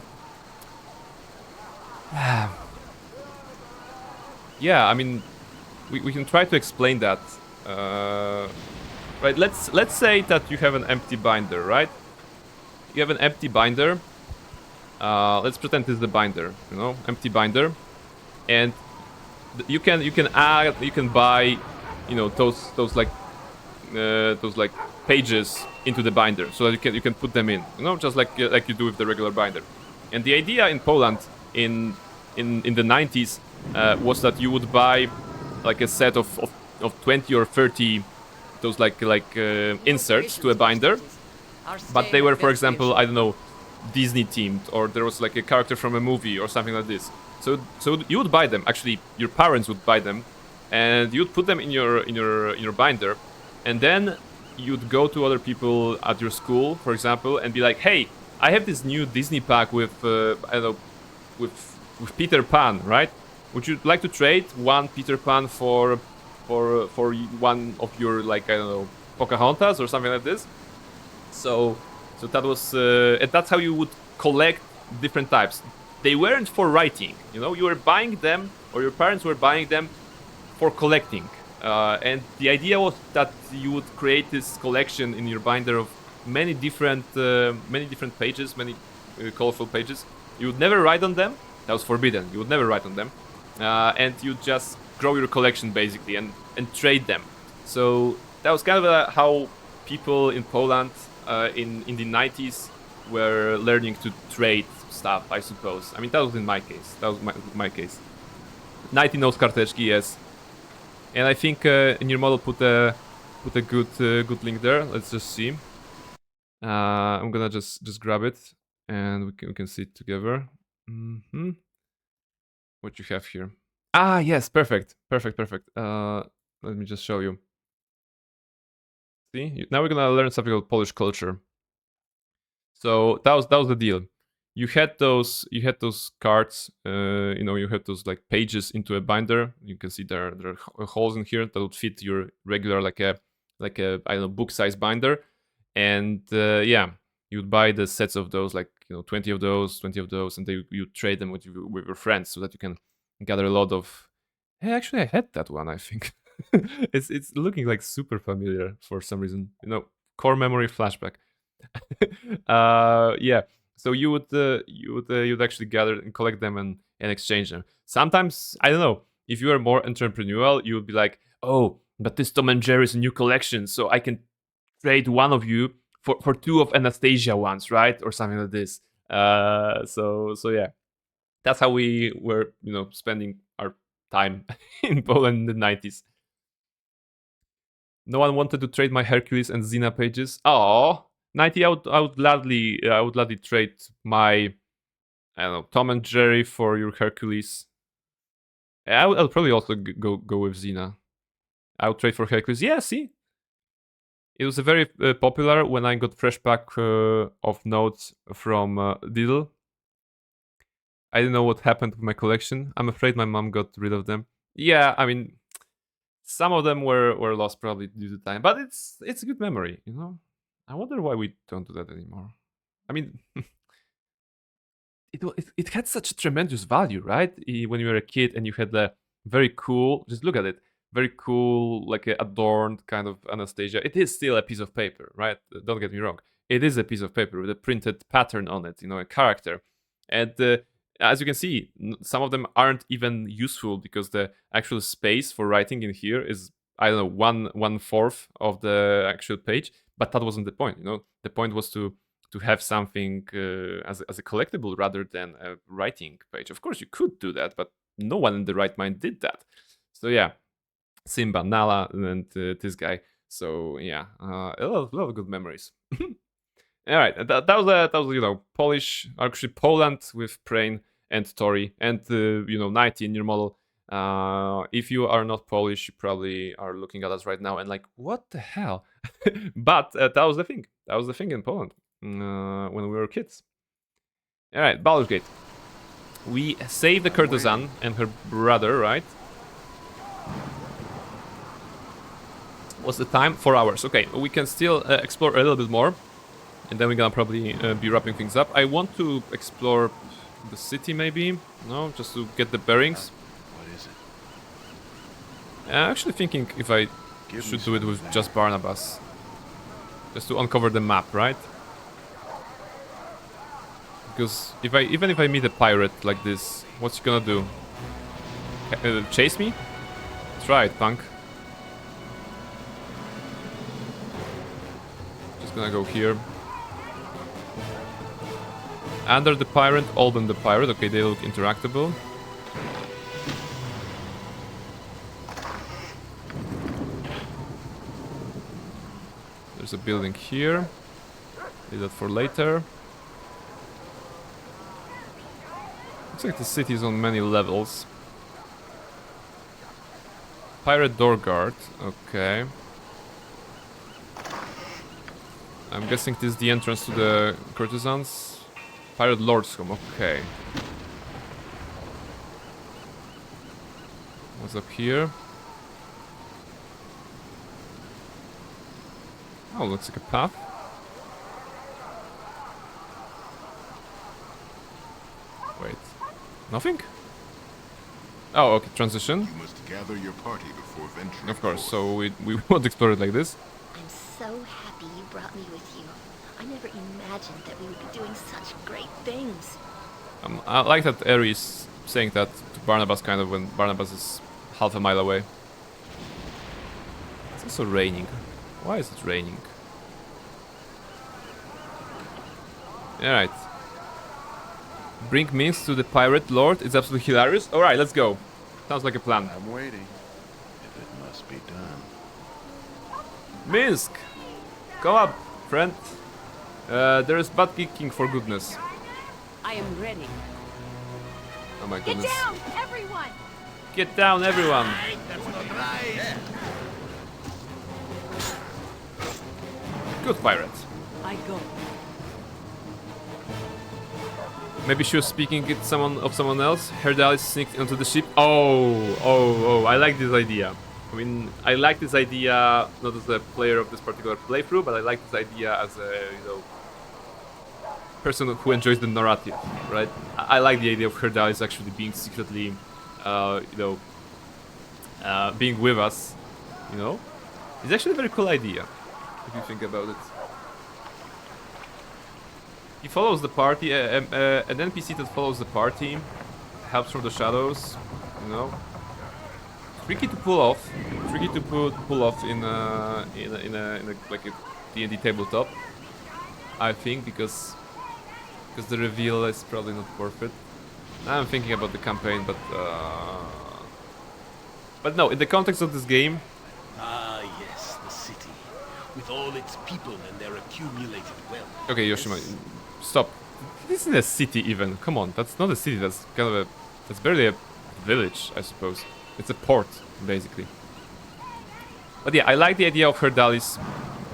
S7: I mean, we can try to explain that. Right, let's say that you have an empty binder, right? You have an empty binder. Let's pretend this is the binder, you know, empty binder, and you can buy, you know, those like pages into the binder, so that you can put them in, you know, just like you do with the regular binder. And the idea in Poland in the 90s was that you would buy like a set of 20 or 30 those like inserts to a binder, but they were, for example, I don't know, Disney themed, or there was like a character from a movie or something like this. So you would buy them. Actually, your parents would buy them, and you'd put them in your binder, and then you'd go to other people at your school, for example, and be like, "Hey, I have this new Disney pack with I don't know, with Peter Pan, right? Would you like to trade one Peter Pan for one of your, like, I don't know, Pocahontas or something like this?" So that was and that's how you would collect different types. They weren't for writing, you know. You were buying them, or your parents were buying them for collecting. And the idea was that you would create this collection in your binder of many different pages, many colorful pages. You would never write on them. That was forbidden. You would never write on them, and you just grow your collection basically and trade them. So
S1: that was kind of how people in Poland in the 90s were learning to trade stuff, I suppose. I mean, that was in my case. That was my case. 90 knows karteczki, yes. And I think in your model put a good link there. Let's just see. I'm gonna just grab it and we can see it together. What you have here? Ah, yes, perfect. Let me just show you. See, now we're gonna learn something about Polish culture. So that was the deal. You had those cards, you know, you had those like pages into a binder. You can see there are holes in here that would fit your regular like a I don't know, book size binder. And yeah, you'd buy the sets of those, like, you know, 20 of those, and you trade them with your friends so that you can gather a lot of. Hey, actually, I had that one. I think it's looking like super familiar for some reason. You know, core memory flashback. Yeah. So you'd actually gather and collect them and exchange them. Sometimes, I don't know, if you are more entrepreneurial, you would be like, oh, but this Tom and Jerry is a new collection, so I can trade one of you for two of Anastasia ones, right? Or something like this. So yeah. That's how we were, you know, spending our time in Poland in the 90s. No one wanted to trade my Hercules and Xena pages. Oh, 90. I would gladly trade my, I don't know, Tom and Jerry for your Hercules. I would probably also go with Xena. I would trade for Hercules. Yeah, see, it was a very popular when I got fresh pack of notes from Lidl. I didn't know what happened with my collection. I'm afraid my mom got rid of them. Yeah, I mean, some of them were lost probably due to time, but it's a good memory, you know. I wonder why we don't do that anymore. I mean, it had such a tremendous value, right? When you were a kid and you had the very cool, just look at it, very cool, like adorned kind of Anastasia. It is still a piece of paper, right? Don't get me wrong. It is a piece of paper with a printed pattern on it, you know, a character. And as you can see, some of them aren't even useful because the actual space for writing in here is, I don't know, 1/4 of the actual page. But that wasn't the point, you know. The point was to have something as a collectible rather than a writing page. Of course, you could do that, but no one in the right mind did that. So yeah, Simba, Nala, and this guy. So yeah, a lot of good memories. All right, that was you know, Polish, actually Poland with Prain and Tori and you know, 90 in your model. If you are not Polish, you probably are looking at us right now and like, what the hell? But that was the thing. That was the thing in Poland when we were kids. All right, Baldur's Gate. We saved the courtesan and her brother, right? What's the time? 4 hours. Okay, we can still explore a little bit more. And then we're gonna probably be wrapping things up. I want to explore the city maybe. No, just to get the bearings.
S6: What is it?
S1: I'm actually thinking if I should do it with just Barnabas. Just to uncover the map, right? Because even if I meet a pirate like this, what's he gonna do? Chase me? Try it, punk. Just gonna go here. Under the pirate, Alden the pirate. Okay, they look interactable. There's a building here. Leave that for later. Looks like the city is on many levels. Pirate door guard. Okay. I'm guessing this is the entrance to the courtesans. Pirate Lord's home, okay. What's up here? Oh, looks like a path. Wait, nothing? Oh, okay, transition.
S9: You must gather your party before venturing.
S1: Of course, so we won't explore it like this.
S15: I'm so happy you brought me with you. I never imagined that we would be doing such great things.
S1: I like that Eri is saying that to Barnabas kind of when Barnabas is half a mile away. It's also raining.
S7: Why is it raining? Alright. Bring Minsk to the Pirate Lord. It's absolutely hilarious. Alright, let's go. Sounds like a plan.
S6: I'm waiting. If it must be done.
S7: Minsk! Come up, friend. There is butt kicking for goodness.
S16: I am ready.
S7: Oh my
S4: Get
S7: goodness.
S4: down, everyone!
S7: Get down, everyone!
S8: That's not right.
S7: Good pirate.
S16: I go.
S7: Maybe she was speaking it someone else. Herdalis sneaked onto the ship. Oh, I like this idea. I mean, I like this idea not as a player of this particular playthrough, but I like this idea as a, person who enjoys the narrative, right? I like the idea of Herdalis actually being secretly, being with us, It's actually a very cool idea, if you think about it. He follows the party, an NPC that follows the party, helps from the shadows, Tricky to pull off. Tricky to pull off in a like a D&D tabletop. I think because the reveal is probably not worth it. I'm thinking about the campaign, but no, in the context of this game.
S8: Ah, yes, the city, with all its people and their accumulated wealth.
S7: Okay, Yoshima, stop. This isn't a city even. Come on, that's not a city. That's kind of that's barely a village, I suppose. It's a port, basically. But yeah, I like the idea of Herdalis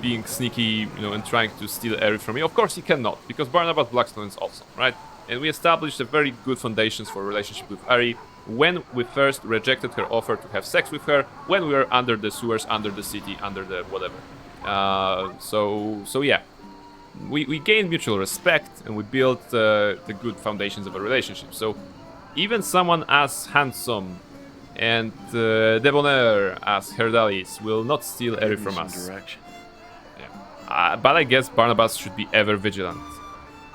S7: being sneaky, and trying to steal Eri from me. Of course he cannot, because Barnabas Blackstone is awesome, right? And we established a very good foundations for a relationship with Eri when we first rejected her offer to have sex with her, when we were under the sewers, under the city, under the whatever. So yeah. We gained mutual respect, and we built the good foundations of a relationship. So even someone as handsome and debonair as Herdalis will not steal Eri from us. Yeah. But I guess Barnabas should be ever vigilant.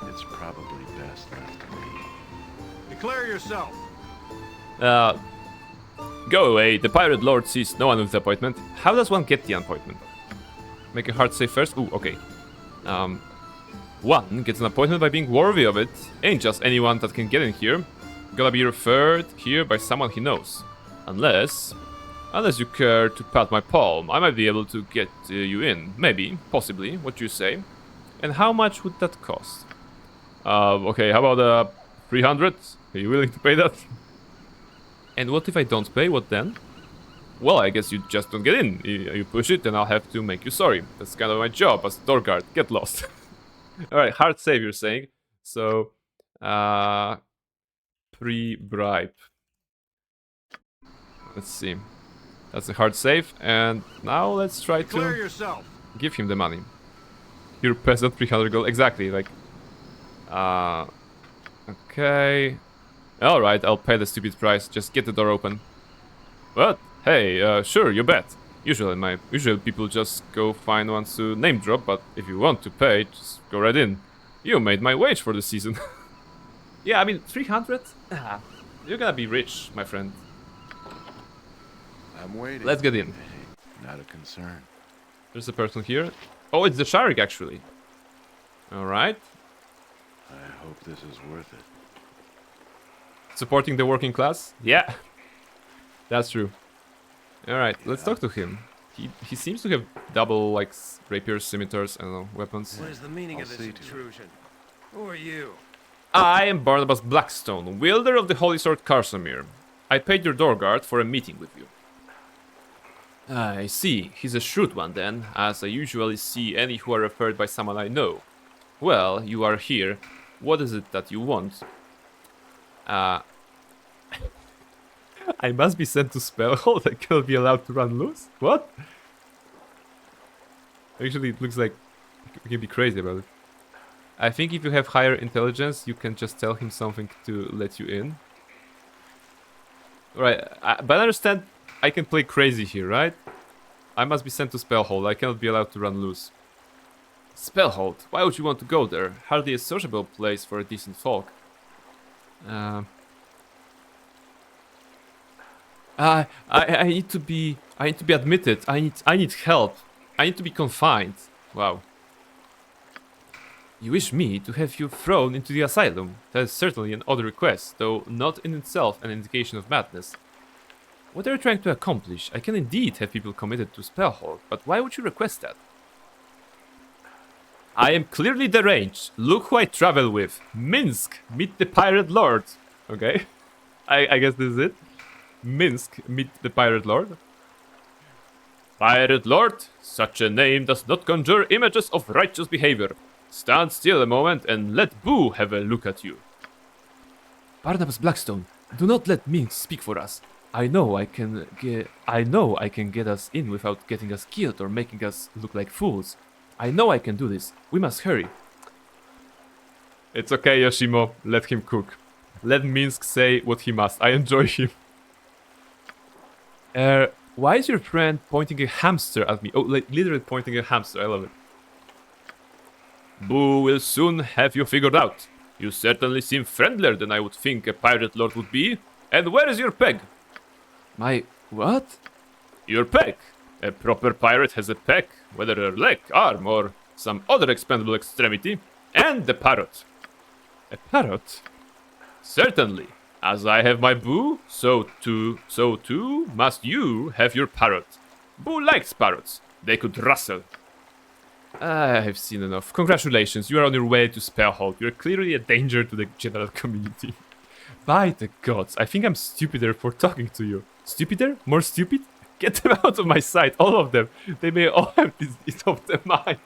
S6: It's probably best left to me.
S8: Declare yourself.
S7: Go away. The Pirate Lord sees no one with the appointment. How does one get the appointment? Make a hard save first? Ooh, okay. One gets an appointment by being worthy of it. Ain't just anyone that can get in here. Gotta be referred here by someone he knows. Unless you care to pat my palm, I might be able to get you in. Maybe, possibly, what you say. And how much would that cost? Okay, how about 300? Are you willing to pay that? And what if I don't pay, what then? Well, I guess you just don't get in. You push it, and I'll have to make you sorry. That's kind of my job as door guard. Get lost. Alright, hard save, you're saying. So, pre-bribe. Let's see. That's a hard save, and now let's try to give him the money. Your peasant 300 gold, exactly, like... okay... Alright, I'll pay the stupid price, just get the door open. What? Hey, sure, you bet. Usually people just go find ones to name drop, but if you want to pay, just go right in. You made my wage for the season. Yeah, I mean, 300? You're gonna be rich, my friend.
S6: I'm waiting.
S7: Let's get in.
S6: Not a concern.
S7: There's a person here. Oh, it's the Sharik, actually. Alright.
S6: I hope this is worth it.
S7: Supporting the working class? Yeah. That's true. Alright, let's talk to him. He seems to have double, like, rapiers, scimitars, I don't know, weapons.
S8: What is the meaning of this intrusion? Who are you?
S7: I am Barnabas Blackstone, wielder of the Holy Sword Karsamir. I paid your door guard for a meeting with you. I see. He's a shrewd one then, as I usually see any who are referred by someone I know. Well, you are here. What is it that you want? I must be sent to Spellhold. I cannot be allowed to run loose? What? Actually, it looks like we can be crazy about it. I think if you have higher intelligence, you can just tell him something to let you in. Right, but I understand I can play crazy here, right? I must be sent to Spellhold. I cannot be allowed to run loose. Spellhold? Why would you want to go there? Hardly a sociable place for a decent folk. I need to be admitted. I need help. I need to be confined. Wow. You wish me to have you thrown into the asylum. That is certainly an odd request, though not in itself an indication of madness. What are you trying to accomplish? I can indeed have people committed to Spellhold, but why would you request that? I am clearly deranged. Look who I travel with. Minsk, meet the Pirate Lord. Okay. I guess this is it. Minsk, meet the Pirate Lord. Pirate Lord? Such a name does not conjure images of righteous behavior. Stand still a moment and let Boo have a look at you. Barnabas Blackstone, do not let Minsk speak for us. I know I can get us in without getting us killed or making us look like fools. I know I can do this. We must hurry. It's okay, Yoshimo. Let him cook. Let Minsk say what he must. I enjoy him. Why is your friend pointing a hamster at me? Oh, like literally pointing a hamster. I love it. Boo will soon have you figured out. You certainly seem friendlier than I would think a pirate lord would be. And where is your peg? My what? Your peg. A proper pirate has a peg, whether a leg, arm, or some other expendable extremity. And the parrot. A parrot? Certainly. As I have my Boo, so too must you have your parrot. Boo likes parrots. They could rustle. I've seen enough. Congratulations, you are on your way to Spellhold. You are clearly a danger to the general community. By the gods, I think I'm stupider for talking to you. Stupider? More stupid? Get them out of my sight, all of them. They may all have this bit of the mind.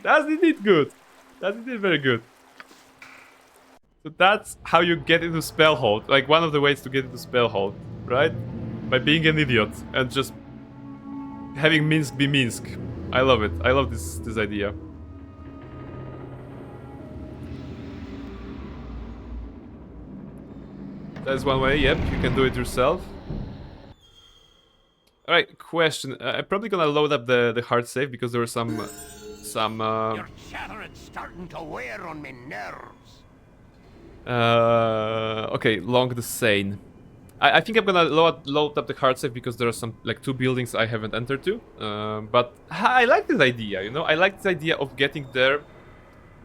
S7: That's indeed good. That's indeed very good. So that's how you get into Spellhold. Like one of the ways to get into Spellhold, right? By being an idiot and just having Minsk be Minsk. I love it. I love this idea. That's one way, yep, you can do it yourself. Alright, question. I'm probably gonna load up the hard save because there were some
S8: Your chattering's starting to wear on me nerves.
S7: okay, Long the Seine. I think I'm gonna load up the hard save because there are some, like, 2 buildings I haven't entered to. But I like this idea, you know? I like this idea of getting there,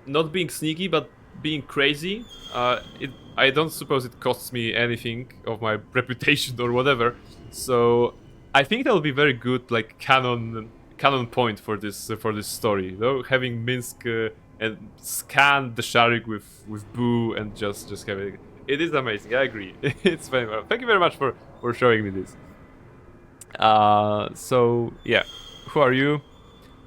S7: not being sneaky, but being crazy. I don't suppose it costs me anything of my reputation or whatever. So I think that'll be very good, like, canon point for this story, you know? Having Minsk and scan the Sharik with Boo and just having it is amazing. I agree. It's very well. Thank you very much for showing me this. So yeah, who are you?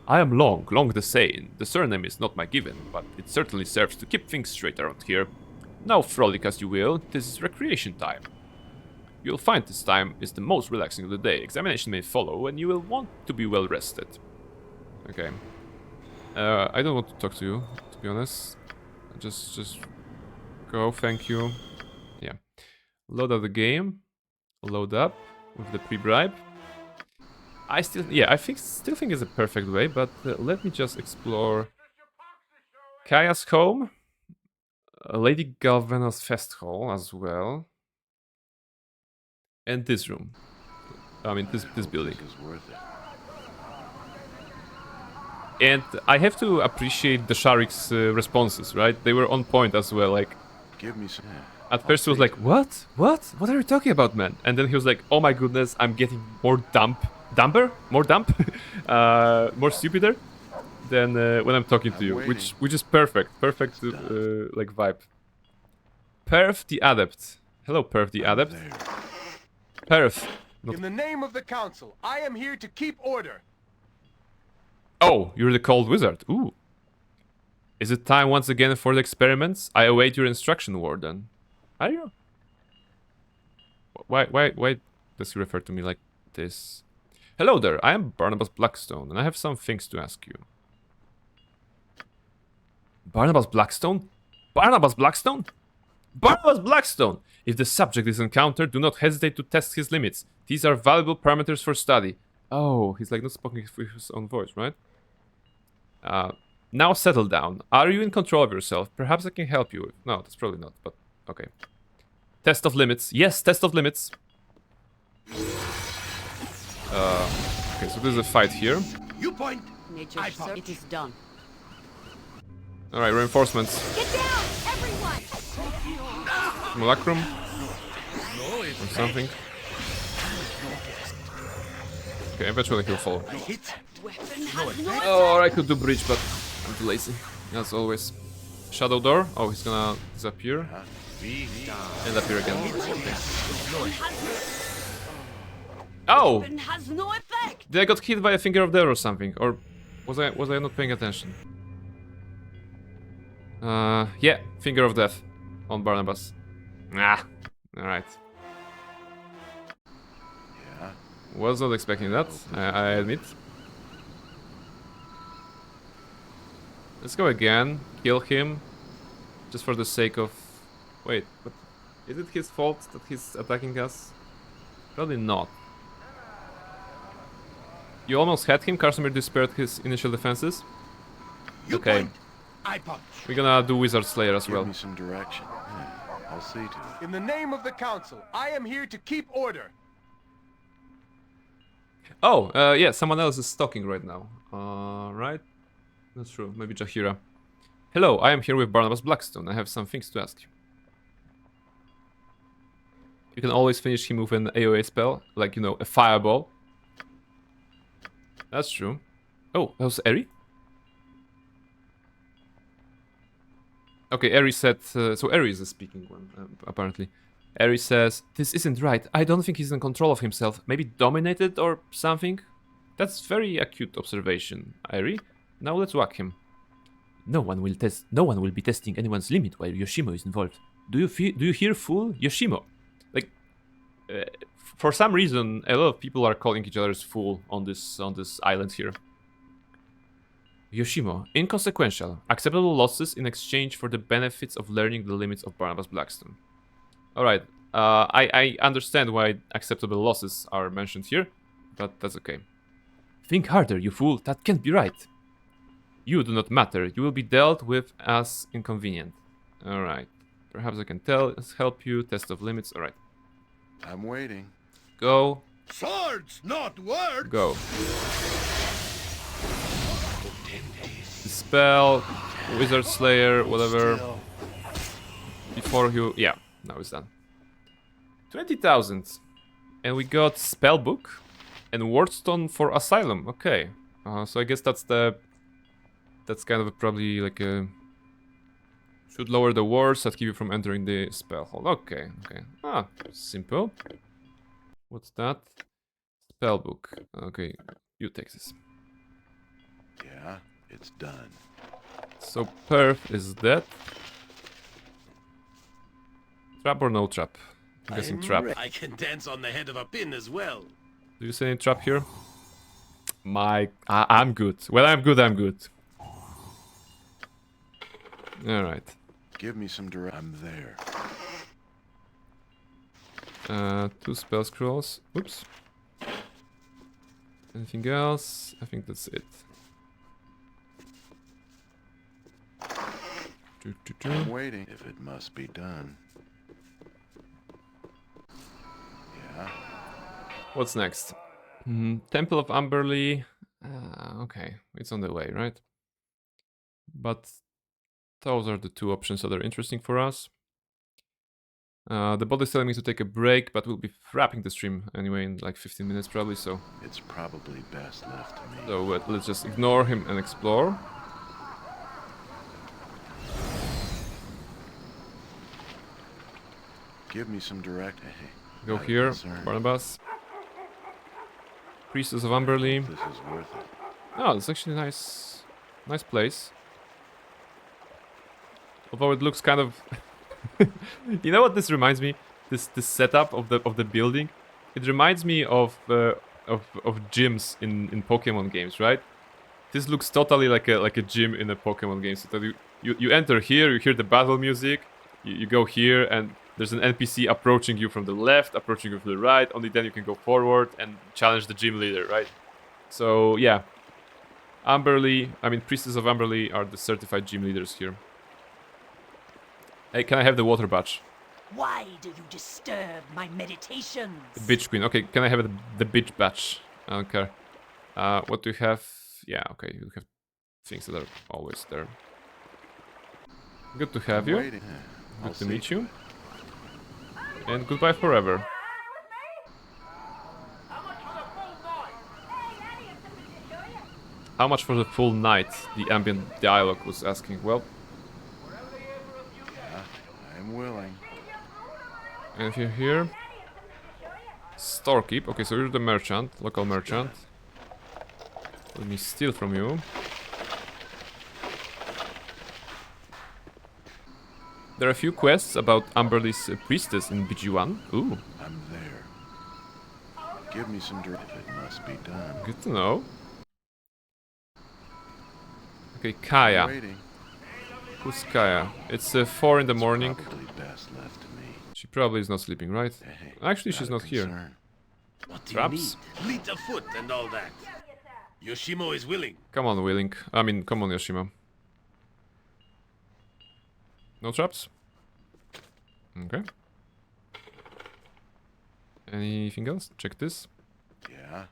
S7: I am Long the Seine. The surname is not my given, but it certainly serves to keep things straight around here. Now frolic as you will. This is recreation time. You'll find this time is the most relaxing of the day. Examination may follow, and you will want to be well rested. Okay. I don't want to talk to you, to be honest. Just go, thank you. Yeah. Load up the game. Load up with the pre-bribe. I still think it's a perfect way, but let me just explore Kaya's home, Lady Galvena's fest hall as well, and this room. I mean, this building. And I have to appreciate the Sharik's responses, right? They were on point as well. Like,
S6: give me some.
S7: At first he was like, "What? What? What are you talking about, man?" And then he was like, "Oh my goodness, I'm getting more dumber, more stupider than when I'm talking to you," which is perfect, like vibe. Perf the Adept. Hello, Perf the Adept. Perf.
S8: In the name of the council, I am here to keep order.
S7: Oh, you're the cold wizard. Ooh. Is it time once again for the experiments? I await your instruction, Warden. Are you? Why does he refer to me like this? Hello there, I am Barnabas Blackstone, and I have some things to ask you. Barnabas Blackstone? Barnabas Blackstone? Barnabas Blackstone! If the subject is encountered, do not hesitate to test his limits. These are valuable parameters for study. Oh, he's like not speaking with his own voice, right? Now settle down. Are you in control of yourself? Perhaps I can help you. No, that's probably not, but okay. Test of limits. Yes, test of limits.
S1: Okay, so there's a fight here.
S8: You point.
S16: Nature, sir, it is done.
S1: Alright, reinforcements.
S4: Get down, everyone!
S1: Simulacrum. Or something. Okay, eventually he'll fall. Oh, I could do bridge, but I'm too lazy. As always. Shadow door. Oh, he's gonna disappear. And appear again. Oh!
S16: Has no effect.
S1: Did I got hit by a finger of death or something? Or was I not paying attention? Yeah, finger of death on Barnabas. Ah, alright.
S6: Yeah.
S1: Was not expecting that, I admit. Let's go again, kill him, just for the sake of... Wait, but is it his fault that he's attacking us? Probably not. You almost had him, Casimir disappeared his initial defenses. Okay. We're gonna do Wizard Slayer as well.
S6: Give me some direction. Yeah, I'll see to it.
S12: In the name of the council, I am here to keep order.
S1: Oh, yeah, someone else is stalking right now. Right? That's true, maybe Jahira. Hello, I am here with Barnabas Blackstone. I have some things to ask you. You can always finish him with an AoE spell, like, you know, a fireball. That's true. Oh, that was Eri? Okay, Eri said... so Eri is the speaking one, apparently. Eri says, this isn't right. I don't think he's in control of himself. Maybe dominated or something? That's very acute observation, Eri. Now let's whack him. No one will be testing anyone's limit while Yoshimo is involved. Do you hear, fool? Yoshimo. Like, for some reason, a lot of people are calling each other fool on this island here. Yoshimo, inconsequential. Acceptable losses in exchange for the benefits of learning the limits of Barnabas Blackstone. Alright, I understand why acceptable losses are mentioned here, but that's okay. Think harder, you fool. That can't be right. You do not matter. You will be dealt with as inconvenient. Alright. Perhaps I can help you. Test of limits. Alright.
S6: I'm waiting.
S1: Go.
S8: Swords, not words.
S1: Go. Dispel, Wizard Slayer, whatever. Before you... Yeah, now it's done. 20,000. And we got Spellbook and Wardstone for Asylum. Okay. So I guess that's the... That's kind of probably like a... Should lower the wards that keep you from entering the spell hole. Okay, okay. Ah, simple. What's that? Spellbook. Okay, you take this.
S6: Yeah, it's done.
S1: So Perf is dead. Trap or no trap? I'm guessing trap.
S8: I can dance on the head of a pin as well.
S1: Do you see any trap here? I'm good. Well, I'm good, I'm good. Alright.
S6: Give me some direct. I'm there.
S1: 2 spell scrolls. Oops. Anything else? I think that's it.
S6: I'm waiting if it must be done. Yeah.
S1: What's next? Temple of Amberley. Okay, it's on the way, right? But those are the 2 options that are interesting for us. The bot is telling me to take a break, but we'll be wrapping the stream anyway in like 15 minutes probably, so...
S6: It's probably best left to me.
S1: So let's just ignore him and explore.
S6: Give me some direct... Hey,
S1: Go here, Barnabas. Priestess of Amberley.
S6: This is worth it.
S1: Oh, it's actually a nice place. Although it looks kind of... You know what this reminds me? This setup of the building? It reminds me of gyms in Pokemon games, right? This looks totally like a gym in a Pokemon game. So that you enter here, you hear the battle music, you go here, and there's an NPC approaching you from the left, approaching you from the right. Only then you can go forward and challenge the gym leader, right? So yeah, Amberley, I mean Priestess of Amberley are the certified gym leaders here. Hey, can I have the water badge?
S16: Why do you disturb my meditations?
S1: The bitch queen. Okay, can I have the bitch badge? I don't care. What do you have? Yeah, okay, you have things that are always there. Good to have you. Good to meet you. And goodbye forever. How much for the full night? The ambient dialogue was asking. Well,
S6: yeah, I'm willing.
S1: Anything here? Storekeep. Okay, so you're the merchant, local merchant. Let me steal from you. There are a few quests about Amberley's priestess in BG1. Ooh.
S6: I'm there. Give me some dirt if it must be done.
S1: Good to know. Okay, Kaya. Who's Kaya? It's 4 in the morning.
S6: Best left to me.
S1: She probably is not sleeping, right? Hey, actually, she's not here.
S8: What do
S1: Traps?
S8: you need? Fleet of foot and all that. Yoshimo is willing.
S1: Come on, willing. I mean, come on, Yoshimo. No traps? Okay. Anything else? Check this.
S6: Yeah.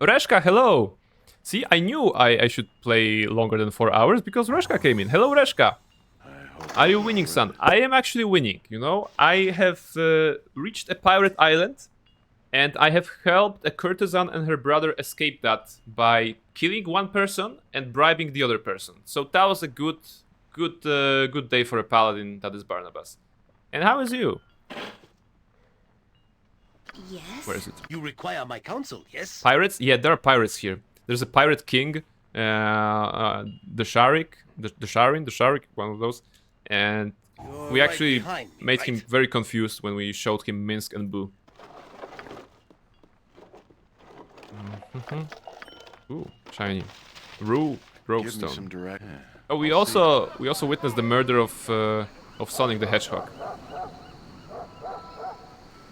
S1: Reshka, hello! See, I knew I should play longer than 4 hours because Reshka came in. Hello, Reshka! Are you winning, son? I am actually winning, you know? I have reached a pirate island and I have helped a courtesan and her brother escape that by killing one person and bribing the other person. So that was a good day for a paladin that is Barnabas. And how is you?
S16: Yes?
S1: Where is it?
S8: You require my counsel, yes?
S1: Pirates? Yeah, there are pirates here. There's a pirate king, the Sharik, the Sharik, one of those. And we actually made him very confused when we showed him Minsk and Boo. Ooh, shiny. Rovestone. Oh, we also witnessed the murder of Sonic the Hedgehog.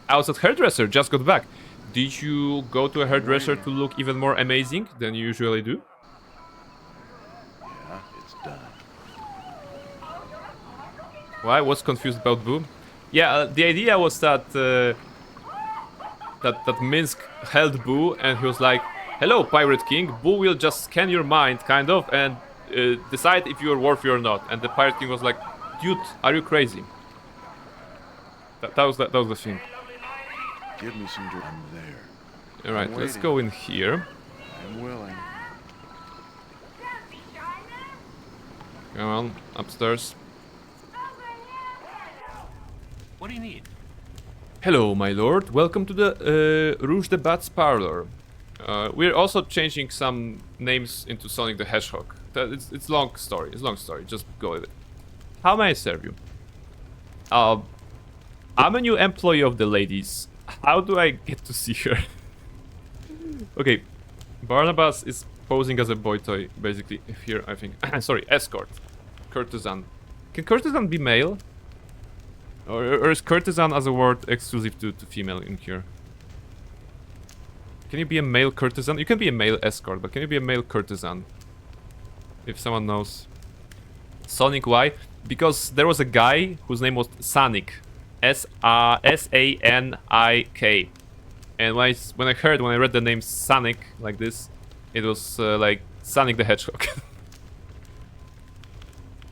S1: I was at hairdresser, just got back. Did you go to a hairdresser to look even more amazing than you usually do?
S6: Yeah, it's done.
S1: Why? I was confused about Boo. Yeah, the idea was that that Minsk held Boo and he was like, "Hello, Pirate King. Boo will just scan your mind, kind of, and decide if you're worthy or not." And the Pirate King was like, "Dude, are you crazy?" That was the thing.
S6: Give me some dirt. I'm there.
S1: Alright, let's go in here.
S6: I'm willing.
S1: Come on, upstairs.
S3: What do you need?
S1: Hello, my lord. Welcome to the Rouge de Bat's parlor. We're also changing some names into Sonic the Hedgehog. It's long story. It's long story. Just go with it. How may I serve you? I'm a new employee of the ladies. How do I get to see her? Okay, Barnabas is posing as a boy toy, basically. Here, I think. Sorry, escort. Courtesan. Can courtesan be male? Or is courtesan as a word exclusive to female in here? Can you be a male courtesan? You can be a male escort, but can you be a male courtesan? If someone knows. Sonic, why? Because there was a guy whose name was Sanik. S-A-N-I-K. And when I read the name Sanik like this, it was like Sonic the Hedgehog.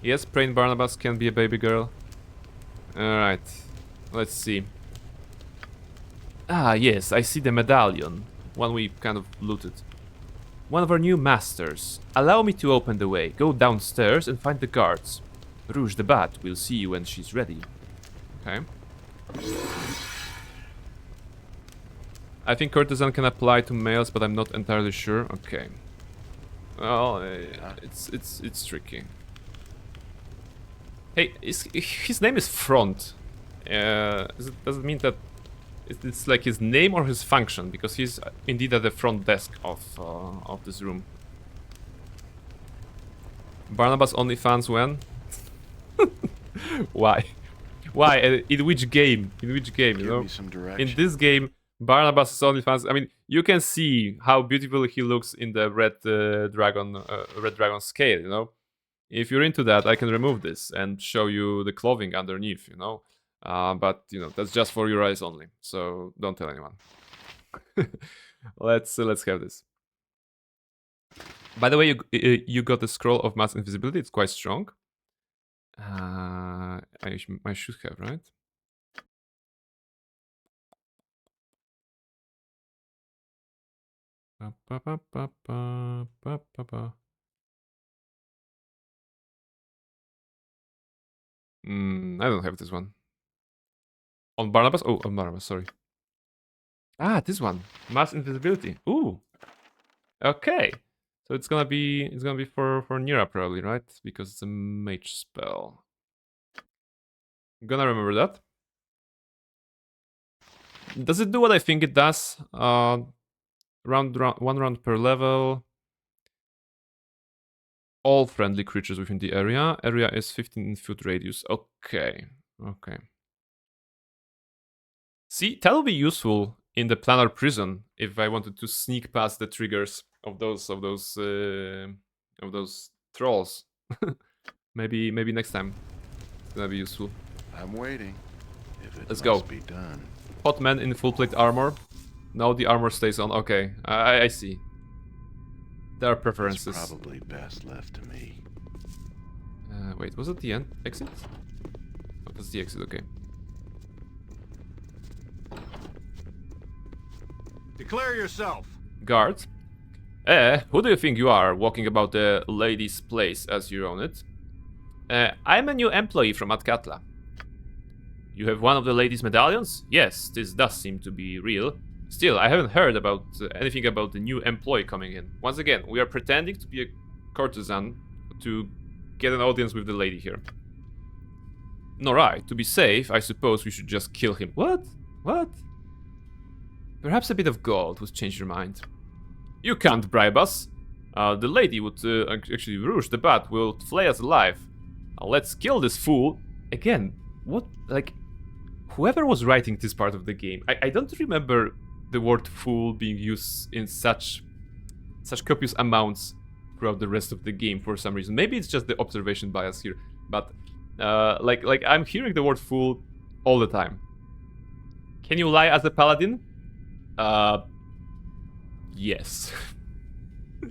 S1: Yes, Praying Barnabas can be a baby girl. Alright, let's see. Ah, yes, I see the medallion. One we kind of looted. One of our new masters. Allow me to open the way. Go downstairs and find the guards. Rouge the Bat will see you when she's ready. Okay. I think courtesan can apply to males, but I'm not entirely sure. Okay. Well, it's tricky. Hey, his name is Front. Does it mean that it's like his name or his function? Because he's indeed at the front desk of this room. Barnabas OnlyFans when? Why? Why? In which game? In which game? You know?
S6: Me some direction.
S1: In this game, Barnabas is OnlyFans. I mean, you can see how beautiful he looks in the red dragon scale. You know, if you're into that, I can remove this and show you the clothing underneath. You know, but you know that's just for your eyes only. So don't tell anyone. Let's have this. By the way, you got the scroll of mass invisibility. It's quite strong. I should have, right? I don't have this one. On Barnabas? Oh, on Barnabas, sorry. Ah, this one. Mass invisibility. Ooh. Okay. So it's gonna be for Nira probably, right? Because it's a mage spell. I'm gonna remember that. Does it do what I think it does? Round 1 round per level. All friendly creatures within the area. Area is 15-foot radius. Okay. Okay. See, that will be useful in the planar prison if I wanted to sneak past the triggers of those trolls. maybe next time it's gonna be useful.
S6: I'm waiting. If it
S1: Let's
S6: must
S1: go.
S6: be done.
S1: Potman in full plate armor. Now the armor stays on. Okay, I see. There are preferences.
S6: It's probably best left to me.
S1: Wait, was it the end exit? Oh, that's the exit. Okay.
S8: Declare yourself.
S1: Guard. Who do you think you are, walking about the lady's place as you own it? I'm a new employee from Atkatla. You have one of the lady's medallions? Yes, this does seem to be real. Still, I haven't heard about anything about the new employee coming in. Once again, we are pretending to be a courtesan to get an audience with the lady here. Alright, to be safe, I suppose we should just kill him. What? What? Perhaps a bit of gold would change your mind. You can't bribe us. The lady would actually, Rouge the Bat will flay us alive. Let's kill this fool. Again, what, like, whoever was writing this part of the game, I don't remember the word fool being used in such copious amounts throughout the rest of the game for some reason. Maybe it's just the observation bias here, but like I'm hearing the word fool all the time. Can you lie as a paladin? Yes.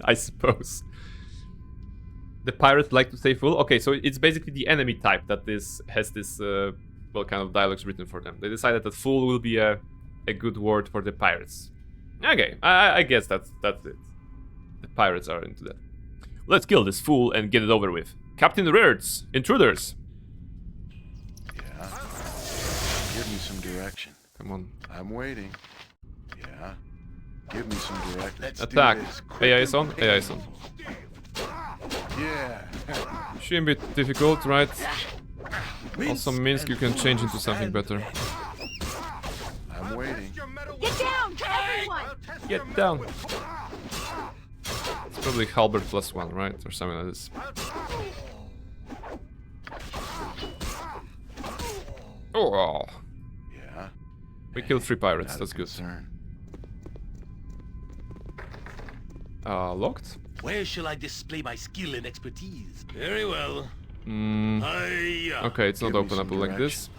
S1: I suppose. The pirates like to say fool. Okay, so it's basically the enemy type that has this well, kind of dialogues written for them. They decided that fool will be a good word for the pirates. Okay, I guess that's it. The pirates are into that. Let's kill this fool and get it over with. Captain Reards, intruders.
S6: Yeah. Give me some direction.
S1: Come on.
S6: I'm waiting. Yeah. Give me some direction. Let's
S1: Attack.
S6: do this
S1: AI is on. AI is on.
S6: Yeah.
S1: Shouldn't be difficult, right? Also, Minsk you can change into something better.
S6: I'm waiting.
S4: Get down, everyone!
S1: Get down. It's probably halberd +1, right? Or something like this. Oh.
S6: Yeah.
S1: We killed 3 pirates, that's good. Locked?
S8: Where shall I display my skill and expertise?
S2: Very well.
S1: Okay, it's not openable like this.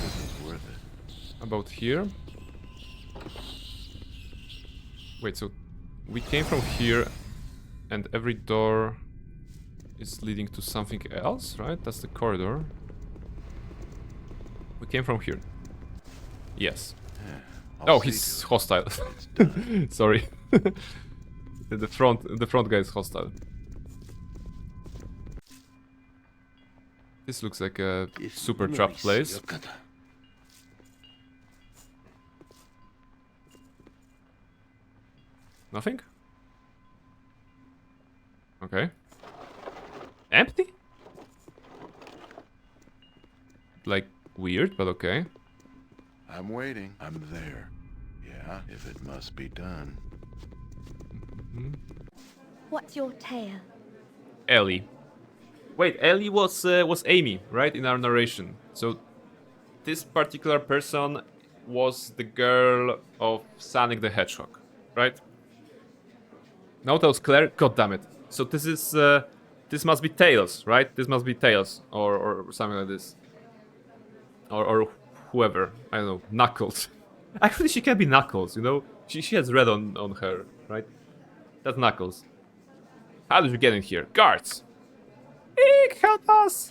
S6: This is worth it.
S1: About here. Wait, so we came from here and every door is leading to something else, right? That's the corridor. We came from here. Yes. Oh, he's hostile. Sorry. The front guy is hostile. This looks like a super trapped place. Nothing? Okay. Empty? Like, weird, but okay.
S6: I'm waiting. I'm there. Yeah, if it must be done.
S4: What's your tale?
S1: Ellie. Wait, Ellie was Amy, right, in our narration. So this particular person was the girl of Sanik the Hedgehog, right? No, that was Claire. God damn it! So this is this must be Tails, right? This must be Tails or something like this, or whoever. I don't know. Knuckles. Actually, she can be Knuckles. You know, she has red on her, right? That's Knuckles. How did you get in here? Guards! Eek, help us!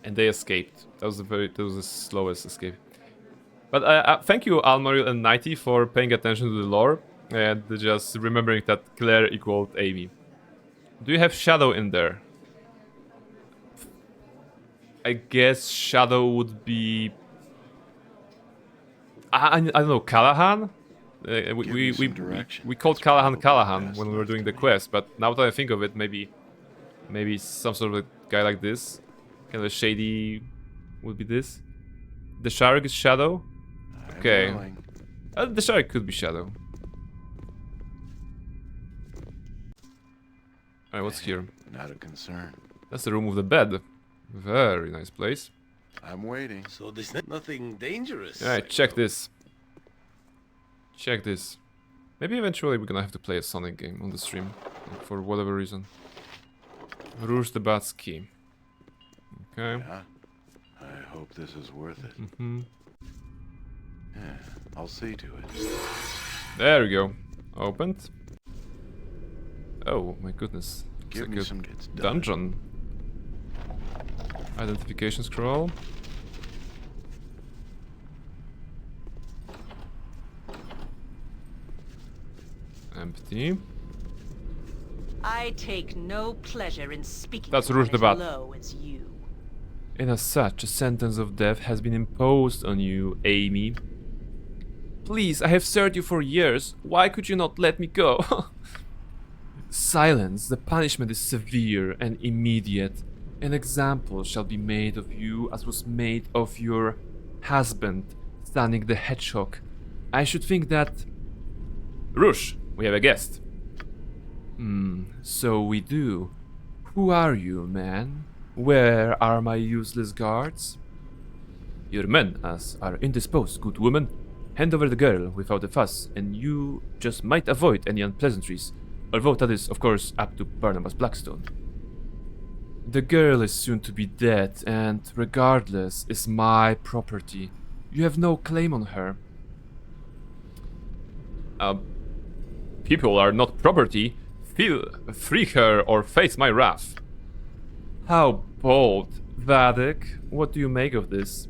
S1: And they escaped. That was the slowest escape. But thank you, Almariel and Nighty, for paying attention to the lore and just remembering that Claire equaled Amy. Do you have Shadow in there? I guess Shadow would be... I don't know, Callahan? We called Callahan when we were doing the quest, but now that I think of it, maybe some sort of a guy like this. Kind of a shady would be this. The shark is Shadow? Okay. The shark could be Shadow. Alright, what's here?
S6: Not a concern.
S1: That's the room with the bed. Very nice place.
S6: I'm waiting.
S8: So there's nothing dangerous.
S1: Alright, check this. Check this. Maybe eventually we're gonna have to play a Sonic game on the stream. For whatever reason. Rouge the Bat's key. Okay.
S6: Yeah. I hope this is worth it.
S1: Mm-hmm.
S6: Yeah, I'll see to it.
S1: There we go. Opened. Oh my goodness.
S6: Give me some
S1: dungeon. Identification scroll. Empty.
S16: I take no pleasure in speaking
S1: That's
S16: to
S1: Rouge the
S16: one
S1: Bat.
S16: as low as you.
S1: And as such, a sentence of death has been imposed on you, Amy. Please, I have served you for years. Why could you not let me go? Silence. The punishment is severe and immediate. An example shall be made of you as was made of your husband, Sanik the Hedgehog. I should think that... Rouge, we have a guest. So we do. Who are you, man? Where are my useless guards? Your men, as are indisposed, good woman. Hand over the girl without a fuss, and you just might avoid any unpleasantries. Although that is, of course, up to Barnabas Blackstone. The girl is soon to be dead, and regardless, is my property. You have no claim on her. People are not property. Free her or face my wrath. How bold. Vadek, what do you make of this?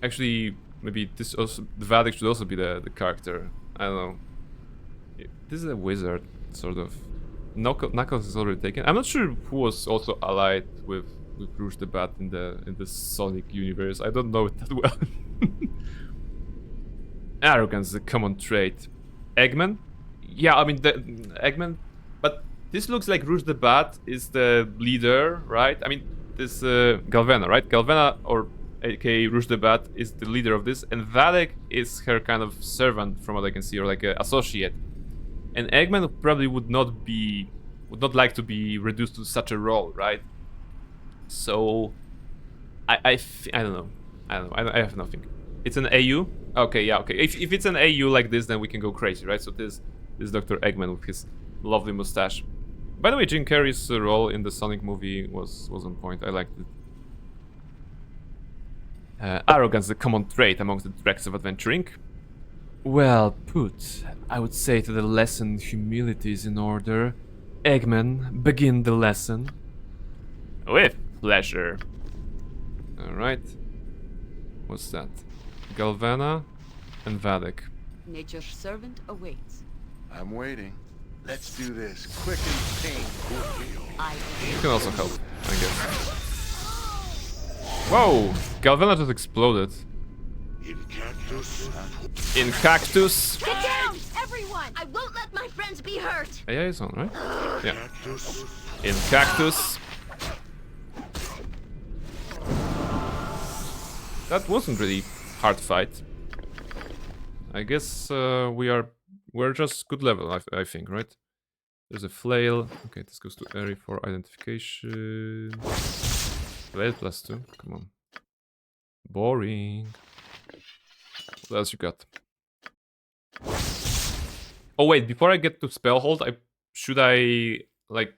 S1: Actually, maybe this also... Vadek should also be the character. I don't know. This is a wizard, sort of. Knuckles is already taken. I'm not sure who was also allied with Rouge the Bat in the Sonic universe. I don't know it that well. Arrogance is a common trait. Eggman? Yeah, I mean, the Eggman... But this looks like Rouge the Bat is the leader, right? I mean, this Galvena, right? Galvena, or aka Rouge the Bat, is the leader of this. And Valek is her kind of servant, from what I can see, or like an associate. And Eggman probably would not like to be reduced to such a role, right? So, I don't know. I have nothing. It's an AU? Okay, yeah, okay. If it's an AU like this, then we can go crazy, right? So this Dr. Eggman with his lovely mustache. By the way, Jim Carrey's role in the Sonic movie was on point. I liked it. Arrogance, the common trait amongst the dregs of adventuring. Well put. I would say that the lesson humility is in order. Eggman, begin the lesson. With pleasure. Alright. What's that? Galvana and Vadek.
S16: Nature's servant awaits.
S6: I'm waiting. Let's do this quick and painful.
S1: You can also help, I guess. Whoa! Galvana just exploded.
S8: In cactus.
S1: In cactus.
S4: Get down, everyone! I won't let my friends be hurt.
S1: AI is on, right? Yeah. In cactus. That wasn't really hard fight. I guess we're just good level, I think, right? There's a flail. Okay, this goes to Eri for identification. Flail +2. Come on. Boring. What else you got? Oh wait, before I get to spell hold, should I like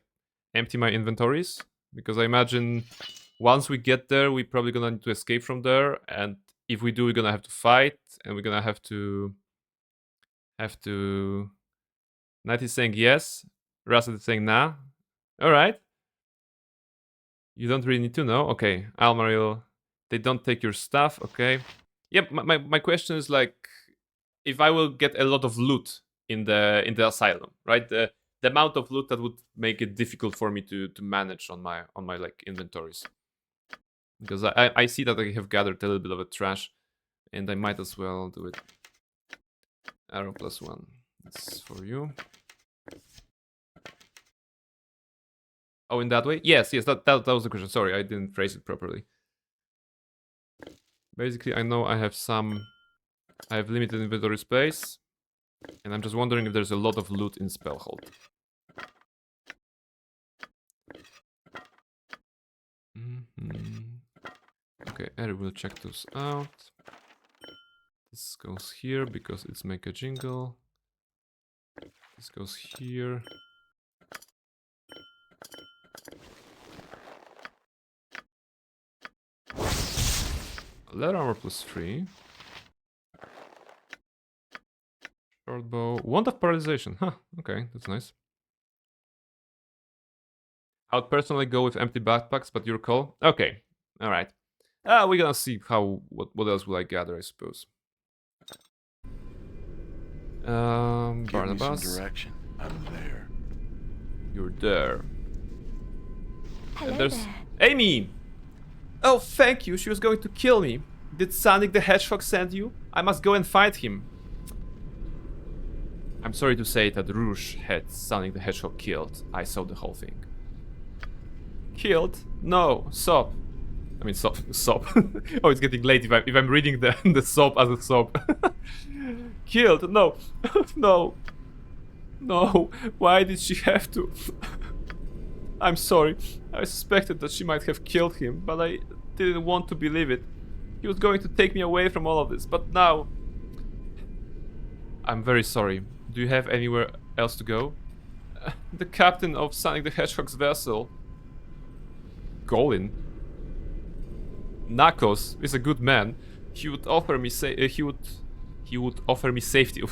S1: empty my inventories? Because I imagine once we get there, we're probably gonna need to escape from there, and if we do, we're gonna have to fight, and we're gonna have to
S7: have to... Knight is saying yes. Russell is saying nah. Alright. You don't really need to know. Okay, Almaril. They don't take your stuff. Okay. Yep, my question is like... If I will get a lot of loot in the asylum, right? The amount of loot that would make it difficult for me to manage on my like inventories. Because I see that I have gathered a little bit of a trash, and I might as well do it. Arrow +1. That's for you. Oh, in that way? Yes, that was the question. Sorry, I didn't phrase it properly. Basically, I know I have limited inventory space, and I'm just wondering if there's a lot of loot in Spellhold. Okay, Eric will check those out. This goes here because it's make a jingle. This goes here. Leather armor +3. Short bow. Wand of paralyzation. Huh, okay, that's nice. I'd personally go with empty backpacks, but your call. Okay, alright. We're gonna see what else will I gather, I suppose.
S6: Give
S7: Barnabas.
S6: me some direction. I'm there.
S7: You're there.
S4: Hello
S7: And there's
S4: there.
S7: Amy! Oh, thank you. She was going to kill me. Did Sanik the Hedgehog send you? I must go and fight him. I'm sorry to say that Rouge had Sanik the Hedgehog killed. I saw the whole thing. Killed? No. Sob. I mean, sob. Oh, it's getting late if I'm reading the sob as a sob. Killed? No. No. No. Why did she have to? I'm sorry. I suspected that she might have killed him, but I didn't want to believe it. He was going to take me away from all of this, but now... I'm very sorry. Do you have anywhere else to go? The captain of Sanik the Hedgehog's vessel, Golin, Nakos, is a good man. He would offer me he would offer me safety.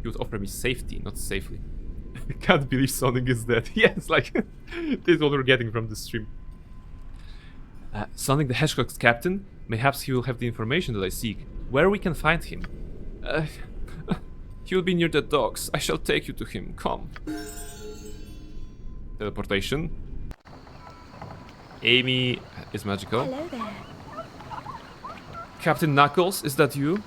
S7: He would offer me safety, not safely. I can't believe Sonic is dead. Yes, like this is what we're getting from the stream. Sonic the Hedgehog's captain? Perhaps he will have the information that I seek. Where we can find him? He will be near the docks. I shall take you to him. Come. Teleportation. Amy is magical.
S4: Hello there.
S7: Captain Knuckles, is that you?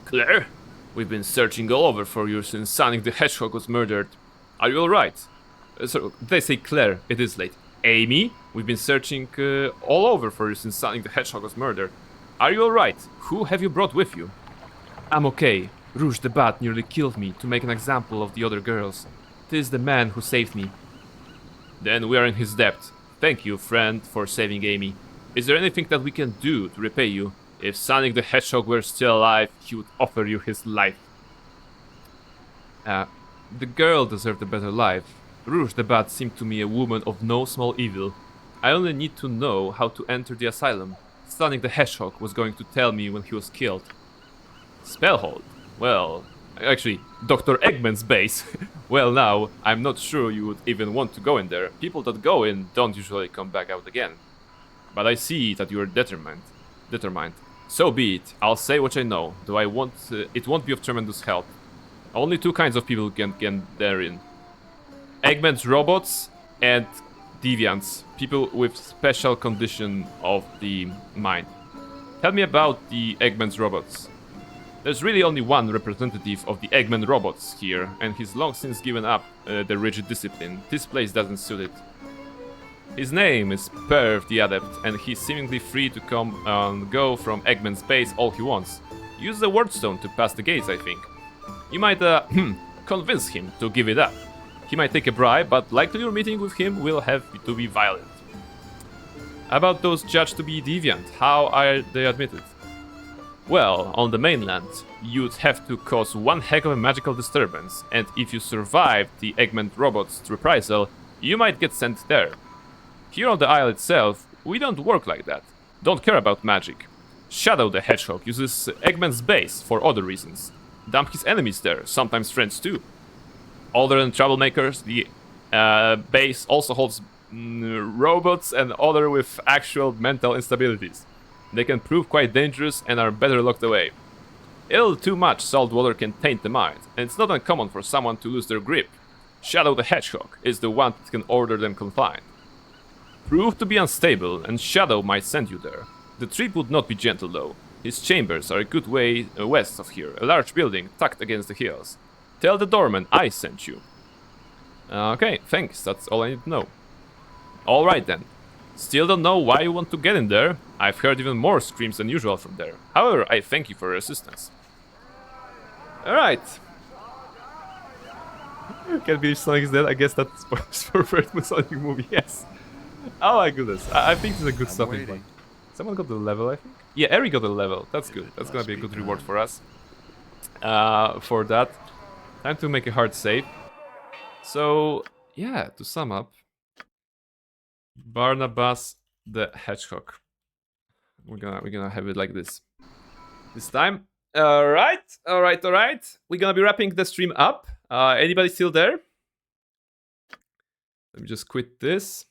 S7: Claire? We've been searching all over for you since Sonic the Hedgehog was murdered. Are you alright? So, they say Claire, it is late. Amy? We've been searching all over for you since Sonic the Hedgehog was murdered. Are you alright? Who have you brought with you? I'm okay. Rouge the Bat nearly killed me to make an example of the other girls. This is the man who saved me. Then we are in his debt. Thank you, friend, for saving Amy. Is there anything that we can do to repay you? If Sonic the Hedgehog were still alive, he would offer you his life. The girl deserved a better life. Rouge the Bat seemed to me a woman of no small evil. I only need to know how to enter the asylum. Sonic the Hedgehog was going to tell me when he was killed. Spellhold? Well, actually, Dr. Eggman's base. Well, now, I'm not sure you would even want to go in there. People that go in don't usually come back out again. But I see that you are determined. So be it. I'll say what I know, though it won't be of tremendous help. Only two kinds of people can get therein. Eggman's robots and deviants, people with special condition of the mind. Tell me about the Eggman's robots. There's really only one representative of the Eggman robots here, and he's long since given up the rigid discipline. This place doesn't suit it. His name is Perv the Adept, and he's seemingly free to come and go from Eggman's base all he wants. Use the wordstone to pass the gates, I think. You might convince him to give it up. He might take a bribe, but likely your meeting with him will have to be violent. About those judged to be deviant, how are they admitted? Well, on the mainland, you'd have to cause one heck of a magical disturbance, and if you survive the Eggman robot's reprisal, you might get sent there. Here on the isle itself, we don't work like that. Don't care about magic. Shadow the Hedgehog uses Eggman's base for other reasons.
S1: dump his enemies there, sometimes friends too. Other than troublemakers, the base also holds robots and other with actual mental instabilities. They can prove quite dangerous and are better locked away. A little too much salt water can taint the mind, and it's not uncommon for someone to lose their grip. Shadow the Hedgehog is the one that can order them confined. Prove to be unstable, and Shadow might send you there. The trip would not be gentle though. His chambers are a good way west of here, a large building tucked against the hills. Tell the doorman I sent you. Okay, thanks, that's all I need to know. Alright then. Still don't know why you want to get in there. I've heard even more screams than usual from there. However, I thank you for your assistance. Alright. Can't believe Sonic is dead. I guess that's for first Sonic movie, yes. Oh my goodness. I think this is a good stopping point. Someone got the level, I think? Yeah, Eri got the level. That's good. That's gonna be a good reward for us. For that. Time to make a hard save. So, yeah, to sum up. Barnabas the Hedgehog. We're gonna have it like this. This time. Alright. We're gonna be wrapping the stream up. Anybody still there? Let me just quit this.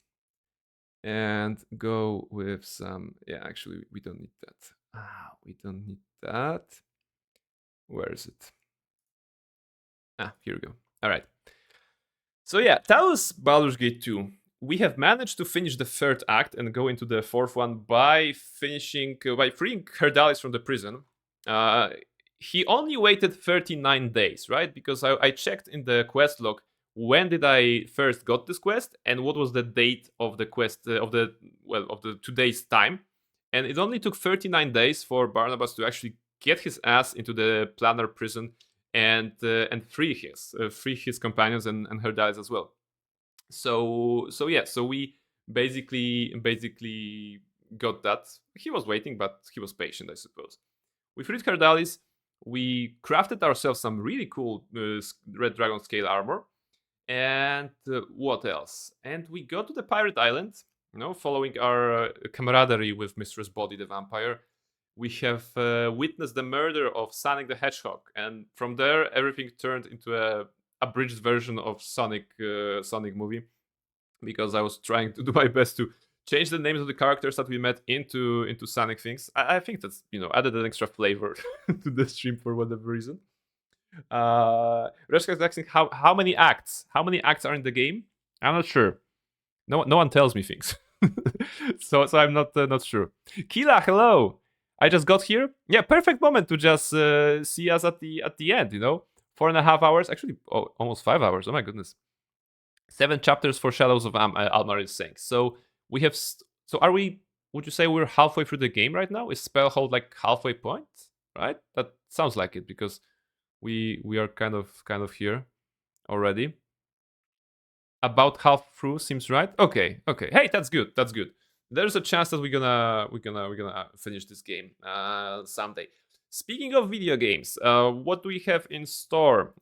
S1: And go with some... Yeah, actually, we don't need that. We don't need that. Where is it? Here we go. Alright. So yeah, Talos Baldur's Gate 2. We have managed to finish the third act and go into the fourth one by freeing Herdalis from the prison. He only waited 39 days, right? Because I checked in the quest log when did I first got this quest and what was the date of the quest of the today's time, and it only took 39 days for Barnabas to actually get his ass into the Planar prison and free his companions and Herdalis as well. So we basically got that. He was waiting, but he was patient, I suppose. We freed Herdalis. We crafted ourselves some really cool Red Dragon scale armor. And what else? And we go to the pirate island, following our camaraderie with Mistress Body the vampire. We have witnessed the murder of Sanik the Hedgehog, and from there everything turned into a abridged version of Sonic movie, because I was trying to do my best to change the names of the characters that we met into Sonic things. I think that's added an extra flavor to the stream for whatever reason. Reshka's asking how many acts are in the game. I'm not sure. No one tells me things. so I'm not sure. Kila, hello. I just got here. Yeah, perfect moment to just see us at the end. 4.5 hours, actually almost 5 hours. Oh my goodness. 7 chapters for Shadows of Almar is saying. So we have. So are we? Would you say we're halfway through the game right now? Is Spellhold like halfway point? Right? That sounds like it, because we are kind of here already. About half through seems right. Okay. Hey, that's good. There's a chance that we're gonna finish this game someday. Speaking of video games, what do we have in store?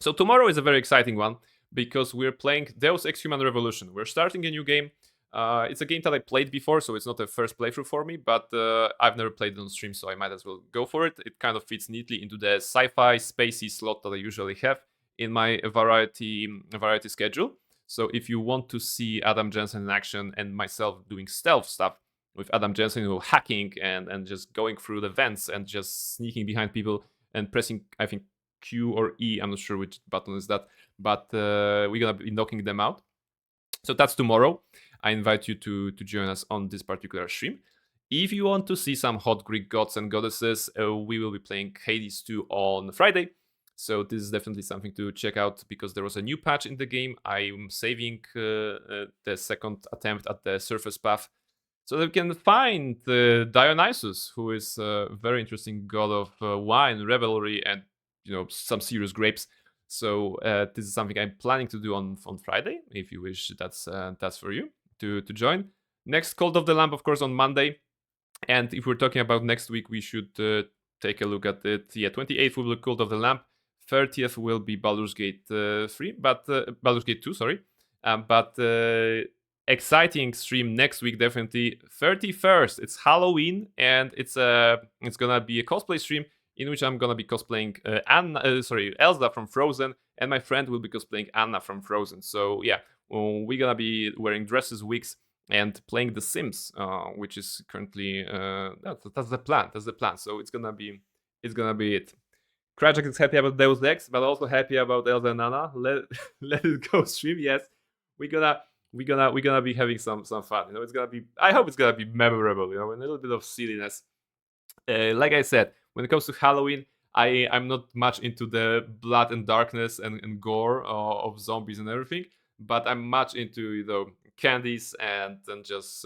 S1: So tomorrow is a very exciting one, because we're playing Deus Ex Human Revolution. We're starting a new game. It's a game that I played before, so it's not a first playthrough for me, but I've never played it on stream, so I might as well go for it. It kind of fits neatly into the sci-fi spacey slot that I usually have in my variety schedule. So if you want to see Adam Jensen in action and myself doing stealth stuff with Adam Jensen, hacking and just going through the vents and just sneaking behind people and pressing, I think, Q or E, I'm not sure which button is that, but we're gonna be knocking them out. So that's tomorrow. I invite you to join us on this particular stream. If you want to see some hot Greek gods and goddesses, we will be playing Hades 2 on Friday. So this is definitely something to check out, because there was a new patch in the game. I'm saving the second attempt at the surface path so that we can find Dionysus, who is a very interesting god of wine, revelry, and some serious grapes. So this is something I'm planning to do on Friday. If you wish, that's for you to join. Next Cult of the Lamp, of course, on Monday. And if we're talking about next week, we should take a look at it. Yeah, 28th will be Cult of the Lamp. 30th will be Baldur's Gate 3, but Baldur's Gate 2, sorry. But exciting stream next week, definitely. 31st, it's Halloween, and it's gonna be a cosplay stream in which I'm gonna be cosplaying Elsa from Frozen, and my friend will be cosplaying Anna from Frozen. So yeah, we're gonna be wearing dresses, wigs, and playing The Sims, which is currently that's the plan. That's the plan. So it's gonna be it. Krajak is happy about Deus Ex, but also happy about Elsa and Anna. Let it go stream. Yes, we're gonna be having some fun. You know, it's gonna be. I hope it's gonna be memorable. You know, and a little bit of silliness. Like I said, when it comes to Halloween, I'm not much into the blood and darkness and gore of zombies and everything, but I'm much into candies and just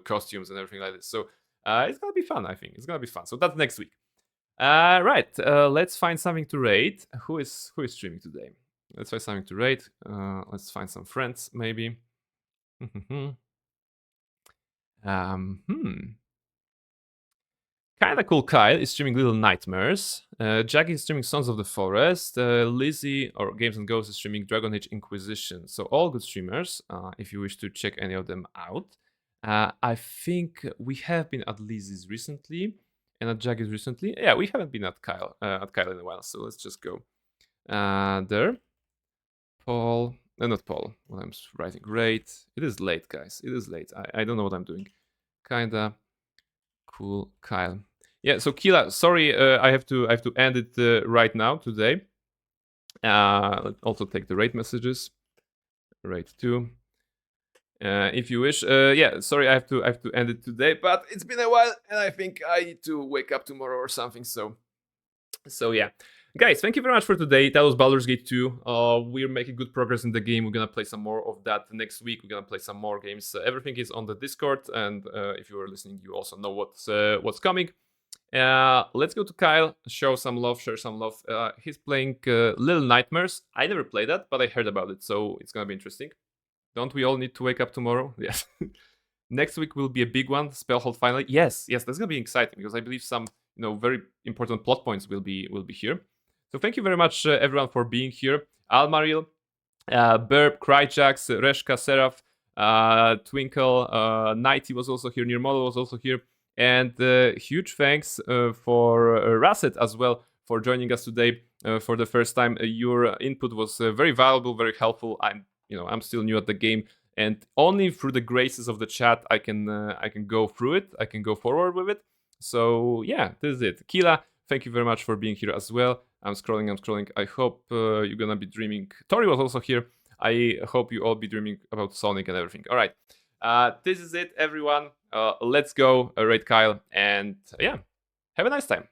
S1: costumes and everything like this. So it's gonna be fun. I think it's gonna be fun. So that's next week. Right. Let's find something to raid. Who is streaming today? Let's find something to raid. Let's find some friends maybe. Kinda Cool Kyle is streaming Little Nightmares. Jackie is streaming Sons of the Forest. Lizzie or Games and Ghosts is streaming Dragon Age Inquisition. So all good streamers, if you wish to check any of them out. I think we have been at Lizzie's recently and at Jackie's recently. Yeah, we haven't been at Kyle in a while, so let's just go there. Paul, not Paul. What I'm writing. Great. It is late, guys. It is late. I don't know what I'm doing. Kinda Cool Kyle. Yeah, so Kila, sorry, I have to end it right now today. Let's also take the raid messages. Raid 2. If you wish. Yeah, sorry, I have to end it today, but it's been a while and I think I need to wake up tomorrow or something. So yeah. Guys, thank you very much for today. That was Baldur's Gate 2. We're making good progress in the game. We're gonna play some more of that next week. We're gonna play some more games. Everything is on the Discord, and if you are listening, you also know what's coming. Let's go to Kyle, show some love, share some love. He's playing Little Nightmares. I never played that, but I heard about it, so it's gonna be interesting. Don't we all need to wake up tomorrow? Yes. Next week will be a big one, Spellhold finally. Yes, that's gonna be exciting because I believe some very important plot points will be here. So thank you very much, everyone, for being here. Almaril, Burp, Kryjax, Reshka, Seraph, Twinkle, Nighty was also here, Nirmolo was also here, and huge thanks for Rasset as well for joining us today for the first time. Your input was very valuable, very helpful. I'm still new at the game, and only through the graces of the chat I can go through it. I can go forward with it. So yeah, this is it. Kila, thank you very much for being here as well. I'm scrolling. I hope you're gonna be dreaming. Tori was also here. I hope you all be dreaming about Sonic and everything. All right, this is it, everyone. Let's go, raid Kyle, and yeah, have a nice time.